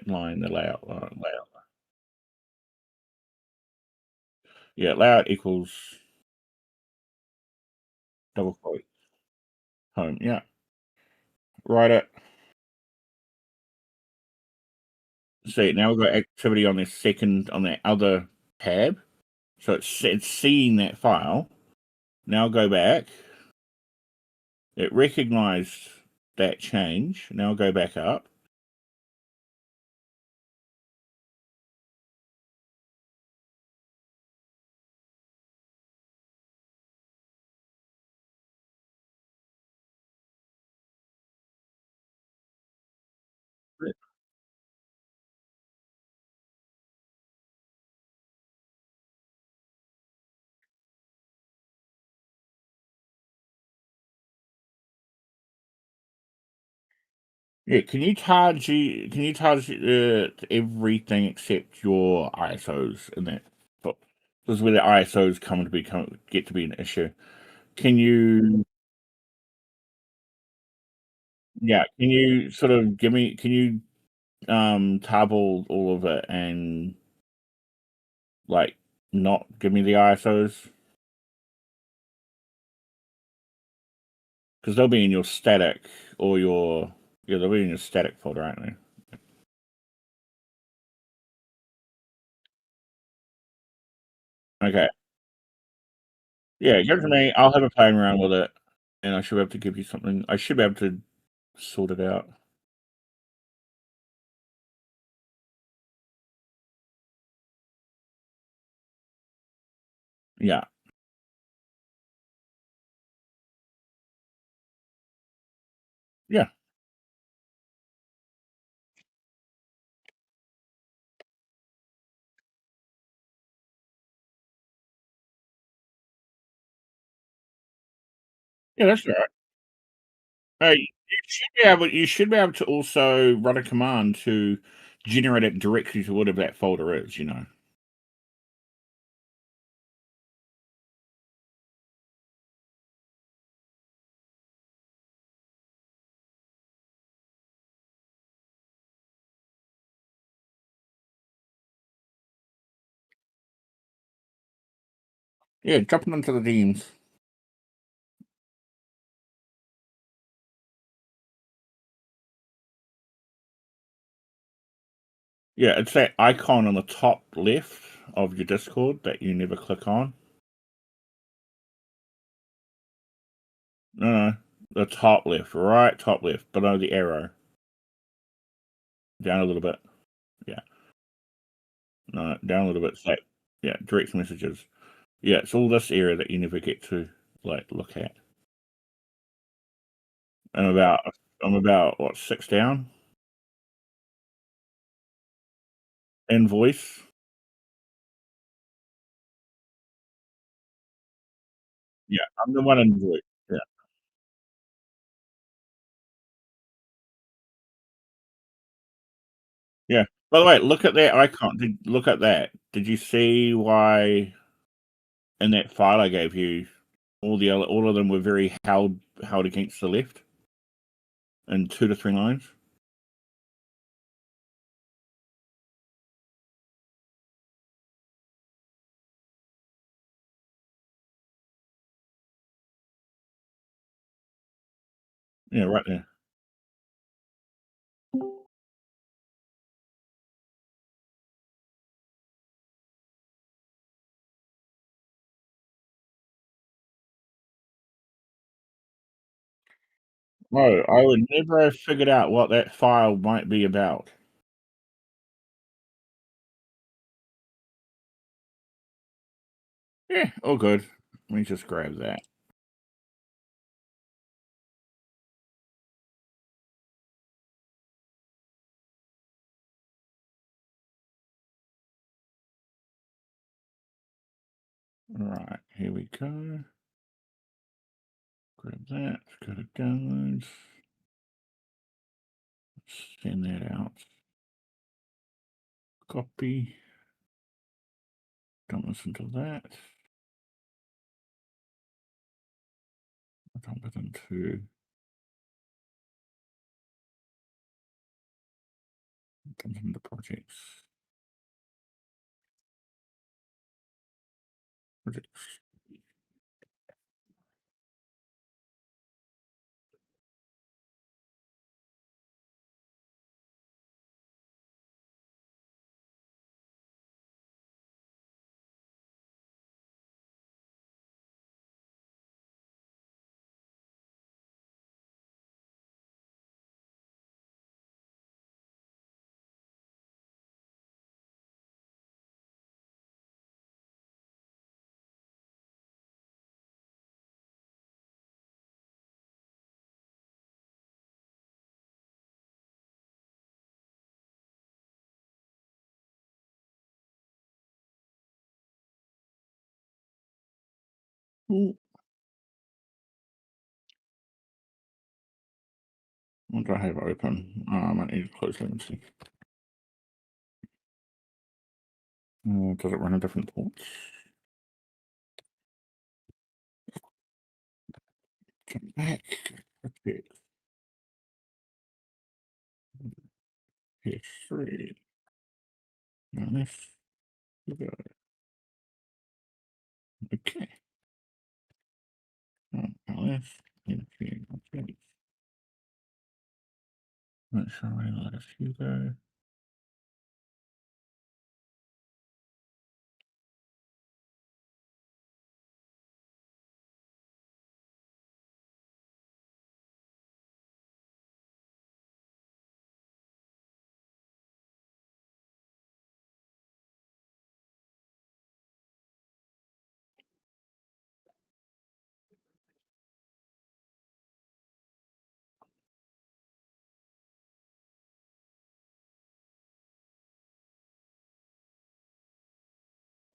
line, the layout. Yeah, layout equals double quote home. Yeah, write it. See, now we've got activity on this on that other tab. So it's seeing that file. Now go back. It recognized that change. Now go back up. Yeah, can you charge everything except your ISOs in that book? This is where the ISOs get to be an issue. Can you can you sort of can you table all of it and like not give me the ISOs? Because they'll be in your static or they'll be in your static folder, aren't they? Okay. Yeah, give it to me. I'll have a playing around with it, and I should be able to give you something. I should be able to sort it out. Yeah. Yeah. Yeah, that's all right. You should be able to also run a command to generate it directly to whatever that folder is, you know. Yeah, drop it into the Teams. Yeah, it's that icon on the top left of your Discord that you never click on. No, the top left, right top left, below the arrow. Down a little bit. Yeah. No, down a little bit. So, yeah, direct messages. Yeah, it's all this area that you never get to look at. I'm about what, 6 down? Invoice. Yeah, I'm the one in voice. Yeah. Yeah. By the way, look at that icon. Look at that. Did you see why in that file I gave you, all of them were very held against the left in 2 to 3 lines? Yeah, right there. No, I would never have figured out what that file might be about. Yeah, all good. Let me just grab that. Alright, here we go. Grab that, go to downloads. Send that out. Copy. Don't listen to that. Dump it into projects. Projects. What do I have open? I might need to close that and see. Does it run a different port? Come back. Okay. PS3. Now this. Okay. Now this. Okay. Make sure I let us Hugo.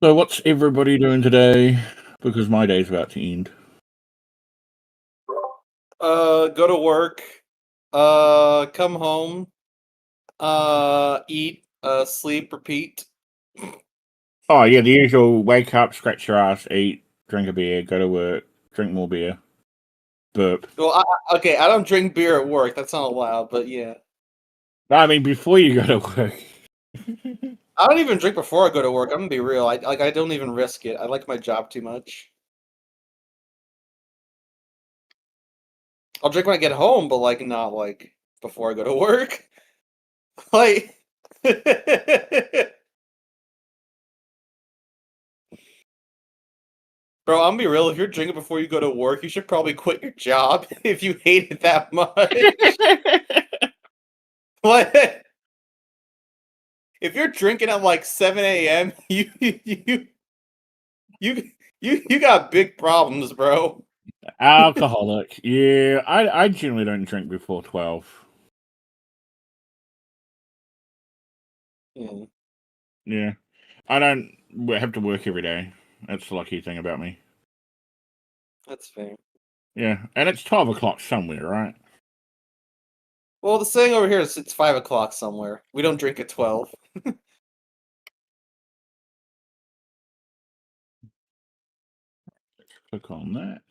So what's everybody doing today? Because my day's about to end. Go to work. Come home. Eat. Sleep. Repeat. Oh yeah, the usual: wake up, scratch your ass, eat, drink a beer, go to work, drink more beer, burp. Well, okay, I don't drink beer at work. That's not allowed. But yeah, I mean, before you go to work. I don't even drink before I go to work. I'm gonna be real. I don't even risk it. I like my job too much. I'll drink when I get home, but not before I go to work. Like, Bro, I'm gonna be real. If you're drinking before you go to work, you should probably quit your job if you hate it that much. What? If you're drinking at like 7 a.m., you you got big problems, bro. Alcoholic. Yeah, I generally don't drink before 12. Mm, Yeah. I don't have to work every day. That's the lucky thing about me. that's fair. Yeah, and it's 12 o'clock somewhere, right? Well, the saying over here is it's 5 o'clock somewhere. We don't drink at 12. Click on that.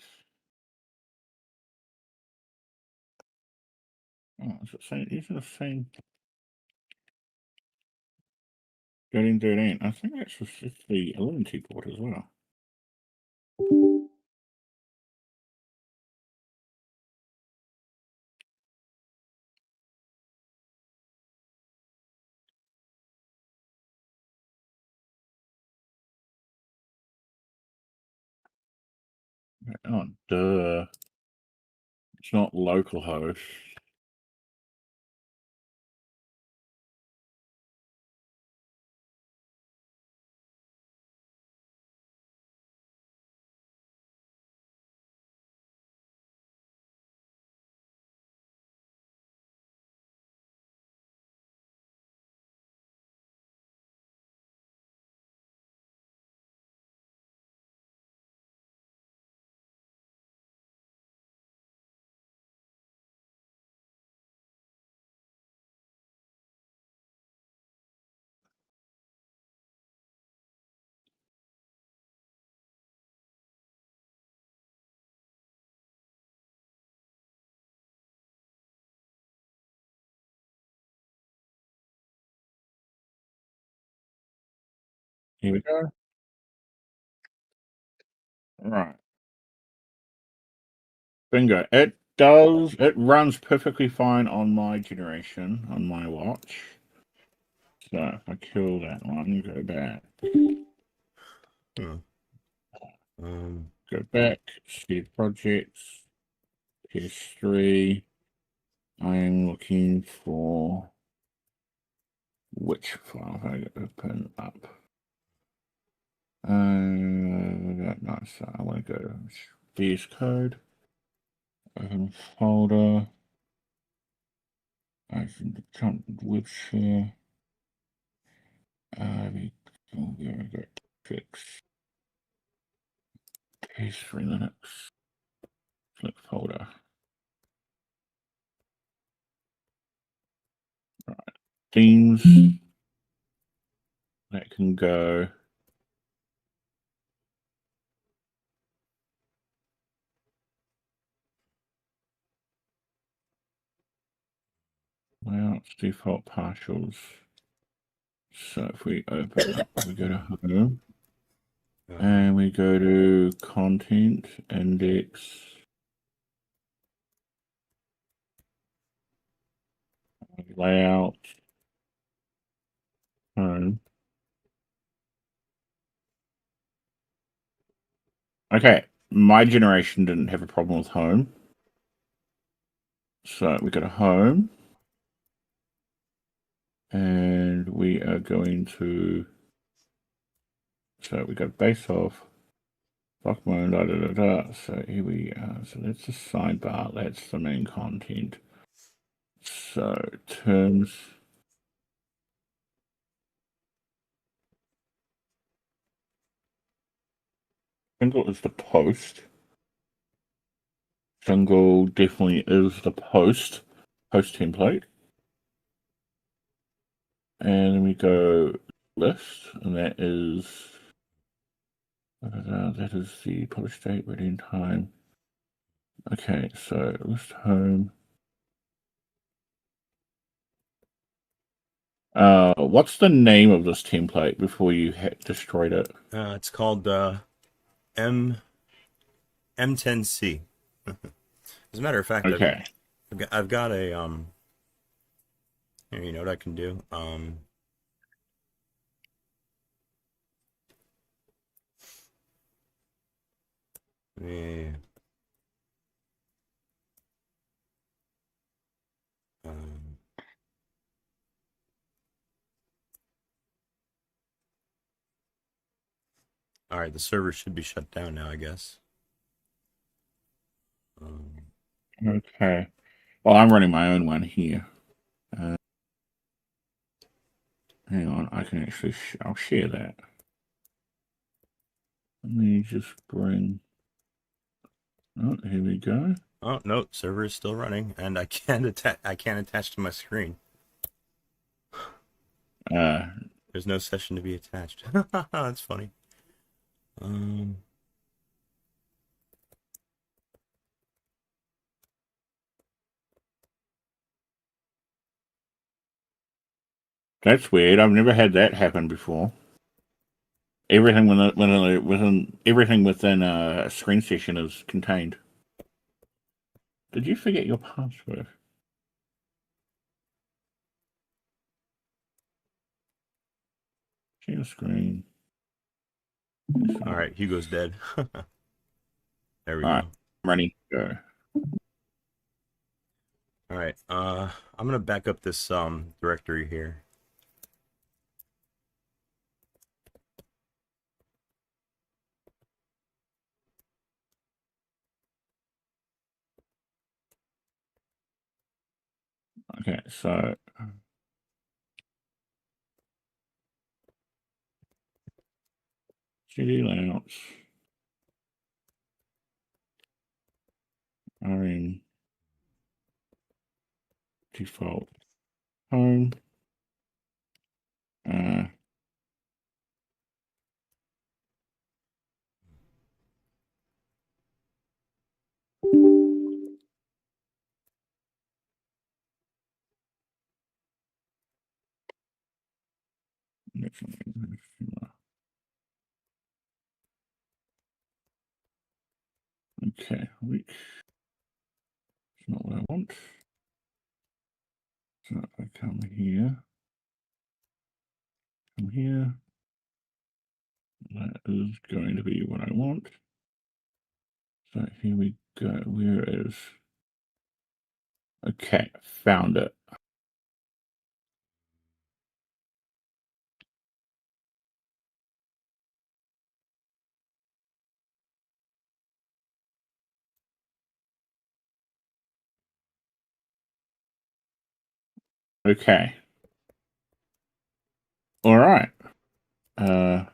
Oh, is it saying, these are the same. 13. I think that's just the 11 port as well. Oh, duh. It's not localhost. Here we go. Right. Bingo. It runs perfectly fine on my generation, on my watch. So if I kill that one, go back. Go back, see projects, PS3. I am looking for which file I open up. No, so I want to go to VS Code, open folder, open the jump web share. We go fix PS3 Linux, select folder. Right, themes that can go. Well, it's default partials. So if we open up, we go to home, and we go to content, index, layout, home. Okay, my generation didn't have a problem with home. So we go to home, and we are going to, so we go base off, block mode, So here we are. So that's the sidebar, that's the main content. So terms. Single is the post. Single definitely is the post template. And then we go list, and that is the publish date, ready in time. Okay, so list home. What's the name of this template before you destroyed it? It's called M10C. As a matter of fact, okay. I've got a here, you know what I can do? Yeah. Um, all right, the server should be shut down now, I guess. Okay. Well, I'm running my own one here. Hang on, I can actually. I'll share that. Let me just bring. Oh, here we go. Oh no, server is still running, and I can't attach to my screen. There's no session to be attached. That's funny. That's weird. I've never had that happen before. Everything everything within a screen session is contained. Did you forget your password? Share screen. All right, Hugo's dead. There we All go. right, I'm ready to go. All right, I'm gonna back up this directory here. Okay, so CD layouts are in default home. Okay, which is not what I want. So I come here. Come here. That is going to be what I want. So here we go. Where is? Okay, found it. Okay. All right. I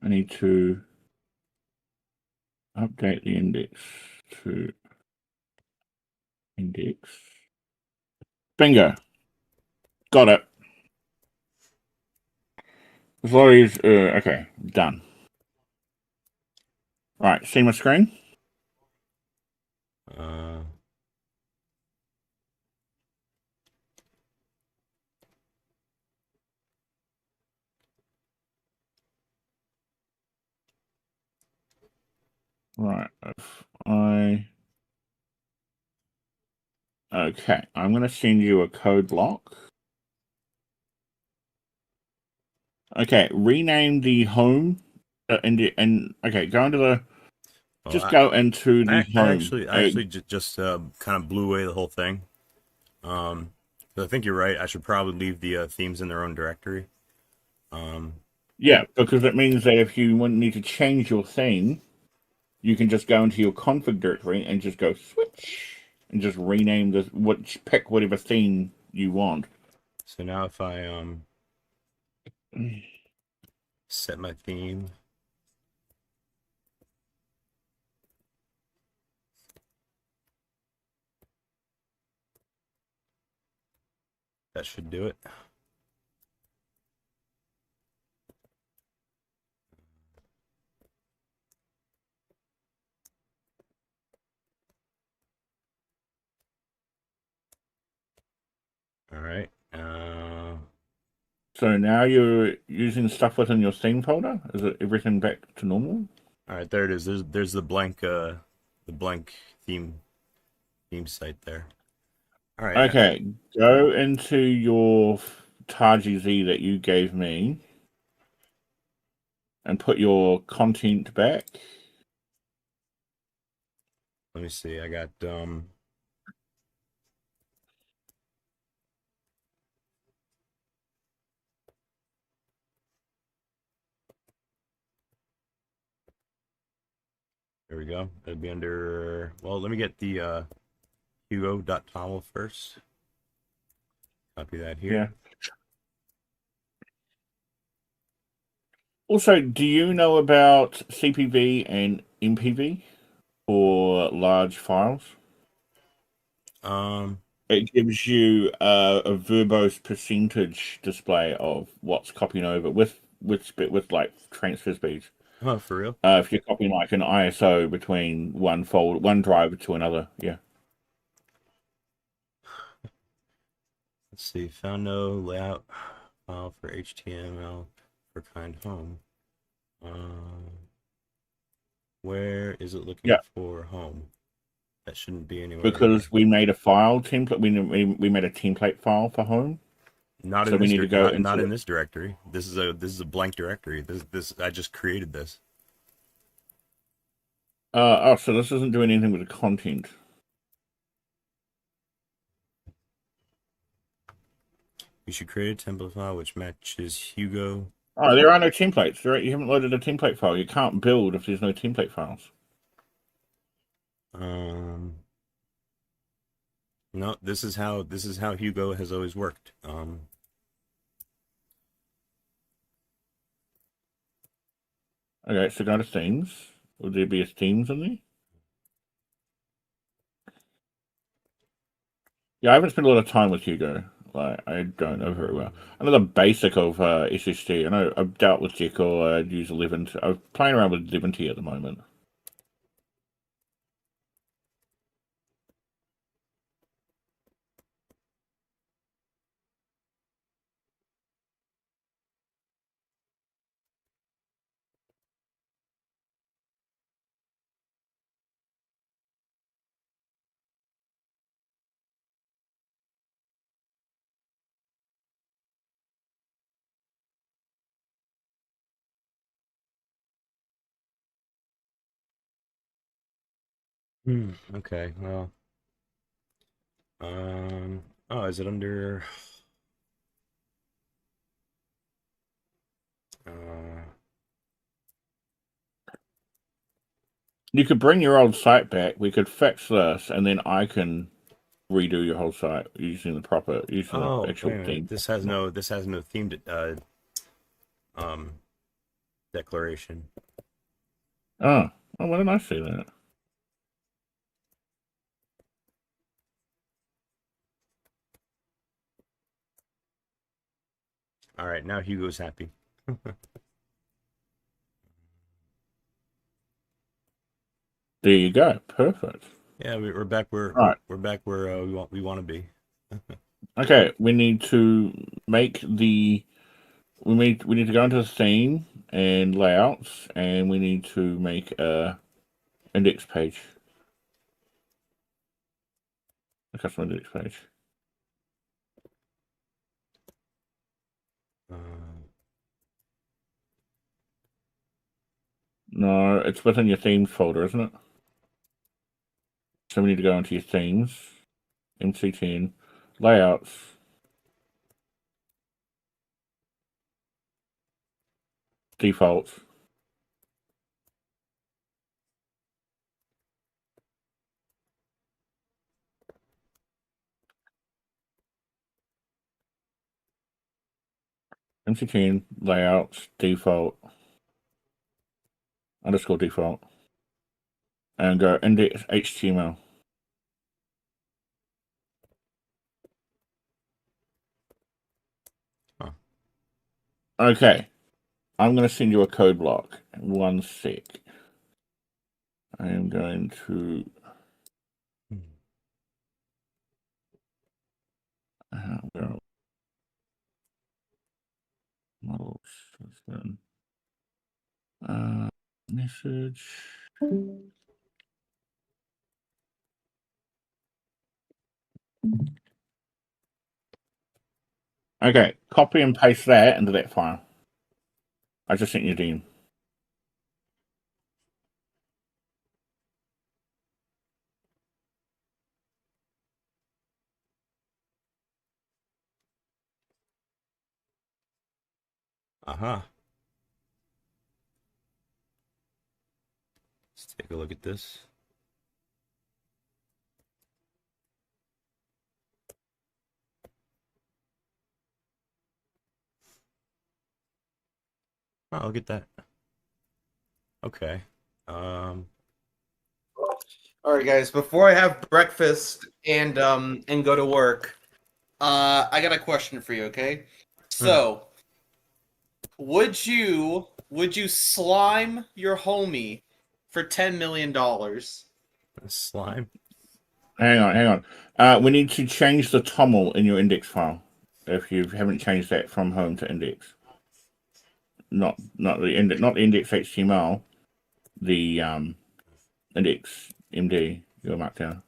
need to update the index to index. Bingo. Got it. As long as okay, done. All right, see my screen? Right. Okay, I'm going to send you a code block. Okay, rename the home and okay, go into the. Well, just go into the home. I actually just kind of blew away the whole thing. So I think you're right. I should probably leave the themes in their own directory. Yeah, because it means that if you need to change your theme, you can just go into your config directory and just go switch and just rename pick whatever theme you want. So now if I set my theme. That should do it. All right. So now you're using stuff within your theme folder? Is it everything back to normal? All right, there it is. There's the blank theme site there. All right. Okay, go into your Taji Z that you gave me and put your content back. Let me see. I got there we go. It'd be under, well, let me get the Hugo.toml first. Copy that here. Yeah. Also, do you know about CPV and MPV for large files? It gives you a verbose percentage display of what's copying over with like transfer speeds. Oh, for real? If you're copying like an ISO between one drive to another, yeah. Let's see. Found no layout file for HTML for kind home. Where is it looking for home? That shouldn't be anywhere. Because we made a file template. We made a template file for home. Not so in we this need to go into not in this directory. This is a blank directory. This I just created this. Oh, so this isn't doing anything with the content. You should create a template file which matches Hugo. Oh, there are no templates. You haven't loaded a template file. You can't build if there's no template files. No, this is how Hugo has always worked. Okay, so go to themes. Will there be a themes in there? Yeah, I haven't spent a lot of time with Hugo. Like, I don't know very well. I know the basic of SSD. I know I've dealt with Jekyll. I use 11. I'm playing around with 11T at the moment. Okay, well. Oh, is it under You could bring your old site back. We could fix this, and then I can redo your whole site using the actual theme. This has no themed declaration. Oh, why didn't I see that? All right, now Hugo's happy. There you go. Perfect. Yeah, we're back where Right. we're back where we want to be. Okay, we need to make the we need to go into the theme and layouts, and we need to make a index page, a custom index page. No, it's within your themes folder, isn't it? So we need to go into your themes, MC10, layouts, defaults. MC10, layouts, default, underscore default, and go index HTML. Huh. Okay, I'm going to send you a code block. 1 sec. I am going to. Go. Models. Message. Okay, copy and paste that into that file. I just sent you Dean. 'Dean. Uh-huh. Let's take a look at this. Oh, look at that. Okay. All right, guys. Before I have breakfast and go to work, I got a question for you. Okay, so would you slime your homie for $10 million? Slime. Hang on. We need to change the toml in your index file if you haven't changed that from home to index. Not the index HTML, the index MD your markdown.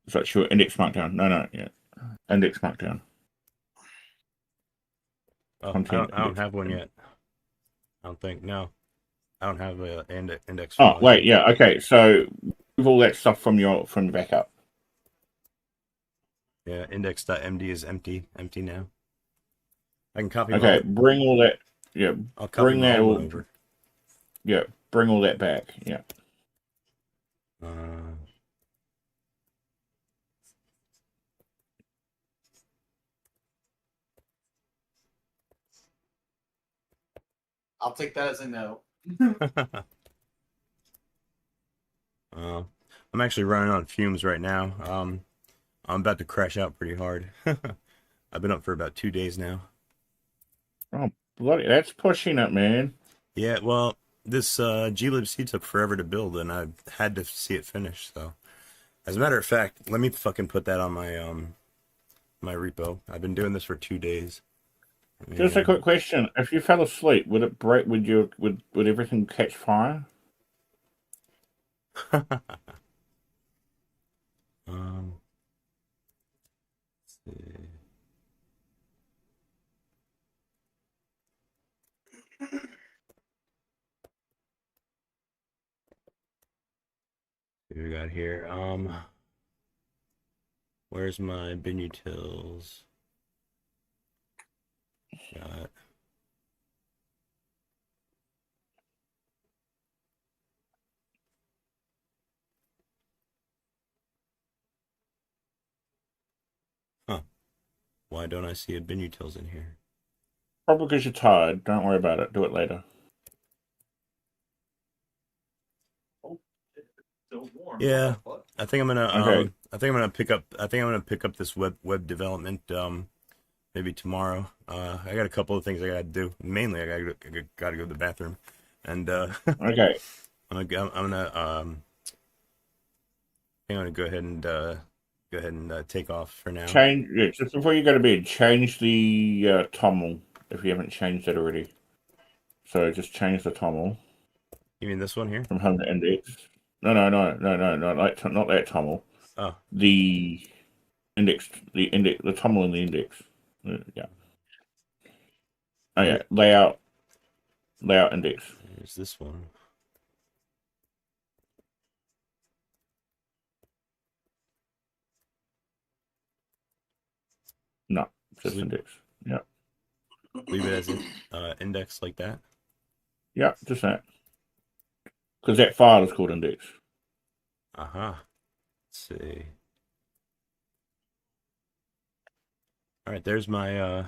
So it's your index markdown. No, yeah, index markdown. Oh, I don't have one yet. I don't think. No, I don't have an index Oh, file. wait, yeah, okay. So move all that stuff from your backup. Yeah, index.md is empty now. I can copy. Okay, bring all that. Yeah, I'll copy bring that all all over. Yeah, bring all that back. Yeah. I'll take that as a no. I'm actually running on fumes right now. I'm about to crash out pretty hard. I've been up for about 2 days now. Oh, bloody! That's pushing it, man. Yeah, well, this glibc took forever to build, and I had to see it finish. So, as a matter of fact, let me fucking put that on my my repo. I've been doing this for 2 days. Just a quick question: if you fell asleep, would it break? Would everything catch fire? Let's see. What we got here? Where's my binutils? Got. Huh. Why don't I see a binutils in here? Probably because you're tired. Don't worry about it. Do it later. Yeah, I think I'm gonna Okay. I think I'm gonna pick up this web development maybe tomorrow. I got a couple of things I gotta do. Mainly, I gotta go to the bathroom, and Okay. I'm gonna go ahead and take off for now. Just before you go to bed, change the toml if you haven't changed it already. So just change the toml. You mean this one here? From home to index. No, not that toml. Oh. The toml in the index. Yeah. Oh yeah, layout index. There's this one. No, just index. Yeah. Leave it as index like that. Yeah, just that. Because that file is called index. Let's see. All right, there's my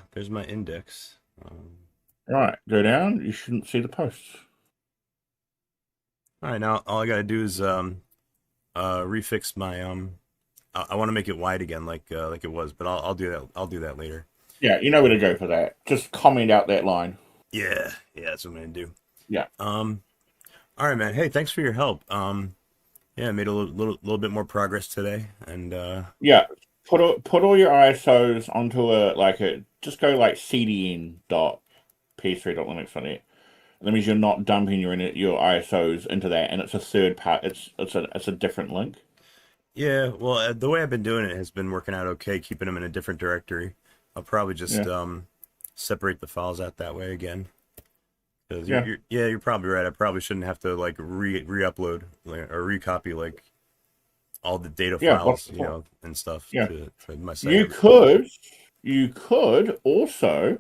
index. All right, go down. You shouldn't see the posts. All right, now all I gotta do is refix my I want to make it wide again, like it was, but I'll do that. I'll do that later. Yeah, you know where to go for that. Just comment out that line. Yeah, that's what I'm gonna do. Yeah. All right, man. Hey, thanks for your help. Yeah, I made a little bit more progress today, and yeah, put all your ISOs onto just go like cdn.ps3.linux.net. That means you're not dumping your ISOs into that, and it's a third part. It's a different link. Yeah, well, the way I've been doing it has been working out okay, keeping them in a different directory. I'll probably just separate the files out that way again. You're probably right. I probably shouldn't have to like re-upload or recopy like all the data Yeah, lots files, of you support. know, and stuff Yeah. to my site. You could also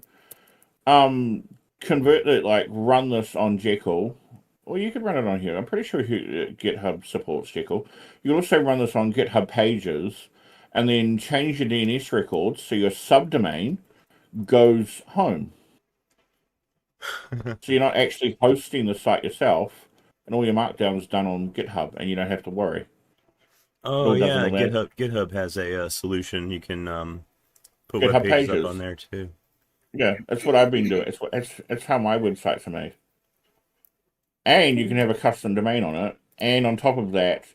convert it, like run this on Jekyll, or you could run it on here. I'm pretty sure GitHub supports Jekyll. You can also run this on GitHub Pages, and then change your DNS records so your subdomain goes home. So you're not actually hosting the site yourself, and all your markdown is done on GitHub, and you don't have to worry. Oh does yeah, all that. GitHub has a solution. You can put web GitHub pages up Pages. on there too. Yeah, that's what I've been doing. It's how my websites are made. And you can have a custom domain on it. And on top of that,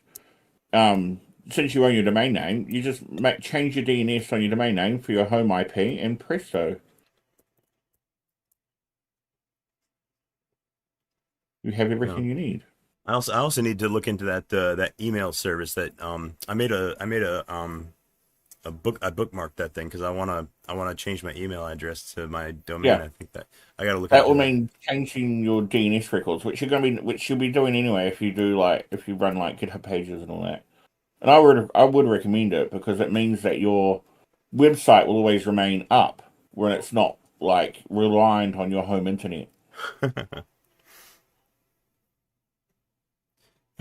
since you own your domain name, you just change your DNS on your domain name for your home IP, and presto, you have everything you need. I also need to look into that email service that I made a bookmark that thing because I wanna change my email address to my domain. Yeah. I think that I gotta look That into will that. mean changing your DNS records, which you'll be doing anyway if you run like GitHub Pages and all that. And I would recommend it because it means that your website will always remain up when it's not like reliant on your home internet.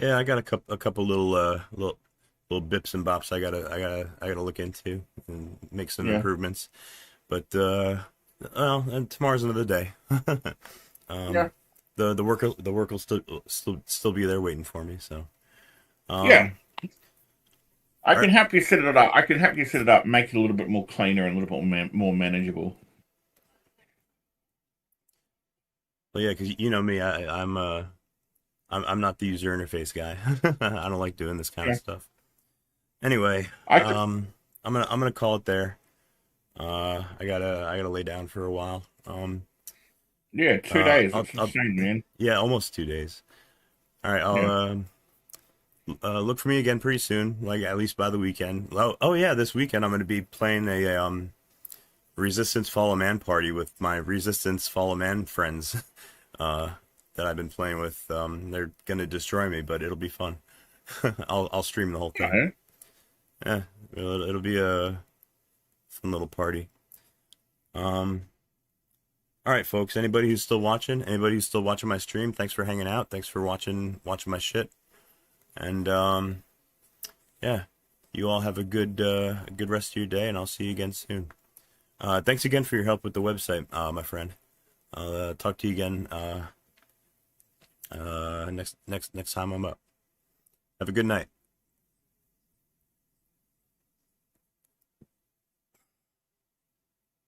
Yeah, I got a couple little bips and bops I gotta look into and make some improvements. But well, and tomorrow's another day. Yeah. The work will still be there waiting for me. So Yeah. I can help you set it up. I can help you set it up, make it a little bit more cleaner and a little bit more manageable. Well, yeah, because you know me, I'm not the user interface guy. I don't like doing this kind of stuff. Anyway, I'm gonna call it there. I gotta lay down for a while. Yeah, 2 days. That's insane, man. Yeah, almost 2 days. All right, I'll look for me again pretty soon, like at least by the weekend. Oh yeah, this weekend I'm gonna be playing a Resistance Fall of Man party with my Resistance Fall of Man friends that I've been playing with. They're gonna destroy me, but it'll be fun. I'll stream the whole thing. Yeah, it'll be a fun little party. All right, folks. Anybody who's still watching my stream, thanks for hanging out. Thanks for watching my shit. And yeah, you all have a good rest of your day, and I'll see you again soon. Thanks again for your help with the website, my friend. I'll talk to you again next time I'm up. Have a good night.